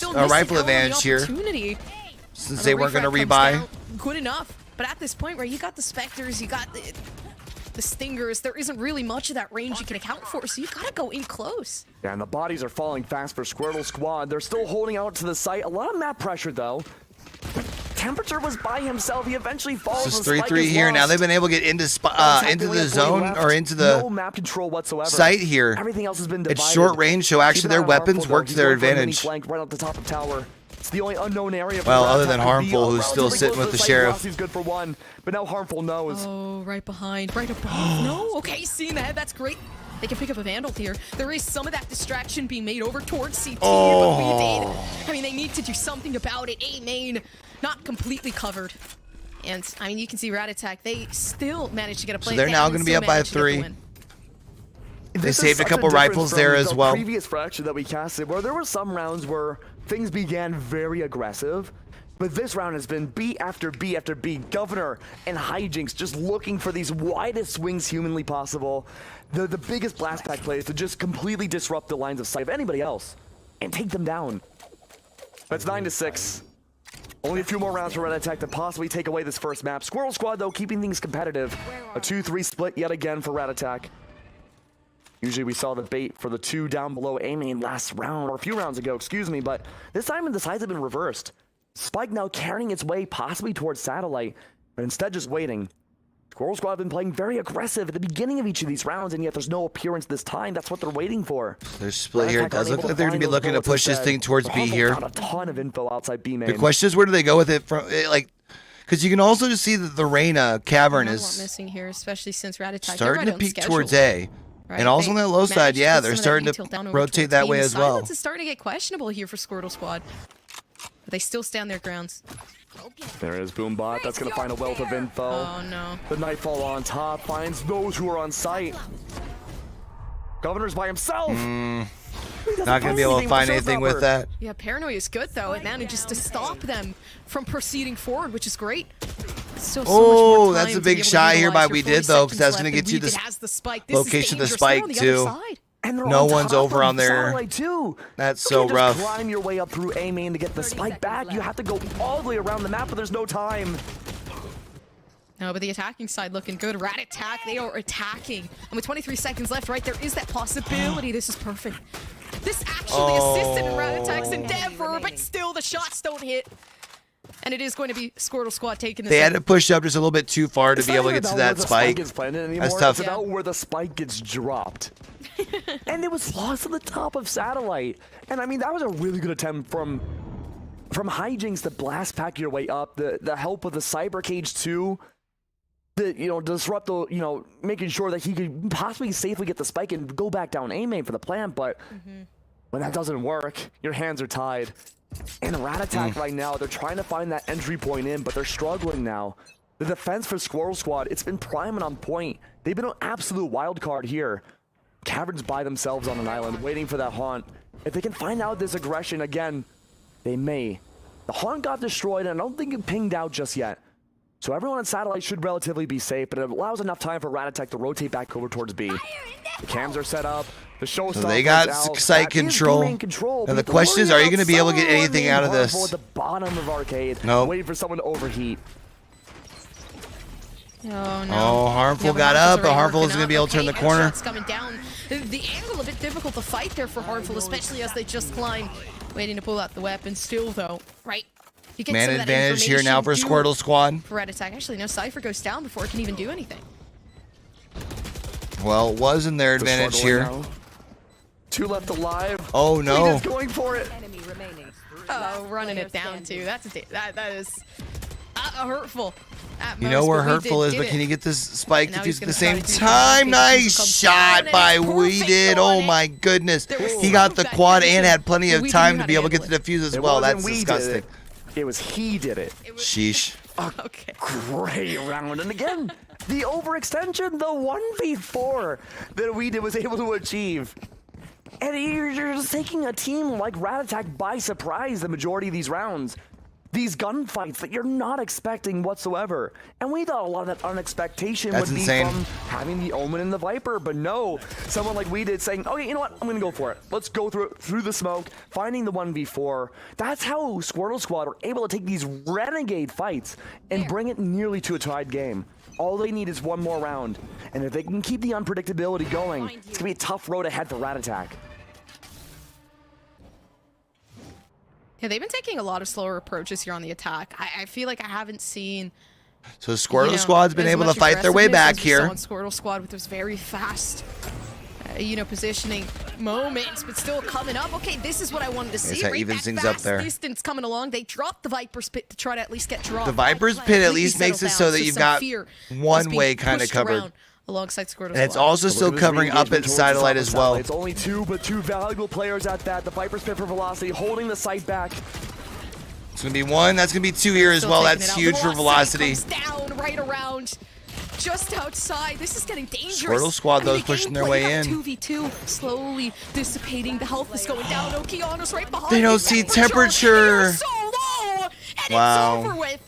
Speaker 1: they weren't going to rebuy.
Speaker 8: Good enough, but at this point where you got the Spectres, you got the Stingers, there isn't really much of that range you can account for, so you gotta go in close.
Speaker 2: Yeah, and the bodies are falling fast for Squirtle Squad. They're still holding out to the site. A lot of map pressure, though. Temperature was by himself. He eventually falls.
Speaker 1: This is 3-3 here. Now they've been able to get into the zone or into the
Speaker 2: no map control whatsoever.
Speaker 1: Site here.
Speaker 2: Everything else has been divided.
Speaker 1: It's short range, so actually their weapons work to their advantage.
Speaker 2: Right off the top of tower. It's the only unknown area.
Speaker 1: Well, other than Harmful, who's still sitting with the Sheriff.
Speaker 2: He's good for one, but now Harmful knows.
Speaker 8: Oh, right behind, right above. No, okay, seeing the head, that's great. They can pick up a Vandal here. There is some of that distraction being made over towards CT, but we did. I mean, they need to do something about it. A main, not completely covered. And, I mean, you can see Rat Attack, they still managed to get a play.
Speaker 1: So they're now going to be up by 3. They saved a couple rifles there as well.
Speaker 2: The previous fraction that we casted, where there were some rounds where things began very aggressive, but this round has been B after B after B. Governor and Hijinks just looking for these widest swings humanly possible. The biggest blast pack plays to just completely disrupt the lines of sight of anybody else and take them down. That's 9-6. Only a few more rounds for Red Attack to possibly take away this first map. Squirrel Squad, though, keeping things competitive. A 2-3 split yet again for Red Attack. Usually we saw the bait for the 2 down below A main last round, or a few rounds ago, excuse me, but this time the sides have been reversed. Spike now carrying its way possibly towards Satellite, but instead just waiting. Squirrel Squad have been playing very aggressive at the beginning of each of these rounds, and yet there's no appearance this time. That's what they're waiting for.
Speaker 1: Their split here. It does look like they're going to be looking to push this thing towards B here.
Speaker 2: A ton of info outside B main.
Speaker 1: The question is, where do they go with it from? Like, because you can also just see that the Reyna cavern is
Speaker 8: missing here, especially since Rat Attack
Speaker 1: starting to peek towards A. Right. And also on that low side, yeah, they're starting to rotate that way as well.
Speaker 8: Silence is starting to get questionable here for Squirtle Squad. But they still stand their grounds.
Speaker 2: There is Boombot. That's going to find a wealth of info.
Speaker 8: Oh, no.
Speaker 2: The Nightfall on top finds those who are on site. Governor's by himself.
Speaker 1: Not going to be able to find anything with that.
Speaker 8: Yeah, Paranoia is good, though. It manages to stop them from proceeding forward, which is great. Still so much more time
Speaker 1: that's a big shot here by We Did, though, because that's going to get you the location of the spike, too.
Speaker 2: And
Speaker 1: no one's over on there. That's so rough.
Speaker 2: You can't climb your way up through A main to get the spike back. You have to go all the way around the map, but there's no time.
Speaker 8: No, but the attacking side looking good. Rat Attack, they are attacking. And with 23 seconds left, right, there is that possibility. This is perfect. This actually assisted in Rat Attack's endeavor, but still the shots don't hit. And it is going to be Squirtle Squad taking this.
Speaker 1: They had to push up just a little bit too far to be able to get to that spike.
Speaker 2: That's
Speaker 1: tough.
Speaker 2: It's about where the spike gets dropped. And it was lost at the top of Satellite. And I mean, that was a really good attempt from Hijinks to blast pack your way up. The help of the Cyber Cage too. Disrupt the, making sure that he could possibly safely get the spike and go back down A main for the plant. But when that doesn't work, your hands are tied. And Rat Attack right now, they're trying to find that entry point in, but they're struggling now. The defense for Squirrel Squad, it's been prime and on point. They've been an absolute wild card here. Caverns by themselves on an island, waiting for that haunt. If they can find out this aggression again, they may. The haunt got destroyed, and I don't think it pinged out just yet. So everyone on Satellite should relatively be safe, but it allows enough time for Rat Attack to rotate back over towards B. The cams are set up. The show
Speaker 1: so they got site control. And the question is, are you going to be able to get anything out of this?
Speaker 2: At the bottom of Arcade, waiting for someone to overheat.
Speaker 8: Oh, no.
Speaker 1: Oh, Harmful got up, but Harmful is going to be able to turn the corner.
Speaker 8: Coming down. The angle a bit difficult to fight there for Harmful, especially as they just climb. Waiting to pull out the weapon still, though. Right. You get
Speaker 1: Man advantage here now for Squirtle Squad.
Speaker 8: For Red Attack. Actually, no, Cypher goes down before it can even do anything.
Speaker 1: Well, it was in their advantage here.
Speaker 2: Now. 2 left alive.
Speaker 1: Oh, no.
Speaker 2: He's going for it.
Speaker 8: Oh, running it down, too. That is... hurtful. At
Speaker 1: You know
Speaker 8: most,
Speaker 1: where
Speaker 8: but we
Speaker 1: hurtful is,
Speaker 8: did
Speaker 1: but can you get this spike
Speaker 8: And now he's
Speaker 1: defused at the
Speaker 8: gonna
Speaker 1: same
Speaker 8: try to do
Speaker 1: time?
Speaker 8: something.
Speaker 1: Nice
Speaker 8: Comes
Speaker 1: shot
Speaker 8: down,
Speaker 1: by
Speaker 8: and it's
Speaker 1: We
Speaker 8: perfect
Speaker 1: Did.
Speaker 8: on
Speaker 1: Oh
Speaker 8: it.
Speaker 1: my goodness.
Speaker 8: There was
Speaker 1: He got the
Speaker 8: that
Speaker 1: quad
Speaker 8: tension.
Speaker 1: and had plenty of
Speaker 8: We
Speaker 1: time
Speaker 8: knew
Speaker 1: to
Speaker 8: how
Speaker 1: be
Speaker 8: to
Speaker 1: able to get
Speaker 8: handle
Speaker 1: the defuse as
Speaker 2: It
Speaker 1: well.
Speaker 2: wasn't
Speaker 1: That's
Speaker 2: we did
Speaker 1: disgusting.
Speaker 2: It was he did it.
Speaker 1: Sheesh.
Speaker 8: Okay.
Speaker 2: Great round. And again, the overextension, the 1v4 that We Did was able to achieve. And you're just taking a team like Rat Attack by surprise the majority of these rounds. These gunfights that you're not expecting whatsoever. And we thought a lot of that unexpectation
Speaker 1: That's
Speaker 2: would
Speaker 1: insane.
Speaker 2: be from having the Omen and the Viper, but no. Someone like We Did saying, okay, you know what? I'm gonna go for it. Let's go through the smoke, finding the 1v4. That's how Squirtle Squad were able to take these renegade fights and bring it nearly to a tied game. All they need is one more round. And if they can keep the unpredictability going, it's gonna be a tough road ahead for Rat Attack.
Speaker 8: Yeah, they've been taking a lot of slower approaches here on the attack. I feel like I haven't seen.
Speaker 1: So Squirtle
Speaker 8: you know,
Speaker 1: Squad's been
Speaker 8: as
Speaker 1: able to
Speaker 8: much
Speaker 1: fight their way
Speaker 8: aggressiveness
Speaker 1: back
Speaker 8: as we saw
Speaker 1: here.
Speaker 8: in Squirtle Squad with those very fast, positioning moments, but still coming up. Okay, this is what I wanted to see.
Speaker 1: that
Speaker 8: Right?
Speaker 1: evens
Speaker 8: That
Speaker 1: things up
Speaker 8: fast
Speaker 1: there.
Speaker 8: distance coming along. They dropped the Viper's Pit to try to at least get dropped.
Speaker 1: The Viper's Pit at least makes it so that you've got one way kind of covered.
Speaker 8: Alongside Squirtle
Speaker 1: And it's
Speaker 8: Squad.
Speaker 1: also still covering up at satellite as well.
Speaker 2: It's only two, but two valuable players at that. The Viper's Pit for Velocity holding the site back.
Speaker 1: It's going to be one. That's going to be two here as
Speaker 8: Still
Speaker 1: well.
Speaker 8: taking
Speaker 1: That's
Speaker 8: it out.
Speaker 1: huge for Velocity.
Speaker 8: Comes down right around, just outside. This is getting dangerous.
Speaker 1: Squirtle Squad, though, is
Speaker 8: the
Speaker 1: pushing
Speaker 8: game
Speaker 1: their
Speaker 8: played
Speaker 1: way
Speaker 8: out
Speaker 1: in.
Speaker 8: 2v2, slowly dissipating. The health is going down. Okeanos right behind.
Speaker 1: They don't
Speaker 8: you.
Speaker 1: see
Speaker 8: They
Speaker 1: temperature.
Speaker 8: are so low, and
Speaker 1: Wow.
Speaker 8: it's over with.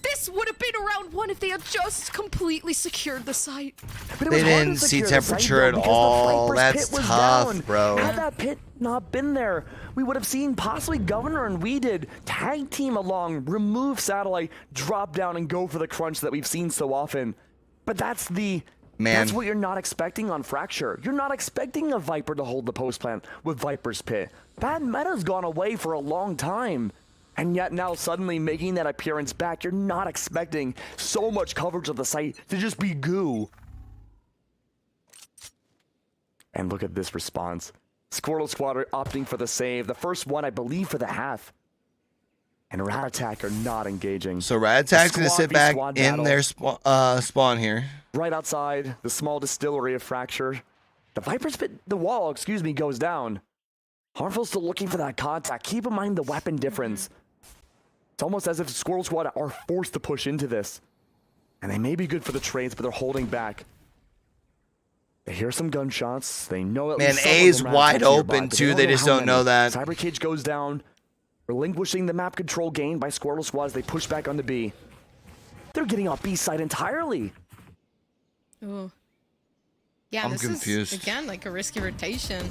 Speaker 8: This would have been round one if they had just completely secured the site.
Speaker 2: But it
Speaker 1: They
Speaker 2: was hard to
Speaker 1: didn't see
Speaker 2: secure the site,
Speaker 1: temperature
Speaker 2: though,
Speaker 1: at
Speaker 2: because the
Speaker 1: all.
Speaker 2: Viper's
Speaker 1: That's
Speaker 2: Pit was
Speaker 1: tough,
Speaker 2: down.
Speaker 1: bro.
Speaker 2: Had that pit not been there, we would have seen possibly Governor and We Did tag team along, remove Satellite, drop down, and go for the crunch that we've seen so often. But that's what you're not expecting on Fracture. You're not expecting a Viper to hold the post plant with Viper's Pit. That meta's gone away for a long time. And yet now suddenly making that appearance back, you're not expecting so much coverage of the site to just be goo. And look at this response. Squirtle Squad are opting for the save. The first one, I believe, for the half. And Rat Attack are not engaging.
Speaker 1: So Rat Attack's going to sit back in their spawn here.
Speaker 2: Right outside the small distillery of Fracture. The Viper's Pit, the wall, goes down. Harmful's still looking for that contact. Keep in mind the weapon difference. It's almost as if Squirtle Squad are forced to push into this. And they may be good for the trades, but they're holding back. They hear some gunshots. They know at least
Speaker 1: Man, A's wide open, too. They just don't know that.
Speaker 2: Cyber Cage goes down, relinquishing the map control gain by Squirtle Squad as they push back on the B. They're getting off B side entirely.
Speaker 8: Ooh. Yeah,
Speaker 1: I'm
Speaker 8: this
Speaker 1: confused.
Speaker 8: is, again, like a risky rotation.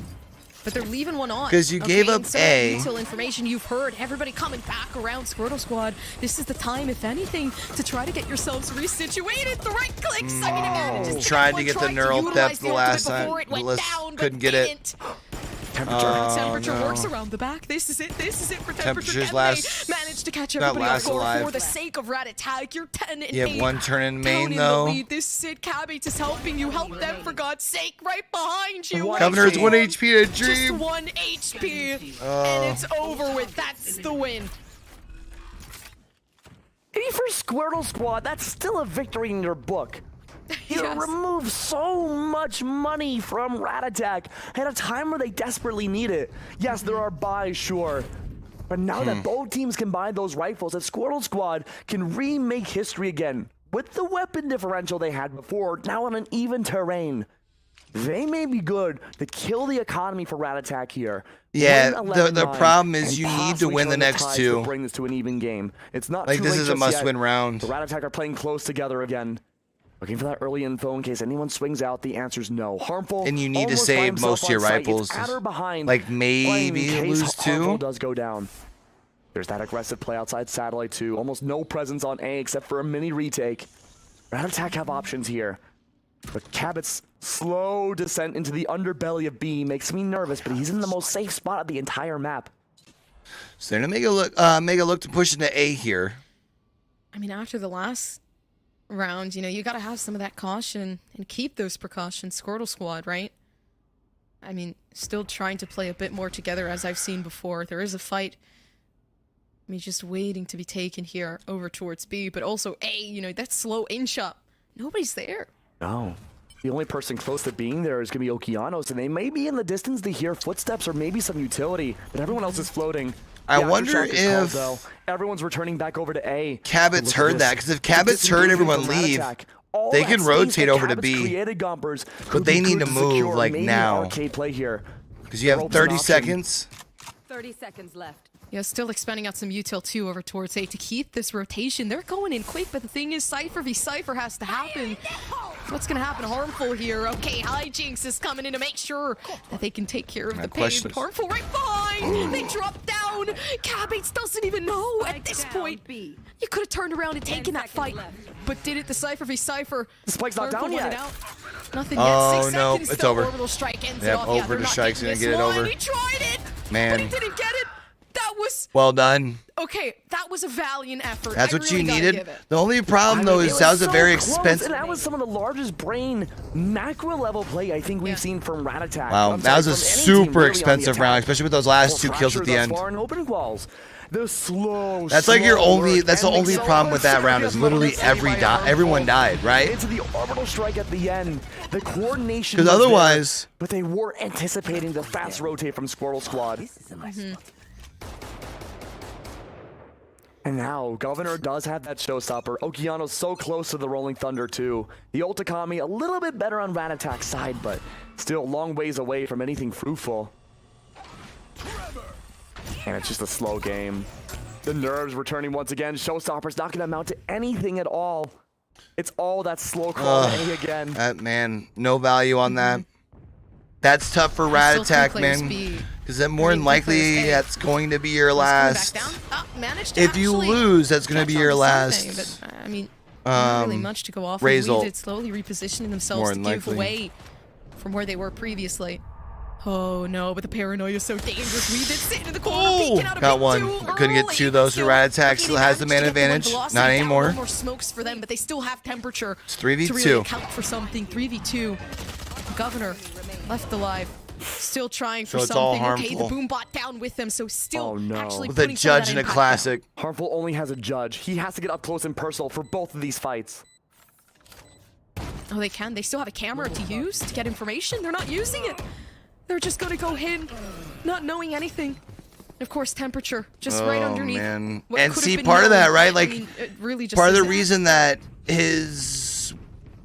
Speaker 8: But they're leaving one on.
Speaker 1: 'Cause you gave up
Speaker 8: and some
Speaker 1: A.
Speaker 8: Intel information you've heard. Everybody coming back around Squirtle Squad. This is the time, if anything, to try to get yourselves resituated. The right click, sucking advantage. is
Speaker 1: Tried to
Speaker 8: one
Speaker 1: get the
Speaker 8: trying
Speaker 1: neural
Speaker 8: utilize
Speaker 1: theft the
Speaker 8: ultimate
Speaker 1: last
Speaker 8: before
Speaker 1: time.
Speaker 8: it went
Speaker 1: Let's-
Speaker 8: down, but
Speaker 1: couldn't get it.
Speaker 8: didn't.
Speaker 2: Temperature.
Speaker 1: no.
Speaker 8: works around the back. This is it. This is it for temperature.
Speaker 1: Temperature's
Speaker 8: Can
Speaker 1: last-
Speaker 8: they manage to catch
Speaker 1: not
Speaker 8: everybody
Speaker 1: last
Speaker 8: off guard
Speaker 1: alive.
Speaker 8: for the sake of Rat Attack? You're 10 and
Speaker 1: You have
Speaker 8: 8.
Speaker 1: one turn in
Speaker 8: Down
Speaker 1: main,
Speaker 8: in
Speaker 1: though.
Speaker 8: The lead. This is it. Cabby is helping you. Help them, for God's sake. Right behind you.
Speaker 1: Governor's 1 HP to
Speaker 8: Just
Speaker 1: Dream.
Speaker 8: 1 HP. And it's over with. That's the win.
Speaker 2: Maybe for Squirtle Squad, that's still a victory in your book. You
Speaker 8: Yes.
Speaker 2: remove so much money from Rat Attack at a time where they desperately need it. Yes, there are buys, sure. But now that both teams can buy those rifles, that Squirtle Squad can remake history again. With the weapon differential they had before, now on an even terrain. They may be good to kill the economy for Rat Attack here.
Speaker 1: Yeah,
Speaker 2: Win
Speaker 1: the
Speaker 2: 11-9,
Speaker 1: problem is
Speaker 2: and
Speaker 1: you need to
Speaker 2: possibly
Speaker 1: win the
Speaker 2: turn
Speaker 1: next
Speaker 2: tides
Speaker 1: two.
Speaker 2: to bring this to an even game. It's not
Speaker 1: Like,
Speaker 2: too
Speaker 1: this
Speaker 2: late
Speaker 1: is a
Speaker 2: just
Speaker 1: must-win
Speaker 2: yet.
Speaker 1: round.
Speaker 2: The Rat Attack are playing close together again. Looking for that early info in case anyone swings out. The answer's no. Harmful.
Speaker 1: And you need to
Speaker 2: almost
Speaker 1: save
Speaker 2: by himself
Speaker 1: most of your
Speaker 2: on site.
Speaker 1: rifles.
Speaker 2: It's at or behind.
Speaker 1: Like,
Speaker 2: But in
Speaker 1: maybe
Speaker 2: case
Speaker 1: lose
Speaker 2: Harmful
Speaker 1: two.
Speaker 2: does go down. There's that aggressive play outside Satellite 2. Almost no presence on A except for a mini retake. Rat Attack have options here. But Cabot's slow descent into the underbelly of B makes me nervous, but he's in the most safe spot of the entire map.
Speaker 1: So they're going to make a look to push into A here.
Speaker 8: I mean, after the last round, you got to have some of that caution and keep those precautions. Squirtle Squad, right? I mean, still trying to play a bit more together as I've seen before. There is a fight I mean, just waiting to be taken here over towards B, but also A, you know, that slow inch up. Nobody's there.
Speaker 2: No. The only person close to being there is going to be Okeanos, and they may be in the distance to hear footsteps or maybe some utility, but everyone else is floating.
Speaker 1: I
Speaker 2: The
Speaker 1: wonder
Speaker 2: aftershock is called,
Speaker 1: if
Speaker 2: though. Everyone's returning back over to A.
Speaker 1: Cabot's heard that, because if Cabot's heard everyone leave, they can rotate over to B, but they need to move like now, because you have 30 seconds.
Speaker 3: 30 seconds left.
Speaker 8: Yeah, still expanding out some util 2 over towards A to keep this rotation. They're going in quick, but the thing is, Cypher v Cypher has to happen. What's going to happen? Harmful here. Okay, Hijinks is coming in to make sure that they can take care of the pain. Harmful right behind. They drop down. Cabates doesn't even know at this point. You could have turned around and taken that fight, but did it the Cypher v Cypher.
Speaker 2: The spike's not down yet.
Speaker 8: Nothing yet.
Speaker 1: Oh
Speaker 8: 6
Speaker 1: no,
Speaker 8: seconds
Speaker 1: it's
Speaker 8: still.
Speaker 1: over.
Speaker 8: Orbital strike ends it
Speaker 1: Yep,
Speaker 8: off.
Speaker 1: over
Speaker 8: Yeah,
Speaker 1: the strike's gonna get it over.
Speaker 8: He tried it,
Speaker 1: Man.
Speaker 8: but he didn't get it. That was
Speaker 1: Well done.
Speaker 8: okay. That was a valiant effort.
Speaker 1: That's what
Speaker 8: really
Speaker 1: you
Speaker 8: gotta
Speaker 1: needed.
Speaker 8: give it.
Speaker 1: The only problem though is that was a very expensive.
Speaker 2: And that was some of the largest brain macro level play I think we've seen from Rat Attack.
Speaker 1: Wow, that was a super expensive round, especially with those last 2 kills at the end.
Speaker 2: The slow,
Speaker 1: That's like your only.
Speaker 2: work
Speaker 1: That's the
Speaker 2: ending
Speaker 1: only
Speaker 2: so
Speaker 1: problem with that round is literally everyone died, right?
Speaker 2: Into the orbital strike at the end. The coordination.
Speaker 1: Because
Speaker 2: was
Speaker 1: otherwise,
Speaker 2: there, but they were anticipating the fast rotate from Squirtle Squad. And now, Governor does have that showstopper. Okeanos so close to the Rolling Thunder, too. The Ultikami a little bit better on Rat Attack's side, but still a long ways away from anything fruitful. And it's just a slow game. The nerves returning once again. Showstopper's not going to amount to anything at all. It's all that slow quality again.
Speaker 1: That man, no value on that. That's tough for Rat Attack, man. Because then more than likely, that's going to be your last. If you lose, that's going to be your last.
Speaker 8: But, I mean, not really much to go off. It's slowly repositioning themselves to give away from where they were previously. Oh no, but the paranoia is so dangerous. We did sit in the corner, peeking out a
Speaker 1: got
Speaker 8: bit
Speaker 1: one.
Speaker 8: too
Speaker 1: Couldn't get
Speaker 8: early.
Speaker 1: 2 of those. So Rat Attack still has the man advantage. Not anymore.
Speaker 8: More smokes for them, but they still have temperature.
Speaker 1: It's 3v2.
Speaker 8: To really account for something. 3v2. Governor left alive. Still trying for
Speaker 1: it's all
Speaker 8: something. Okay, the
Speaker 1: Harmful.
Speaker 8: boom bot down with them, so still actually
Speaker 1: With a
Speaker 8: putting some of
Speaker 1: judge
Speaker 8: that
Speaker 1: and a
Speaker 8: impact
Speaker 1: classic.
Speaker 2: Harmful only has a judge. He has to get up close and personal for both of these fights.
Speaker 8: Oh, they can. They still have a camera to use to get information. They're not using it. They're just going to go in, not knowing anything. And of course, temperature just right underneath.
Speaker 1: Man.
Speaker 8: what
Speaker 1: And
Speaker 8: could have
Speaker 1: see,
Speaker 8: been
Speaker 1: part of
Speaker 8: known.
Speaker 1: that, right?
Speaker 8: I
Speaker 1: Like,
Speaker 8: mean, it really just
Speaker 1: part of the
Speaker 8: isn't.
Speaker 1: reason that his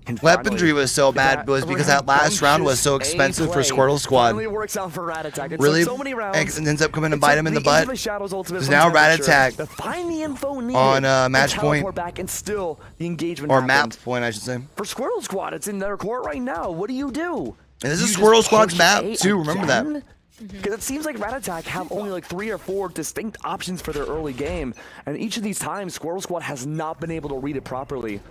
Speaker 2: And
Speaker 1: weaponry
Speaker 2: finally,
Speaker 1: was so bad was because that last round was so expensive for Squirtle Squad.
Speaker 2: Finally works out for Rat Attack. It
Speaker 1: Really
Speaker 2: took so many rounds.
Speaker 1: and ends up coming to
Speaker 2: It
Speaker 1: bite
Speaker 2: took
Speaker 1: him in the
Speaker 2: the
Speaker 1: butt.
Speaker 2: Into the Shadows ultimate
Speaker 1: Because
Speaker 2: from
Speaker 1: now Rat
Speaker 2: Temperature
Speaker 1: Attack
Speaker 2: to find the info needed
Speaker 1: on match
Speaker 2: to
Speaker 1: point.
Speaker 2: teleport back and still the engagement
Speaker 1: Or
Speaker 2: happened.
Speaker 1: map point, I should say.
Speaker 2: For Squirtle Squad, it's in their court right now. What do you do?
Speaker 1: And this
Speaker 2: You
Speaker 1: is
Speaker 2: just
Speaker 1: Squirtle Squad's
Speaker 2: push
Speaker 1: map
Speaker 2: A
Speaker 1: too. Remember that.
Speaker 2: again? Because it seems like Rat Attack have only like 3 or 4 distinct options for their early game, and each of these times, Squirrel Squad has not been able to read it properly.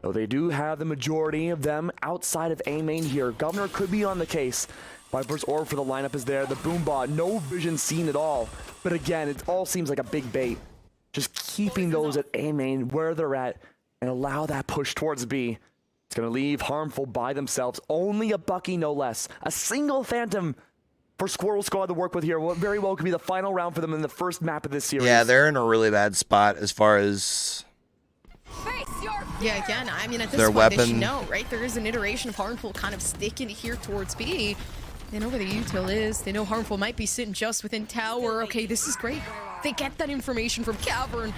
Speaker 2: Though they do have the majority of them outside of A main here. Governor could be on the case. Viper's orb for the lineup is there. The Boombot, no vision seen at all. But again, it all seems like a big bait. Just keeping those at A main where they're at and allow that push towards B. It's going to leave Harmful by themselves. Only a Bucky, no less. A single Phantom for Squirrel Squad to work with here. What very well could be the final round for them in the first map of this series.
Speaker 1: Yeah, they're in a really bad spot as far as
Speaker 8: Yeah, again, I mean, at this
Speaker 1: their
Speaker 8: point, they should
Speaker 1: weapon.
Speaker 8: know, right? There is an iteration of Harmful kind of sticking here towards B. They know where the util is. They know Harmful might be sitting just within tower. Okay, this is great. They get that information from Cavern.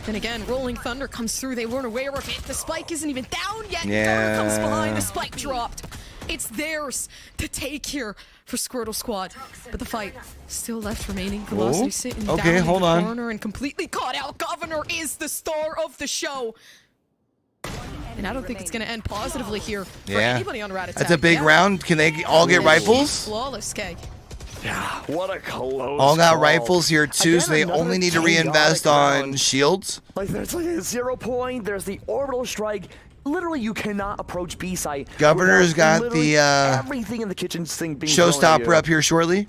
Speaker 8: Then again, Rolling Thunder comes through. They weren't aware of it. The spike isn't even down yet.
Speaker 1: Yeah.
Speaker 8: Thunder comes behind. The spike dropped. It's theirs to take here for Squirtle Squad. But the fight still left remaining. Velocity sitting down in
Speaker 1: hold
Speaker 8: the
Speaker 1: on.
Speaker 8: corner and completely caught out. Governor is the star of the show. And I don't think it's going to end positively here for anybody on Rat Attack.
Speaker 1: That's a big round. Can they all get rifles?
Speaker 8: Flawless, Keg.
Speaker 2: Yeah, what a close
Speaker 1: All got
Speaker 2: call.
Speaker 1: rifles here too,
Speaker 2: Again,
Speaker 1: so they
Speaker 2: another
Speaker 1: only need to
Speaker 2: chaotic
Speaker 1: reinvest on
Speaker 2: round.
Speaker 1: shields.
Speaker 2: Like there's like a 0 point, there's the orbital strike. Literally, you cannot approach B site.
Speaker 1: Governor's
Speaker 2: without
Speaker 1: got
Speaker 2: literally
Speaker 1: the
Speaker 2: everything in the kitchen sink being thrown at
Speaker 1: showstopper
Speaker 2: you.
Speaker 1: up here shortly.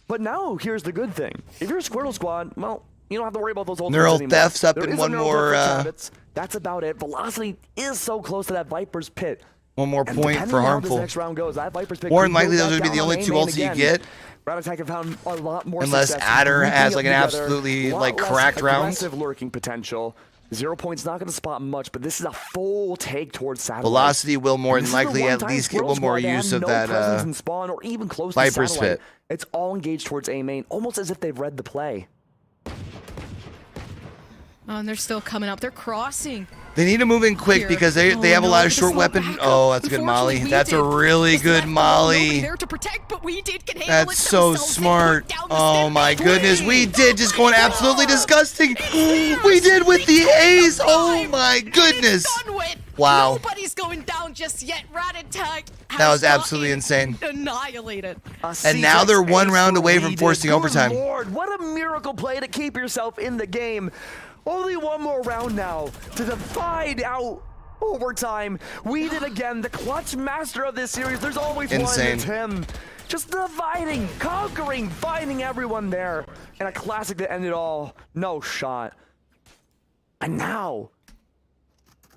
Speaker 2: But now, here's the good thing. If you're a Squirtle Squad, well, you don't have to worry about those ultimates
Speaker 1: Neural
Speaker 2: anymore.
Speaker 1: Theft's up
Speaker 2: There
Speaker 1: in
Speaker 2: is a
Speaker 1: one
Speaker 2: neural
Speaker 1: more,
Speaker 2: theft for Cabot's. That's about it. Velocity is so close to that Viper's pit.
Speaker 1: One more
Speaker 2: And
Speaker 1: point
Speaker 2: depending
Speaker 1: for
Speaker 2: on how this
Speaker 1: Harmful.
Speaker 2: next round goes, that Viper's pick
Speaker 1: More
Speaker 2: could
Speaker 1: than likely,
Speaker 2: go
Speaker 1: those would
Speaker 2: back
Speaker 1: be the
Speaker 2: down
Speaker 1: only
Speaker 2: on
Speaker 1: two
Speaker 2: A main
Speaker 1: ults you
Speaker 2: again.
Speaker 1: get.
Speaker 2: Raditech have found a lot more
Speaker 1: Unless
Speaker 2: success
Speaker 1: Adder
Speaker 2: grouping
Speaker 1: has
Speaker 2: up
Speaker 1: like an
Speaker 2: together,
Speaker 1: absolutely
Speaker 2: lot
Speaker 1: like
Speaker 2: less
Speaker 1: cracked round.
Speaker 2: aggressive lurking potential. 0 point's not going to spot much, but this is a full take towards Satellite.
Speaker 1: Velocity will more than
Speaker 2: This is the
Speaker 1: likely
Speaker 2: one
Speaker 1: at
Speaker 2: time
Speaker 1: least get
Speaker 2: Squirrel
Speaker 1: one more
Speaker 2: Squad
Speaker 1: use
Speaker 2: have
Speaker 1: of
Speaker 2: no
Speaker 1: that
Speaker 2: presence in spawn or even close to
Speaker 1: Viper's
Speaker 2: Satellite.
Speaker 1: Fit.
Speaker 2: It's all engaged towards A main, almost as if they've read the play.
Speaker 8: Oh, and they're still coming up. They're crossing.
Speaker 1: They need to move in quick
Speaker 8: Here.
Speaker 1: because they
Speaker 8: Oh,
Speaker 1: have a
Speaker 8: no,
Speaker 1: lot of
Speaker 8: the
Speaker 1: short
Speaker 8: slow
Speaker 1: weapon.
Speaker 8: backup.
Speaker 1: Oh, that's a good molly.
Speaker 8: Unfortunately,
Speaker 1: That's a
Speaker 8: did.
Speaker 1: really
Speaker 8: Just
Speaker 1: good
Speaker 8: left alone, nobody
Speaker 1: molly.
Speaker 8: there to protect, but we can handle
Speaker 1: That's
Speaker 8: it
Speaker 1: so
Speaker 8: themselves. They
Speaker 1: smart.
Speaker 8: put down the
Speaker 1: Oh
Speaker 8: stick.
Speaker 1: my goodness, we
Speaker 8: Wait.
Speaker 1: did just going absolutely disgusting.
Speaker 8: It's
Speaker 1: We
Speaker 8: theirs.
Speaker 1: did with
Speaker 8: They
Speaker 1: the
Speaker 8: took
Speaker 1: A's.
Speaker 8: the
Speaker 1: Oh
Speaker 8: time.
Speaker 1: my
Speaker 8: And
Speaker 1: goodness.
Speaker 8: it's done with.
Speaker 1: Wow.
Speaker 8: Nobody's going down just yet. Raditech
Speaker 1: That was
Speaker 8: has
Speaker 1: absolutely
Speaker 8: gotten
Speaker 1: insane.
Speaker 8: annihilated.
Speaker 1: And now they're one round away from forcing
Speaker 2: Good
Speaker 1: overtime.
Speaker 2: Lord, what a miracle play to keep yourself in the game. Only one more round now to divide out overtime. We did again, the clutch master of this series. There's always one.
Speaker 1: Insane.
Speaker 2: It's him. Just dividing, conquering, finding everyone there. And a classic to end it all. No shot. And now,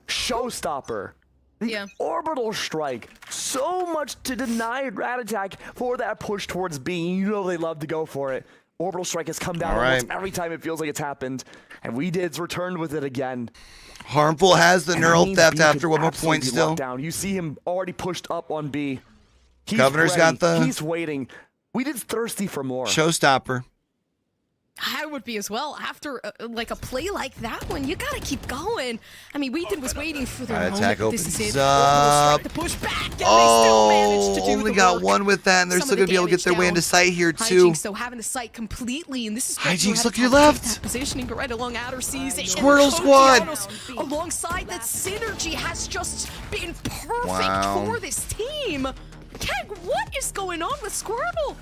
Speaker 2: showstopper. The orbital strike. So much to deny Rat Attack for that push towards B. You know they love to go for it. Orbital strike has come down
Speaker 1: All right.
Speaker 2: almost every time it feels like it's happened. And we did's returned with it again.
Speaker 1: Harmful has the
Speaker 2: And that
Speaker 1: neural
Speaker 2: means
Speaker 1: theft
Speaker 2: B
Speaker 1: after
Speaker 2: could
Speaker 1: one more
Speaker 2: absolutely
Speaker 1: point
Speaker 2: be
Speaker 1: still.
Speaker 2: locked down. You see him already pushed up on B. He's
Speaker 1: Governor's
Speaker 2: ready.
Speaker 1: got the-
Speaker 2: He's waiting. We did's thirsty for more.
Speaker 1: Showstopper.
Speaker 8: I would be as well. After like a play like that one, you gotta keep going. I mean, Wheaton was waiting for their moment.
Speaker 1: Attack
Speaker 8: This is
Speaker 1: opens
Speaker 8: it.
Speaker 1: up.
Speaker 8: To push back, and they still managed to do
Speaker 1: Only
Speaker 8: the
Speaker 1: got
Speaker 8: work.
Speaker 1: one with that, and they're
Speaker 8: Some
Speaker 1: still
Speaker 8: of
Speaker 1: going to
Speaker 8: the
Speaker 1: be able to get their
Speaker 8: damage
Speaker 1: way into
Speaker 8: down.
Speaker 1: sight here, too.
Speaker 8: Hijinks, though, having the sight completely, and this is great for
Speaker 1: Hijinks, look to
Speaker 8: Raditech
Speaker 1: your
Speaker 8: to
Speaker 1: left.
Speaker 8: keep that positioning right along Adder sees it.
Speaker 1: Squirtle Squad.
Speaker 8: Alongside that synergy has just been perfect
Speaker 1: Wow.
Speaker 8: for this team. Keg, what is going on with Squirtle?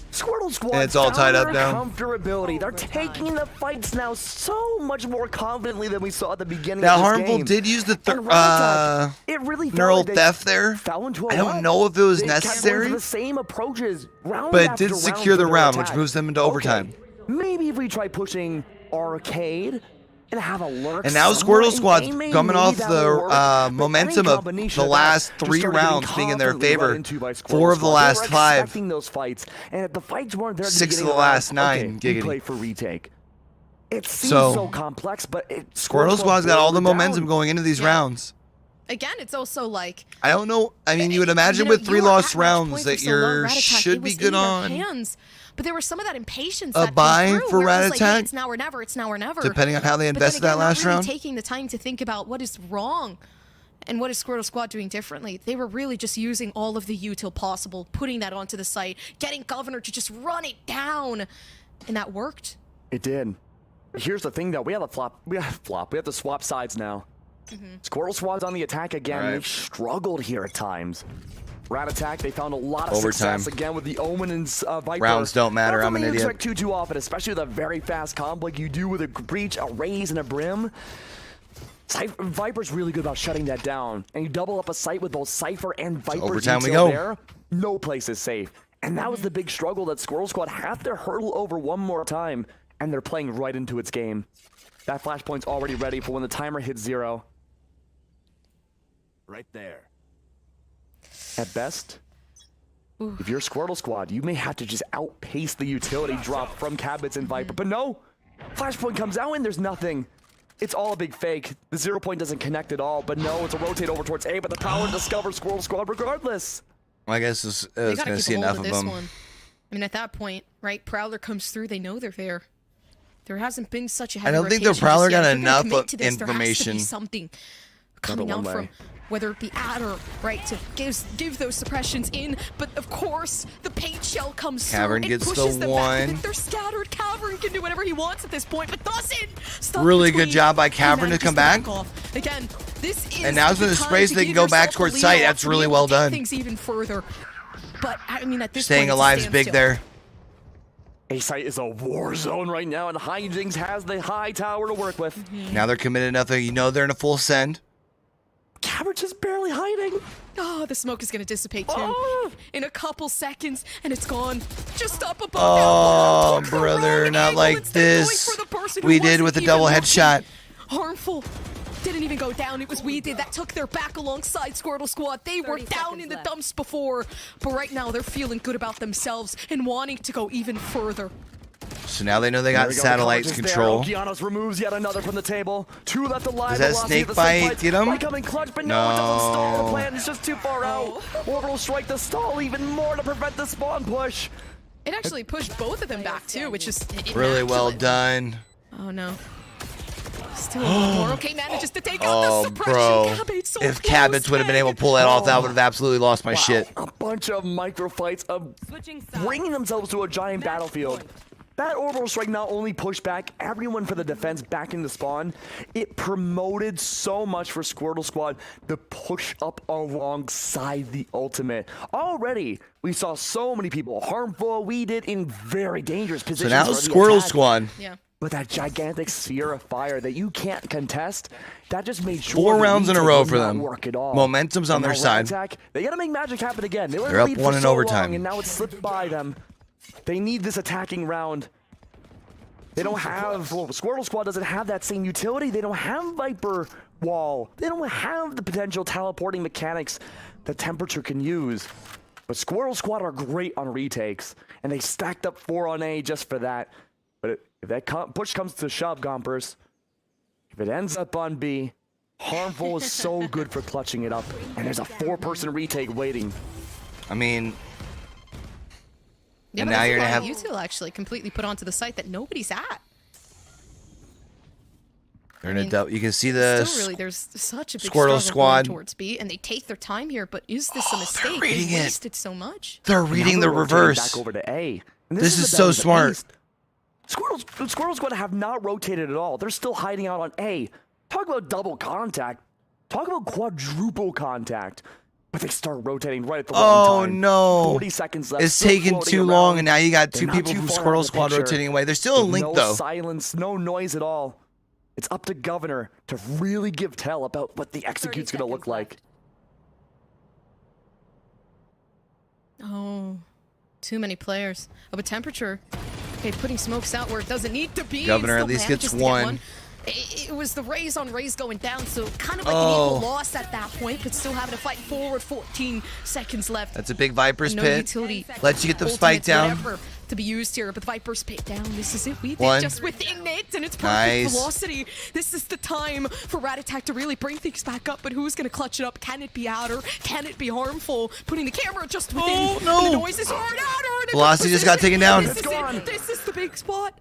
Speaker 2: Squirtle Squad.
Speaker 1: And it's all tied up now.
Speaker 2: Comfortability. They're taking the fights now so much more confidently than we saw at the beginning
Speaker 1: Now,
Speaker 2: of this
Speaker 1: Harmful
Speaker 2: game.
Speaker 1: did use the
Speaker 2: And Raditech, it really felt
Speaker 1: neural
Speaker 2: like they
Speaker 1: theft there.
Speaker 2: fell into a
Speaker 1: I don't
Speaker 2: rut.
Speaker 1: know if it was
Speaker 2: They kept going
Speaker 1: necessary,
Speaker 2: for the same approaches, round
Speaker 1: but it
Speaker 2: after
Speaker 1: did
Speaker 2: round
Speaker 1: secure
Speaker 2: for
Speaker 1: the
Speaker 2: their
Speaker 1: round, which
Speaker 2: attack.
Speaker 1: moves them into
Speaker 2: Okay,
Speaker 1: overtime.
Speaker 2: Maybe if we try pushing Arcade and have a lurk.
Speaker 1: And now
Speaker 2: somewhere
Speaker 1: Squirtle
Speaker 2: in
Speaker 1: Squad's
Speaker 2: A main,
Speaker 1: coming
Speaker 2: maybe
Speaker 1: off
Speaker 2: that
Speaker 1: the
Speaker 2: will work. But
Speaker 1: momentum
Speaker 2: any
Speaker 1: of
Speaker 2: combination
Speaker 1: the
Speaker 2: of that
Speaker 1: last
Speaker 2: just
Speaker 1: 3
Speaker 2: started getting
Speaker 1: rounds being in their
Speaker 2: confidently
Speaker 1: favor.
Speaker 2: led into by Squirtle
Speaker 1: 4 of the
Speaker 2: Squad.
Speaker 1: last
Speaker 2: They were
Speaker 1: 5.
Speaker 2: expecting those fights, and if the fights weren't there at the
Speaker 1: 6 of
Speaker 2: beginning
Speaker 1: the last
Speaker 2: round,
Speaker 1: 9,
Speaker 2: okay,
Speaker 1: giggity.
Speaker 2: play for retake. It seems
Speaker 1: So,
Speaker 2: so complex, but
Speaker 1: Squirtle Squad's got all the
Speaker 2: boiled it
Speaker 1: momentum
Speaker 2: down.
Speaker 1: going into these rounds.
Speaker 8: Again, it's also like
Speaker 1: I don't know. I mean, you would imagine with 3 lost rounds that you should be good on.
Speaker 8: Hands, but there was some of that impatience.
Speaker 1: A
Speaker 8: that came
Speaker 1: buy
Speaker 8: through
Speaker 1: for
Speaker 8: where it was
Speaker 1: Rat
Speaker 8: like, hey,
Speaker 1: Attack?
Speaker 8: it's now or never. It's now or never.
Speaker 1: Depending on how they
Speaker 8: But then
Speaker 1: invested that
Speaker 8: again, not
Speaker 1: last
Speaker 8: really
Speaker 1: round.
Speaker 8: taking the time to think about what is wrong and what is Squirtle Squad doing differently. They were really just using all of the util possible, putting that onto the site, getting Governor to just run it down, and that worked.
Speaker 2: It did. Here's the thing, though. We have a flop. We have to swap sides now. Squirtle Squad's on the attack again.
Speaker 1: Right.
Speaker 2: They've struggled here at times. Rat Attack, they found a lot of
Speaker 1: Overtime.
Speaker 2: success again with the Omen and Viper.
Speaker 1: Rounds don't matter,
Speaker 2: Not
Speaker 1: I'm an
Speaker 2: something you
Speaker 1: idiot.
Speaker 2: expect too often, especially with a very fast comp like you do with a Breach, a Raise, and a Brim. Viper's really good about shutting that down. And you double up a site with both Cypher and Viper
Speaker 1: overtime we
Speaker 2: detail
Speaker 1: go.
Speaker 2: there, no place is safe. And that was the big struggle that Squirrel Squad have to hurdle over one more time, and they're playing right into its game. That flashpoint's already ready for when the timer hits 0.
Speaker 6: Right there.
Speaker 2: At best, if you're Squirtle Squad, you may have to just outpace the utility drop from Cabets and Viper. But no, flashpoint comes out and there's nothing. It's all a big fake. The 0 point doesn't connect at all. But no, it's a rotate over towards A, but the power discovers Squirtle Squad regardless.
Speaker 1: I guess it's
Speaker 8: They
Speaker 1: going
Speaker 8: gotta
Speaker 1: to
Speaker 8: keep
Speaker 1: see
Speaker 8: a hold
Speaker 1: enough
Speaker 8: of
Speaker 1: of
Speaker 8: this
Speaker 1: them.
Speaker 8: one. I mean, at that point, right? Prowler comes through. They know they're there. There hasn't been such a heavy
Speaker 1: don't think the
Speaker 8: rotation
Speaker 1: Prowler
Speaker 8: just yet.
Speaker 1: got
Speaker 8: If you're gonna
Speaker 1: enough
Speaker 8: commit to this,
Speaker 1: information.
Speaker 8: There has to be something coming out
Speaker 2: one
Speaker 8: from
Speaker 2: way.
Speaker 8: whether it be Adder, right, to give those suppressions in. But of course, the paint shell comes
Speaker 1: Cavern
Speaker 8: through and
Speaker 1: gets the
Speaker 8: pushes them back.
Speaker 1: one.
Speaker 8: If they're scattered, Cavern can do whatever he wants at this point, but doesn't. Stuck
Speaker 1: Really good
Speaker 8: between
Speaker 1: job by
Speaker 8: and
Speaker 1: Cavern
Speaker 8: then
Speaker 1: to come
Speaker 8: just
Speaker 1: back.
Speaker 8: off. Again, this is
Speaker 1: And now's when the
Speaker 8: time
Speaker 1: sprays
Speaker 8: to
Speaker 1: they
Speaker 8: give
Speaker 1: can go back
Speaker 8: yourself a
Speaker 1: towards
Speaker 8: lead
Speaker 1: sight.
Speaker 8: off
Speaker 1: That's
Speaker 8: to be
Speaker 1: really
Speaker 8: able
Speaker 1: well
Speaker 8: to take
Speaker 1: done.
Speaker 8: Things even further. But I mean, at this
Speaker 1: Staying
Speaker 8: point, it's a
Speaker 1: alive's big
Speaker 8: standstill.
Speaker 1: there.
Speaker 2: A-Site is a war zone right now, and Hijinks has the high tower to work with.
Speaker 1: Now they're committed enough that you know they're in a full send.
Speaker 2: Cabbage is barely hiding.
Speaker 8: Oh, the smoke is going to dissipate too
Speaker 2: Oh.
Speaker 8: in a couple seconds, and it's gone just up above.
Speaker 1: Oh,
Speaker 8: Took the
Speaker 1: brother,
Speaker 8: wrong
Speaker 1: not
Speaker 8: angle
Speaker 1: like
Speaker 8: instead of going
Speaker 1: this.
Speaker 8: for the person who
Speaker 1: We did
Speaker 8: wasn't
Speaker 1: with a
Speaker 8: even
Speaker 1: double
Speaker 8: looking.
Speaker 1: headshot.
Speaker 8: Harmful didn't even go down. It was We Did that took their back alongside Squirtle Squad. They were down in the dumps before, but right now they're feeling good about themselves and wanting to go even further.
Speaker 1: So now they know they got satellites control.
Speaker 2: Okeanos removes yet another from the table. 2 left alive.
Speaker 1: Does that snake bite get him?
Speaker 2: Coming clutch, but no, it doesn't stall. The plan is just too far out. Orbital strike the stall even more to prevent the spawn push.
Speaker 8: It actually pushed both of them back too, which is
Speaker 1: really well
Speaker 8: immaculate.
Speaker 1: done.
Speaker 8: Oh no. Still more. Okay, manages to take out the suppression.
Speaker 1: Bro.
Speaker 8: Cabbage, so
Speaker 1: If
Speaker 8: close,
Speaker 1: Cabbage would have been able to pull that off, that would have absolutely lost my shit.
Speaker 2: A bunch of micro fights of bringing themselves to a giant battlefield. That orbital strike not only pushed back everyone for the defense back into spawn, it promoted so much for Squirtle Squad to push up alongside the ultimate. Already, we saw so many people harmful. We did in very dangerous
Speaker 1: So
Speaker 2: positions.
Speaker 1: now
Speaker 2: for the
Speaker 1: Squirtle
Speaker 2: attack.
Speaker 1: Squad.
Speaker 8: Yeah.
Speaker 2: But that gigantic sphere of fire that you can't contest, that just made sure
Speaker 1: 4
Speaker 2: the
Speaker 1: rounds in a
Speaker 2: retake
Speaker 1: row
Speaker 2: would
Speaker 1: for
Speaker 2: not
Speaker 1: them.
Speaker 2: work at all.
Speaker 1: Momentum's on
Speaker 2: And
Speaker 1: their
Speaker 2: now
Speaker 1: side.
Speaker 2: Attack, they gotta make magic happen again. They were
Speaker 1: They're up
Speaker 2: lead
Speaker 1: 1
Speaker 2: for
Speaker 1: in
Speaker 2: so
Speaker 1: overtime.
Speaker 2: long, and now it's slipped by them. They need this attacking round. They don't have, well, Squirtle Squad doesn't have that same utility. They don't have Viper Wall. They don't have the potential teleporting mechanics that Temperature can use. But Squirtle Squad are great on retakes, and they stacked up 4 on A just for that. But if that push comes to shove, Gompers, if it ends up on B, Harmful is so good for clutching it up, and there's a 4-person retake waiting.
Speaker 1: I mean,
Speaker 8: Yeah,
Speaker 1: and
Speaker 8: but
Speaker 1: now
Speaker 8: I
Speaker 1: you're
Speaker 8: think
Speaker 1: gonna have
Speaker 8: Util actually completely put onto the site that nobody's at.
Speaker 1: they're in a double. You can see the
Speaker 8: Still really, there's such a big
Speaker 1: Squirtle
Speaker 8: struggle
Speaker 1: Squad
Speaker 8: going towards B, and they take their time here. But is this a mistake?
Speaker 1: reading
Speaker 8: They
Speaker 1: it.
Speaker 8: wasted so much.
Speaker 1: They're reading the
Speaker 2: Now they're rotating
Speaker 1: reverse.
Speaker 2: back over to A. And
Speaker 1: This is
Speaker 2: the
Speaker 1: so
Speaker 2: battle of the
Speaker 1: smart.
Speaker 2: East. Squirtle Squad have not rotated at all. They're still hiding out on A. Talk about double contact. Talk about quadruple contact. But they start rotating right at the wrong time.
Speaker 1: no.
Speaker 2: 40 seconds left.
Speaker 1: It's
Speaker 2: still
Speaker 1: taken
Speaker 2: floating
Speaker 1: too
Speaker 2: around.
Speaker 1: long, and now you got
Speaker 2: They're
Speaker 1: 2
Speaker 2: not
Speaker 1: people
Speaker 2: too
Speaker 1: from
Speaker 2: far out
Speaker 1: Squirtle
Speaker 2: of the
Speaker 1: Squad
Speaker 2: picture.
Speaker 1: rotating away. There's still a
Speaker 2: With
Speaker 1: link,
Speaker 2: no
Speaker 1: though.
Speaker 2: silence, no noise at all. It's up to Governor to really give tell about what the execute's going to look like.
Speaker 8: Oh, too many players. Oh, but Temperature, okay, putting smokes out where it doesn't need to be.
Speaker 1: Governor
Speaker 8: Still
Speaker 1: at least
Speaker 8: manages
Speaker 1: gets
Speaker 8: to get
Speaker 1: one.
Speaker 8: It was the raise on raise going down, so kind of like an equal loss at that point, but still having to fight forward. 14 seconds left.
Speaker 1: That's a big Viper's
Speaker 8: No
Speaker 1: pit.
Speaker 8: utility.
Speaker 1: Lets you get the spike
Speaker 8: Ultimates,
Speaker 1: down.
Speaker 8: whatever to be used here, but the Viper's pit down. This is it. We did
Speaker 1: One.
Speaker 8: just within it, and it's perfect
Speaker 1: Nice.
Speaker 8: velocity. This is the time for Rat Attack to really bring things back up, but who's going to clutch it up? Can it be Adder? Can it be Harmful? Putting the camera just within.
Speaker 1: Oh, no.
Speaker 8: And the noise is hard. Adder in a
Speaker 1: Velocity
Speaker 8: good
Speaker 1: just got taken
Speaker 8: position.
Speaker 1: down.
Speaker 8: This is it. This is the big spot.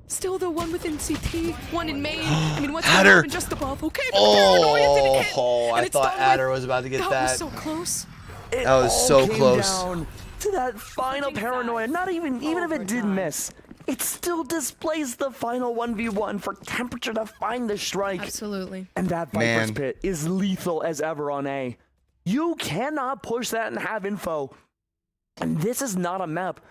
Speaker 8: Still the one within CT, one in main. I mean, what's going to
Speaker 1: Adder.
Speaker 8: happen just above? Okay, but the paranoia didn't hit.
Speaker 1: Oh,
Speaker 8: and
Speaker 1: I
Speaker 8: it's
Speaker 1: thought
Speaker 8: done
Speaker 1: Adder
Speaker 8: with.
Speaker 1: was about to get
Speaker 8: That
Speaker 1: that.
Speaker 8: was so close.
Speaker 2: It
Speaker 1: That was
Speaker 2: all
Speaker 1: so
Speaker 2: came
Speaker 1: close.
Speaker 2: down to that final paranoia. Not even if it did miss, it still displays the final 1v1 for Temperature to find the strike.
Speaker 8: Absolutely.
Speaker 2: And that Viper's
Speaker 1: Man.
Speaker 2: pit is lethal as ever on A. You cannot push that and have info. And this is not a map.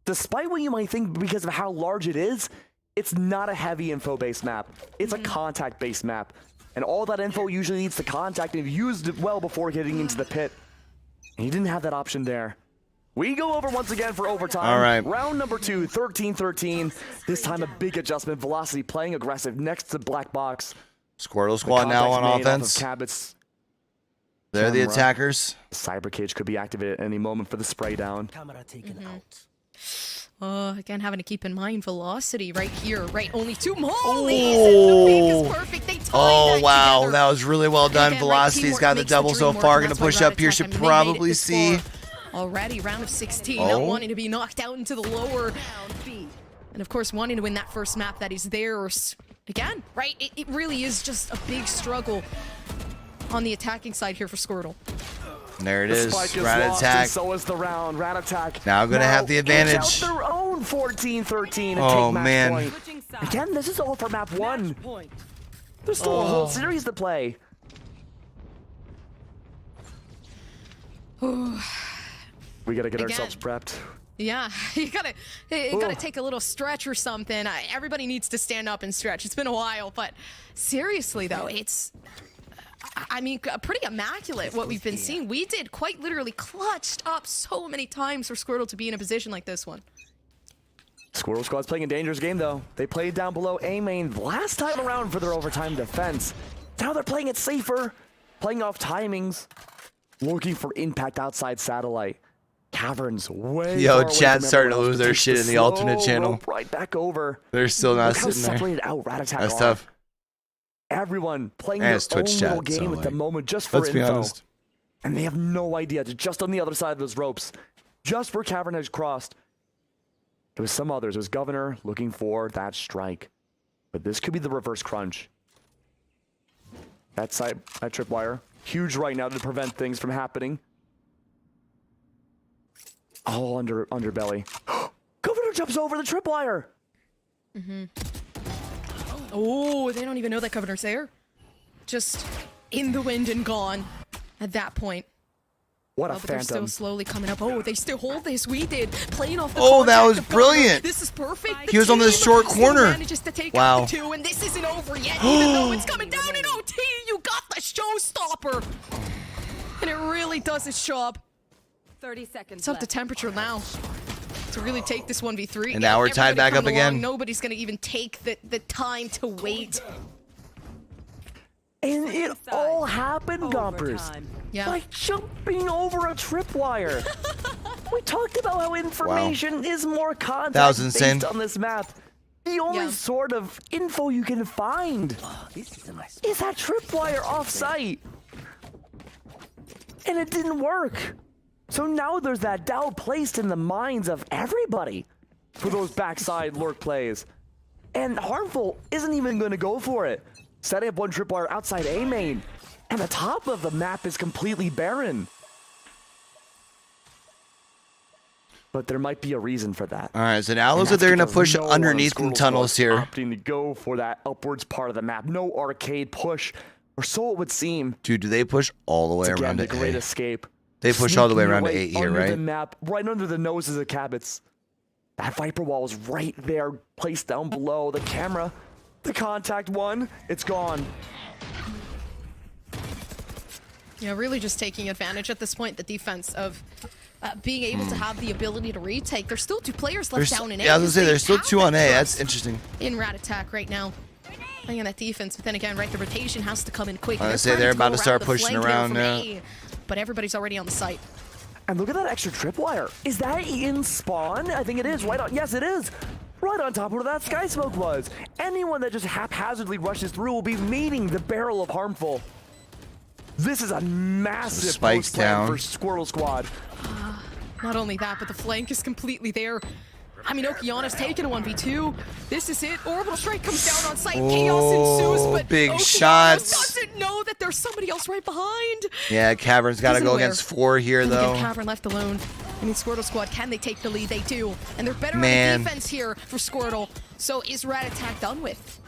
Speaker 2: Despite what you might think because of how large it is, it's not a heavy info-based map. It's a contact-based map. And all that info usually needs to contact, and you've used it well before getting into the pit. And you didn't have that option there. We go over once again for overtime.
Speaker 1: All right.
Speaker 2: Round number 2, 13-13. This time a big adjustment. Velocity playing aggressive next to Black Box.
Speaker 1: Squirtle Squad now on offense.
Speaker 2: Cabot's
Speaker 1: They're the
Speaker 2: camera.
Speaker 1: attackers.
Speaker 2: Cyber cage could be activated at any moment for the spray down.
Speaker 6: Camera taken out.
Speaker 8: Again, having to keep in mind velocity right here, right? Only 2 mollies, and the peak is perfect. They tied
Speaker 1: Oh,
Speaker 8: that
Speaker 1: wow.
Speaker 8: together.
Speaker 1: That was really well done.
Speaker 8: Again, right,
Speaker 1: Velocity's
Speaker 8: teamwork
Speaker 1: got the
Speaker 8: makes
Speaker 1: double
Speaker 8: dream
Speaker 1: so
Speaker 8: work,
Speaker 1: far.
Speaker 8: and
Speaker 1: Going to
Speaker 8: that's why
Speaker 1: push
Speaker 8: Rat
Speaker 1: up here.
Speaker 8: Attack,
Speaker 1: Should
Speaker 8: I mean, they made it
Speaker 1: probably
Speaker 8: this
Speaker 1: see.
Speaker 8: far already, round of 16,
Speaker 1: Oh.
Speaker 8: not wanting to be knocked out into the lower. And of course, wanting to win that first map that is theirs. Again, right? It really is just a big struggle on the attacking side here for Squirtle.
Speaker 1: And there it
Speaker 2: The
Speaker 1: is.
Speaker 2: spike is
Speaker 1: Rat
Speaker 2: lost,
Speaker 1: attack.
Speaker 2: and so is the round. Rat Attack.
Speaker 1: Now gonna have the advantage.
Speaker 2: Inch out their own 14-13 and
Speaker 1: Oh,
Speaker 2: take match
Speaker 1: man.
Speaker 2: point. Again, this is all for map 1. There's still a whole series to play. We gotta get
Speaker 8: Again.
Speaker 2: ourselves prepped.
Speaker 8: Yeah, you gotta take a little stretch or something. Everybody needs to stand up and stretch. It's been a while, but seriously though, it's, I mean, pretty immaculate what we've been seeing. We did quite literally clutched up so many times for Squirtle to be in a position like this one.
Speaker 2: Squirtle Squad's playing a dangerous game though. They played down below A main last time around for their overtime defense. Now they're playing it safer, playing off timings, looking for impact outside satellite. Caverns way
Speaker 1: Yo,
Speaker 2: far away
Speaker 1: chat's
Speaker 2: from
Speaker 1: starting to
Speaker 2: everyone
Speaker 1: lose
Speaker 2: else,
Speaker 1: their
Speaker 2: but
Speaker 1: shit
Speaker 2: takes
Speaker 1: in the alternate
Speaker 2: slow
Speaker 1: channel.
Speaker 2: rope right back over.
Speaker 1: They're still not
Speaker 2: Look how
Speaker 1: sitting there.
Speaker 2: separated out Rat Attack
Speaker 1: That's
Speaker 2: are.
Speaker 1: tough.
Speaker 2: Everyone playing
Speaker 1: And
Speaker 2: their
Speaker 1: it's Twitch
Speaker 2: own
Speaker 1: chat,
Speaker 2: little game
Speaker 1: so,
Speaker 2: at the
Speaker 1: like,
Speaker 2: moment just for
Speaker 1: let's be
Speaker 2: info.
Speaker 1: honest.
Speaker 2: And they have no idea. They're just on the other side of those ropes. Just where Cavern has crossed. There was some others. It was Governor looking for that strike. But this could be the reverse crunch. That side, that tripwire. Huge right now to prevent things from happening. All underbelly. Governor jumps over the tripwire.
Speaker 8: Oh, they don't even know that Governor's there. Just in the wind and gone at that point.
Speaker 2: What a
Speaker 8: But they're still
Speaker 2: phantom.
Speaker 8: slowly coming up. Oh, they still hold this. We did. Playing off the
Speaker 1: Oh, that
Speaker 8: contact
Speaker 1: was
Speaker 8: of Governor.
Speaker 1: brilliant.
Speaker 8: This is perfect.
Speaker 1: He was on the
Speaker 8: team
Speaker 1: short
Speaker 8: still
Speaker 1: corner.
Speaker 8: manages to take
Speaker 1: Wow.
Speaker 8: out the 2, and this isn't over yet, even though it's coming down in OT. You got the showstopper. And it really does its job.
Speaker 3: 30 seconds
Speaker 8: It's up to
Speaker 3: left.
Speaker 8: temperature now to really take this 1v3.
Speaker 1: And now we're tied
Speaker 8: Everybody
Speaker 1: back up
Speaker 8: coming along.
Speaker 1: again.
Speaker 8: Nobody's going to even take the time to wait.
Speaker 2: And it all happened, Gompers.
Speaker 3: Overtime.
Speaker 8: Yeah.
Speaker 2: By jumping over a tripwire. We talked about how information is more context
Speaker 1: That was insane.
Speaker 2: based on this map. The only
Speaker 8: Yeah.
Speaker 2: sort of info you can find
Speaker 6: This is a nice.
Speaker 2: is that tripwire off-site. And it didn't work. So now there's that doubt placed in the minds of everybody for those backside lurk plays. And Harmful isn't even going to go for it. Setting up one tripwire outside A main. And the top of the map is completely barren. But there might be a reason for that.
Speaker 1: All right, so now it
Speaker 2: And
Speaker 1: looks like
Speaker 2: that's
Speaker 1: they're going to
Speaker 2: because
Speaker 1: push
Speaker 2: no one on
Speaker 1: underneath the
Speaker 2: Squirtle
Speaker 1: tunnels
Speaker 2: Squad
Speaker 1: here.
Speaker 2: opting to go for that upwards part of the map. No arcade push, or so it would seem.
Speaker 1: Dude, do they push all the way
Speaker 2: Again,
Speaker 1: around
Speaker 2: the
Speaker 1: to
Speaker 2: Great
Speaker 1: A?
Speaker 2: Escape.
Speaker 1: They push all the way
Speaker 2: Sneaking
Speaker 1: around to
Speaker 2: away
Speaker 1: 8 here,
Speaker 2: under
Speaker 1: right?
Speaker 2: the map, right under the noses of Cabot's. That Viper wall was right there, placed down below. The camera, the contact one, it's gone.
Speaker 8: Yeah, really just taking advantage at this point, the defense of being able to have the ability to retake. There's still 2 players left
Speaker 1: There's,
Speaker 8: down in A.
Speaker 1: yeah, I was
Speaker 8: because
Speaker 1: going to say,
Speaker 8: they
Speaker 1: there's still
Speaker 8: have
Speaker 1: 2 on
Speaker 8: that
Speaker 1: A. That's
Speaker 8: trust
Speaker 1: interesting.
Speaker 8: in Rat Attack right now. Playing on that defense, but then again, right, the rotation has to come in quick.
Speaker 1: I was
Speaker 8: and
Speaker 1: gonna say,
Speaker 8: planning
Speaker 1: they're
Speaker 8: to go
Speaker 1: about to
Speaker 8: around
Speaker 1: start
Speaker 8: the
Speaker 1: pushing
Speaker 8: flank here
Speaker 1: around
Speaker 8: from
Speaker 1: now.
Speaker 8: A, but everybody's already on the site.
Speaker 2: And look at that extra tripwire. Is that in spawn? I think it is. Right on. Yes, it is. Right on top of where that sky smoke was. Anyone that just haphazardly rushes through will be meeting the barrel of Harmful. This is a massive
Speaker 1: spikes
Speaker 2: post plan
Speaker 1: down.
Speaker 2: for Squirtle Squad.
Speaker 8: Not only that, but the flank is completely there. I mean, Okeana's taking a 1v2. This is it. Orbital strike comes down on site. Chaos ensues, but
Speaker 1: big
Speaker 8: Okeanos
Speaker 1: shots.
Speaker 8: doesn't know that there's somebody else right behind.
Speaker 1: Yeah, Cavern's got to
Speaker 8: Isn't
Speaker 1: go
Speaker 8: aware.
Speaker 1: against 4 here,
Speaker 8: And
Speaker 1: though.
Speaker 8: again, Cavern left alone. I mean, Squirtle Squad, can they take the lead? They do. And they're better
Speaker 1: Man.
Speaker 8: on defense here for Squirtle. So is Rat Attack done with?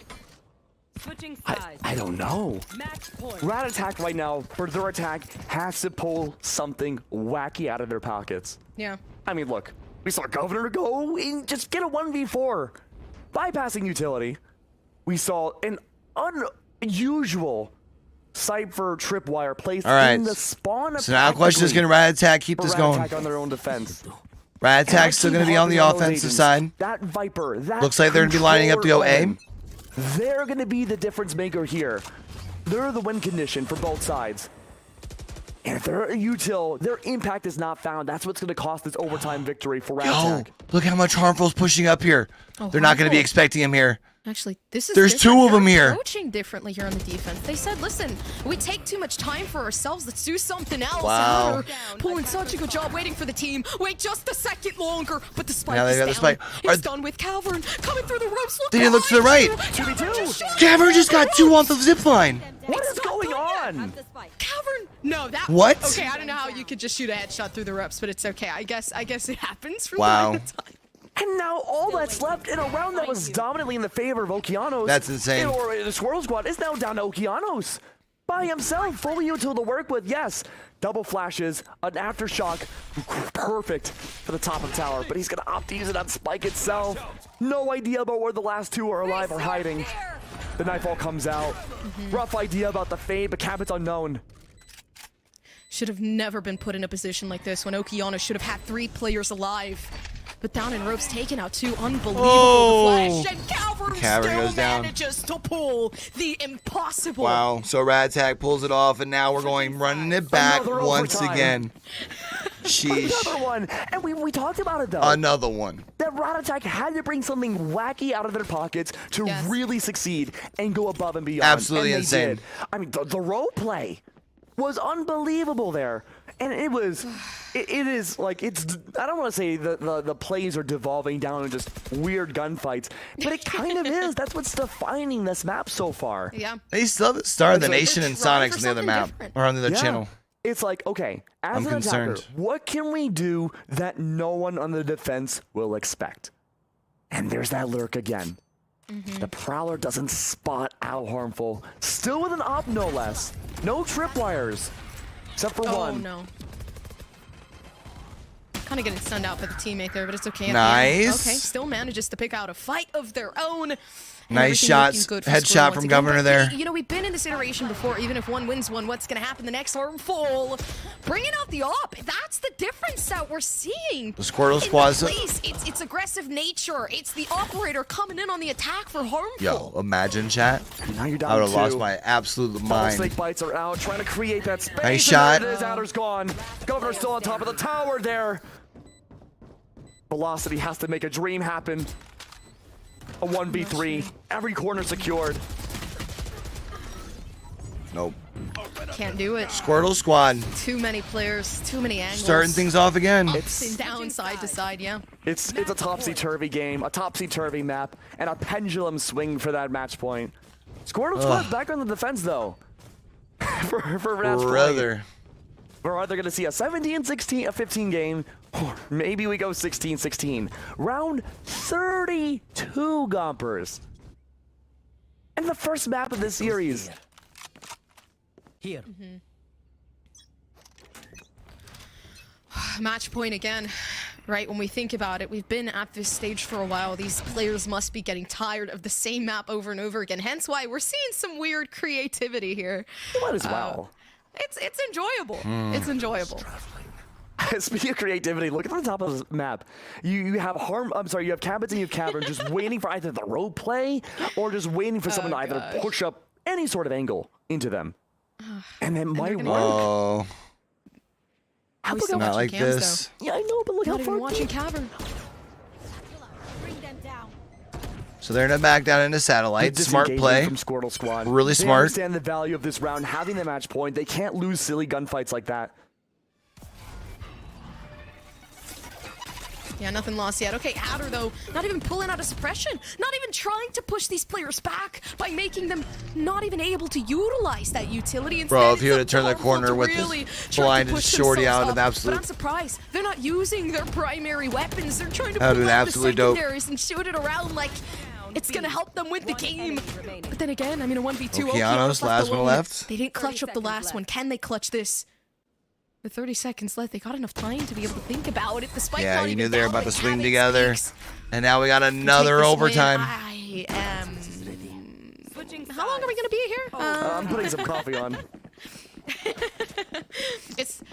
Speaker 3: Switching sides.
Speaker 2: I don't know.
Speaker 3: Match point.
Speaker 2: Rat Attack right now, for their attack, has to pull something wacky out of their pockets.
Speaker 8: Yeah.
Speaker 2: I mean, look, we saw Governor go and just get a 1v4, bypassing utility. We saw an unusual Cypher tripwire placed
Speaker 1: All right.
Speaker 2: in the spawn.
Speaker 1: So now the question is, can Rat Attack keep
Speaker 2: for
Speaker 1: this
Speaker 2: Rat
Speaker 1: going?
Speaker 2: Attack on their own defense.
Speaker 1: Rat Attack's still
Speaker 2: And I
Speaker 1: going to
Speaker 2: keep
Speaker 1: be on the
Speaker 2: harping those
Speaker 1: offensive
Speaker 2: agents.
Speaker 1: side.
Speaker 2: That Viper, that
Speaker 1: Looks like they're going to be lining up to go A.
Speaker 2: controller omen, they're going to be the difference maker here. They're the win condition for both sides. And if they're a util, their impact is not found. That's what's going to cost this overtime victory for Rat
Speaker 1: Yo,
Speaker 2: Attack.
Speaker 1: look how much Harmful's pushing up here.
Speaker 8: Oh,
Speaker 1: They're not going to be
Speaker 8: Harmful.
Speaker 1: expecting him here.
Speaker 8: Actually, this is
Speaker 1: There's
Speaker 8: different.
Speaker 1: 2 of them
Speaker 8: They're
Speaker 1: here.
Speaker 8: approaching differently here on the defense. They said, listen, we take too much time for ourselves. Let's do something else.
Speaker 1: Wow.
Speaker 8: And they're pulling such a good job waiting for the team. Wait just a second longer, but the spike
Speaker 1: Now they
Speaker 8: is
Speaker 1: got the
Speaker 8: down.
Speaker 1: spike.
Speaker 8: It's
Speaker 1: Are-
Speaker 8: done with Cavern coming through the ropes. Look
Speaker 1: They didn't look to the
Speaker 8: behind
Speaker 1: right.
Speaker 8: you.
Speaker 2: 2v2.
Speaker 1: Cavern just got 2 off the zip line.
Speaker 2: What is going on?
Speaker 8: Cavern? No, that.
Speaker 1: What?
Speaker 8: Okay, I don't know how you could just shoot a headshot through the ropes, but it's okay. I guess it happens from
Speaker 1: Wow.
Speaker 8: time to time.
Speaker 2: And now all that's left in a round that was dominantly in the favor of Okeanos.
Speaker 1: That's insane.
Speaker 2: Or the Squirrel Squad is now down to Okeanos. By himself, fully util to work with, yes. Double flashes, an aftershock, perfect for the top of the tower, but he's gonna opt to use it on Spike itself. No idea about where the last 2 are alive or hiding. The Nightfall comes out. Rough idea about the fade, but Cabot's unknown.
Speaker 8: Should have never been put in a position like this when Okeana should have had 3 players alive. but down in ropes, taken out too. Unbelievable.
Speaker 1: Oh.
Speaker 8: The flash, and Cavern
Speaker 1: Cavern
Speaker 8: still
Speaker 1: goes down.
Speaker 8: manages to pull the impossible.
Speaker 1: Wow. So Radtag pulls it off, and now we're going running it back
Speaker 2: Another
Speaker 1: once
Speaker 2: overtime.
Speaker 1: again. Sheesh.
Speaker 2: Another one. And we talked about it, though.
Speaker 1: Another one.
Speaker 2: That Radtag had to bring something wacky out of their pockets to
Speaker 8: Yes.
Speaker 2: really succeed and go above and beyond.
Speaker 1: Absolutely
Speaker 2: and they
Speaker 1: insane.
Speaker 2: did. I mean, the role play was unbelievable there. And it was, it is like, it's, I don't want to say the plays are devolving down in just weird gunfights, but it kind of is. That's what's defining this map so far.
Speaker 8: Yeah.
Speaker 1: They still have Star of the
Speaker 2: They're
Speaker 1: Nation and
Speaker 8: trying
Speaker 1: Sonics
Speaker 8: for
Speaker 1: on the other
Speaker 8: something
Speaker 1: map.
Speaker 8: different.
Speaker 1: Or on the other
Speaker 2: Yeah.
Speaker 1: channel.
Speaker 2: It's like, okay, as
Speaker 1: I'm
Speaker 2: an attacker,
Speaker 1: concerned.
Speaker 2: what can we do that no one on the defense will expect? And there's that lurk again. The Prowler doesn't spot out Harmful. Still with an op, no less. No tripwires. Except for
Speaker 8: Oh,
Speaker 2: one.
Speaker 8: no. Kind of getting stunned out by the teammate there, but it's okay. at the
Speaker 1: Nice.
Speaker 8: end. Okay, still manages to pick out a fight of their own. And
Speaker 1: Nice
Speaker 8: everything
Speaker 1: shots.
Speaker 8: looking good for
Speaker 1: Headshot
Speaker 8: Squirrel
Speaker 1: from
Speaker 8: once again.
Speaker 1: Governor
Speaker 8: But
Speaker 1: there.
Speaker 8: You know, we've been in this iteration before. Even if one wins one, what's going to happen the next? Harmful. Bringing out the op. That's the difference that we're seeing.
Speaker 1: The Squirtle
Speaker 8: in
Speaker 1: Squad's-
Speaker 8: the place. It's aggressive nature. It's the operator coming in on the attack for Harmful.
Speaker 1: Yo, imagine, chat.
Speaker 2: And now you're down
Speaker 1: I would have lost
Speaker 2: two.
Speaker 1: my absolute
Speaker 2: Double
Speaker 1: mind.
Speaker 2: snake bites are out, trying to create that space.
Speaker 1: Nice
Speaker 2: and
Speaker 1: shot.
Speaker 2: there it is, Adder's gone. Governor's still on top of the tower there. Velocity has to make a dream happen. A 1v3. Every corner secured.
Speaker 1: Nope.
Speaker 8: Can't do it.
Speaker 1: Squirtle Squad.
Speaker 8: Too many players, too many angles.
Speaker 1: Starting things off again.
Speaker 8: Ups and down, side to side, yeah.
Speaker 2: It's a topsy-turvy game, a topsy-turvy map, and a pendulum swing for that match point. Squirtle Squad's back on the defense, though. for match point.
Speaker 1: Brother.
Speaker 2: We're either going to see a 17-16, a 15 game, or maybe we go 16-16. Round 32, Gompers. And the first map of this series.
Speaker 6: Here.
Speaker 8: Match point again. Right, when we think about it, we've been at this stage for a while. These players must be getting tired of the same map over and over again. Hence why we're seeing some weird creativity here.
Speaker 2: You might as well.
Speaker 8: It's enjoyable. It's enjoyable.
Speaker 2: Speaking of creativity, look at the top of the map. You have you have Cabins and you have Cavern just waiting for either the road play or just waiting for someone to either push up any sort of angle into them. And it might work.
Speaker 1: Oh.
Speaker 8: How still
Speaker 1: Not
Speaker 8: watching
Speaker 1: like
Speaker 8: cams,
Speaker 1: this.
Speaker 2: Yeah, I know, but look
Speaker 8: Not
Speaker 2: how
Speaker 8: even
Speaker 2: far
Speaker 8: watching Cavern.
Speaker 4: Bring them down.
Speaker 1: So they're gonna back down into satellite. Smart
Speaker 2: Disengaging
Speaker 1: play.
Speaker 2: from Squirtle Squad.
Speaker 1: Really
Speaker 2: They
Speaker 1: smart.
Speaker 2: understand the value of this round, having the match point. They can't lose silly gunfights like that.
Speaker 8: Yeah, nothing lost yet. Okay, Adder, though, not even pulling out a suppression. Not even trying to push these players back by making them not even able to utilize that utility. Instead,
Speaker 1: Bro, if he
Speaker 8: it's
Speaker 1: would've turned the
Speaker 8: Harmful
Speaker 1: corner
Speaker 8: to
Speaker 1: with his
Speaker 8: really try to
Speaker 1: blinded
Speaker 8: push
Speaker 1: shorty out
Speaker 8: themselves
Speaker 1: of
Speaker 8: up.
Speaker 1: absolute-
Speaker 8: But I'm surprised. They're not using their primary weapons. They're trying to
Speaker 1: That would've
Speaker 8: pull
Speaker 1: been
Speaker 8: out the
Speaker 1: absolutely dope.
Speaker 8: secondaries and shoot it around like it's going to help them win the game. But then again, I mean, a 1v2.
Speaker 1: Okeanos, last one
Speaker 8: alone.
Speaker 1: left.
Speaker 8: They didn't clutch
Speaker 4: 30
Speaker 8: up the
Speaker 4: seconds
Speaker 8: last
Speaker 4: left.
Speaker 8: one. Can they clutch this? With 30 seconds left, they got enough time to be able to think about it. Despite
Speaker 1: Yeah,
Speaker 8: not
Speaker 1: you
Speaker 8: even
Speaker 1: knew they were
Speaker 8: down
Speaker 1: about
Speaker 8: by
Speaker 1: to swing
Speaker 8: Cabin's
Speaker 1: together.
Speaker 8: stakes.
Speaker 1: And now we got another
Speaker 8: Take this
Speaker 1: overtime.
Speaker 8: win. I am.
Speaker 4: Switching
Speaker 8: How long are we gonna be here?
Speaker 2: I'm putting some coffee on.
Speaker 8: It's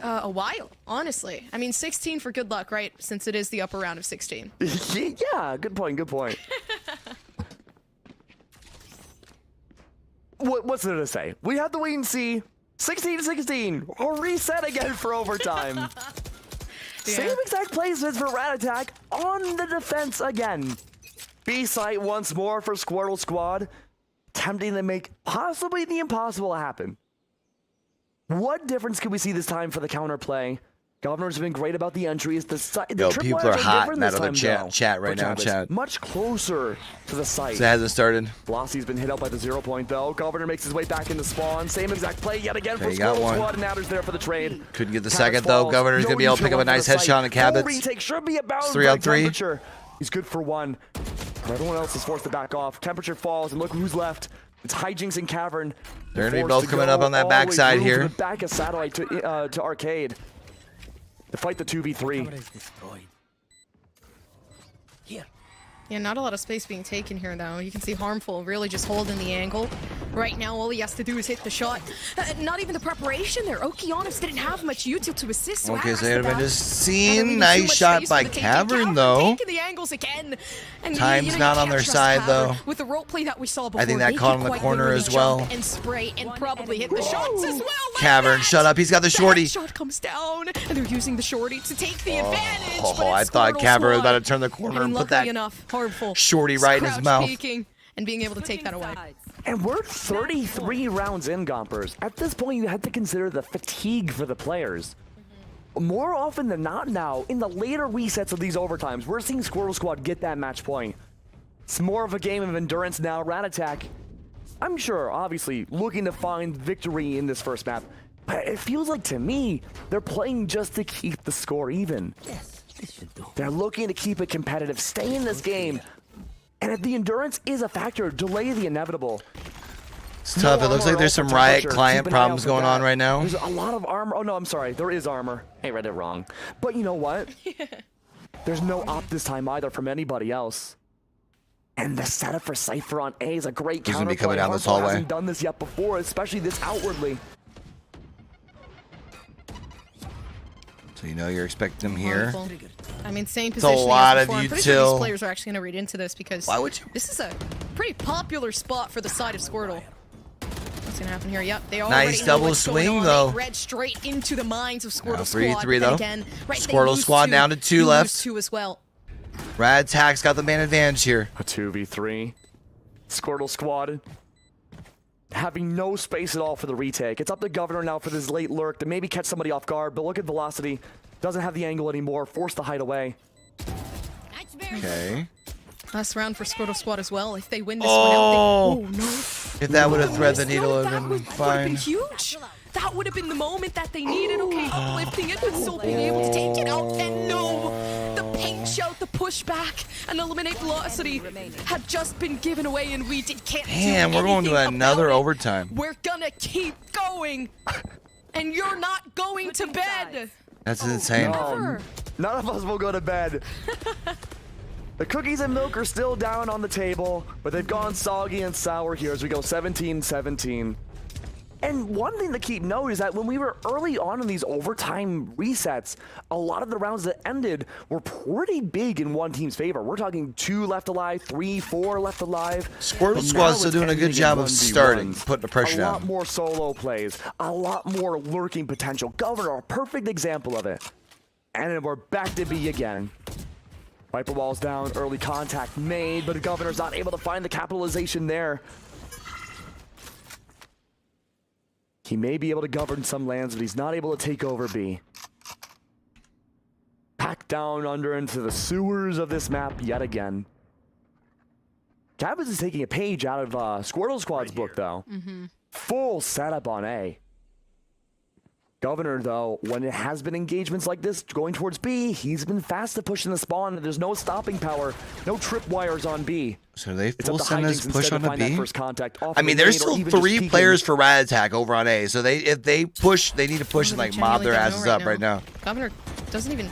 Speaker 8: a while, honestly. I mean, 16 for good luck, right? Since it is the upper round of 16.
Speaker 2: Yeah, good point, good point. What's there to say? We have to wait and see. 16-16, or reset again for overtime. Same exact placements for Rat Attack on the defense again. B-site once more for Squirtle Squad, attempting to make possibly the impossible happen. What difference could we see this time for the counterplay? Governors have been great about the entries. The
Speaker 1: Yo,
Speaker 2: tripwires
Speaker 1: people are hot
Speaker 2: different
Speaker 1: in that
Speaker 2: this
Speaker 1: other
Speaker 2: time,
Speaker 1: chat
Speaker 2: though,
Speaker 1: right
Speaker 2: for
Speaker 1: now,
Speaker 2: Travis.
Speaker 1: chat.
Speaker 2: Much closer to the site.
Speaker 1: So it hasn't started.
Speaker 2: Velocity's been hit out by the 0 point, though. Governor makes his way back into spawn. Same exact play yet again for
Speaker 1: Okay, got
Speaker 2: Squirtle
Speaker 1: one.
Speaker 2: Squad, and Adder's there for the trade.
Speaker 1: Couldn't get the
Speaker 2: Cabot
Speaker 1: second, though.
Speaker 2: falls.
Speaker 1: Governor's
Speaker 2: No
Speaker 1: going to be able to pick up a
Speaker 2: neutral
Speaker 1: nice
Speaker 2: onto the
Speaker 1: headshot on
Speaker 2: site.
Speaker 1: Cabot.
Speaker 2: Full retake should be about
Speaker 1: 3 on 3.
Speaker 2: Temperature. He's good for one. Everyone else is forced to back off. Temperature falls, and look who's left. It's Hijinks and Cavern.
Speaker 1: They're gonna be
Speaker 2: Forced
Speaker 1: both
Speaker 2: to
Speaker 1: coming
Speaker 2: go
Speaker 1: up on that
Speaker 2: all the way
Speaker 1: backside
Speaker 2: through
Speaker 1: here.
Speaker 2: to the back of Satellite to Arcade. To fight the 2v3.
Speaker 6: Camera is destroyed. Here.
Speaker 8: Yeah, not a lot of space being taken here, though. You can see Harmful really just holding the angle. Right now, all he has to do is hit the shot. Not even the preparation there. Okeanos didn't have much util to assist.
Speaker 1: Okay, so
Speaker 8: Advantage
Speaker 1: Advantage seen. Nice shot by Cavern, though.
Speaker 8: The angles again. And
Speaker 1: Time's not on their side, though.
Speaker 8: With the role play that we saw before,
Speaker 1: I think that caught him in the corner as well.
Speaker 8: And spray and probably hit the shots as well.
Speaker 1: Cavern, shut up. He's got the shorty.
Speaker 8: That shot comes down, and they're using the shorty to take the advantage.
Speaker 1: Oh, I thought Cavern was about to turn the corner and put that shorty right in his mouth.
Speaker 8: And being able to take that away.
Speaker 2: And we're 33 rounds in, Gompers. At this point, you have to consider the fatigue for the players. More often than not now, in the later resets of these overtimes, we're seeing Squirtle Squad get that match point. It's more of a game of endurance now. Rat Attack, I'm sure, obviously, looking to find victory in this first map. But it feels like, to me, they're playing just to keep the score even.
Speaker 6: Yes, this should do.
Speaker 2: They're looking to keep it competitive, stay in this game. And if the endurance is a factor, delay the inevitable.
Speaker 1: It's tough. It looks like there's some Riot client problems going on right now.
Speaker 2: There's a lot of armor. Oh, no, I'm sorry. There is armor. I read it wrong. But you know what? There's no op this time either from anybody else. And the setup for Cypher on A is a great counterplay.
Speaker 1: He's going to be coming down this
Speaker 2: Harmful
Speaker 1: hallway.
Speaker 2: Hasn't done this yet before, especially this outwardly.
Speaker 1: So you know you're expecting him here.
Speaker 8: I mean, same
Speaker 1: It's a
Speaker 8: position.
Speaker 1: lot of
Speaker 8: I'm pretty sure
Speaker 1: util.
Speaker 8: these players are actually going to read into this because
Speaker 1: Why would you?
Speaker 8: this is a pretty popular spot for the side of Squirtle. What's going to happen here? Yep, they
Speaker 1: Nice
Speaker 8: already know
Speaker 1: double
Speaker 8: what's going
Speaker 1: swing,
Speaker 8: on.
Speaker 1: though.
Speaker 8: They read straight into the minds of Squirtle
Speaker 1: Now
Speaker 8: Squad.
Speaker 1: 3-3
Speaker 8: But
Speaker 1: though.
Speaker 8: again, right, they
Speaker 1: Squirtle
Speaker 8: lose
Speaker 1: Squad
Speaker 8: two.
Speaker 1: down to 2
Speaker 8: You
Speaker 1: left.
Speaker 8: lose 2 as well.
Speaker 1: Rad Attack's got the man advantage here.
Speaker 2: A 2v3. Squirtle Squad having no space at all for the retake. It's up to Governor now for this late lurk to maybe catch somebody off guard, but look at Velocity. Doesn't have the angle anymore, forced to hide away.
Speaker 1: Okay.
Speaker 8: Last round for Squirtle Squad as well. If they win this one out, they... Oh, no.
Speaker 1: If that would have threaded the needle, it would have been
Speaker 8: That would have
Speaker 1: fine.
Speaker 8: been huge. That would have been the moment that they needed. Okay, uplifting it, but still being able to take it out. And no, the paint shout, the pushback, and eliminate velocity had just been given away, and we can't
Speaker 1: Damn,
Speaker 8: do
Speaker 1: we're going to
Speaker 8: anything
Speaker 1: another
Speaker 8: about it.
Speaker 1: overtime.
Speaker 8: We're gonna keep going, and you're not going to bed.
Speaker 1: That's insane.
Speaker 8: Never.
Speaker 2: None of us will go to bed. The cookies and milk are still down on the table, but they've gone soggy and sour here as we go 17-17. And one thing to keep note is that when we were early on in these overtime resets, a lot of the rounds that ended were pretty big in one team's favor. We're talking 2 left alive, 3, 4 left alive.
Speaker 1: Squirtle Squad's still doing a good job of starting, putting the pressure
Speaker 2: down. A lot
Speaker 1: down.
Speaker 2: more solo plays, a lot more lurking potential. Governor, a perfect example of it. And then we're back to B again. Viper Wall's down, early contact made, but the Governor's not able to find the capitalization there. He may be able to govern some lands, but he's not able to take over B. Packed down under into the sewers of this map yet again. Cabins is taking a page out of Squirtle Squad's book, though. Full setup on A. Governor, though, when it has been engagements like this going towards B, he's been fast to pushing the spawn. There's no stopping power, no tripwires on B.
Speaker 1: So they
Speaker 2: It's
Speaker 1: full
Speaker 2: up to
Speaker 1: send this
Speaker 2: Hijinks
Speaker 1: push
Speaker 2: instead
Speaker 1: on
Speaker 2: to
Speaker 1: the
Speaker 2: find that
Speaker 1: B?
Speaker 2: first contact off
Speaker 1: I
Speaker 2: the
Speaker 1: mean,
Speaker 2: lane
Speaker 1: there's
Speaker 2: or
Speaker 1: still
Speaker 2: even just
Speaker 1: 3
Speaker 2: peeking.
Speaker 1: players for Rad Attack over on A. So if they push, they need to push and like mob their asses up right now.
Speaker 8: Governor doesn't even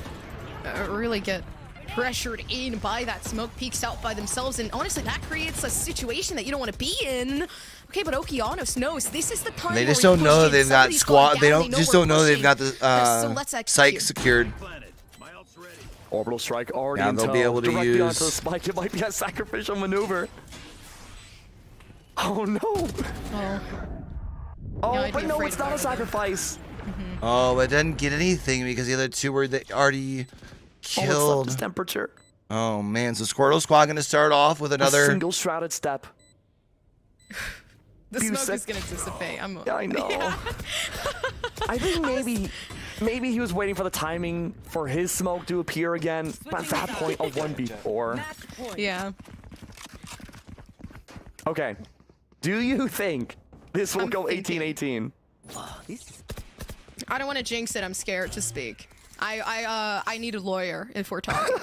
Speaker 8: really get pressured in by that smoke, peeks out by themselves, and honestly, that creates a situation that you don't want to be in. Okay, but Okeanos knows this is the time.
Speaker 1: They just
Speaker 8: where
Speaker 1: don't
Speaker 8: we
Speaker 1: know
Speaker 8: push in.
Speaker 1: they've got
Speaker 8: Somebody's
Speaker 1: squad.
Speaker 8: gone
Speaker 1: They
Speaker 8: down,
Speaker 1: don't
Speaker 8: know
Speaker 1: just
Speaker 8: we're
Speaker 1: don't know they've
Speaker 8: pushing.
Speaker 1: got the
Speaker 8: So let's
Speaker 1: psych
Speaker 8: execute.
Speaker 1: secured.
Speaker 2: Orbital strike already
Speaker 1: Now
Speaker 2: in
Speaker 1: they'll
Speaker 2: tow.
Speaker 1: be able to
Speaker 2: Directly
Speaker 1: use-
Speaker 2: onto the spike. It might be a sacrificial maneuver. Oh no!
Speaker 8: Oh.
Speaker 2: Oh,
Speaker 8: I'd
Speaker 2: but
Speaker 8: be
Speaker 2: no,
Speaker 8: afraid
Speaker 2: it's
Speaker 8: if
Speaker 2: not
Speaker 8: I
Speaker 2: a
Speaker 8: were there.
Speaker 2: sacrifice.
Speaker 1: Oh, it didn't get anything because the other 2 were already
Speaker 2: Oh, it's left
Speaker 1: killed.
Speaker 2: his temperature.
Speaker 1: Oh man, so Squirtle Squad gonna start off with
Speaker 2: A
Speaker 1: another.
Speaker 2: single shrouded step.
Speaker 8: The
Speaker 2: Few
Speaker 8: smoke
Speaker 2: sec-
Speaker 8: is gonna dissipate.
Speaker 2: Yeah, I know. I think maybe he was waiting for the timing for his smoke to appear again. But at that point, a 1v4.
Speaker 8: Yeah.
Speaker 2: Okay. Do you think this will
Speaker 8: I'm
Speaker 2: go
Speaker 8: thinking.
Speaker 2: 18-18?
Speaker 8: I don't want to jinx it. I'm scared to speak. I need a lawyer if we're talking.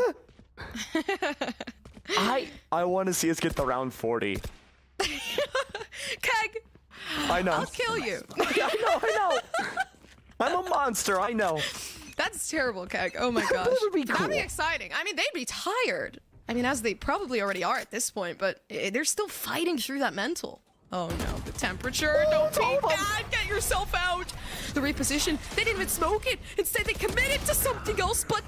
Speaker 2: I want to see us get to round 40.
Speaker 8: Keg,
Speaker 2: I know.
Speaker 8: I'll kill you.
Speaker 2: I know. I'm a monster, I know.
Speaker 8: That's terrible, Keg. Oh my gosh.
Speaker 2: That would be
Speaker 8: That'd be
Speaker 2: cool.
Speaker 8: exciting. I mean, they'd be tired. I mean, as they probably already are at this point, but they're still fighting through that mental. Oh no, the temperature. Don't be bad. Get yourself out. The reposition. They didn't even smoke it. Instead, they committed to something else. But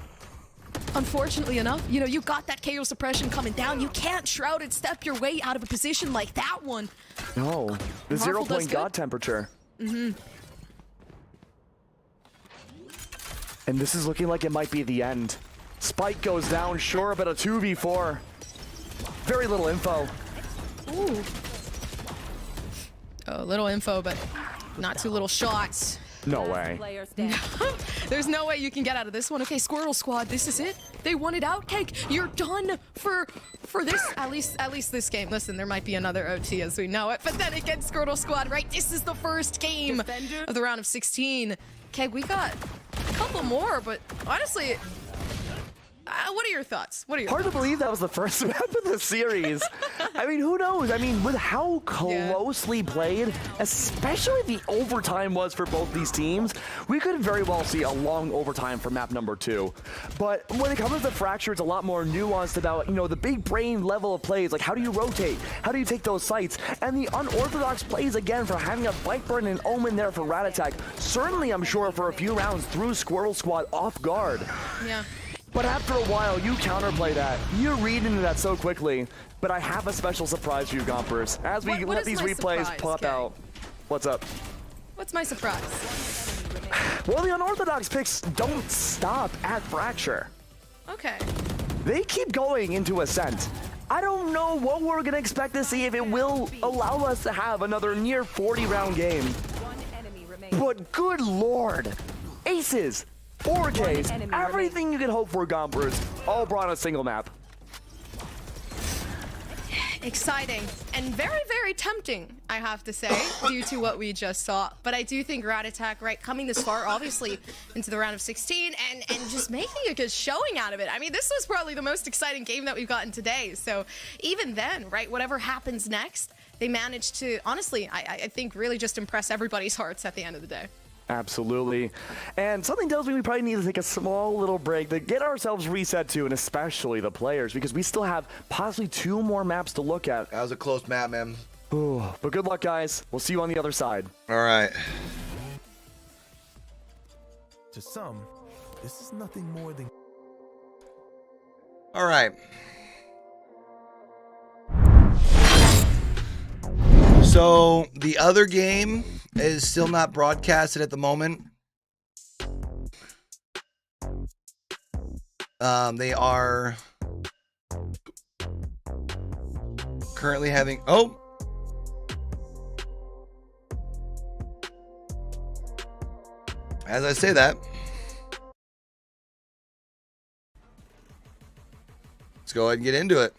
Speaker 8: unfortunately enough, you know, you got that KO suppression coming down. You can't shrouded step your way out of a position like that one.
Speaker 2: No, the 0 point god temperature.
Speaker 8: Mm-hmm.
Speaker 2: And this is looking like it might be the end. Spike goes down, sure, but a 2v4. Very little info.
Speaker 8: Ooh. Oh, little info, but not too little shots.
Speaker 2: No way.
Speaker 8: There's no way you can get out of this one. Okay, Squirrel Squad, this is it. They won it out. Cake, you're done for this. At least this game. Listen, there might be another OT as we know it, but then again, Squirrel Squad, right? This is the first game of the round of 16. Cake, we got a couple more, but honestly, what are your thoughts?
Speaker 2: Hard to believe that was the first map of the series. I mean, who knows? I mean, with how closely played, especially the overtime was for both these teams, we could very well see a long overtime for map number 2. But when it comes to Fracture, it's a lot more nuanced about, you know, the big brain level of plays, like how do you rotate? How do you take those sites? And the unorthodox plays, again, for having a Viper and an Omen there for Rat Attack. Certainly, I'm sure, for a few rounds threw Squirrel Squad off guard.
Speaker 8: Yeah.
Speaker 2: But after a while, you counterplay that. You read into that so quickly. But I have a special surprise for you, Gompers. As we let these replays pop out. What's up?
Speaker 8: What's my surprise?
Speaker 2: Well, the unorthodox picks don't stop at Fracture.
Speaker 8: Okay.
Speaker 2: They keep going into Ascent. I don't know what we're going to expect to see if it will allow us to have another near 40-round game. But good lord. Aces. 4Ks, everything you can hope for, Gompers, all brought on a single map.
Speaker 8: Exciting and very, very tempting, I have to say, due to what we just saw. But I do think Rat Attack, right, coming this far, obviously, into the round of 16 and just making a good showing out of it. I mean, this was probably the most exciting game that we've gotten today. So even then, right, whatever happens next, they managed to, honestly, I think really just impress everybody's hearts at the end of the day.
Speaker 2: Absolutely. And something tells me we probably need to take a small little break to get ourselves reset to, and especially the players, because we still have possibly 2 more maps to look at.
Speaker 1: That was a close map, man.
Speaker 2: Ooh, but good luck, guys. We'll see you on the other side.
Speaker 1: All right.
Speaker 9: To some, this is nothing more than...
Speaker 1: All right. So the other game is still not broadcasted at the moment. They are currently having... Oh! As I say that, let's go ahead and get into it.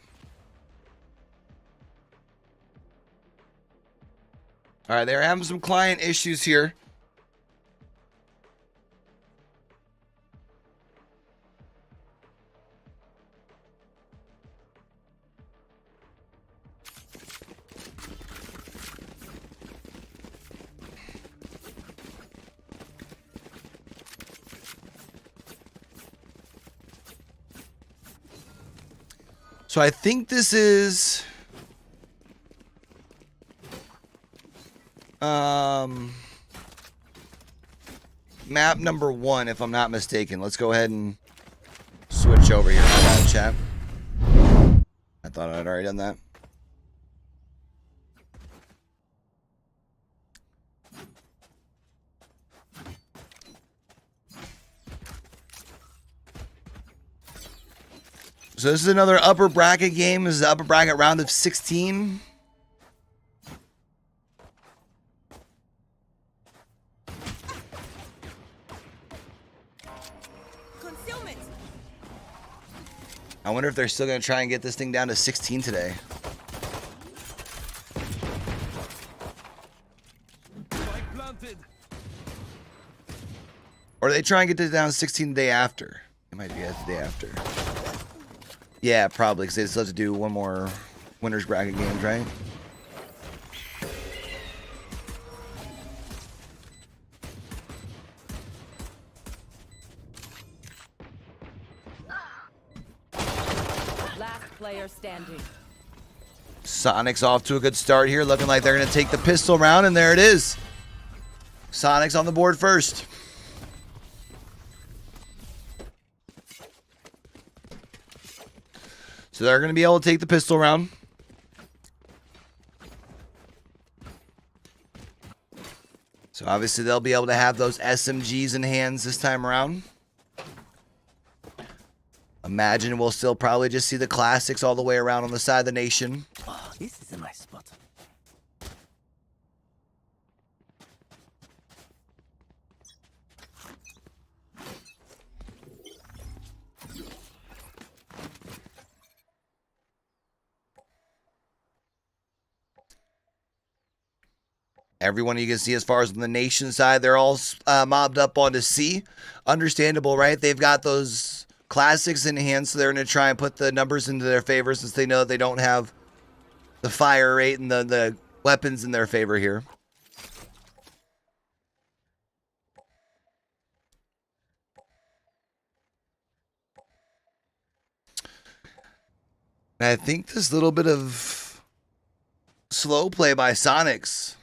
Speaker 1: All right, they're having some client issues here. So I think this is map number 1, if I'm not mistaken. Let's go ahead and switch over here to that chat. I thought I'd already done that. So this is another upper bracket game. This is the upper bracket round of 16. I wonder if they're still going to try and get this thing down to 16 today. Or they try and get this down to 16 the day after. It might be the day after. Yeah, probably, because they still have to do one more winners bracket games, right?
Speaker 3: Last player standing.
Speaker 1: Sonic's off to a good start here, looking like they're going to take the pistol round, and there it is. Sonic's on the board first. So they're going to be able to take the pistol round. So obviously they'll be able to have those SMGs in hands this time around. Imagine we'll still probably just see the classics all the way around on the side of the nation.
Speaker 6: Oh, this is a nice spot.
Speaker 1: Everyone you can see as far as on the nation side, they're all mobbed up onto C. Understandable, right? They've got those classics in hand, so they're going to try and put the numbers into their favor since they know they don't have the fire rate and the weapons in their favor here. And I think this little bit of slow play by Sonics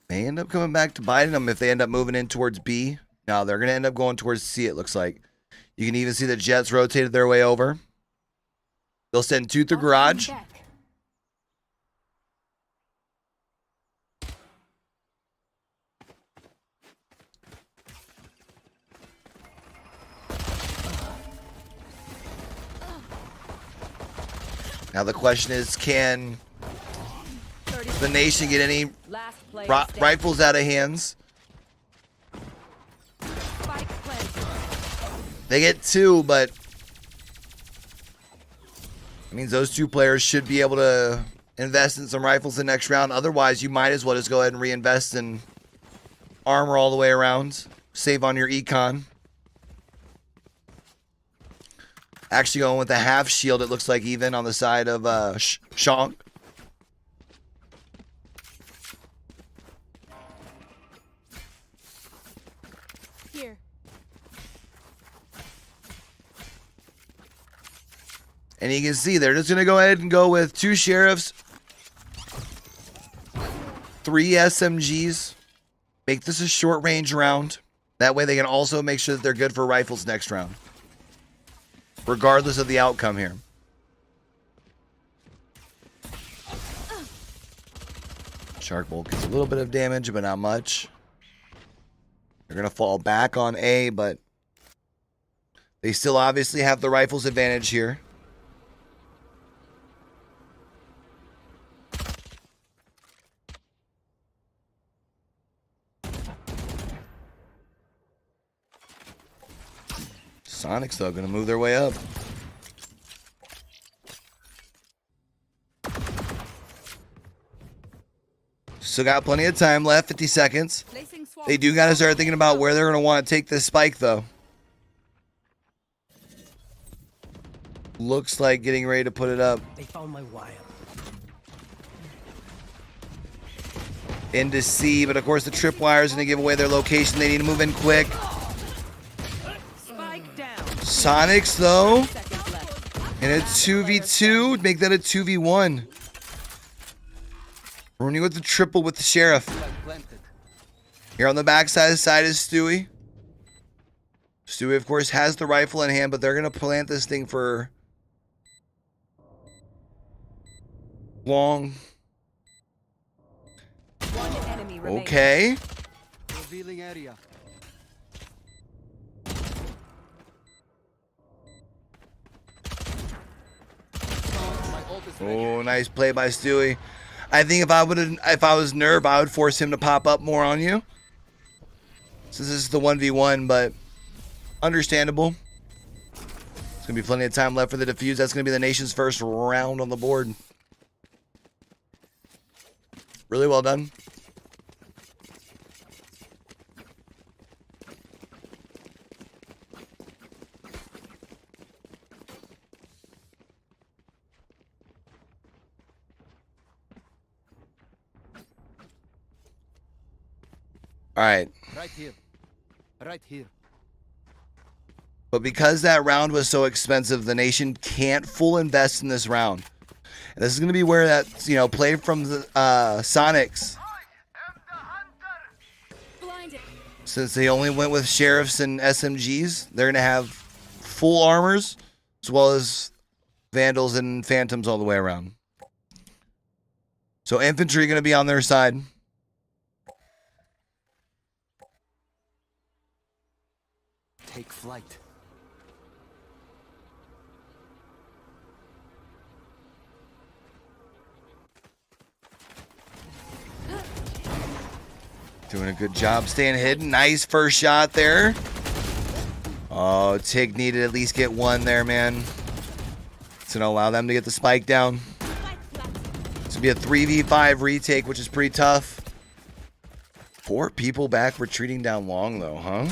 Speaker 1: may end up coming back to biting them if they end up moving in towards B. No, they're going to end up going towards C, it looks like. You can even see the Jets rotated their way over. They'll send two through garage. Now the question is, can the nation get any rifles out of hands? They get two, but it means those two players should be able to invest in some rifles the next round. Otherwise, you might as well just go ahead and reinvest in armor all the way around. Save on your econ. Actually going with a half shield, it looks like, even on the side of Shank.
Speaker 4: Here.
Speaker 1: And you can see they're just going to go ahead and go with two sheriffs, 3 SMGs. Make this a short range round. That way they can also make sure that they're good for rifles next round, regardless of the outcome here. Shark Bolt gets a little bit of damage, but not much. They're going to fall back on A, but they still obviously have the rifles advantage here. Sonics, though, going to move their way up. Still got plenty of time left, 50 seconds. They do got to start thinking about where they're going to want to take this spike, though. Looks like getting ready to put it up.
Speaker 6: They found my wire.
Speaker 1: Into C, but of course the tripwire is going to give away their location. They need to move in quick. Sonics, though, and a 2v2, make that a 2v1. Running with the triple with the sheriff. Here on the backside of the side is Stewie. Stewie, of course, has the rifle in hand, but they're going to plant this thing for long. Okay.
Speaker 12: Revealing area.
Speaker 1: Oh, nice play by Stewie. I think if I was Nerve, I would force him to pop up more on you. Since this is the 1v1, but understandable. There's going to be plenty of time left for the defuse. That's going to be the nation's first round on the board. Really well done. All right.
Speaker 12: Right here. Right here.
Speaker 1: But because that round was so expensive, the Nation can't full invest in this round. And this is going to be where that, you know, play from the Sonics. Since they only went with Sheriffs and SMGs, they're going to have full armors as well as Vandals and Phantoms all the way around. So infantry going to be on their side.
Speaker 12: Take flight.
Speaker 1: Doing a good job staying hidden. Nice first shot there. Oh, Tig needed to at least get one there, man. It's going to allow them to get the spike down. It's going to be a 3v5 retake, which is pretty tough. 4 people back retreating down long, though, huh?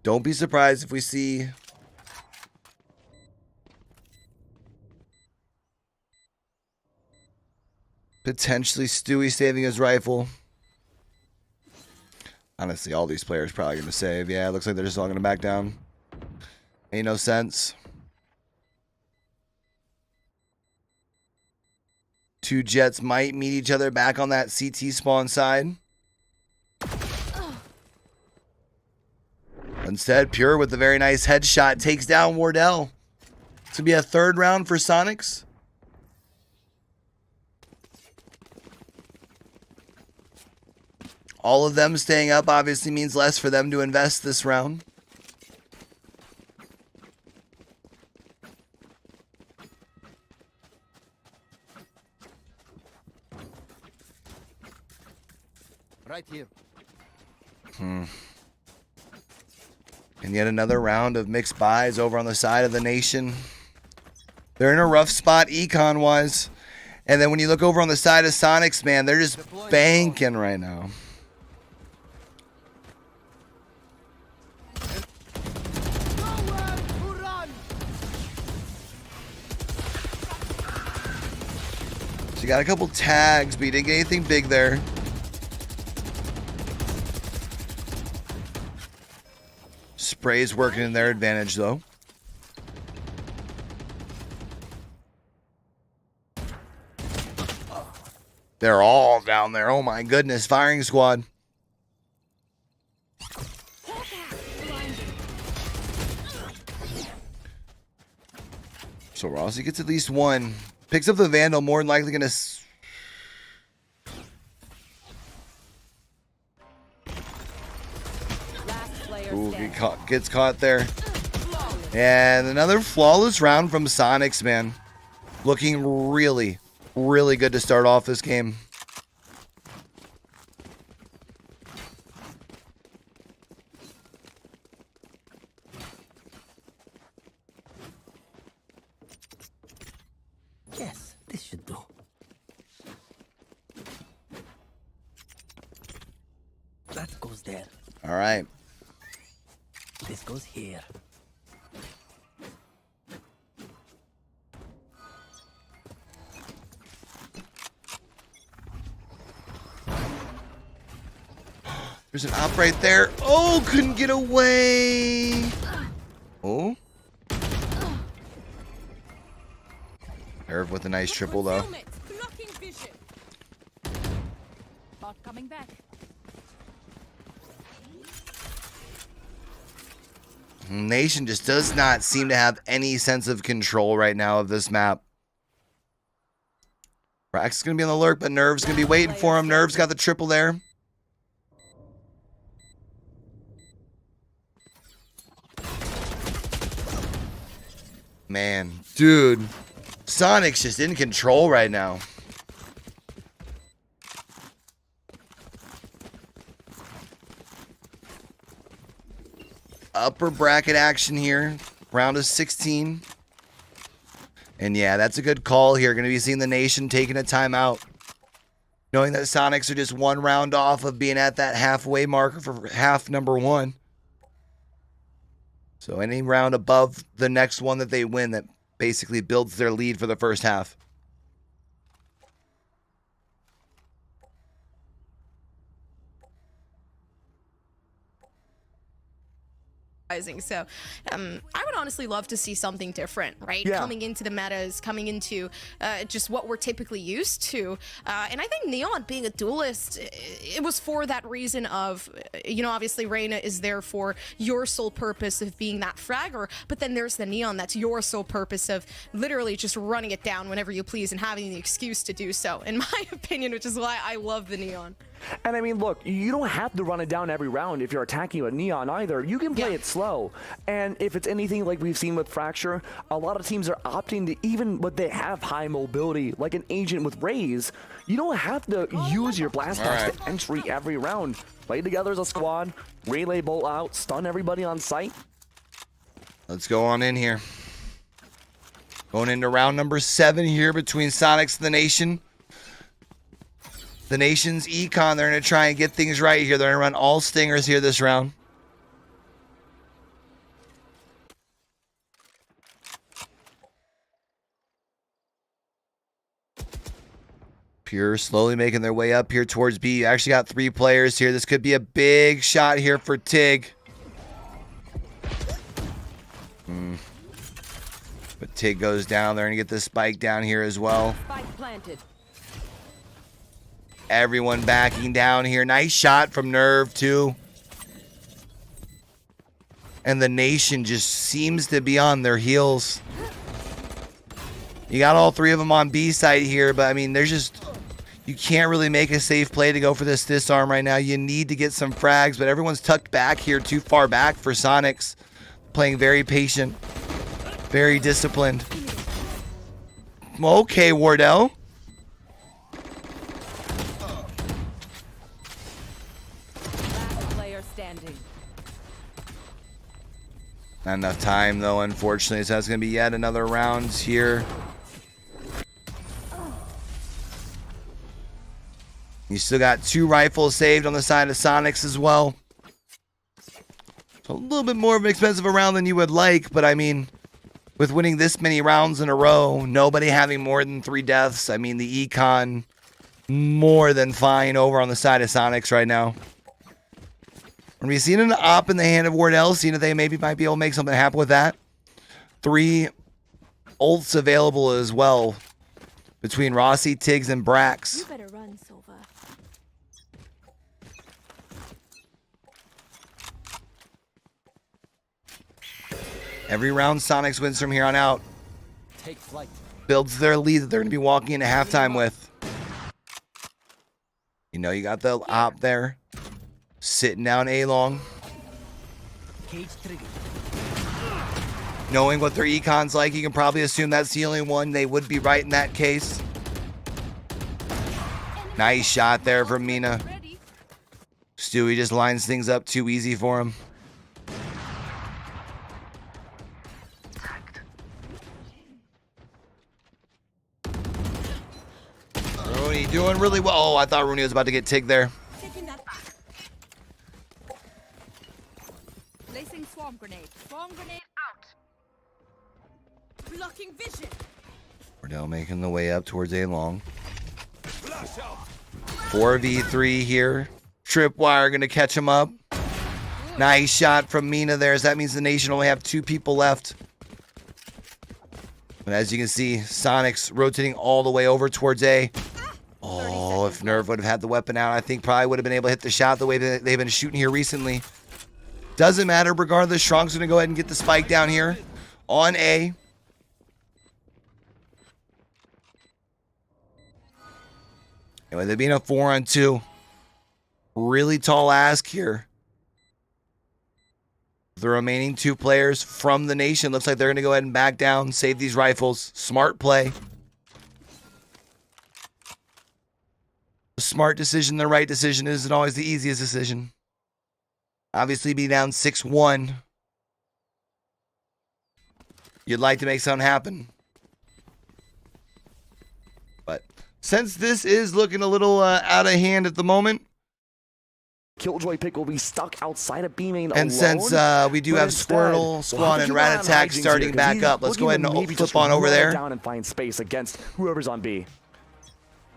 Speaker 1: Don't be surprised if we see potentially Stewie saving his rifle. Honestly, all these players probably going to save. Yeah, it looks like they're just all going to back down. Ain't no sense. 2 jets might meet each other back on that CT spawn side. Instead, Pure with the very nice headshot takes down Wardell. It's going to be a 3rd round for Sonics. All of them staying up obviously means less for them to invest this round.
Speaker 12: Right here.
Speaker 1: And yet another round of mixed buys over on the side of the Nation. They're in a rough spot econ-wise. And then when you look over on the side of Sonics, man, they're just banking right now. So you got a couple tags, but you didn't get anything big there. Spray's working in their advantage, though. They're all down there. Oh, my goodness. Firing squad. So Rossi gets at least one. Picks up the Vandal. More than likely going to... Ooh, gets caught there. And another flawless round from Sonics, man. Looking really, really good to start off this game.
Speaker 6: Yes, this should do. That goes there.
Speaker 1: All right.
Speaker 6: This goes here.
Speaker 1: There's an op right there. Oh, couldn't get away. Oh. Irv with a nice triple, though.
Speaker 4: Bot coming back.
Speaker 1: Nation just does not seem to have any sense of control right now of this map. Rax is going to be on the lurk, but Nerve's going to be waiting for him. Nerve's got the triple there. Man, dude, Sonic's just in control right now. Upper bracket action here. Round of 16. And yeah, that's a good call here. Going to be seeing the Nation taking a timeout. Knowing that Sonics are just one round off of being at that halfway marker for half number 1. So any round above the next one that they win, that basically builds their lead for the first half.
Speaker 8: So I would honestly love to see something different, right?
Speaker 2: Yeah.
Speaker 8: Coming into the metas, coming into just what we're typically used to. And I think Neon being a duelist, it was for that reason of, you know, obviously Reyna is there for your sole purpose of being that fragger, but then there's the Neon that's your sole purpose of literally just running it down whenever you please and having the excuse to do so, in my opinion, which is why I love the Neon.
Speaker 2: And I mean, look, you don't have to run it down every round if you're attacking with Neon either. You can play it slow. And if it's anything like we've seen with Fracture, a lot of teams are opting to, even when they have high mobility, like an Agent with Raze, you don't have to use your blast packs to entry every round. Play together as a squad, relay bolt out, stun everybody on site.
Speaker 1: Let's go on in here. Going into round number 7 here between Sonics and the Nation. The Nation's Econ, they're going to try and get things right here. They're going to run all stingers here this round. Pure slowly making their way up here towards B. You actually got 3 players here. This could be a big shot here for Tig. But Tig goes down. They're going to get the spike down here as well.
Speaker 3: Spike planted.
Speaker 1: Everyone backing down here. Nice shot from Nerve, too. And the Nation just seems to be on their heels. You got all 3 of them on B side here, but I mean, there's just... You can't really make a safe play to go for this disarm right now. You need to get some frags, but everyone's tucked back here, too far back for Sonics. Playing very patient. Very disciplined. Okay, Wardell. Not enough time, though, unfortunately. So that's going to be yet another round here. You still got 2 rifles saved on the side of Sonics as well. So a little bit more of an expensive a round than you would like, but I mean, with winning this many rounds in a row, nobody having more than 3 deaths, I mean, the Econ more than fine over on the side of Sonics right now. We've seen an op in the hand of Wardell, seeing if they maybe might be able to make something happen with that. 3 ults available as well between Rossi, Tiggs, and Brax.
Speaker 4: You better run, Silva.
Speaker 1: Every round Sonics wins from here on out.
Speaker 12: Take flight.
Speaker 1: Builds their lead that they're going to be walking into halftime with. You know, you got the op there. Sitting down A-long. Knowing what their econ's like, you can probably assume that's the only one. They would be right in that case. Nice shot there from Mina. Stewie just lines things up too easy for him. Rooney doing really well. Oh, I thought Rooney was about to get Tig there.
Speaker 4: Placing swarm grenade. Swarm grenade out. Blocking vision.
Speaker 1: Wardell making the way up towards A-long. 4v3 here. Tripwire going to catch him up. Nice shot from Mina there. So that means the Nation only have 2 people left. But as you can see, Sonics rotating all the way over towards A. Oh, if Nerve would have had the weapon out, I think probably would have been able to hit the shot the way that they've been shooting here recently. Doesn't matter regardless. Strong's going to go ahead and get the spike down here on A. Anyway, they're being a 4-on-2. Really tall ask here. The remaining 2 players from the Nation. Looks like they're going to go ahead and back down, save these rifles. Smart play. A smart decision, the right decision isn't always the easiest decision. Obviously, be down 6-1. You'd like to make something happen. But since this is looking a little out of hand at the moment,
Speaker 2: Killjoy pick will be stuck outside of B main
Speaker 1: and
Speaker 2: alone,
Speaker 1: since we do have Squirtle, Squan, and Rat Attack starting back up, let's go ahead and flip on over there.
Speaker 2: Down and find space against whoever's on B.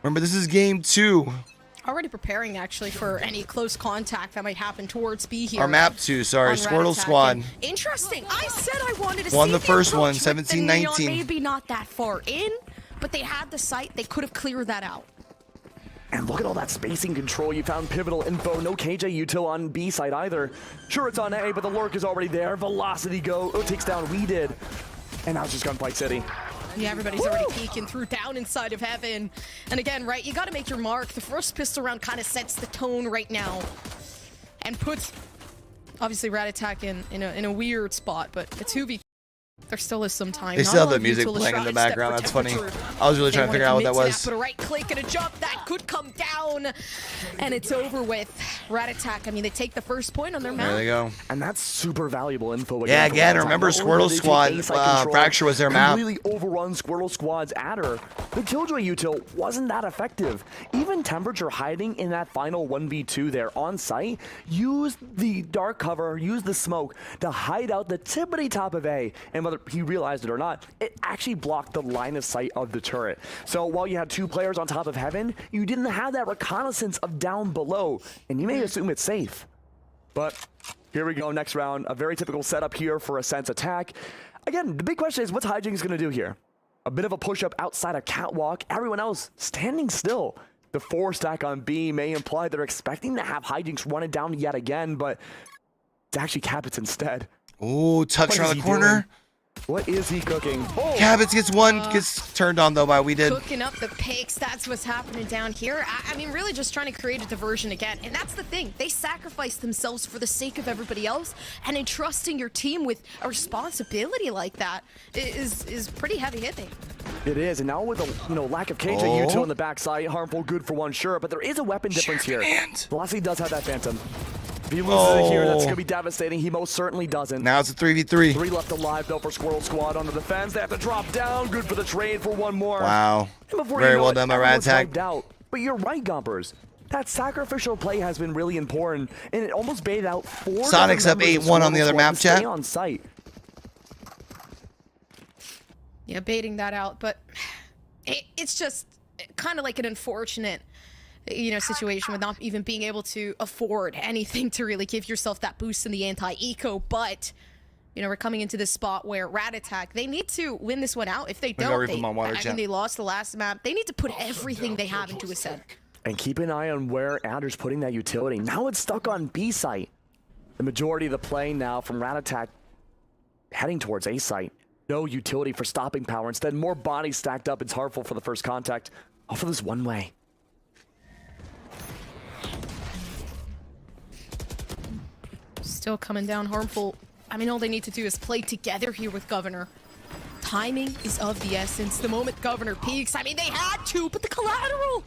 Speaker 1: Remember, this is game 2
Speaker 8: Already preparing, actually, for any close contact that might happen towards B here.
Speaker 1: Or map 2, sorry,
Speaker 8: on
Speaker 1: Squirtle
Speaker 8: Rat Attack.
Speaker 1: Squad.
Speaker 8: And interesting. I said I wanted to
Speaker 1: Won
Speaker 8: see
Speaker 1: the first one,
Speaker 8: approach with the
Speaker 1: 17-19.
Speaker 8: Neon, maybe not that far in, but they had the sight. They could have cleared that out.
Speaker 2: And look at all that spacing control. You found pivotal info. No KJ util on B side either. Sure, it's on A, but the lurk is already there. Velocity go. Oh, takes down We Did. And now it's just Gunfight City.
Speaker 8: Yeah, everybody's already peeking through down inside of heaven. And again, right, you got to make your mark. The first pistol round kind of sets the tone right now and puts, obviously, Rat Attack in a weird spot, but a 2v. There still is some time.
Speaker 1: They still have the music playing in the background. That's funny. I was really trying to figure out what that was.
Speaker 8: But a right click and a jump that could come down, and it's over with. Rat Attack. I mean, they take the first point on their map.
Speaker 1: There they go.
Speaker 2: And that's super valuable info.
Speaker 1: Yeah, again, remember Squirtle Squad. Fracture was their map.
Speaker 2: Really overrun Squirtle Squad's adder. The Killjoy util wasn't that effective. Even Temperature hiding in that final 1v2 there on site used the dark cover, used the smoke to hide out the tippity top of A. And whether he realized it or not, it actually blocked the line of sight of the turret. So while you had 2 players on top of heaven, you didn't have that reconnaissance of down below, and you may assume it's safe. But here we go, next round. A very typical setup here for a Sense attack. Again, the big question is, what's Hijinks gonna do here? A bit of a push-up outside a catwalk, everyone else standing still. The 4 stack on B may imply they're expecting to have Hijinks run it down yet again, but it's actually Cabot instead.
Speaker 1: Ooh, tucks around the corner.
Speaker 2: Doing? What is he cooking? Oh.
Speaker 1: Cabot gets turned on though by We Did.
Speaker 8: Cooking up the picks, that's what's happening down here. I mean, really just trying to create a diversion again. And that's the thing. They sacrifice themselves for the sake of everybody else, and entrusting your team with a responsibility like that is pretty heavy hitting.
Speaker 2: It is, and now with the lack of KJ util on the backside, harmful, good for one, sure, but there is a weapon difference here. Velocity does have that Phantom. If he loses it here, that's going to be devastating. He most certainly doesn't.
Speaker 1: Now it's a 3v3.
Speaker 2: 3 left alive, though, for Squirrel Squad on the defense. They have to drop down. Good for the trade for one more.
Speaker 1: Wow.
Speaker 2: Very
Speaker 1: well done by Rat Attack.
Speaker 2: But you're right, Gompers. That sacrificial play has been really important, and it almost baited out 4
Speaker 1: Sonic's up 8-1 on the other map, chat.
Speaker 2: On site.
Speaker 8: Yeah, baiting that out, but it's just kind of like an unfortunate situation with not even being able to afford anything to really give yourself that boost in the anti-eco. But we're coming into this spot where Rat Attack, they need to win this one out. If they don't, they lost the last map. They need to put everything they have into a set.
Speaker 2: And keep an eye on where Adder's putting that utility. Now it's stuck on B site. The majority of the play now from Rat Attack heading towards A site. No utility for stopping power. Instead, more bodies stacked up. It's harmful for the first contact. Off of this one way.
Speaker 8: Still coming down harmful. I mean, all they need to do is play together here with Governor. Timing is of the essence. The moment Governor peaks, I mean, they had to, but the collateral,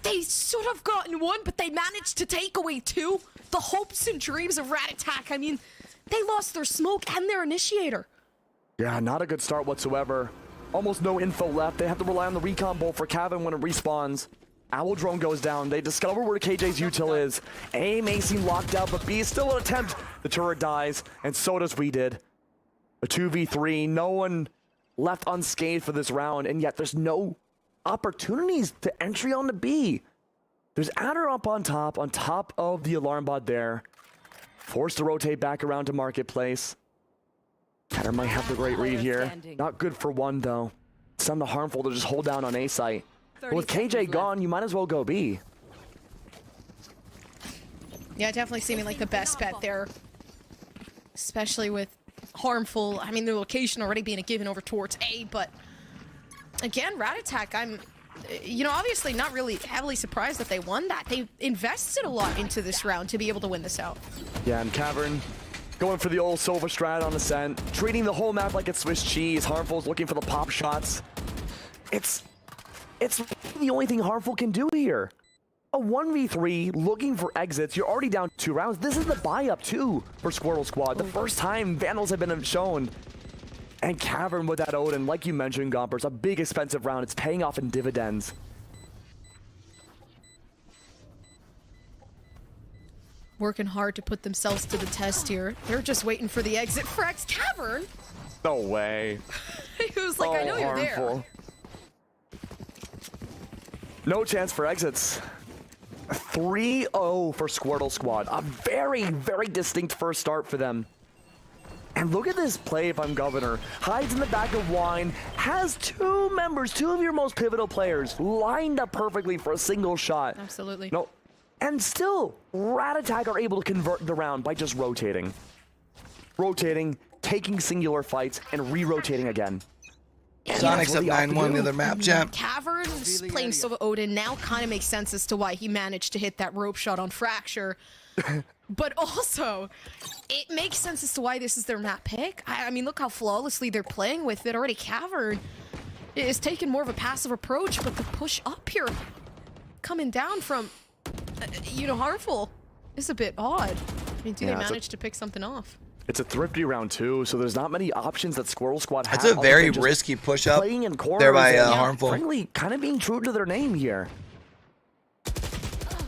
Speaker 8: they should have gotten 1, but they managed to take away 2. The hopes and dreams of Rat Attack, I mean, they lost their smoke and their initiator.
Speaker 2: Yeah, not a good start whatsoever. Almost no info left. They have to rely on the recon bolt for Kevin when it respawns. Owl drone goes down. They discover where KJ's util is. A may seem locked out, but B is still an attempt. The turret dies, and so does We Did. A 2v3. No one left unscathed for this round, and yet there's no opportunities to entry on the B. There's Adder up on top of the alarm bot there. Forced to rotate back around to Marketplace. Adder might have the great read here. Not good for one, though. It's time to harmful to just hold down on A site. But with KJ gone, you might as well go B.
Speaker 8: Yeah, definitely seeming like the best bet there. Especially with harmful, I mean, the location already being a given over towards A, but again, Rat Attack, I'm, obviously not really heavily surprised that they won that. They invested a lot into this round to be able to win this out.
Speaker 2: Yeah, and Cavern going for the old Silver Strat on Ascent, treating the whole map like it's Swiss cheese. Harmful's looking for the pop shots. It's the only thing Harmful can do here. A 1v3 looking for exits. You're already down 2 rounds. This is the buy-up too for Squirrel Squad. The first time Vandals have been shown. And Cavern with that Odin, like you mentioned, Gompers, a big expensive round. It's paying off in dividends.
Speaker 8: Working hard to put themselves to the test here. They're just waiting for the exit for X Cavern.
Speaker 2: No way.
Speaker 8: He was like, I know you're there.
Speaker 2: No chance for exits. 3-0 for Squirtle Squad. A very, very distinct first start for them. And look at this play if I'm Governor. Hides in the back of Wine, has two members, two of your most pivotal players, lined up perfectly for a single shot.
Speaker 8: Absolutely.
Speaker 2: No, and still, Rat Attack are able to convert the round by just rotating. Rotating, taking singular fights, and re-rotating again.
Speaker 1: Sonic's up 9-1 the other map, champ.
Speaker 8: Caverns playing Silva Odin now kind of makes sense as to why he managed to hit that rope shot on Fracture. But also, it makes sense as to why this is their map pick. I mean, look how flawlessly they're playing with it already. Cavern is taking more of a passive approach, but the push up here coming down from, Harmful is a bit odd. I mean, do they manage to pick something off?
Speaker 2: It's a thrifty round too, so there's not many options that Squirtle Squad has.
Speaker 1: That's a very risky push up
Speaker 2: playing in corners
Speaker 1: there by
Speaker 2: and,
Speaker 1: Harmful.
Speaker 2: Frankly, kind of being true to their name here.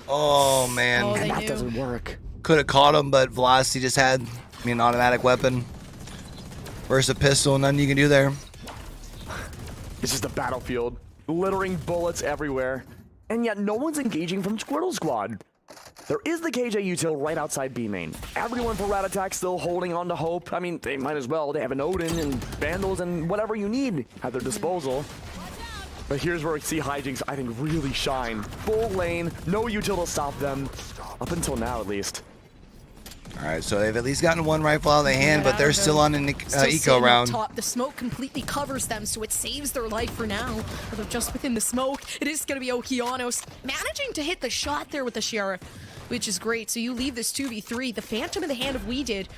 Speaker 1: Oh, man.
Speaker 8: Oh,
Speaker 2: And that doesn't work.
Speaker 1: Could have caught him, but Velocity just had an automatic weapon versus a pistol. Nothing you can do there.
Speaker 2: It's just a battlefield, littering bullets everywhere, and yet no one's engaging from Squirtle Squad. There is the KJ util right outside B main. Everyone for Rat Attack still holding on to hope. I mean, they might as well. They have an Odin and Vandals and whatever you need at their disposal. But here's where we see Hijinks, I think, really shine. Full lane, no util to stop them. Up until now, at least.
Speaker 1: All right, so they've at least gotten one rifle out of the hand, but they're still on an eco
Speaker 8: sitting
Speaker 1: round.
Speaker 8: Up top. The smoke completely covers them, so it saves their life for now. Although just within the smoke, it is going to be Okeanos managing to hit the shot there with the Sheriff, which is great. So you leave this 2v3. The Phantom in the hand of We Did.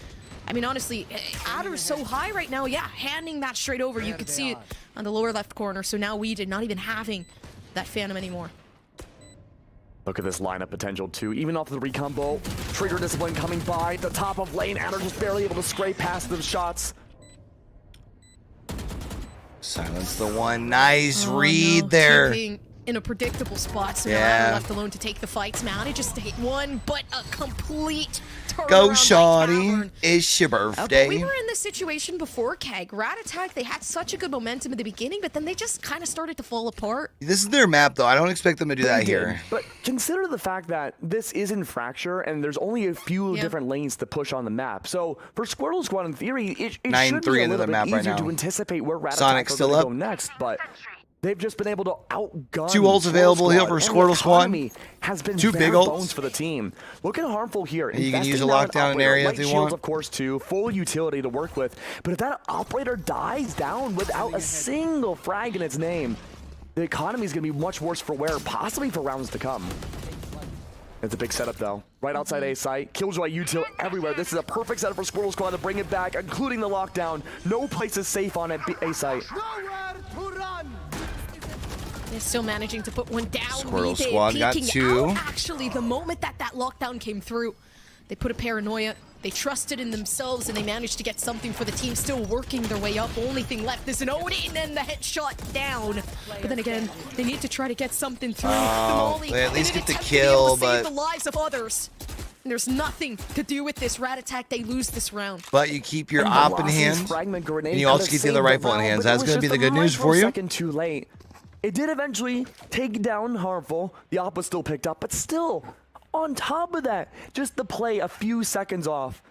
Speaker 8: I mean, honestly, Adder's so high right now. Yeah, handing that straight over. You could see it on the lower left corner. So now We Did not even having that Phantom anymore.
Speaker 2: Look at this lineup potential too. Even off the recombo, Trigger Discipline coming by. The top of lane, Adder just barely able to scrape past the shots.
Speaker 1: Silence the one. Nice read there.
Speaker 8: Keeping in a predictable spot, so now Adder left alone to take the fights. Manages to hit one, but a complete turnaround.
Speaker 1: Go, Shawty. It's your birthday.
Speaker 8: But we were in this situation before, Keg. Rat Attack, they had such a good momentum at the beginning, but then they just kind of started to fall apart.
Speaker 1: This is their map, though. I don't expect them to do that here.
Speaker 2: But consider the fact that this is in Fracture, and there's only a few different lanes to push on the map. So for Squirtle Squad, in theory, it should be a little bit easier to anticipate where Rat Attack are going to go next. But they've just been able to outgun.
Speaker 1: 2 ults available here for Squirtle Squad.
Speaker 2: Has been
Speaker 1: 2 big
Speaker 2: bare
Speaker 1: ults
Speaker 2: bones for the team. Look at Harmful here.
Speaker 1: You can use a lockdown area if you want.
Speaker 2: Of course, too. Full utility to work with. But if that operator dies down without a single frag in its name, the economy is going to be much worse for wear, possibly for rounds to come. It's a big setup, though. Right outside A site. Killjoy util everywhere. This is a perfect setup for Squirtle Squad to bring it back, including the lockdown. No place is safe on A site.
Speaker 8: They're still managing to put one down.
Speaker 1: Squirtle Squad got 2.
Speaker 8: Actually, the moment that lockdown came through, they put a paranoia. They trusted in themselves, and they managed to get something for the team. Still working their way up. Only thing left is an Odin and the headshot down. But then again, they need to try to get something through.
Speaker 1: They at least get the kill, but
Speaker 8: save the lives of others. And there's nothing to do with this. Rat Attack, they lose this round.
Speaker 1: But you keep your op in hand, and you also keep the other rifle in hand. That's going to be the good news for you.
Speaker 2: Second too late. It did eventually take down Harmful. The op was still picked up, but still, on top of that, just the play a few seconds off.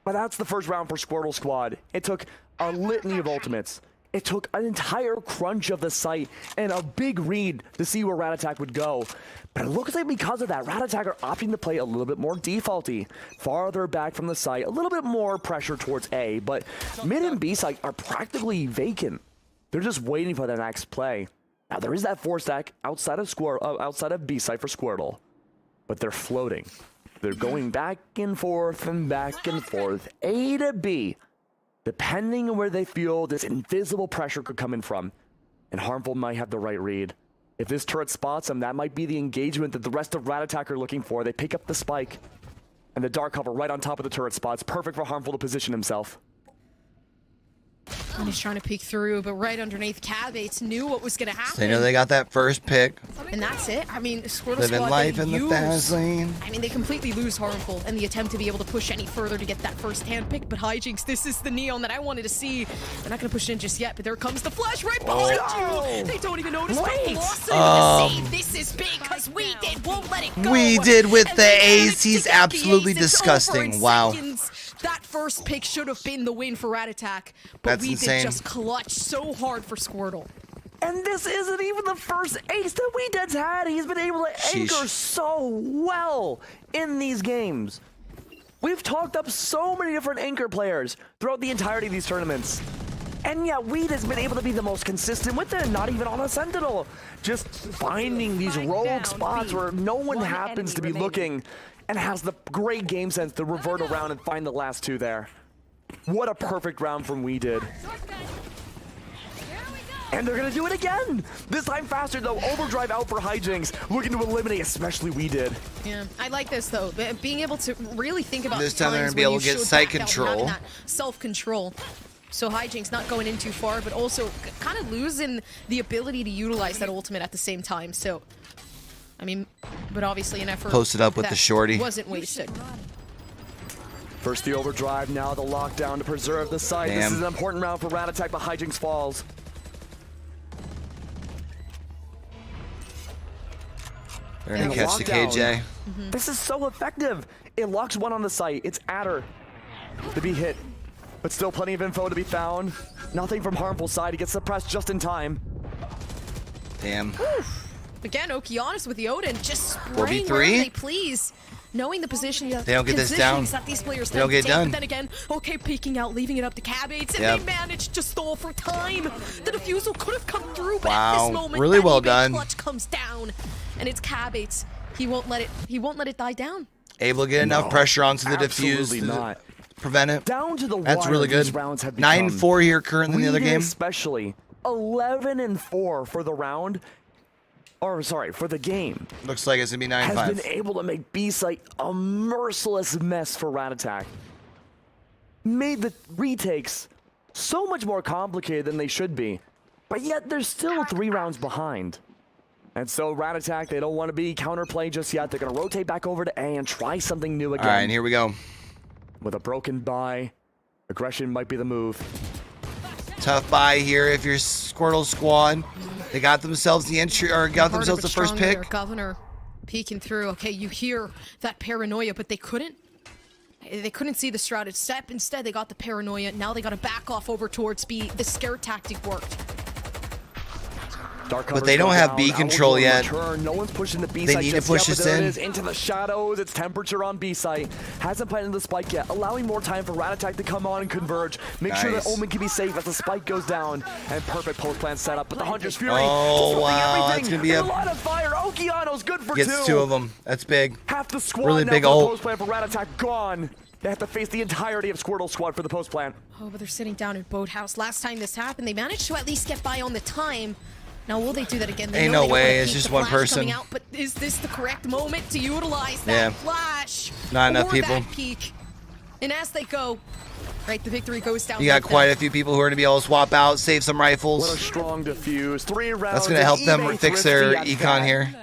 Speaker 2: But that's the first round for Squirtle Squad. It took a litany of ultimates. It took an entire crunch of the site and a big read to see where Rat Attack would go. But it looks like because of that, Rat Attack are opting to play a little bit more defaulty. Farther back from the site, a little bit more pressure towards A, but mid and B site are practically vacant. They're just waiting for their next play. Now there is that 4-stack outside of B site for Squirtle, but they're floating. They're going back and forth, A to B, depending on where they feel this invisible pressure could come in from. And Harmful might have the right read. If this turret spots them, that might be the engagement that the rest of Rat Attack are looking for. They pick up the spike, and the dark cover right on top of the turret spots. Perfect for Harmful to position himself.
Speaker 8: And he's trying to peek through, but right underneath, Cavates knew what was going to happen.
Speaker 1: They know they got that first pick.
Speaker 8: And that's it. I mean, Squirtle
Speaker 1: Living
Speaker 8: Squad,
Speaker 1: life in the fast lane.
Speaker 8: I mean, they completely lose Harmful in the attempt to be able to push any further to get that first-hand pick. But Hijinks, this is the Neon that I wanted to see. They're not going to push in just yet, but there comes the flash right behind you. They don't even notice the velocity to save. This is big because We Did it won't let it go.
Speaker 1: We did with
Speaker 8: And
Speaker 1: the
Speaker 8: they managed
Speaker 1: ace.
Speaker 8: to
Speaker 1: He's
Speaker 8: get the
Speaker 1: absolutely
Speaker 8: ace. It's
Speaker 1: disgusting.
Speaker 8: over in
Speaker 1: Wow.
Speaker 8: seconds. That first pick should have been the win for Rat Attack, but
Speaker 1: That's
Speaker 8: we
Speaker 1: insane.
Speaker 8: did just clutch so hard for Squirtle.
Speaker 2: And this isn't even the first ace that Weeded's had. He's been able to anchor so well in these games. We've talked up so many different anchor players throughout the entirety of these tournaments. And yet Weed has been able to be the most consistent with it, not even on a Sentinel. Just finding these rogue spots where no one happens to be looking and has the great game sense to revert around and find the last two there. What a perfect round from Weeded. And they're gonna do it again! This time faster though, overdrive out for Hijinks, looking to eliminate, especially Weeded.
Speaker 8: Yeah, I like this though, being able to really think about
Speaker 1: This time they're
Speaker 8: times
Speaker 1: gonna be
Speaker 8: when
Speaker 1: able to
Speaker 8: you
Speaker 1: get
Speaker 8: should
Speaker 1: sight
Speaker 8: back out and
Speaker 1: control.
Speaker 8: having that self-control. So Hijinks not going in too far, but also kind of losing the ability to utilize that ultimate at the same time. So, I mean, but obviously an effort
Speaker 1: Posted up with
Speaker 8: that
Speaker 1: the shorty.
Speaker 8: wasn't wasted.
Speaker 2: First the overdrive, now the lockdown to preserve the site. This
Speaker 1: Damn.
Speaker 2: is an important round for Rat Attack, but Hijinks falls.
Speaker 1: They're gonna
Speaker 2: And
Speaker 1: catch the
Speaker 2: lockdown.
Speaker 1: KJ.
Speaker 2: This is so effective. It locks one on the site. It's Adder to be hit, but still plenty of info to be found. Nothing from Harmful side. He gets suppressed just in time.
Speaker 1: Damn.
Speaker 8: Again, Okeanos with the Odin, just spraying
Speaker 1: 4v3?
Speaker 8: wherever they please. Knowing the position,
Speaker 1: They don't get this down.
Speaker 8: that these players
Speaker 1: They don't
Speaker 8: tend
Speaker 1: get
Speaker 8: to take,
Speaker 1: done.
Speaker 8: But then again, okay, peeking out, leaving it up to Cabates, and
Speaker 1: Yep.
Speaker 8: they managed to stall for time. The defusal could have come through, but at
Speaker 1: Wow,
Speaker 8: this moment,
Speaker 1: really
Speaker 8: that
Speaker 1: well
Speaker 8: eBay
Speaker 1: done.
Speaker 8: clutch comes down, and it's Cabates. He won't let it die down.
Speaker 1: Able to get enough pressure onto the defuse
Speaker 2: Absolutely
Speaker 1: to
Speaker 2: not.
Speaker 1: prevent it.
Speaker 2: Down to the
Speaker 1: That's
Speaker 2: wire,
Speaker 1: really
Speaker 2: these
Speaker 1: good.
Speaker 2: rounds have become
Speaker 1: 9-4 here currently in the other
Speaker 2: Weeded
Speaker 1: game.
Speaker 2: especially 11-4 for the round. Or sorry, for the game.
Speaker 1: Looks like it's gonna be
Speaker 2: Has
Speaker 1: 9-5.
Speaker 2: been able to make B-Site a merciless mess for Rat Attack. Made the retakes so much more complicated than they should be. But yet they're still 3 rounds behind. And so Rat Attack, they don't want to be counterplay just yet. They're going to rotate back over to A and try something new again.
Speaker 1: All right, and here we go.
Speaker 2: With a broken buy, aggression might be the move.
Speaker 1: Tough buy here if you're Squirtle squad. They got themselves the entry, or got
Speaker 8: Harder
Speaker 1: themselves
Speaker 8: but
Speaker 1: the first
Speaker 8: stronger there,
Speaker 1: pick.
Speaker 8: Governor peeking through. Okay, you hear that paranoia, but they couldn't. They couldn't see the Shrouded Step. Instead, they got the paranoia. Now they got to back off over towards B. The scare tactic worked.
Speaker 2: Dark
Speaker 1: But they don't have B control yet.
Speaker 2: No one's pushing the B
Speaker 1: They
Speaker 2: site
Speaker 1: need to
Speaker 2: just
Speaker 1: push
Speaker 2: yet,
Speaker 1: this
Speaker 2: but there
Speaker 1: in.
Speaker 2: it is, into the shadows. It's temperature on B site. Hasn't planted the spike yet, allowing more time for Rat Attack to come on and converge. Make sure that
Speaker 1: Nice.
Speaker 2: Omen can be safe as the spike goes down. And perfect post plan setup. But the Hunter's Fury
Speaker 1: Oh,
Speaker 2: disrupting
Speaker 1: wow,
Speaker 2: everything.
Speaker 1: that's gonna be
Speaker 2: And
Speaker 1: a-
Speaker 2: line of fire. Okeanos good for
Speaker 1: Gets 2 of them. That's big.
Speaker 2: Half the squad
Speaker 1: Really
Speaker 2: now
Speaker 1: big
Speaker 2: for the
Speaker 1: ult.
Speaker 2: post plan for Rat Attack gone. They have to face the entirety of Squirtle squad for the post plan.
Speaker 8: Oh, but they're sitting down in Boathouse. Last time this happened, they managed to at least get by on the time. Now, will they do that again? They
Speaker 1: Ain't
Speaker 8: know
Speaker 1: no
Speaker 8: they don't wanna
Speaker 1: way, it's
Speaker 8: keep
Speaker 1: just
Speaker 8: the
Speaker 1: one
Speaker 8: flash
Speaker 1: person.
Speaker 8: coming out, but is this the correct moment to utilize that
Speaker 1: Yeah.
Speaker 8: flash?
Speaker 1: Not enough
Speaker 8: or
Speaker 1: people.
Speaker 8: That peak? And as they go, right, the victory goes down.
Speaker 1: You got
Speaker 8: like
Speaker 1: quite
Speaker 8: that.
Speaker 1: a few people who are going to be able to swap out, save some
Speaker 2: What a
Speaker 1: rifles.
Speaker 2: strong defuse. 3 rounds.
Speaker 1: That's going to help them
Speaker 2: eBay
Speaker 1: fix their
Speaker 2: thrifty at
Speaker 1: econ
Speaker 2: that.
Speaker 1: here.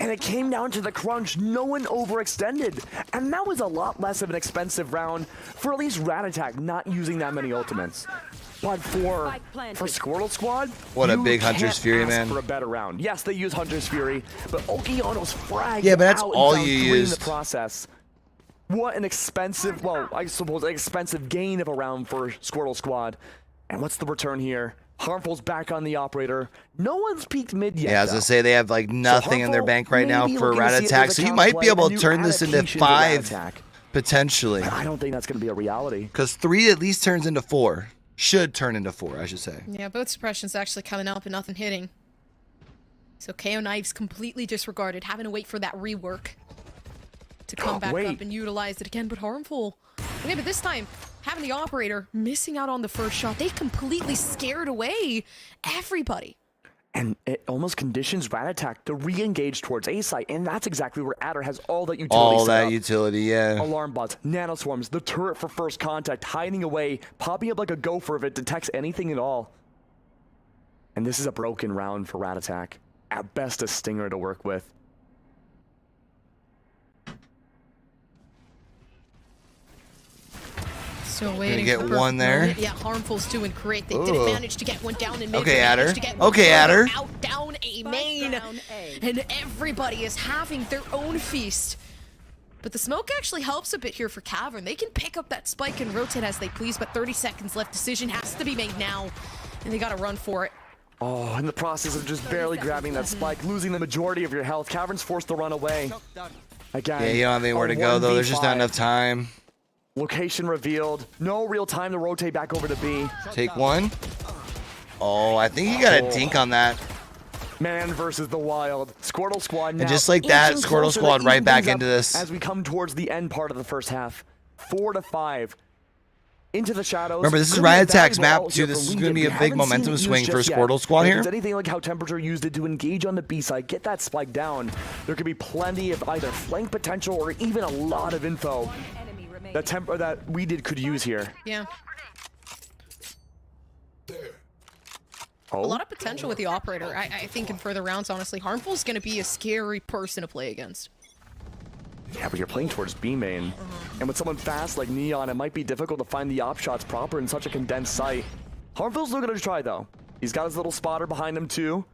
Speaker 2: And it came down to the crunch. No one overextended. And that was a lot less of an expensive round for at least Rat Attack not using that many ultimates. But for Squirtle Squad,
Speaker 1: What a
Speaker 2: you
Speaker 1: big Hunter's
Speaker 2: can't
Speaker 1: Fury,
Speaker 2: ask
Speaker 1: man.
Speaker 2: for a better round. Yes, they use Hunter's Fury, but Okeanos fragged
Speaker 1: Yeah, but that's
Speaker 2: out
Speaker 1: all
Speaker 2: and found
Speaker 1: you
Speaker 2: 3 in
Speaker 1: used.
Speaker 2: the process. What an expensive, well, I suppose an expensive gain of a round for Squirtle Squad. And what's the return here? Harmful's back on the operator. No one's peaked mid yet.
Speaker 1: Yeah, as I
Speaker 2: though.
Speaker 1: say, they have like nothing in their
Speaker 2: Harmful
Speaker 1: bank right now
Speaker 2: maybe
Speaker 1: for
Speaker 2: looking to
Speaker 1: Rat
Speaker 2: see it
Speaker 1: Attack,
Speaker 2: as
Speaker 1: so
Speaker 2: a
Speaker 1: you might be
Speaker 2: counterplay,
Speaker 1: able
Speaker 2: a
Speaker 1: to
Speaker 2: new
Speaker 1: turn this into
Speaker 2: adaptation to Rat
Speaker 1: 5
Speaker 2: Attack.
Speaker 1: potentially.
Speaker 2: I don't think that's going to be a reality.
Speaker 1: Because 3 at least turns into 4. Should turn into 4, I should say.
Speaker 8: Yeah, both suppressions actually coming out, but nothing hitting. So KO Knives completely disregarded, having to wait for that rework to come back up and utilize it again, but Harmful. Okay, but this time, having the operator missing out on the first shot, they completely scared away everybody.
Speaker 2: And it almost conditions Rat Attack to re-engage towards A site, and that's exactly where Adder has all that utility
Speaker 1: All
Speaker 2: set
Speaker 1: that
Speaker 2: up.
Speaker 1: utility, yeah.
Speaker 2: Alarm bots, nanoswarms, the turret for first contact, hiding away, popping up like a gopher if it detects anything at all. And this is a broken round for Rat Attack. At best, a stinger to work with.
Speaker 8: Still waiting.
Speaker 1: get
Speaker 8: for the
Speaker 1: one
Speaker 8: perfect
Speaker 1: there.
Speaker 8: moment. Yeah, Harmful's doing great. They didn't
Speaker 1: Ooh.
Speaker 8: manage to get one down in mid.
Speaker 1: Okay,
Speaker 8: They managed
Speaker 1: Adder.
Speaker 8: to get
Speaker 1: Okay,
Speaker 8: one
Speaker 1: Adder.
Speaker 8: out, down, A main,
Speaker 3: down A.
Speaker 8: and everybody is having their own feast. But the smoke actually helps a bit here for Cavern. They can pick up that spike and rotate as they please, but 30 seconds left. Decision has to be made now, and they gotta run for it.
Speaker 2: Oh, in the process of just barely grabbing that spike, losing the majority of your health, Cavern's forced to run away. Again,
Speaker 1: Yeah, you don't have anywhere to go, though. There's just not enough time.
Speaker 2: Location revealed. No real time to rotate back over to B.
Speaker 1: Take one. Oh, I think he got a dink on that.
Speaker 2: Man versus the Wild. Squirtle Squad now.
Speaker 1: And just like that,
Speaker 2: inching
Speaker 1: Squirtle
Speaker 2: closer
Speaker 1: Squad
Speaker 2: to
Speaker 1: right
Speaker 2: even
Speaker 1: back
Speaker 2: things
Speaker 1: into
Speaker 2: up
Speaker 1: this.
Speaker 2: as we come towards the end part of the first half. 4-5. Into the shadows.
Speaker 1: Remember, this is
Speaker 2: Could be a
Speaker 1: Riot Attack's
Speaker 2: valuable
Speaker 1: map, too.
Speaker 2: out
Speaker 1: This is
Speaker 2: here
Speaker 1: going to be
Speaker 2: for
Speaker 1: a
Speaker 2: Legion.
Speaker 1: big
Speaker 2: We haven't
Speaker 1: momentum
Speaker 2: seen it
Speaker 1: swing
Speaker 2: used
Speaker 1: for
Speaker 2: just yet.
Speaker 1: Squirtle Squad
Speaker 2: If
Speaker 1: here.
Speaker 2: it's anything like how Temperature used it to engage on the B side, get that spike down, there could be plenty of either flank potential or even a lot of info that we could use here.
Speaker 8: Yeah.
Speaker 2: Oh.
Speaker 8: A lot of potential with the operator. I think in further rounds, honestly, Harmful's going to be a scary person to play against.
Speaker 2: Yeah, but you're playing towards B main. And with someone fast like Neon, it might be difficult to find the op shots proper in such a condensed site. Harmful's still gonna try though. He's got his little spotter behind him too.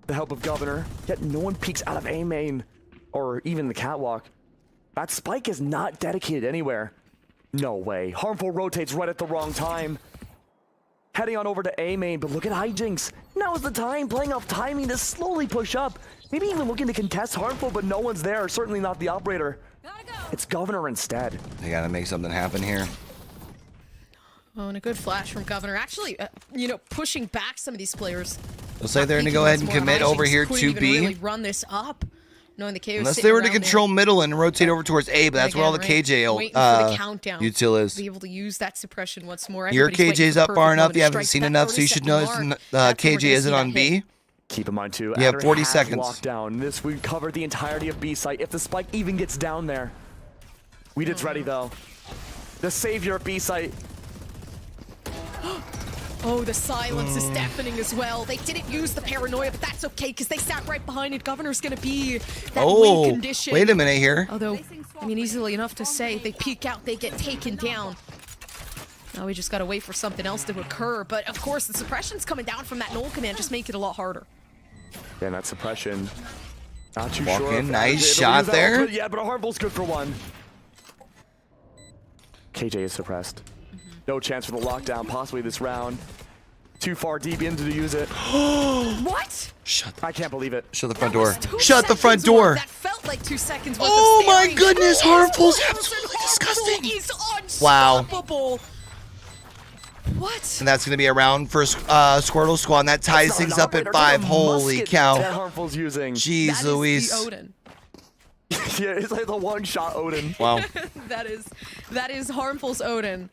Speaker 2: The help of Governor. Yet no one peeks out of A main. Or even the catwalk. That spike is not dedicated anywhere. No way. Harmful rotates right at the wrong time. Heading on over to A main, but look at Hijinks. Now is the time, playing off timing to slowly push up. Maybe even looking to contest Harmful, but no one's there. Certainly not the operator. It's Governor instead.
Speaker 1: They got to make something happen here.
Speaker 8: Oh, and a good flash from Governor. Actually, you know, pushing back some of these players.
Speaker 1: Looks like they're going to go ahead and commit over here to B.
Speaker 8: Really run this up. Knowing the KO
Speaker 1: Unless they were to control middle and rotate over towards A, but that's where all the KJ
Speaker 8: waiting for the countdown.
Speaker 1: util is.
Speaker 8: Be able to use that suppression once more.
Speaker 1: Your
Speaker 8: Everybody's
Speaker 1: KJ's
Speaker 8: waiting
Speaker 1: up
Speaker 8: for the
Speaker 1: far
Speaker 8: perfect
Speaker 1: enough.
Speaker 8: moment
Speaker 1: You
Speaker 8: to
Speaker 1: haven't
Speaker 8: strike
Speaker 1: seen
Speaker 8: that
Speaker 1: enough, so you
Speaker 8: 30
Speaker 1: should know
Speaker 8: second mark. That's when we're
Speaker 1: KJ
Speaker 8: gonna
Speaker 1: isn't
Speaker 8: see
Speaker 1: on
Speaker 8: that hit.
Speaker 1: B.
Speaker 2: Keep in mind too.
Speaker 1: You have
Speaker 2: Adder
Speaker 1: 40
Speaker 2: has
Speaker 1: seconds.
Speaker 2: Lockdown. This we covered the entirety of B site. If the spike even gets down there, Weeded's ready though. The savior of B site.
Speaker 8: Oh, the silence is deafening as well. They didn't use the paranoia, but that's okay because they sat right behind it. Governor's gonna be that win condition.
Speaker 1: Wait a minute here.
Speaker 8: Although, I mean, easily enough to say, they peek out, they get taken down. Now we just gotta wait for something else to occur. But of course, the suppression's coming down from that null command, just make it a lot harder.
Speaker 2: Yeah, that suppression. Not too
Speaker 1: Walk
Speaker 2: sure.
Speaker 1: in,
Speaker 2: if
Speaker 1: nice
Speaker 2: they'll
Speaker 1: shot
Speaker 2: use that
Speaker 1: there.
Speaker 2: one, but yeah, but a Harmful's good for one. KJ is suppressed. No chance for the lockdown, possibly this round. Too far deep into to use it.
Speaker 8: What?
Speaker 1: Shut.
Speaker 2: I can't believe it.
Speaker 1: Shut the front door. Shut the front door.
Speaker 8: That felt like 2 seconds worth
Speaker 1: Oh
Speaker 8: of
Speaker 1: my
Speaker 8: staring.
Speaker 1: goodness, Harmful's absolutely disgusting.
Speaker 8: He's
Speaker 1: Wow.
Speaker 8: unstoppable. What?
Speaker 1: And that's going to be a round for Squirtle Squad, and that ties
Speaker 2: That's not
Speaker 1: things
Speaker 2: an
Speaker 1: up at
Speaker 2: operator,
Speaker 1: 5.
Speaker 2: that's a
Speaker 1: Holy
Speaker 2: musket
Speaker 1: cow.
Speaker 2: that Harmful's using.
Speaker 1: Jeez
Speaker 8: That is
Speaker 1: Louise.
Speaker 8: the Odin.
Speaker 2: Yeah, it's like the one-shot Odin.
Speaker 1: Wow.
Speaker 8: that is Harmful's Odin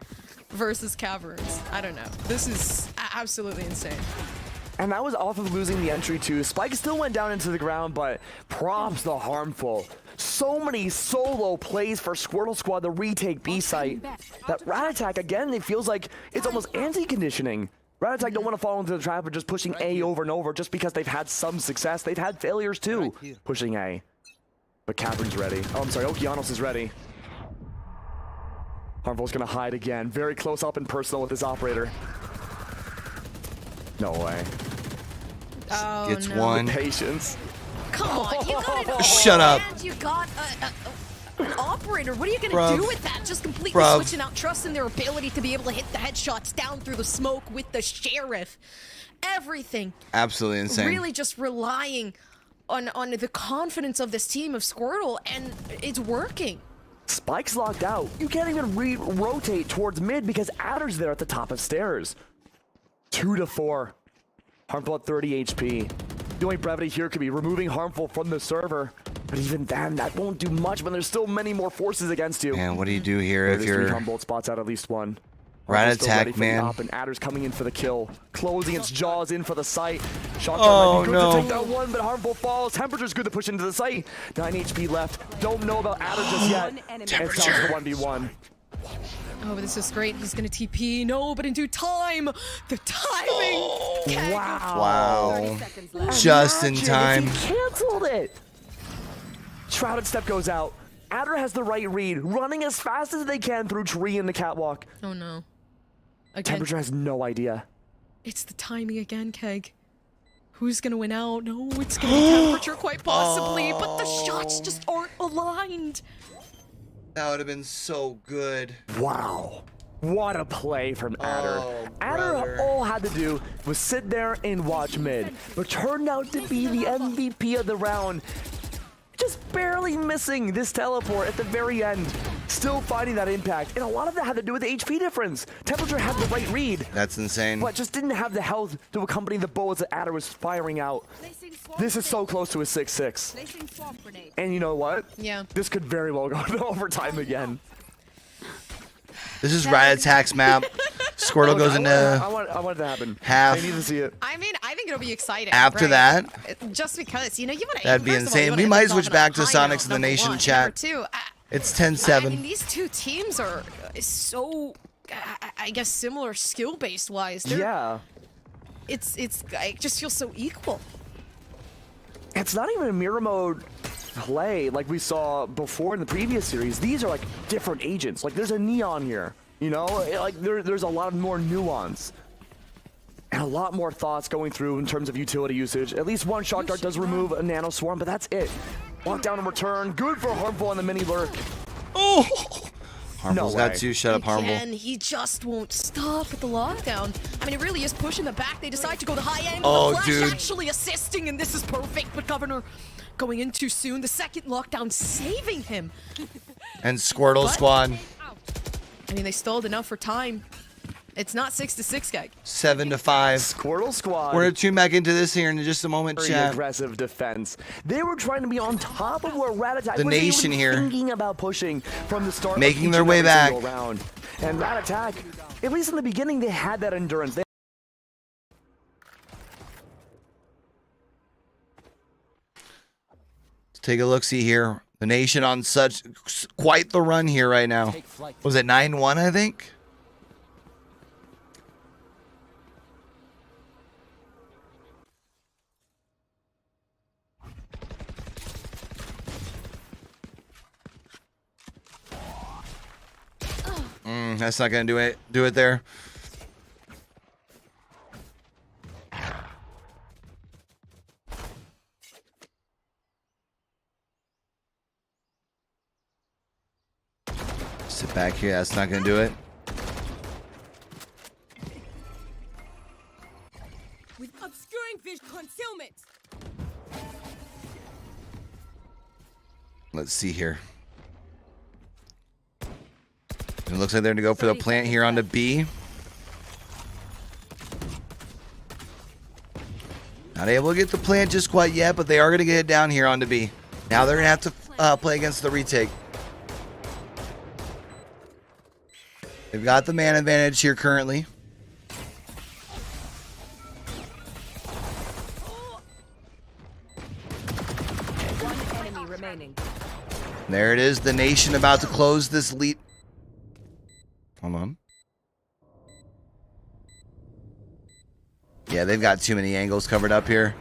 Speaker 8: versus Caverns. I don't know. This is absolutely insane.
Speaker 2: And that was off of losing the entry too. Spike still went down into the ground, but props to Harmful. So many solo plays for Squirtle Squad to retake B site. That Rat Attack, again, it feels like it's almost anti-conditioning. Rat Attack don't want to fall into the trap of just pushing A over and over just because they've had some success. They've had failures too, pushing A. But Cavern's ready. Oh, I'm sorry, Okeanos is ready. Harmful's gonna hide again. Very close up and personal with his operator. No way.
Speaker 8: Oh,
Speaker 1: Gets
Speaker 8: no.
Speaker 1: one.
Speaker 2: Patience.
Speaker 8: Come on, you got it.
Speaker 1: Shut up.
Speaker 8: You got an operator. What are you gonna
Speaker 1: Bruv.
Speaker 8: do with that? Just completely
Speaker 1: Bruv.
Speaker 8: switching out trust in their ability to be able to hit the headshots down through the smoke with the sheriff. Everything.
Speaker 1: Absolutely insane.
Speaker 8: Really just relying on the confidence of this team of Squirtle, and it's working.
Speaker 2: Spike's locked out. You can't even rotate towards mid because Adder's there at the top of stairs. 2-4. Harmful at 30 HP. The only brevity here could be removing Harmful from the server. But even then, that won't do much when there's still many more forces against you.
Speaker 1: Man, what do you do here if
Speaker 2: There's
Speaker 1: you're...
Speaker 2: 3 Humboldt spots out at least one.
Speaker 1: Rat
Speaker 2: Harmful's still ready
Speaker 1: Attack,
Speaker 2: for the
Speaker 1: man.
Speaker 2: op, and Adder's coming in for the kill. Closing its jaws in for the site. Shotgun
Speaker 1: Oh,
Speaker 2: might be good
Speaker 1: no.
Speaker 2: to take that one, but Harmful falls. Temperature's good to push into the site. 9 HP left. Don't know about Adder just yet. It's down to the 1v1.
Speaker 8: Oh, but this is great. He's gonna TP. No, but in due time. The timing. Keg.
Speaker 1: Wow. Just in
Speaker 2: Imagine
Speaker 1: time.
Speaker 2: if he canceled it. Shrouded Step goes out. Adder has the right read, running as fast as they can through tree in the catwalk.
Speaker 8: Oh no. Again,
Speaker 2: Temperature has no idea.
Speaker 8: it's the timing again, Keg. Who's gonna win out? No, it's gonna be temperature quite possibly, but the shots just aren't aligned.
Speaker 1: That would have been so good.
Speaker 2: Wow. What a play from Adder.
Speaker 1: Oh,
Speaker 2: Adder,
Speaker 1: brother.
Speaker 2: all had to do was sit there and watch mid, but turned out to be the MVP of the round. Just barely missing this teleport at the very end. Still finding that impact, and a lot of that had to do with the HP difference. Temperature had the right read,
Speaker 1: That's insane.
Speaker 2: but just didn't have the health to accompany the bullets that Adder was firing out.
Speaker 4: Placing swarm
Speaker 2: This is so
Speaker 4: grenade.
Speaker 2: close to a 6-6.
Speaker 4: Placing swarm grenade.
Speaker 2: And you know what?
Speaker 8: Yeah.
Speaker 2: This could very well go to overtime again.
Speaker 1: This is Rat Attack's map. Squirtle goes into
Speaker 2: I want it to happen.
Speaker 1: half.
Speaker 2: I need to see it.
Speaker 8: I mean, I think it'll be exciting.
Speaker 1: After
Speaker 8: right?
Speaker 1: that,
Speaker 8: Just because, you know, you want to.
Speaker 1: that'd be insane. We might switch back to Sonics in the Nation chat.
Speaker 8: Too.
Speaker 1: It's
Speaker 8: I mean,
Speaker 1: 10-7.
Speaker 8: these two teams are so, I guess, similar skill-based wise.
Speaker 2: Yeah.
Speaker 8: It just feels so equal.
Speaker 2: It's not even a mirror mode play like we saw before in the previous series. These are like different agents. Like there's a neon here, you know? Like there's a lot more nuance. And a lot more thoughts going through in terms of utility usage. At least one shot dart does remove a nano swarm, but that's it. Lockdown and return. Good for Harmful on the mini lurk.
Speaker 1: Oh! Harmful's
Speaker 2: No
Speaker 1: got
Speaker 2: way.
Speaker 1: 2. Shut up, Harmful.
Speaker 8: And he just won't stop at the lockdown. I mean, it really is pushing the back. They decide to go the high angle.
Speaker 1: Oh,
Speaker 8: the flash
Speaker 1: dude.
Speaker 8: actually assisting, and this is perfect. But Governor going in too soon. The second lockdown saving him.
Speaker 1: And Squirtle
Speaker 8: What?
Speaker 1: squad.
Speaker 8: I mean, they stalled enough for time. It's not 6-6, Gag.
Speaker 1: 7-5.
Speaker 2: Squirtle squad.
Speaker 1: We're gonna tune back into this here in just a moment,
Speaker 2: Very
Speaker 1: chat.
Speaker 2: aggressive defense. They were trying to be on top of where Rat Attack
Speaker 1: The
Speaker 2: was
Speaker 1: Nation
Speaker 2: even
Speaker 1: here.
Speaker 2: thinking about pushing from the start.
Speaker 1: Making
Speaker 2: of each
Speaker 1: their
Speaker 2: and
Speaker 1: way
Speaker 2: every
Speaker 1: back.
Speaker 2: single round. And Rat Attack, at least in the beginning, they had that endurance.
Speaker 1: Let's take a look. See here, the Nation on quite the run here right now.
Speaker 12: Take flight.
Speaker 1: Was it 9-1? I think. That's not gonna do it. Do it there. Sit back here. That's not gonna do it.
Speaker 4: With obscuring vision concealment.
Speaker 1: Let's see here. It looks like they're gonna go for the plant here onto B. Not able to get the plant just quite yet, but they are gonna get it down here onto B. Now they're gonna have to play against the retake. They've got the man advantage here currently.
Speaker 3: One enemy remaining.
Speaker 1: There it is. The Nation about to close this lead. Hold on. Yeah, they've got too many angles covered up here.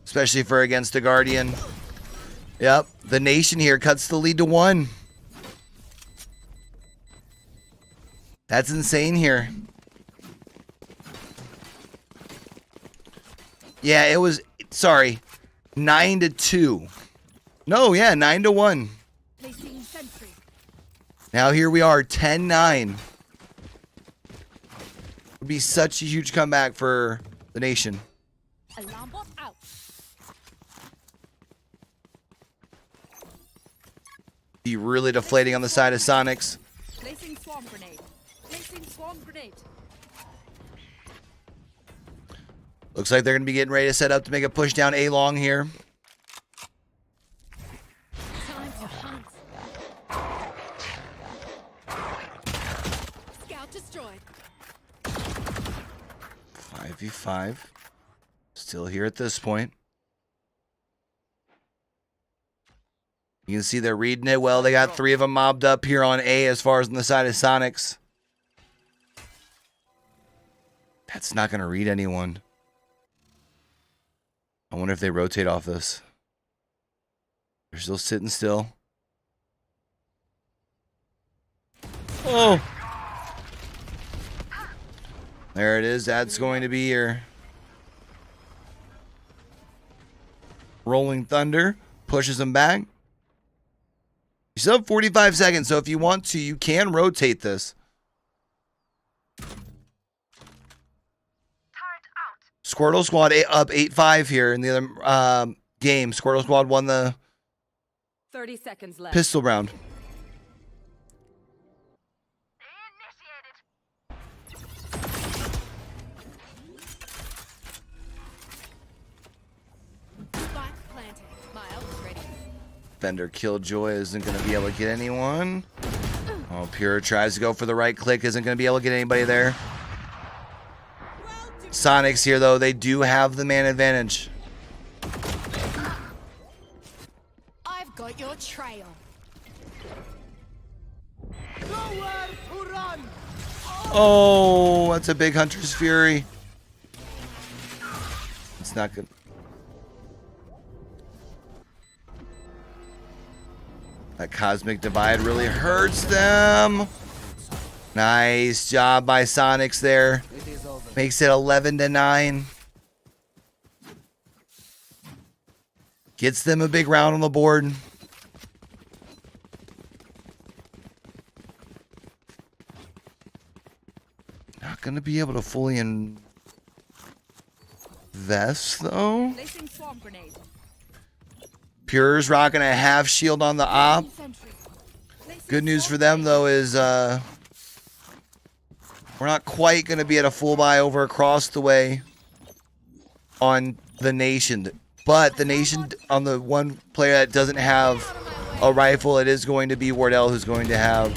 Speaker 1: Especially for against the Guardian. Yep. The Nation here cuts the lead to 1. That's insane here. Yeah, it was, sorry, 9-2. No, yeah, 9-1.
Speaker 4: Placing sentry.
Speaker 1: Now here we are, 10-9. Would be such a huge comeback for the Nation.
Speaker 4: Alarm bot out.
Speaker 1: Be really deflating on the side of Sonics.
Speaker 4: Placing swarm grenade. Placing swarm grenade.
Speaker 1: Looks like they're going to be getting ready to set up to make a push down A-long here.
Speaker 4: Time to hunt. Scout destroyed.
Speaker 1: 5v5. Still here at this point. You can see they're reading it well. They got 3 of them mobbed up here on A as far as on the side of Sonics. That's not going to read anyone. I wonder if they rotate off this. They're still sitting still. Oh! There it is. That's going to be your Rolling Thunder pushes him back. You still have 45 seconds, so if you want to, you can rotate this. Squirtle Squad up 8-5 here in the other game. Squirtle Squad won the
Speaker 3: 30 seconds left.
Speaker 1: pistol round. Fender Killjoy isn't going to be able to get anyone. Oh, Pure tries to go for the right click. Isn't going to be able to get anybody there. Sonics here, though. They do have the man advantage.
Speaker 4: I've got your trail.
Speaker 1: Oh, that's a big Hunter's Fury. It's not good. That Cosmic Divide really hurts them. Nice job by Sonics there. Makes it 11-9. Gets them a big round on the board. Not going to be able to fully invest, though.
Speaker 4: Placing swarm grenade.
Speaker 1: Pure's rocking a half shield on the op. Good news for them, though, is we're not quite going to be at a full buy over across the way on the Nation. But the Nation, on the one player that doesn't have a rifle, it is going to be Wardell who's going to have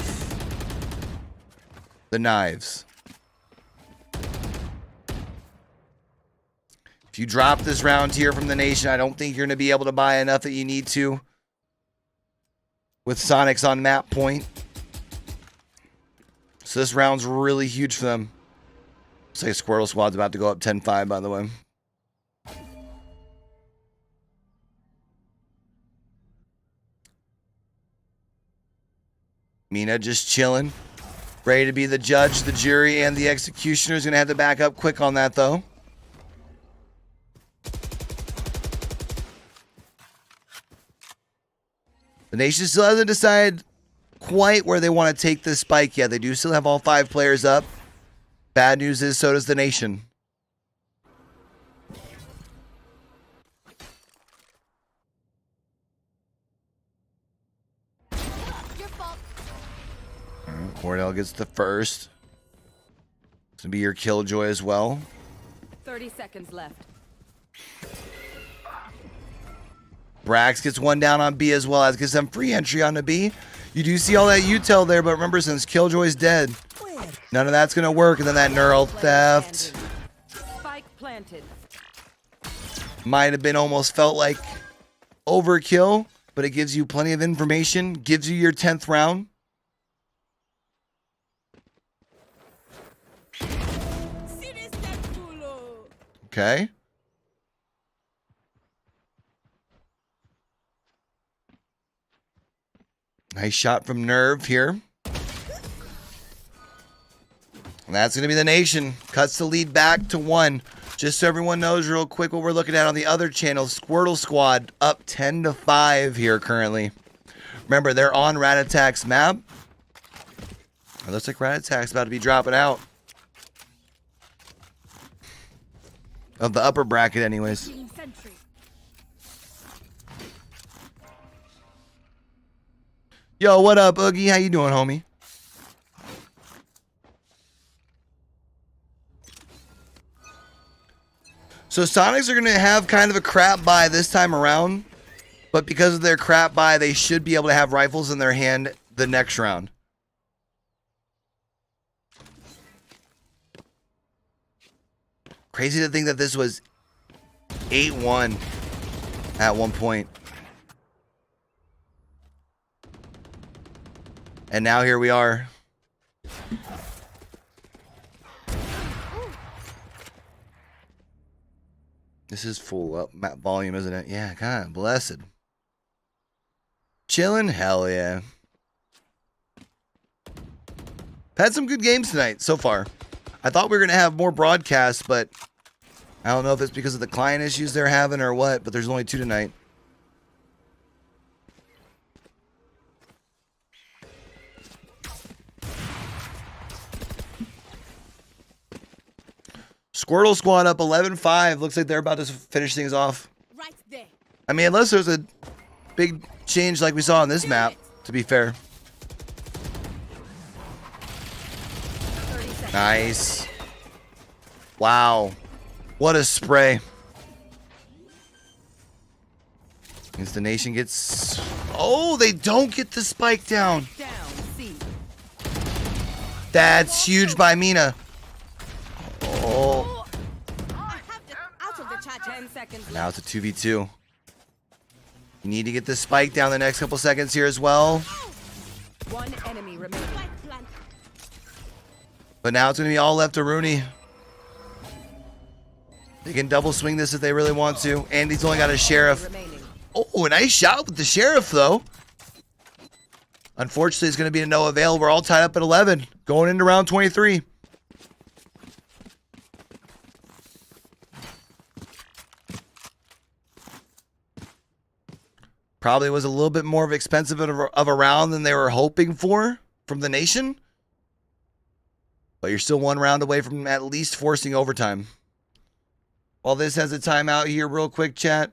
Speaker 1: the knives. If you drop this round here from the Nation, I don't think you're going to be able to buy enough that you need to. With Sonics on map point. So this round's really huge for them. Looks like Squirtle Squad's about to go up 10-5, by the way. Mina just chilling. Ready to be the judge, the jury, and the executioner. Is going to have to back up quick on that, though. The Nation still hasn't decided quite where they want to take this spike yet. They do still have all 5 players up. Bad news is so does the Nation. Wardell gets the first. This will be your Killjoy as well.
Speaker 3: 30 seconds left.
Speaker 1: Brax gets one down on B as well. As gets them free entry on the B. You do see all that util there, but remember, since Killjoy's dead, none of that's going to work. And then that neural theft.
Speaker 3: Spike planted.
Speaker 1: Might have been almost felt like overkill, but it gives you plenty of information. Gives you your 10th round. Okay. Nice shot from Nerve here. And that's going to be the Nation. Cuts the lead back to 1. Just so everyone knows real quick what we're looking at on the other channel. Squirtle Squad up 10-5 here currently. Remember, they're on Rat Attack's map. It looks like Rat Attack's about to be dropping out. Of the upper bracket anyways. Yo, what up, Oogie? How you doing, homie? So Sonics are going to have kind of a crap buy this time around. But because of their crap buy, they should be able to have rifles in their hand the next round. Crazy to think that this was 8-1 at one point. And now here we are. This is full up map volume, isn't it? Yeah, God, blessed. Chilling? Hell yeah. Had some good games tonight so far. I thought we were going to have more broadcasts, but I don't know if it's because of the client issues they're having or what, but there's only 2 tonight. Squirtle Squad up 11-5. Looks like they're about to finish things off.
Speaker 4: Right there.
Speaker 1: I mean, unless there's a big change like we saw on this map, to be fair. Nice. Wow. What a spray. Means the nation gets... Oh, they don't get the spike down. That's huge by Mina. Oh. Now it's a 2v2. You need to get the spike down the next couple seconds here as well.
Speaker 3: One enemy remaining.
Speaker 1: But now it's going to be all left to Rooney. They can double swing this if they really want to. Andy's only got a sheriff. Oh, a nice shot with the sheriff, though. Unfortunately, it's going to be to no avail. We're all tied up at 11. Going into round 23. Probably was a little bit more of expensive of a round than they were hoping for from the nation. But you're still one round away from at least forcing overtime. While this has a timeout here real quick, chat.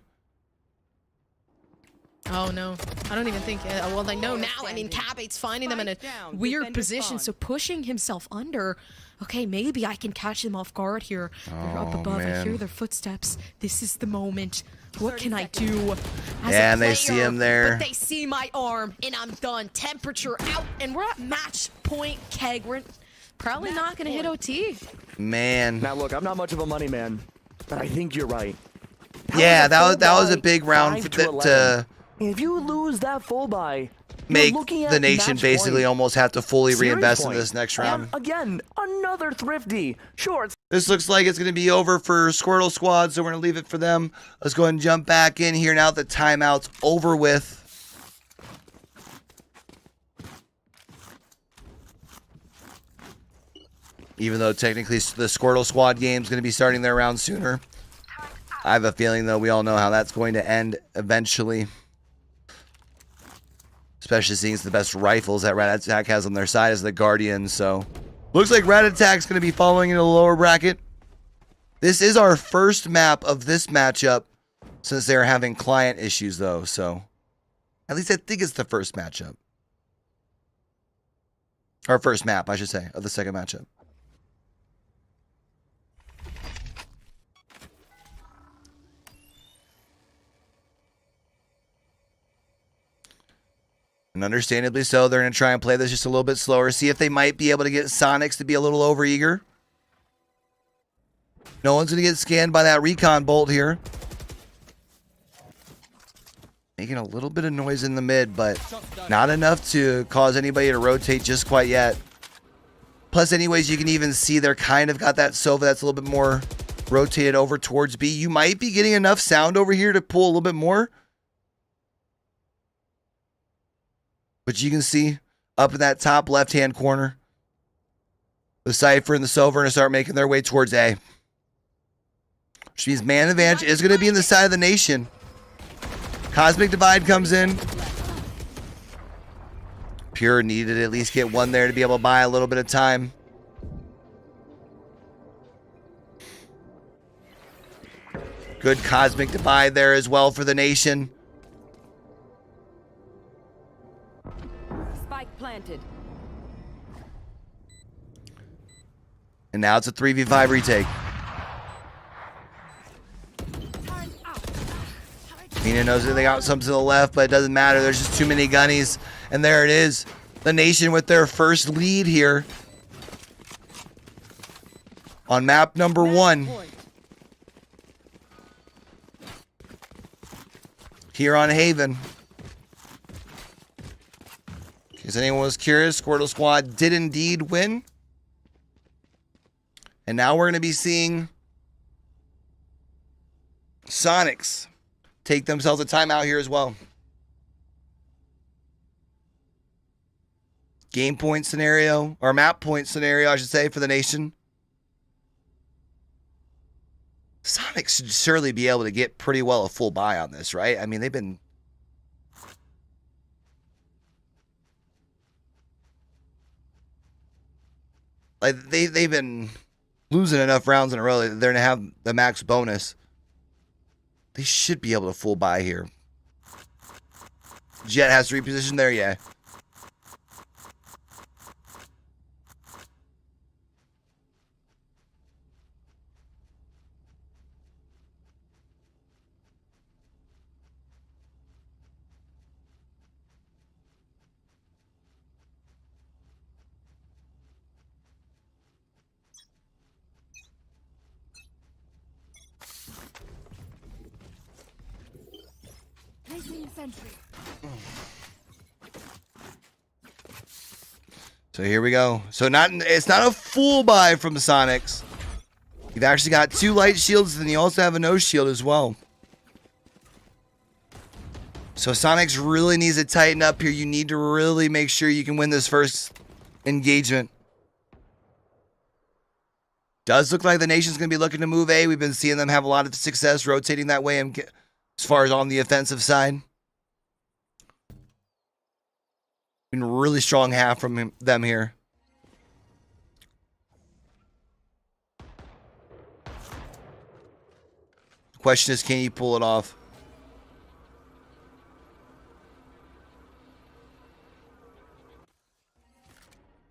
Speaker 8: Oh, no. I don't even think... well, I know now. I mean, Cabate's finding them in a weird position, so pushing himself under. Okay, maybe I can catch them off guard here. They're up above.
Speaker 1: Man.
Speaker 8: I hear their footsteps. This is the moment. What can I do?
Speaker 1: Yeah, and they see him there.
Speaker 8: But they see my arm, and I'm done. Temperature out, and we're at match point, Keg. We're probably not going to hit OT.
Speaker 1: Man.
Speaker 2: Now, look, I'm not much of a money man, but I think you're right.
Speaker 1: Yeah, that was a big round for to
Speaker 2: if you lose that full buy,
Speaker 1: make the nation basically almost have to fully reinvest in this next round.
Speaker 2: Again, another thrifty. Sure.
Speaker 1: This looks like it's going to be over for Squirtle Squad, so we're going to leave it for them. Let's go ahead and jump back in here now that the timeout's over with. Even though technically the Squirtle Squad game is going to be starting their round sooner. I have a feeling, though, we all know how that's going to end eventually. Especially seeing it's the best rifles that Rat Attack has on their side as the Guardian, so... Looks like Rat Attack's going to be following in the lower bracket. This is our first map of this matchup since they're having client issues, though, so... At least I think it's the first matchup. Or first map, I should say, of the second matchup. And understandably so, they're going to try and play this just a little bit slower. See if they might be able to get Sonics to be a little overeager. No one's going to get scanned by that recon bolt here. Making a little bit of noise in the mid, but not enough to cause anybody to rotate just quite yet. Plus, anyways, you can even see they're kind of got that Sova that's a little bit more rotated over towards B. You might be getting enough sound over here to pull a little bit more. But you can see up in that top left-hand corner, the Cypher and the Sova are going to start making their way towards A. Which means man advantage is going to be in the side of the nation. Cosmic Divide comes in. Pure needed to at least get one there to be able to buy a little bit of time. Good Cosmic Divide there as well for the nation.
Speaker 3: Planted.
Speaker 1: And now it's a 3v5 retake. Mina knows that they got some to the left, but it doesn't matter. There's just too many gunnies. And there it is. The nation with their first lead here. On map number 1. Here on Haven. In case anyone was curious, Squirtle Squad did indeed win. And now we're going to be seeing Sonics take themselves a timeout here as well. Game point scenario, or map point scenario, I should say, for the nation. Sonics should surely be able to get pretty well a full buy on this, right? I mean, they've been... Like, they've been losing enough rounds in a row. They're going to have the max bonus. They should be able to full buy here. Jet has to reposition there, yeah. So here we go. So it's not a full buy from Sonics. You've actually got 2 light shields, and you also have a nose shield as well. So Sonics really needs to tighten up here. You need to really make sure you can win this first engagement. Does look like the nation's going to be looking to move A. We've been seeing them have a lot of success rotating that way and as far as on the offensive side. Been really strong half from them here. The question is, can you pull it off?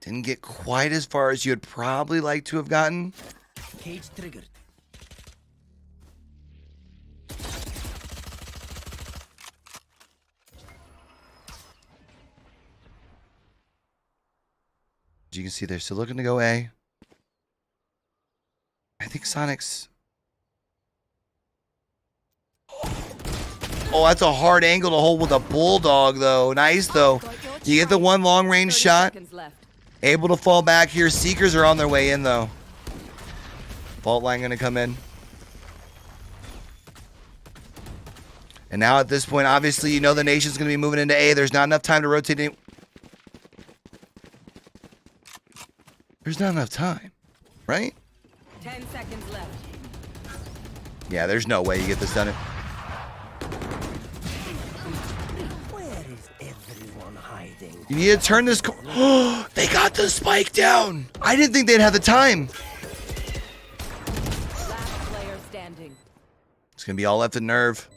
Speaker 1: Didn't get quite as far as you'd probably like to have gotten.
Speaker 6: Cage triggered.
Speaker 1: As you can see, they're still looking to go A. I think Sonic's... Oh, that's a hard angle to hold with a bulldog, though. Nice, though. You get the one long-range shot. Able to fall back here. Seekers are on their way in, though. Fault line going to come in. And now at this point, obviously, you know the nation's going to be moving into A. There's not enough time to rotate in. There's not enough time, right?
Speaker 3: 10 seconds left.
Speaker 1: Yeah, there's no way you get this done.
Speaker 6: Where is everyone hiding?
Speaker 1: You need to turn this. They got the spike down. I didn't think they'd have the time.
Speaker 3: Last player standing.
Speaker 1: It's gonna be all left in nerve.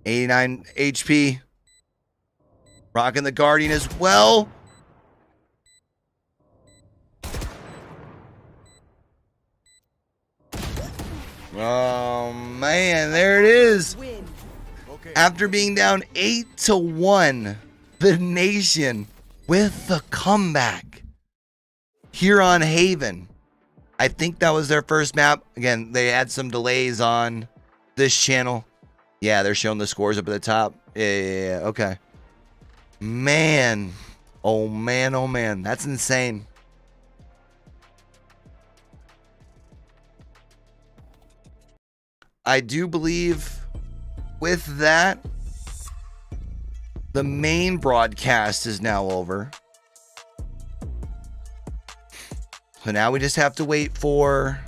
Speaker 1: 89 HP. Rocking the Guardian as well. Oh man, there it is. After being down 8-1, the nation with the comeback here on Haven. I think that was their first map. Again, they had some delays on this channel. Yeah, they're showing the scores up at the top. Yeah, okay. Man. Oh man, oh man. That's insane. I do believe with that, the main broadcast is now over. So now we just have to wait for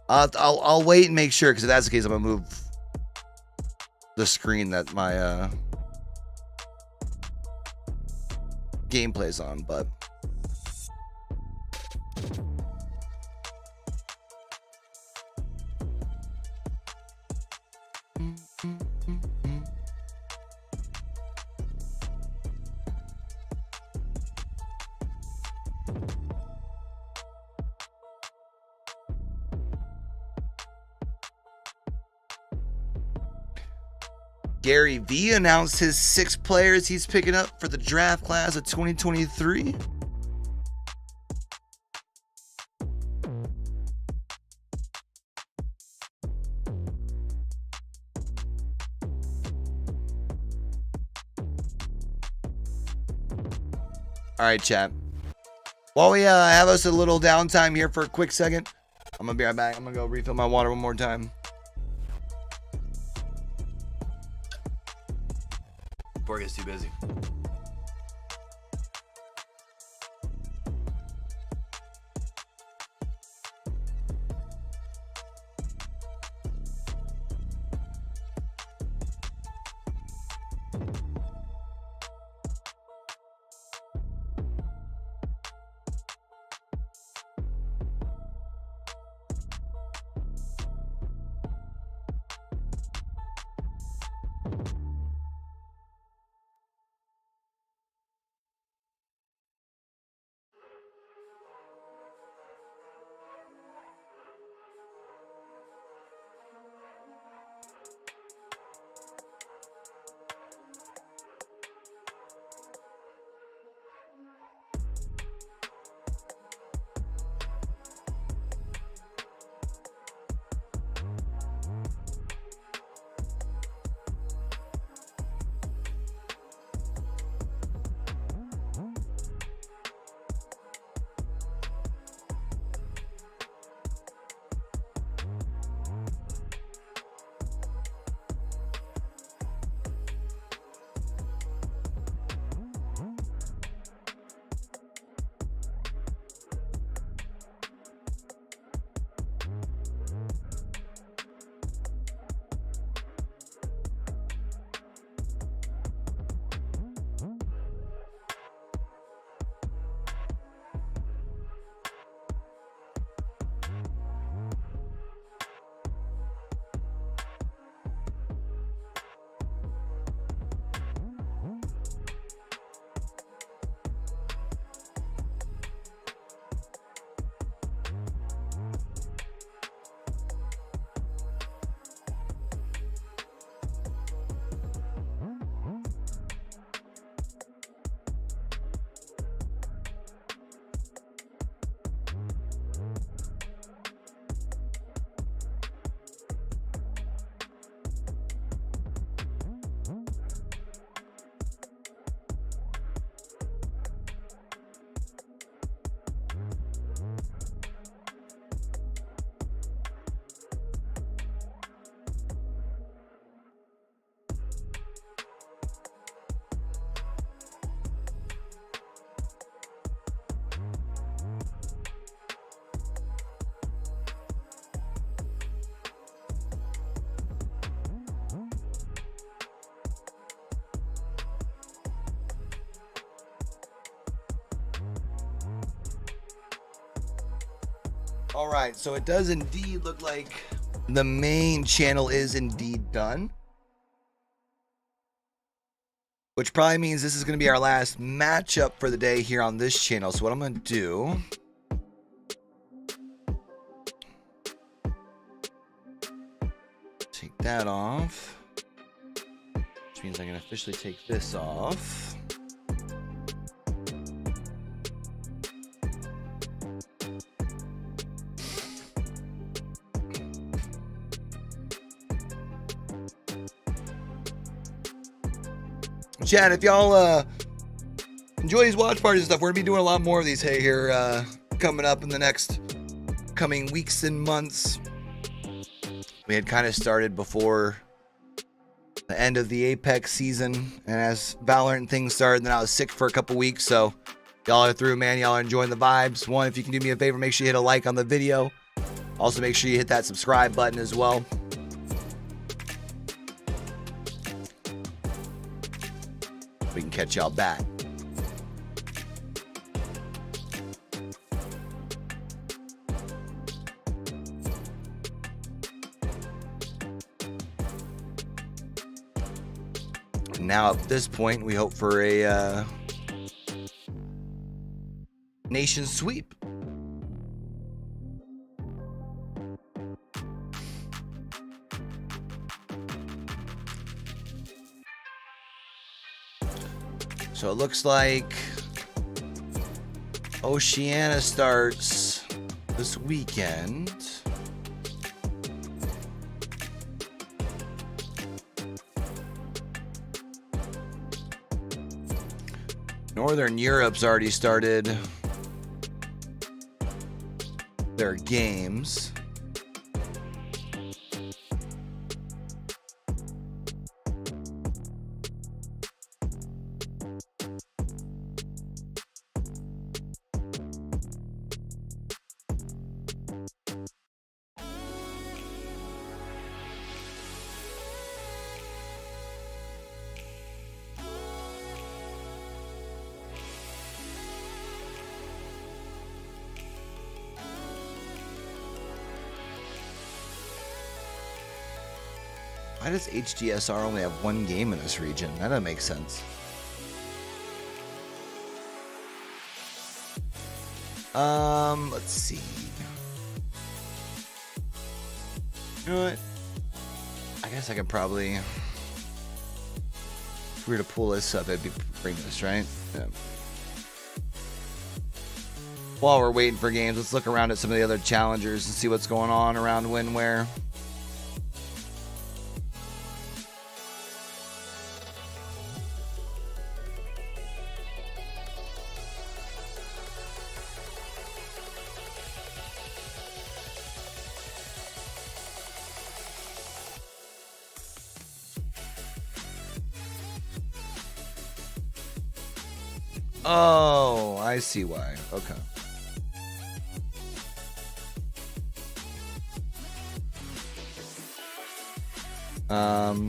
Speaker 1: I'll wait and make sure, because if that's the case, I'm gonna move the screen that my gameplay's on, but Gary V announced his 6 players he's picking up for the draft class of 2023. All right, chat. While we have us a little downtime here for a quick second, I'm gonna be right back. I'm gonna go refill my water one more time.
Speaker 13: Before it gets too busy.
Speaker 1: All right, so it does indeed look like the main channel is indeed done, which probably means this is going to be our last matchup for the day here on this channel. So what I'm going to do, take that off, which means I can officially take this off. Chat, if y'all enjoy these watch parties and stuff, we're gonna be doing a lot more of these here coming up in the next coming weeks and months. We had kind of started before the end of the Apex season, and as Valorant things started, then I was sick for a couple weeks, so y'all are through, man. Y'all are enjoying the vibes. One, if you can do me a favor, make sure you hit a like on the video. Also, make sure you hit that subscribe button as well. We can catch y'all back. Now at this point, we hope for a nation sweep. So it looks like Oceania starts this weekend. Northern Europe's already started their games. Why does HGSR only have one game in this region? That doesn't make sense. Let's see. You know what? I guess I could probably, if we were to pull this up, it'd be bring this, right? Yeah. While we're waiting for games, let's look around at some of the other challengers and see what's going on around WinWare. Oh, I see why. Okay.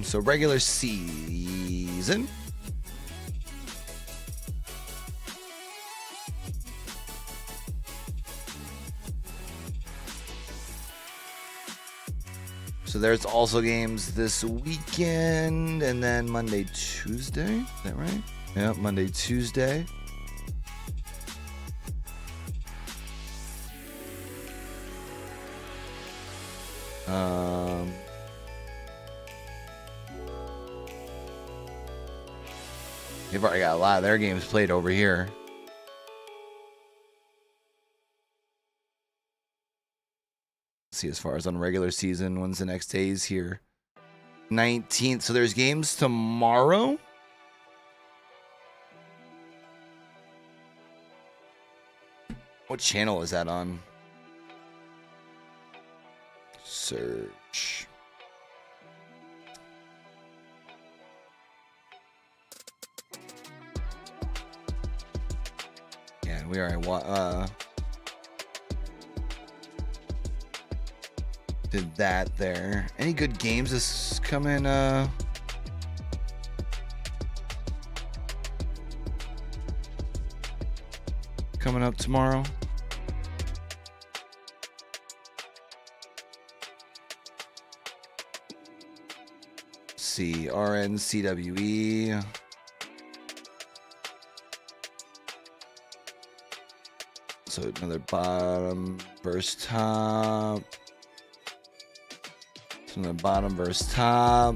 Speaker 1: So regular season. So there's also games this weekend and then Monday, Tuesday. Is that right? Yeah, Monday, Tuesday. They've already got a lot of their games played over here. Let's see, as far as on regular season, when's the next days here? 19th. So there's games tomorrow. What channel is that on? Search. Yeah, we are did that there. Any good games this coming coming up tomorrow? Let's see, RNCWE. So another bottom versus top. So another bottom versus top.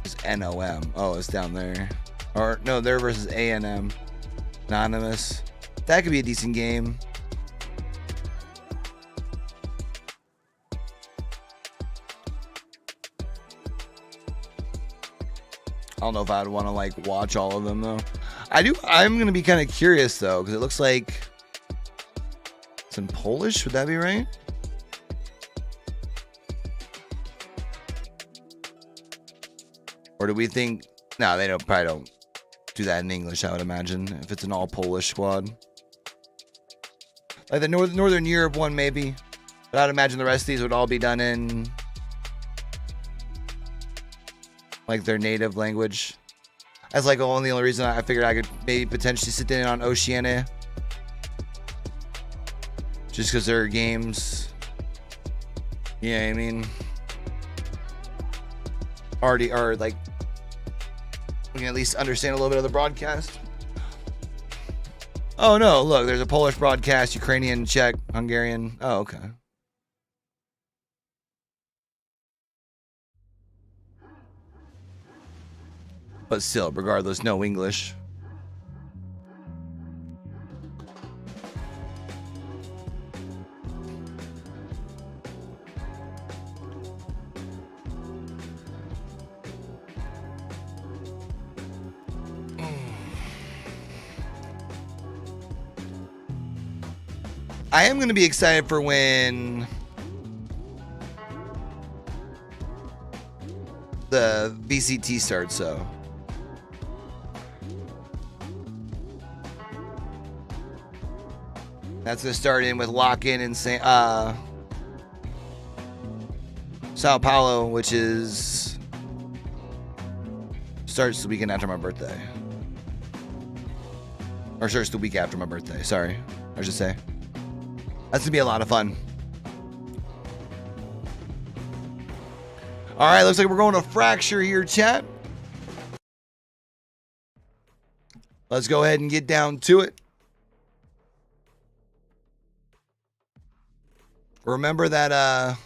Speaker 1: It's NOM. Oh, it's down there. Or no, they're versus A&M. Anonymous. That could be a decent game. I don't know if I'd want to like watch all of them though. I'm gonna be kind of curious though, because it looks like it's in Polish. Would that be right? Or do we think? No, they probably don't do that in English. I would imagine if it's an all Polish squad, like the Northern Europe one maybe. But I'd imagine the rest of these would all be done in like their native language. That's like the only reason I figured I could maybe potentially sit in on Oceania. Just because their games, yeah, I mean, already are like, we can at least understand a little bit of the broadcast. Oh no, look, there's a Polish broadcast, Ukrainian, Czech, Hungarian. Oh, okay. But still, regardless, no English. I am going to be excited for when the VCT starts, so. That's going to start in with lock-in in Sao Paulo, which is starts the weekend after my birthday. Or sure, it's the week after my birthday. Sorry, I should say. That's gonna be a lot of fun. All right, looks like we're going to Fracture here, chat. Let's go ahead and get down to it. Remember that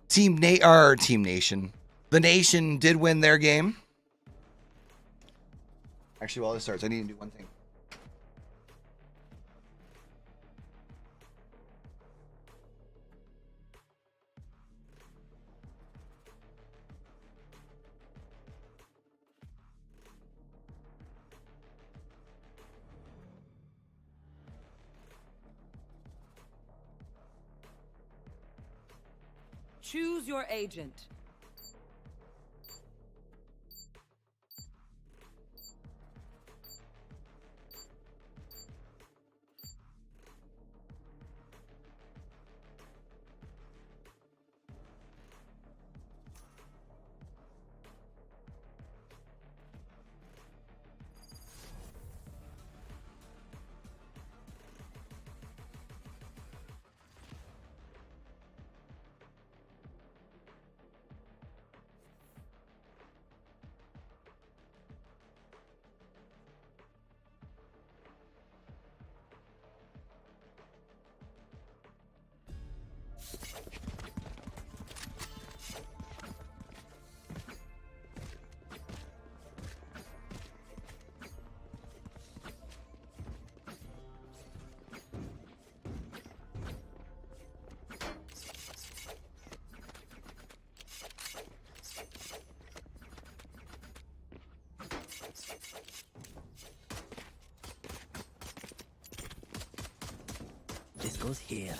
Speaker 1: Team Nation. The Nation did win their game. Actually, while this starts, I need to do one thing.
Speaker 3: Choose your agent.
Speaker 6: This goes here.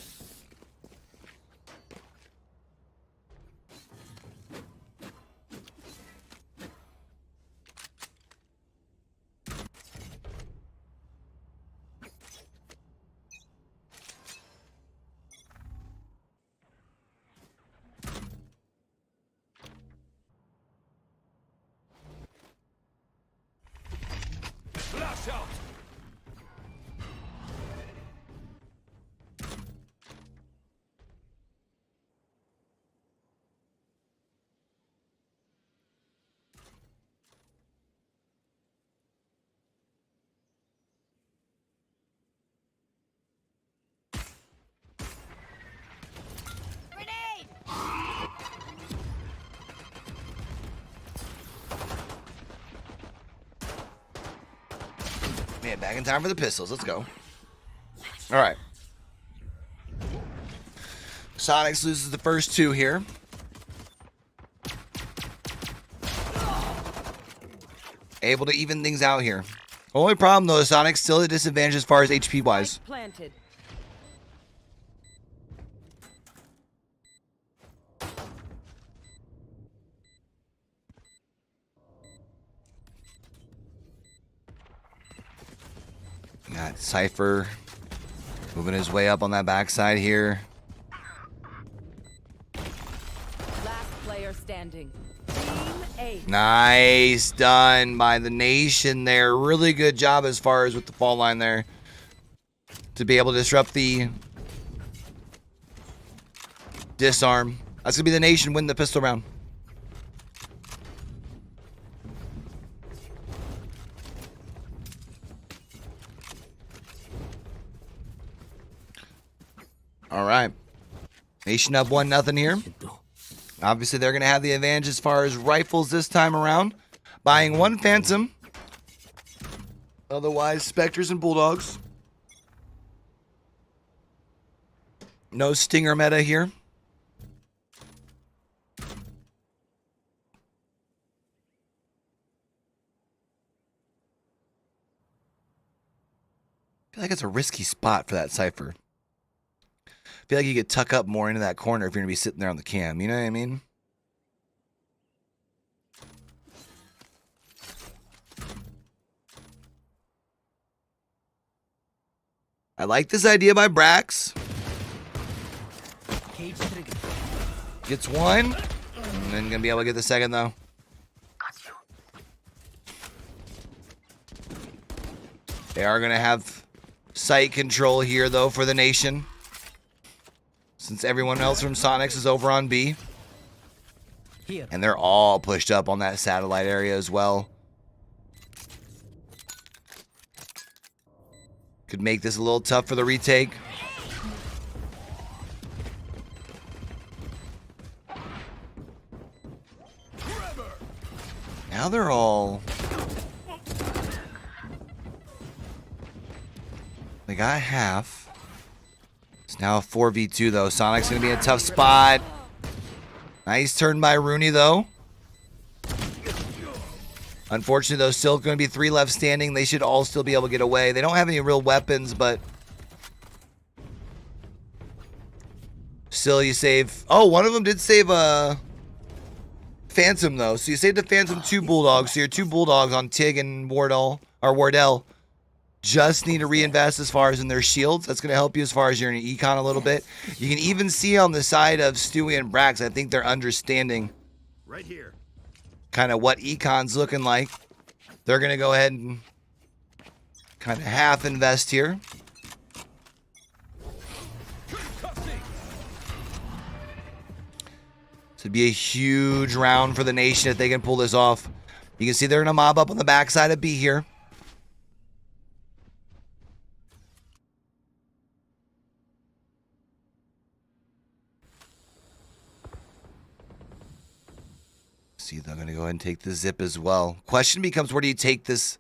Speaker 5: Flash out!
Speaker 1: Man, back in time for the pistols. Let's go. All right. Sonics loses the first two here. Able to even things out here. Only problem though is Sonic still at a disadvantage as far as HP wise.
Speaker 3: Planted.
Speaker 1: Got Cypher moving his way up on that backside here.
Speaker 3: Last player standing. Team A.
Speaker 1: Nice done by the Nation there. Really good job as far as with the fall line there. To be able to disrupt the disarm. That's going to be the Nation win the pistol round. All right. Nation up 1-0 here. Obviously, they're going to have the advantage as far as rifles this time around. Buying one Phantom. Otherwise, Spectres and Bulldogs. No Stinger meta here. I feel like it's a risky spot for that Cypher. I feel like you could tuck up more into that corner if you're going to be sitting there on the cam. You know what I mean? I like this idea by Brax. Gets one. And then going to be able to get the second, though. They are going to have site control here, though, for the nation. Since everyone else from Sonics is over on B. And they're all pushed up on that satellite area as well. Could make this a little tough for the retake. Now they're all... They got half. It's now a 4v2 though. Sonic's going to be in a tough spot. Nice turn by Rooney though. Unfortunately though, still going to be 3 left standing. They should all still be able to get away. They don't have any real weapons, but... Still you save... Oh, one of them did save a... Phantom though. So you saved the Phantom 2 Bulldogs. So your 2 Bulldogs on Tig and Wardell just need to reinvest as far as in their shields. That's going to help you as far as you're in an econ a little bit. You can even see on the side of Stewie and Brax, I think they're understanding
Speaker 9: right here
Speaker 1: kind of what econ's looking like. They're going to go ahead and kind of half invest here. This would be a huge round for the nation if they can pull this off. You can see they're going to mob up on the backside of B here. See, they're going to go ahead and take the zip as well. Question becomes, where do you take this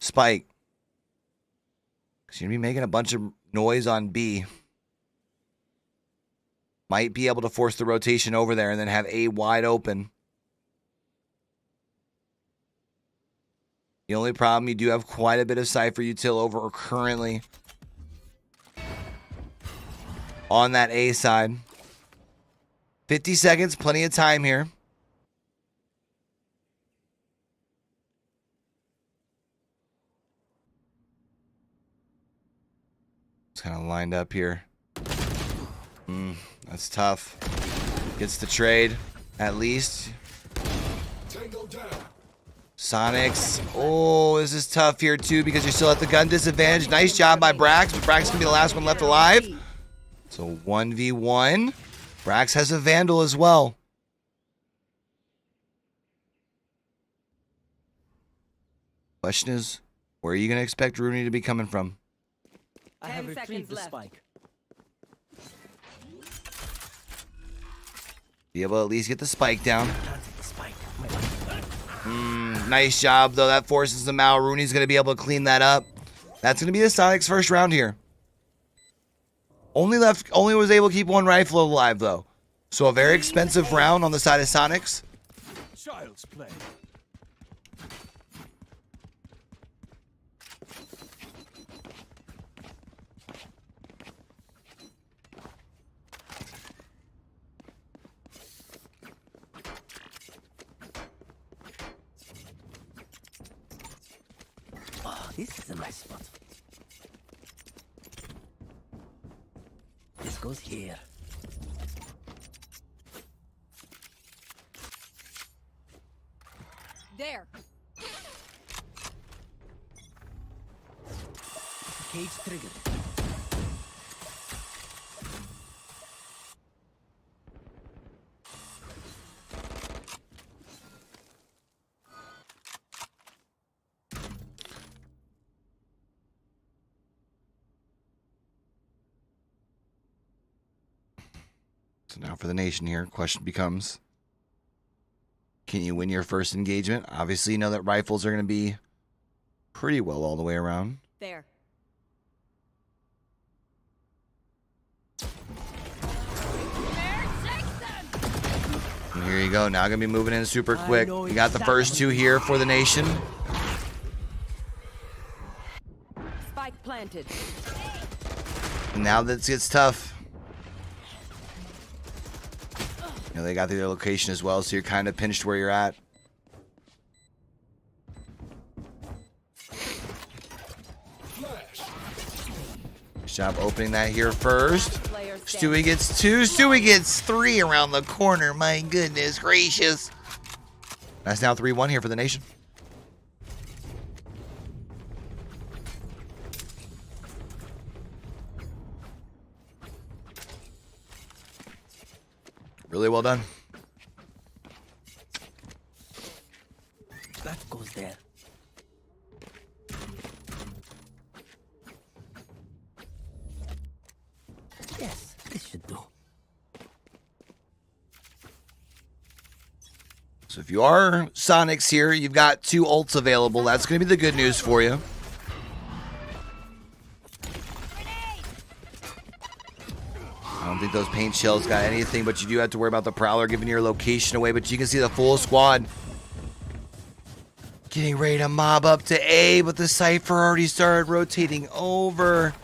Speaker 1: spike? Because you're going to be making a bunch of noise on B. Might be able to force the rotation over there and then have A wide open. The only problem, you do have quite a bit of Cypher util over currently on that A side. 50 seconds, plenty of time here. It's kind of lined up here. That's tough. Gets the trade, at least. Sonics. Oh, this is tough here, too, because you're still at the gun disadvantage. Nice job by Brax, but Brax can be the last one left alive. So 1v1. Brax has a Vandal as well. Question is, where are you going to expect Rooney to be coming from?
Speaker 6: I have retrieved the spike.
Speaker 1: Be able to at least get the spike down. Nice job, though. That forces them out. Rooney's going to be able to clean that up. That's going to be the Sonic's first round here. Only was able to keep 1 rifle alive, though. So a very expensive round on the side of Sonics.
Speaker 9: Child's play.
Speaker 6: This is a nice spot. This goes here.
Speaker 4: There.
Speaker 6: Cage triggered.
Speaker 1: So now for the nation here, question becomes, can you win your first engagement? Obviously, you know that rifles are going to be pretty well all the way around.
Speaker 4: There.
Speaker 1: And here you go. Now going to be moving in super quick. You got the first 2 here for the nation.
Speaker 3: Spike planted.
Speaker 1: And now this gets tough. You know, they got their location as well, so you're kind of pinched where you're at. Nice job opening that here first. Stewie gets 2. Stewie gets 3 around the corner. My goodness gracious. That's now 3-1 here for the nation. Really well done.
Speaker 6: That goes there. Yes, this should do.
Speaker 1: So if you are Sonics here, you've got 2 ults available. That's going to be the good news for you. I don't think those paint shells got anything, but you do have to worry about the Prowler giving your location away. But you can see the full squad getting ready to mob up to A, but the Cypher already started rotating over.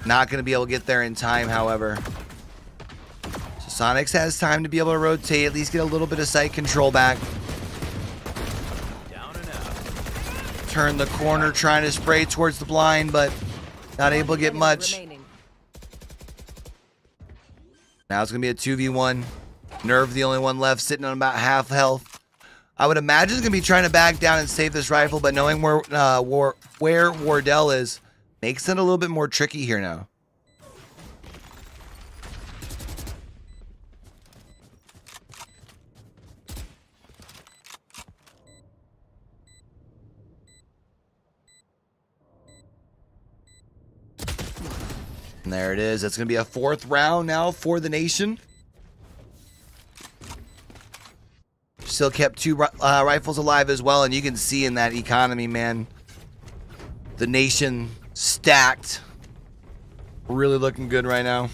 Speaker 1: Not going to be able to get there in time, however. So Sonics has time to be able to rotate, at least get a little bit of sight control back.
Speaker 5: Down and out.
Speaker 1: Turn the corner, trying to spray towards the blind, but not able to get much. Now it's going to be a 2v1. Nerve the only one left, sitting on about half health. I would imagine he's going to be trying to back down and save this rifle, but knowing where Wardell is makes it a little bit more tricky here now. And there it is. That's going to be a 4th round now for the Nation. Still kept 2 rifles alive as well. And you can see in that economy, man, the Nation stacked. Really looking good right now.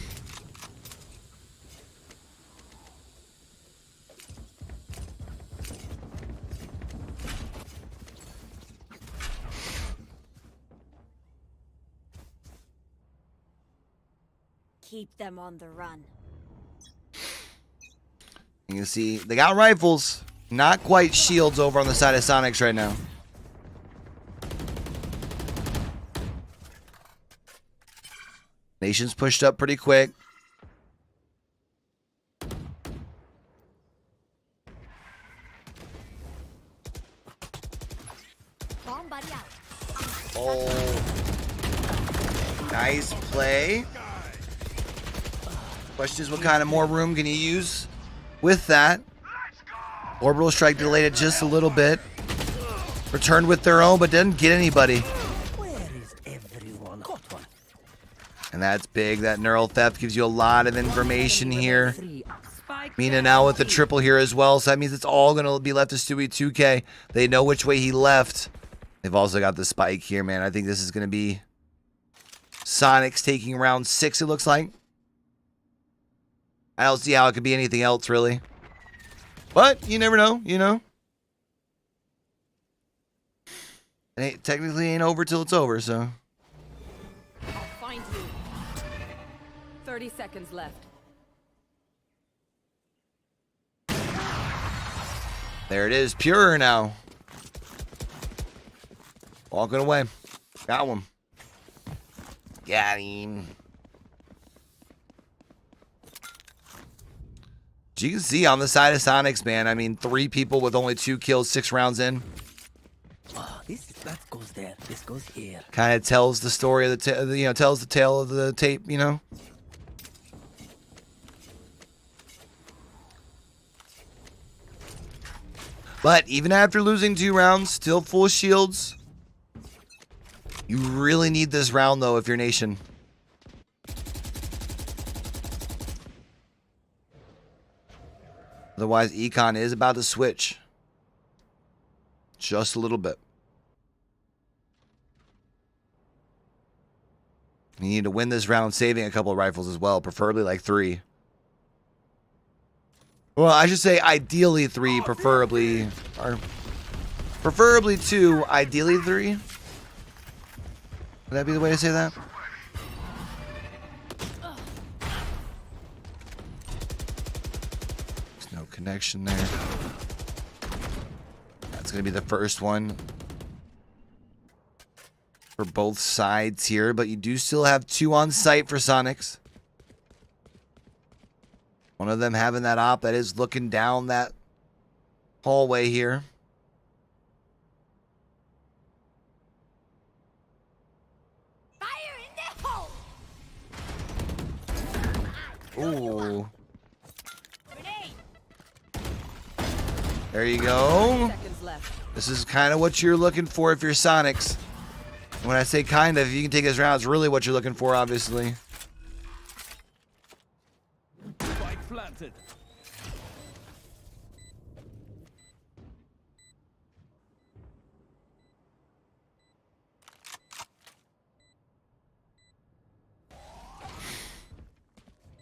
Speaker 14: Keep them on the run.
Speaker 1: You can see they got rifles, not quite shields over on the side of Sonics right now. Nation's pushed up pretty quick. Oh, nice play. Question is, what kind of more room can you use with that? Orbital strike delayed it just a little bit. Returned with their own, but didn't get anybody.
Speaker 6: Where is everyone? Got one.
Speaker 1: And that's big. That neural theft gives you a lot of information here. Mina now with the triple here as well, so that means it's all going to be left to Stewie 2K. They know which way he left. They've also got the spike here, man. I think this is going to be Sonics taking round 6, it looks like. I don't see how it could be anything else, really. But you never know, you know. It technically ain't over till it's over, so.
Speaker 3: I'll find you. 30 seconds left.
Speaker 1: There it is, pure now. Walking away. Got one. Got him. You can see on the side of Sonics, man. I mean, 3 people with only 2 kills, 6 rounds in.
Speaker 6: Oh, that goes there. This goes here.
Speaker 1: Kind of tells the story of the, tells the tale of the tape, you know. But even after losing 2 rounds, still full shields. You really need this round, though, if you're Nation. Otherwise, Econ is about to switch. Just a little bit. You need to win this round, saving a couple of rifles as well, preferably like 3. Well, I should say ideally 3, preferably 2, ideally 3. Would that be the way to say that? There's no connection there. That's going to be the first one for both sides here, but you do still have 2 on site for Sonics. One of them having that op that is looking down that hallway here.
Speaker 14: Fire in the hole.
Speaker 1: Ooh. There you go.
Speaker 3: Seconds left.
Speaker 1: This is kind of what you're looking for if you're Sonics. When I say kind of, if you can take this round, it's really what you're looking for, obviously.
Speaker 9: Spike planted.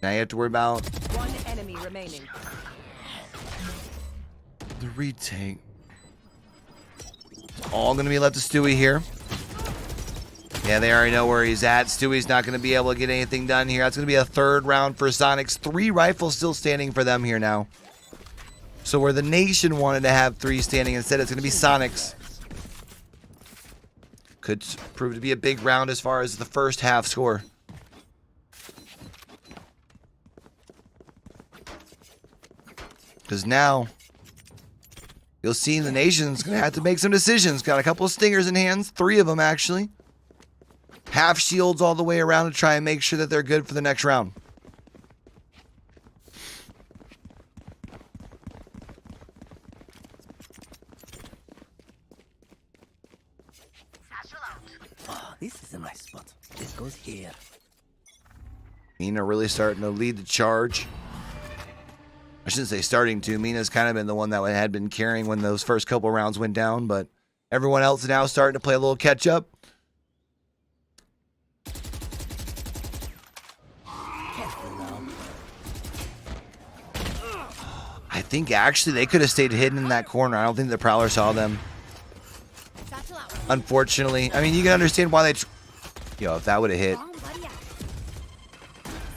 Speaker 1: Now you have to worry about
Speaker 3: One enemy remaining.
Speaker 1: the retake. It's all going to be left to Stewie here. Yeah, they already know where he's at. Stewie's not going to be able to get anything done here. That's going to be a third round for Sonics. 3 rifles still standing for them here now. So where the nation wanted to have 3 standing, instead it's going to be Sonics. Could prove to be a big round as far as the first half score. Because now, you'll see the nation's going to have to make some decisions. Got a couple of stingers in hands. 3 of them, actually. Half shields all the way around to try and make sure that they're good for the next round.
Speaker 6: Oh, this is a nice spot. This goes here.
Speaker 1: Mina really starting to lead the charge. I shouldn't say starting to. Mina's kind of been the one that had been carrying when those first couple rounds went down, but everyone else is now starting to play a little catch up. I think actually they could have stayed hidden in that corner. I don't think the Prowler saw them. Unfortunately. I mean, you can understand why they... Yo, if that would have hit...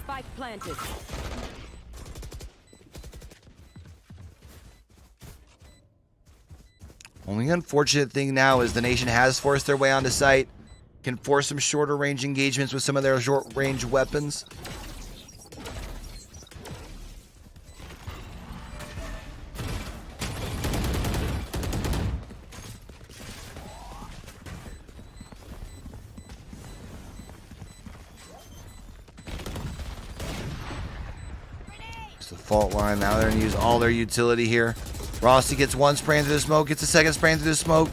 Speaker 3: Spike planted.
Speaker 1: Only unfortunate thing now is the nation has forced their way onto site. Can force some shorter range engagements with some of their short range weapons. It's the fault line. Now they're going to use all their utility here. Rossi gets 1 spray into the smoke, gets a 2nd spray into the smoke.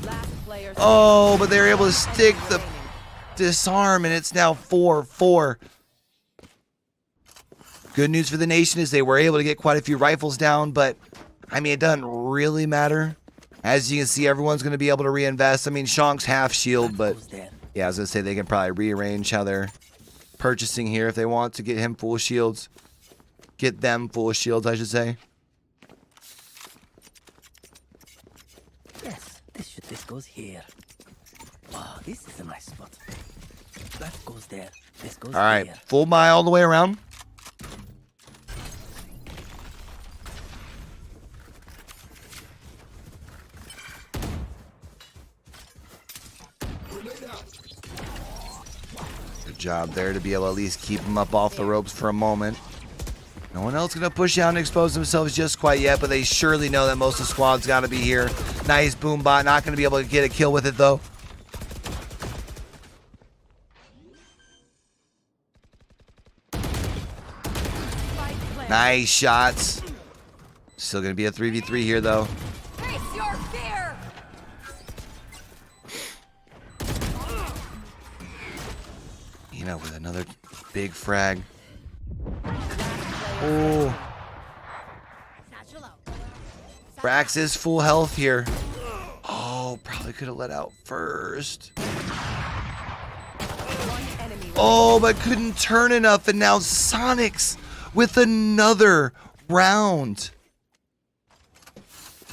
Speaker 1: Oh, but they were able to stick the disarm, and it's now 4-4. Good news for the nation is they were able to get quite a few rifles down, but, I mean, it doesn't really matter. As you can see, everyone's going to be able to reinvest. I mean, Shank's half shield, but, yeah, I was going to say they can probably rearrange how they're purchasing here if they want to get him full shields. Get them full shields, I should say.
Speaker 6: This goes here. Oh, this is a nice spot. That goes there. This goes
Speaker 1: all right,
Speaker 6: there.
Speaker 1: full buy all the way around. Good job there to be able to at least keep them up off the ropes for a moment. No one else going to push out and expose themselves just quite yet, but they surely know that most of the squad's got to be here. Nice boom bot. Not going to be able to get a kill with it, though. Nice shots. Still going to be a 3v3 here, though.
Speaker 4: Face your fear.
Speaker 1: You know, with another big frag. Oh. Brax is full health here. Oh, probably could have let out first. Oh, but couldn't turn enough, and now Sonics with another round.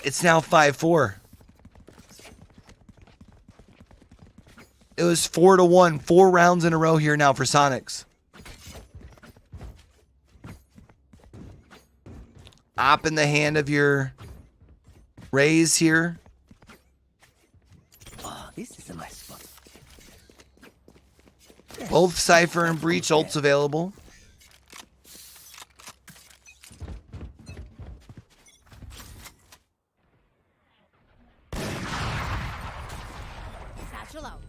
Speaker 1: It's now 5-4. It was 4-1. 4 rounds in a row here now for Sonics. Op in the hand of your Rays here.
Speaker 6: Oh, this is a nice spot.
Speaker 1: Both Cypher and Breach ults available.
Speaker 4: Satchel out.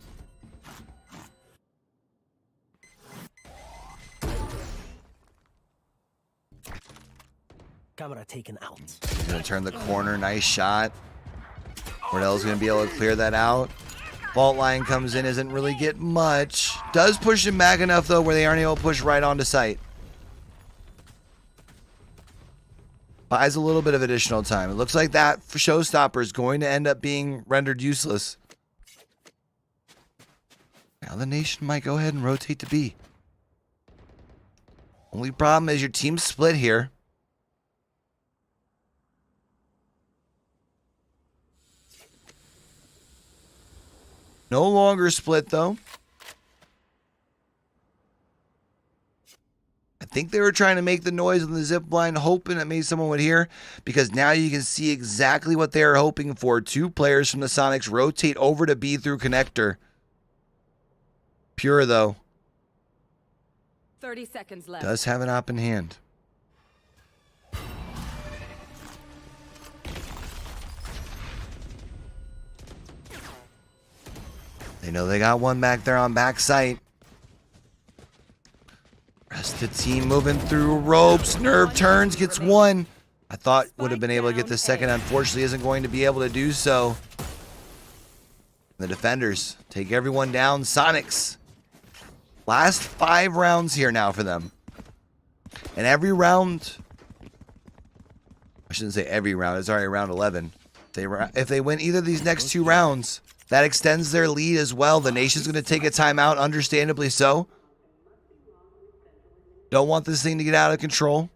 Speaker 6: Camera taken out.
Speaker 1: He's gonna turn the corner. Nice shot. Wardell's gonna be able to clear that out. Vault line comes in, isn't really get much. Does push him back enough though where they aren't able to push right onto site. Buys a little bit of additional time. It looks like that showstopper is going to end up being rendered useless. Now the nation might go ahead and rotate to B. Only problem is your team's split here. No longer split though. I think they were trying to make the noise on the zip line, hoping that maybe someone would hear, because now you can see exactly what they are hoping for. 2 players from the Sonics rotate over to B through connector. Pure though.
Speaker 3: 30 seconds left.
Speaker 1: Does have an op in hand. They know they got one back there on back site. Rest of the team moving through ropes. Nerve turns, gets one. I thought would have been able to get the second. Unfortunately, isn't going to be able to do so. The defenders take everyone down. Sonics. Last 5 rounds here now for them. And every round, I shouldn't say every round, it's already round 11. If they win either of these next 2 rounds, that extends their lead as well. The nation's going to take a timeout, understandably so. Don't want this thing to get out of control.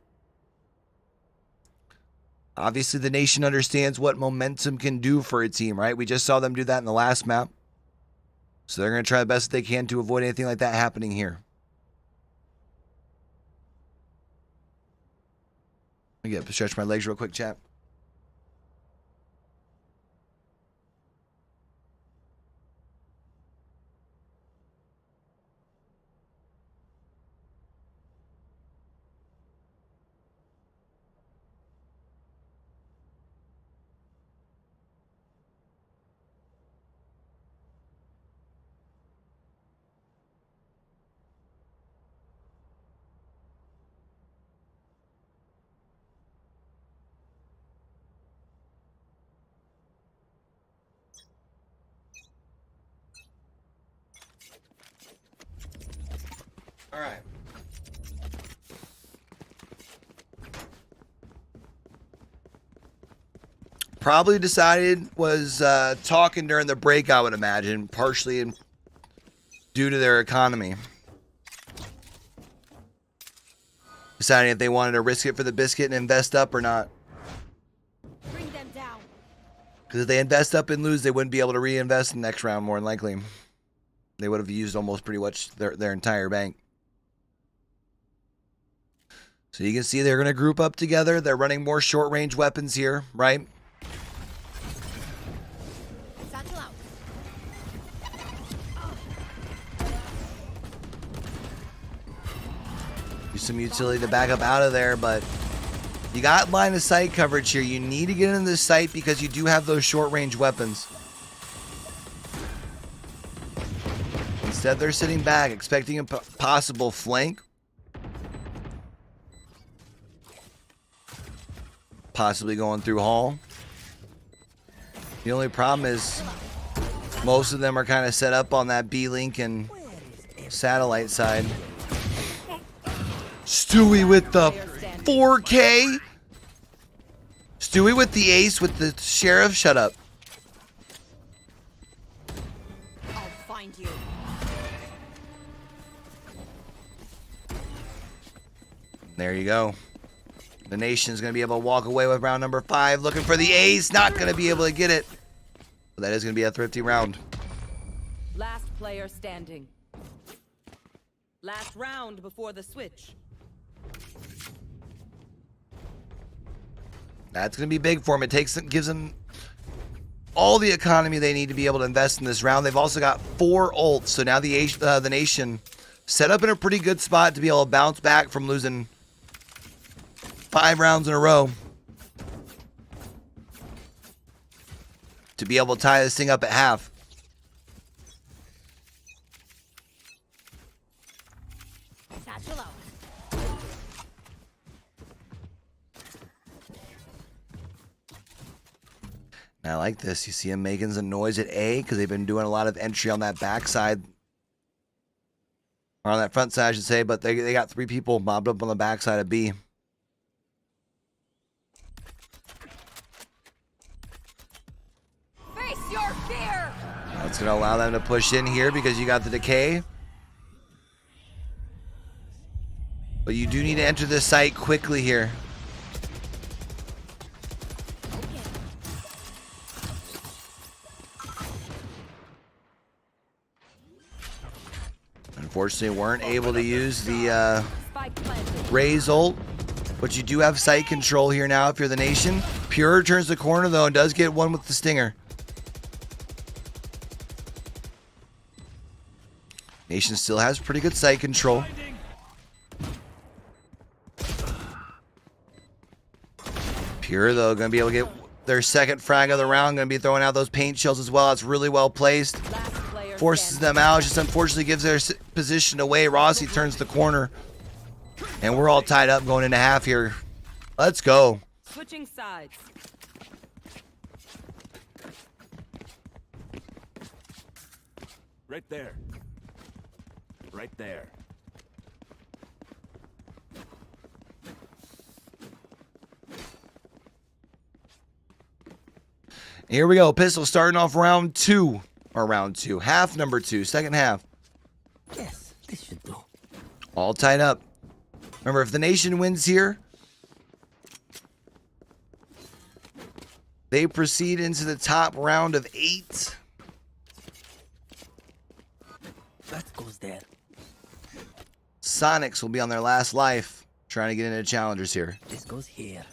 Speaker 1: Obviously, the nation understands what momentum can do for a team, right? We just saw them do that in the last map. So they're going to try the best they can to avoid anything like that happening here. Let me stretch my legs real quick, chat. All right. Probably decided was talking during the break, I would imagine, partially due to their economy. Deciding if they wanted to risk it for the biscuit and invest up or not.
Speaker 14: Bring them down.
Speaker 1: Because if they invest up and lose, they wouldn't be able to reinvest in the next round, more than likely. They would have used almost pretty much their entire bank. So you can see they're going to group up together. They're running more short-range weapons here, right?
Speaker 14: Satchel out.
Speaker 1: Use some utility to back up out of there, but you got line of sight coverage here. You need to get into the sight because you do have those short-range weapons. Instead, they're sitting back, expecting a possible flank. Possibly going through Hall. The only problem is most of them are kind of set up on that B-Link and satellite side. Stewie with the 4K. Stewie with the ace with the sheriff. Shut up.
Speaker 14: I'll find you.
Speaker 1: There you go. The nation's going to be able to walk away with round number 5. Looking for the ace. Not going to be able to get it. But that is going to be a thrifty round.
Speaker 3: Last player standing. Last round before the switch.
Speaker 1: That's going to be big for them. Gives them all the economy they need to be able to invest in this round. They've also got 4 ults. So now the nation set up in a pretty good spot to be able to bounce back from losing 5 rounds in a row. To be able to tie this thing up at half.
Speaker 14: Satchel out.
Speaker 1: I like this. You see him making some noise at A because they've been doing a lot of entry on that backside. Or on that front side, I should say. But they got 3 people mobbed up on the backside of B.
Speaker 14: Face your fear!
Speaker 1: That's going to allow them to push in here because you got the decay. But you do need to enter this site quickly here. Unfortunately, weren't able to use the Raze ult, but you do have site control here now if you're the Nation. Pure turns the corner though and does get one with the Stinger. Nation still has pretty good site control. Pure though going to be able to get their second frag of the round. Going to be throwing out those paint shells as well. It's really well placed. Forces them out. Just unfortunately gives their position away. Rossi turns the corner. And we're all tied up going into half here. Let's go.
Speaker 3: Switching sides.
Speaker 9: Right there. Right there.
Speaker 1: Here we go. Pistol starting off round 2. Or round 2. Half number 2. Second half.
Speaker 6: Yes, this should do.
Speaker 1: All tied up. Remember, if the Nation wins here, they proceed into the top round of 8.
Speaker 6: That goes there.
Speaker 1: Sonics will be on their last life, trying to get into challengers here.
Speaker 6: This goes here.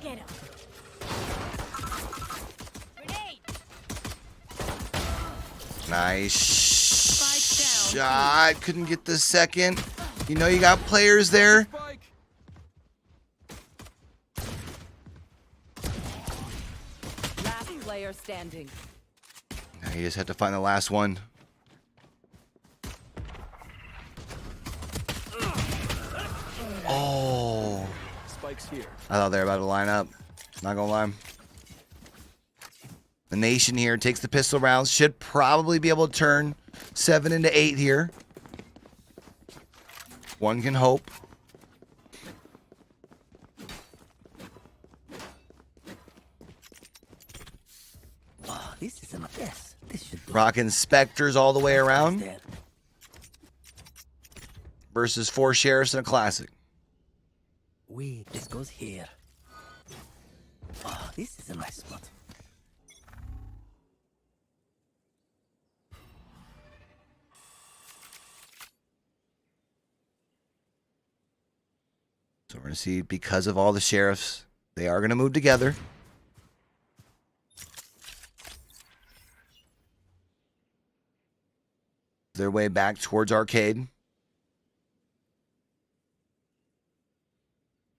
Speaker 14: Get him. Grenade.
Speaker 1: Nice shot. Couldn't get the second. You know you got players there.
Speaker 3: Last player standing.
Speaker 1: Now you just have to find the last one. Oh.
Speaker 9: Spike's here.
Speaker 1: I thought they were about to line up. Not gonna lie. The Nation here takes the pistol rounds. Should probably be able to turn 7 into 8 here. One can hope.
Speaker 6: Oh, this is a yes. This should do.
Speaker 1: Rocking Spectres all the way around. Versus 4 Sheriffs in a Classic.
Speaker 6: Wait, this goes here. Oh, this is a nice spot.
Speaker 1: So we're going to see, because of all the Sheriffs, they are going to move together. Their way back towards arcade.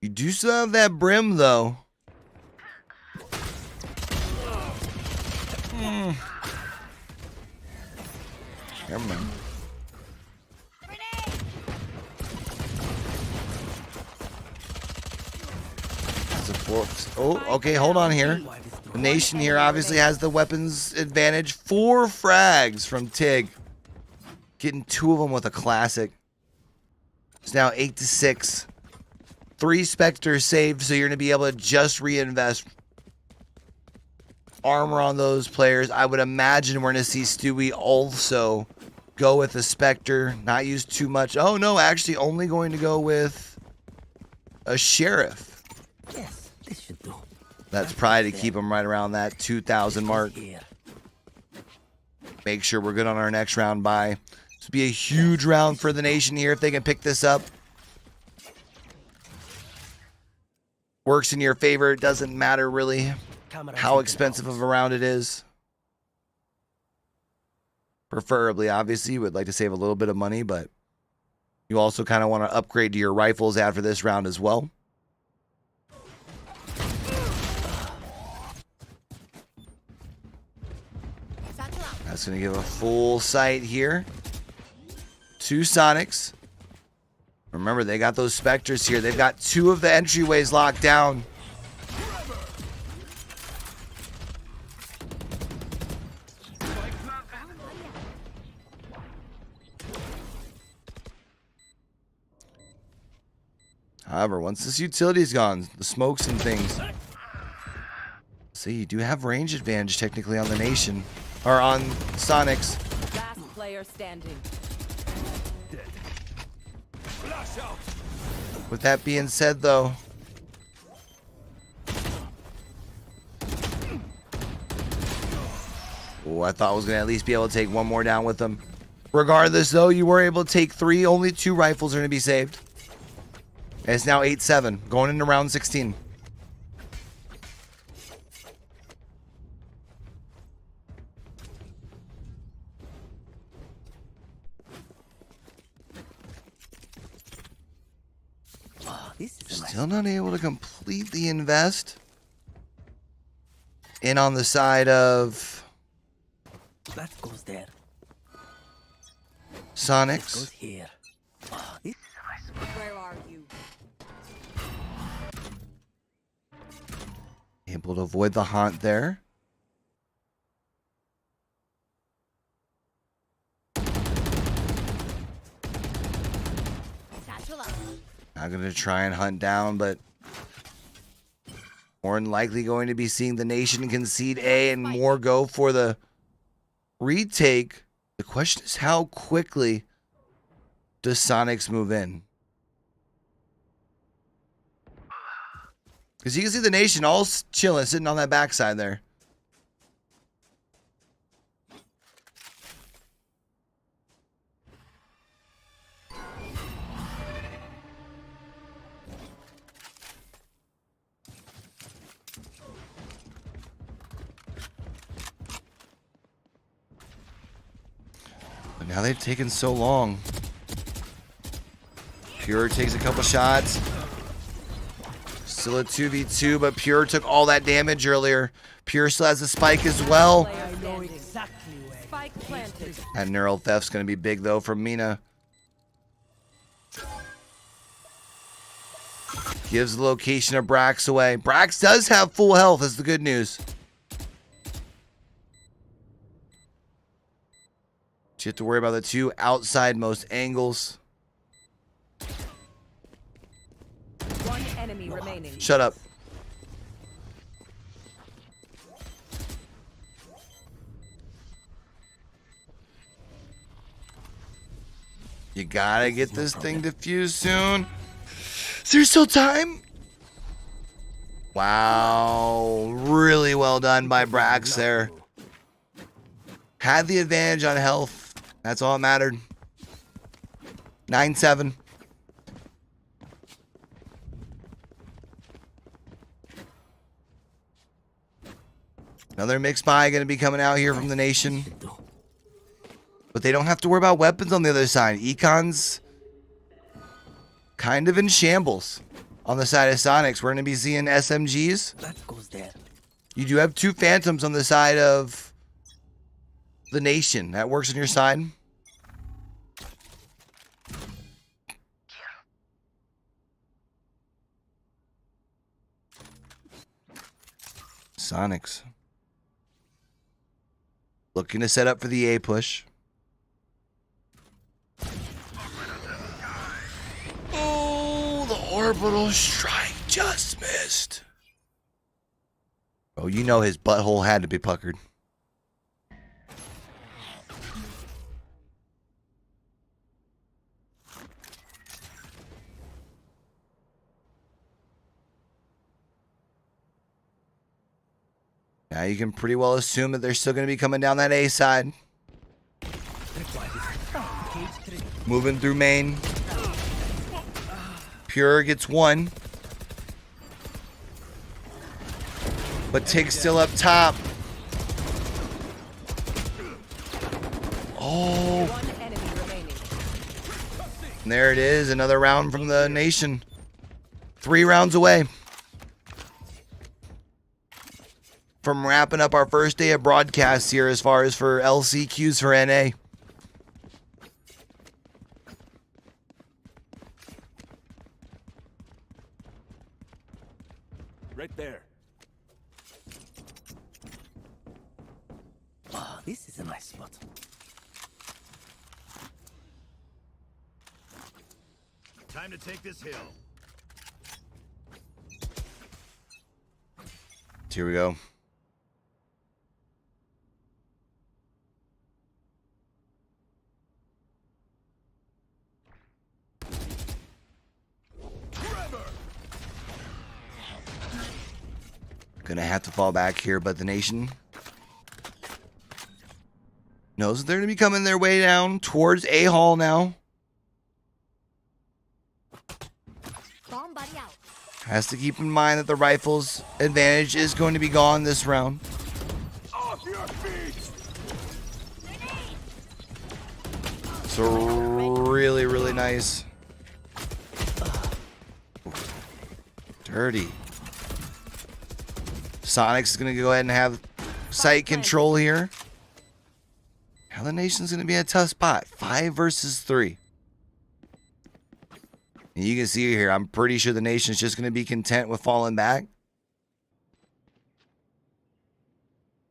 Speaker 1: You do still have that brim, though. Never mind. Oh, okay, hold on here. The Nation here obviously has the weapons advantage. 4 frags from Tig. Getting 2 of them with a Classic. It's now 8-6. 3 Spectres saved, so you're going to be able to just reinvest armor on those players. I would imagine we're going to see Stewie also go with a Spectre, not use too much. Oh, no, actually only going to go with a Sheriff.
Speaker 6: Yes, this should do.
Speaker 1: That's probably to keep them right around that 2,000 mark. Make sure we're good on our next round bye. This would be a huge round for the Nation here if they can pick this up. Works in your favor. It doesn't matter really how expensive of a round it is. Preferably, obviously, you would like to save a little bit of money, but you also kind of want to upgrade to your rifles after this round as well. That's going to give a full sight here. 2 Sonics. Remember, they got those Spectres here. They've got 2 of the entryways locked down. However, once this utility's gone, the smokes and things. See, you do have range advantage technically on the Nation. Or on Sonics.
Speaker 3: Last player standing.
Speaker 1: With that being said, though, oh, I thought I was going to at least be able to take one more down with them. Regardless, though, you were able to take 3. Only 2 rifles are going to be saved. And it's now 8-7, going into round 16. Still not able to completely invest in on the side of
Speaker 6: That goes there.
Speaker 1: Sonics.
Speaker 6: Goes here.
Speaker 14: Where are you?
Speaker 1: Able to avoid the haunt there. Not going to try and hunt down, but more than likely going to be seeing the Nation concede A and more go for the retake. The question is, how quickly does Sonics move in? Because you can see the Nation all chilling, sitting on that backside there. But now they've taken so long. Pure takes a couple shots. Still a 2v2, but Pure took all that damage earlier. Pure still has a spike as well.
Speaker 3: Spike planted.
Speaker 1: That neural theft's going to be big, though, from Mina. Gives the location of Brax away. Brax does have full health, is the good news. You have to worry about the 2 outside most angles.
Speaker 3: 1 enemy remaining.
Speaker 1: Shut up. You gotta get this thing defused soon. Is there still time? Wow. Really well done by Brax there. Had the advantage on health. That's all that mattered. 9-7. Another mixed buy going to be coming out here from the Nation. But they don't have to worry about weapons on the other side. Econ's kind of in shambles on the side of Sonics. We're going to be seeing SMGs.
Speaker 6: That goes there.
Speaker 1: You do have 2 Phantoms on the side of the Nation. That works on your side. Sonics. Looking to set up for the A push. Oh, the orbital strike just missed. Oh, you know his butthole had to be puckered. Now you can pretty well assume that they're still going to be coming down that A side. Moving through main. Pure gets 1. But Tig's still up top. Oh. And there it is. Another round from the Nation. 3 rounds away from wrapping up our first day of broadcasts here as far as for LCQs for NA.
Speaker 9: Right there.
Speaker 6: Oh, this is a nice spot.
Speaker 9: Time to take this hill.
Speaker 1: Here we go. Gonna have to fall back here, but the nation knows that they're gonna be coming their way down towards A Hall now.
Speaker 4: Bomb buddy out.
Speaker 1: Has to keep in mind that the rifle's advantage is going to be gone this round.
Speaker 9: Off your feet.
Speaker 1: So really, really nice. Dirty. Sonic's going to go ahead and have sight control here. Now the nation's going to be in a tough spot. 5 versus 3. And you can see here, I'm pretty sure the nation's just going to be content with falling back.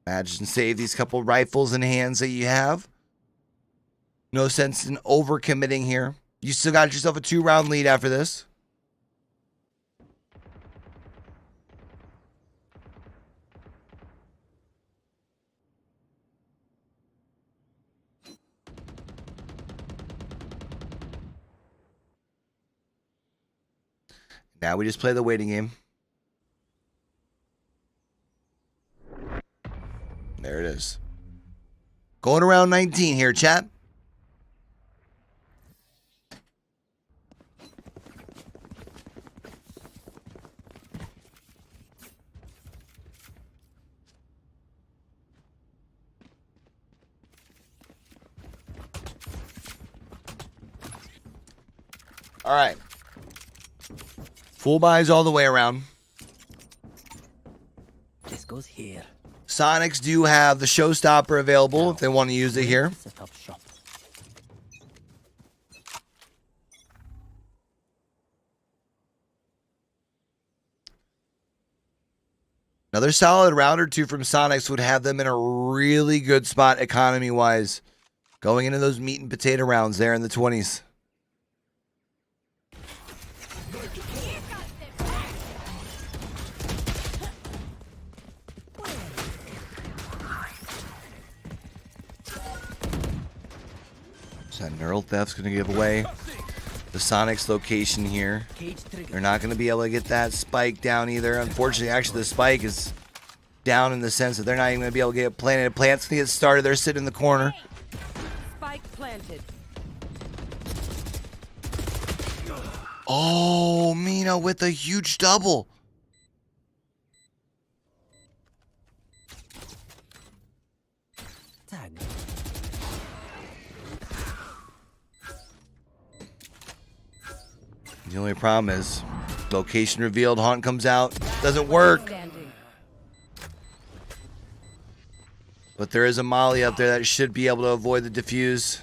Speaker 1: Imagine save these couple rifles in hands that you have. No sense in overcommitting here. You still got yourself a 2-round lead after this. Now we just play the waiting game. There it is. Going around 19 here, chat. All right. Full buys all the way around.
Speaker 6: This goes here.
Speaker 1: Sonics do have the showstopper available if they want to use it here.
Speaker 6: Set up shop.
Speaker 1: Another solid round or two from Sonics would have them in a really good spot economy-wise. Going into those meat and potato rounds there in the 20s. So that neural theft's going to give away the Sonics location here. They're not going to be able to get that spike down either. Unfortunately, actually, the spike is down in the sense that they're not even going to be able to get it planted. Plant's going to get started. They're sitting in the corner.
Speaker 3: Spike planted.
Speaker 1: Oh, Mina with a huge double.
Speaker 6: Tag.
Speaker 1: The only problem is location revealed. Haunt comes out. Doesn't work. But there is a Molly up there that should be able to avoid the defuse.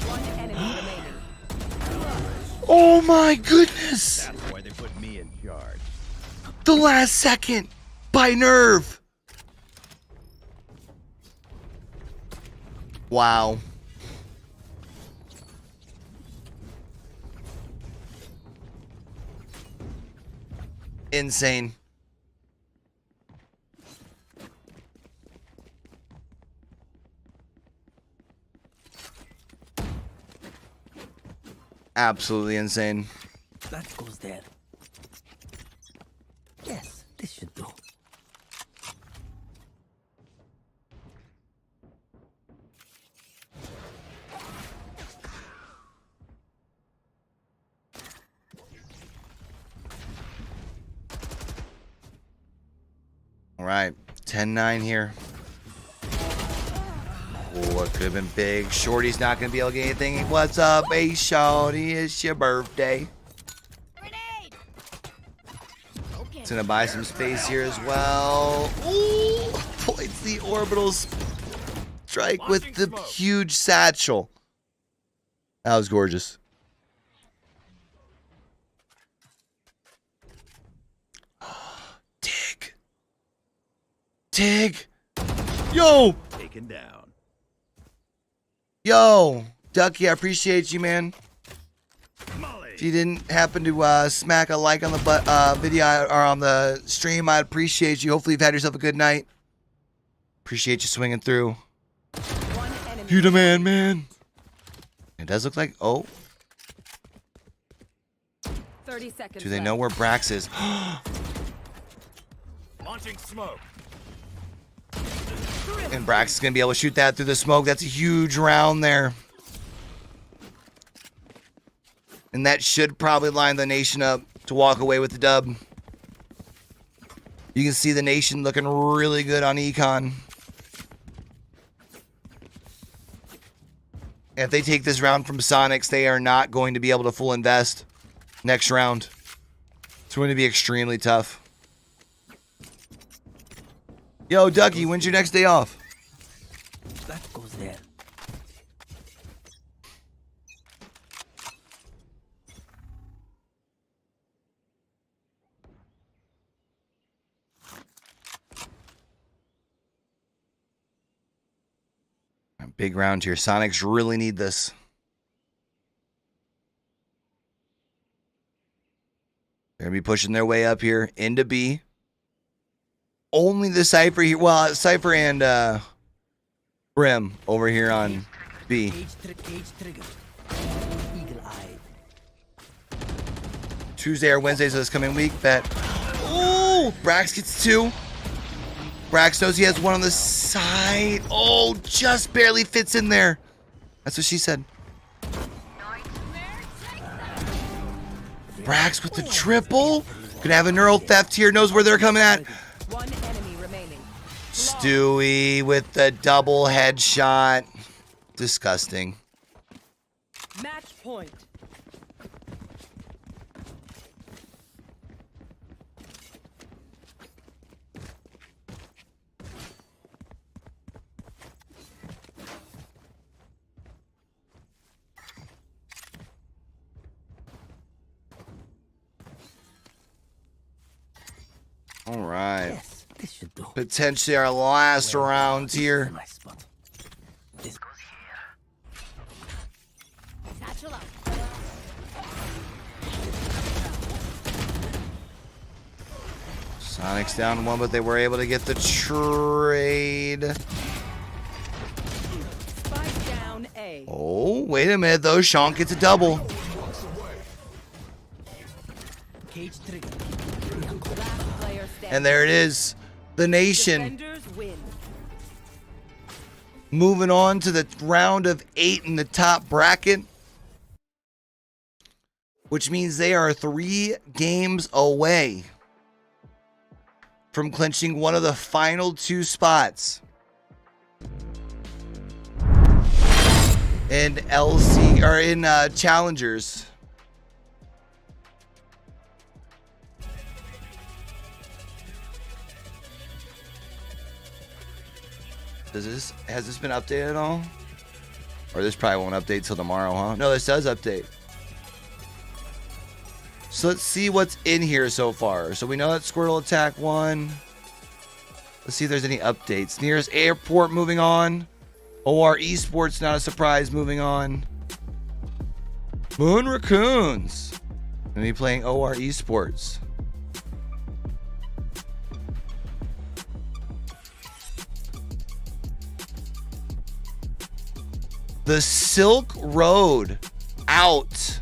Speaker 3: One enemy remaining.
Speaker 1: Oh my goodness!
Speaker 15: That's why they put me in charge.
Speaker 1: The last second by Nerve. Wow. Insane. Absolutely insane.
Speaker 6: That goes there. Yes, this should do.
Speaker 1: All right, 10-9 here. Oh, it could have been big. Shorty's not going to be able to get anything. What's up, hey, Shorty? It's your birthday. It's going to buy some space here as well. Ooh, avoids the orbitals. strike with the huge satchel. That was gorgeous. Dig. Dig. Yo.
Speaker 15: Taken down.
Speaker 1: Yo. Ducky, I appreciate you, man. If you didn't happen to smack a like on the video or on the stream, I'd appreciate you. Hopefully you've had yourself a good night. Appreciate you swinging through. You the man. It does look like, oh.
Speaker 3: 30 seconds
Speaker 1: Do they know where Brax is?
Speaker 9: Launching smoke.
Speaker 1: And Brax is going to be able to shoot that through the smoke. That's a huge round there. And that should probably line the nation up to walk away with the dub. You can see the nation looking really good on Econ. If they take this round from Sonics, they are not going to be able to full invest next round. It's going to be extremely tough. Yo, Ducky, when's your next day off?
Speaker 6: That goes there.
Speaker 1: Big round here. Sonics really need this. They're going to be pushing their way up here into B. Only the Cypher here. Well, Cypher and Brim over here on B. Tuesday or Wednesday, so this coming week. Bet. Oh, Brax gets 2. Brax knows he has one on the side. Oh, just barely fits in there. That's what she said. Brax with the triple. Gonna have a neural theft here. Knows where they're coming at.
Speaker 3: One enemy remaining.
Speaker 1: Stewie with the double headshot. Disgusting.
Speaker 3: Match point.
Speaker 1: All right. Potentially our last round here. Sonic's down 1, but they were able to get the trade.
Speaker 3: Spike down A.
Speaker 1: Oh, wait a minute though. Sean gets a double. And there it is. The nation moving on to the round of 8 in the top bracket, which means they are 3 games away from clinching one of the final 2 spots in LC or in Challengers. Has this been updated at all? Or this probably won't update till tomorrow, huh? No, this does update. So let's see what's in here so far. So we know that Squirtle Attack 1. Let's see if there's any updates. Nearest Airport moving on. OR Esports, not a surprise, moving on. Moon Raccoons. Gonna be playing OR Esports. The Silk Road out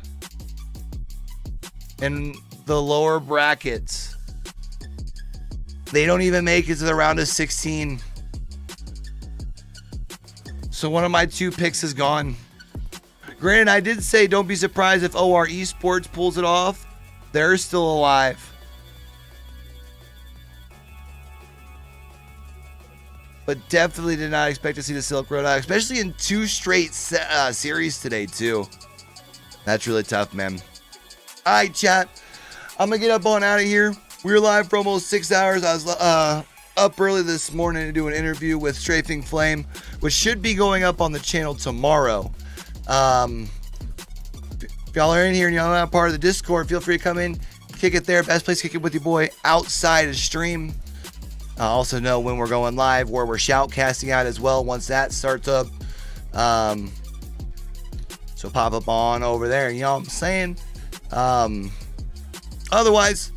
Speaker 1: in the lower brackets. They don't even make it to the round of 16. So one of my 2 picks is gone. Granted, I did say don't be surprised if OR Esports pulls it off. They're still alive. But definitely did not expect to see the Silk Road out, especially in 2 straight series today, too. That's really tough, man. All right, chat. I'm going to get up on out of here. We were live for almost 6 hours. I was up early this morning to do an interview with Strafing Flame, which should be going up on the channel tomorrow. If y'all are in here and y'all are not part of the Discord, feel free to come in, kick it there. Best place to kick it with your boy outside of stream. I also know when we're going live, where we're shoutcasting out as well once that starts up. So pop up on over there. You know what I'm saying? Otherwise,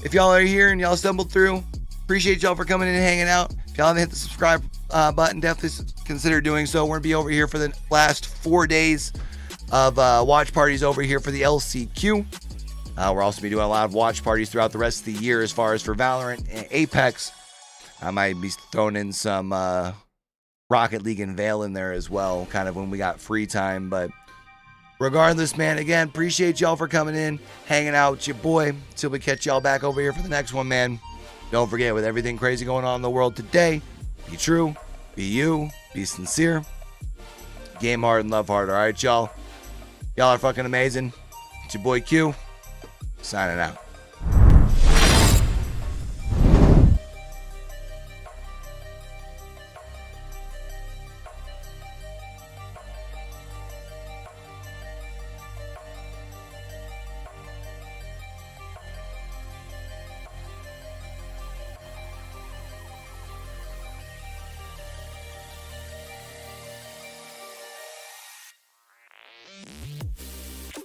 Speaker 1: if y'all are here and y'all stumbled through, appreciate y'all for coming in and hanging out. If y'all haven't hit the subscribe button, definitely consider doing so. We're going to be over here for the last 4 days of watch parties over here for the LCQ. We're also be doing a lot of watch parties throughout the rest of the year as far as for Valorant and Apex. I might be throwing in some Rocket League and Veil in there as well, kind of when we got free time. But regardless, man, again, appreciate y'all for coming in, hanging out with your boy. Till we catch y'all back over here for the next one, man. Don't forget, with everything crazy going on in the world today, be true, be you, be sincere, game hard and love hard. All right, y'all. Y'all are fucking amazing. It's your boy Q, signing out.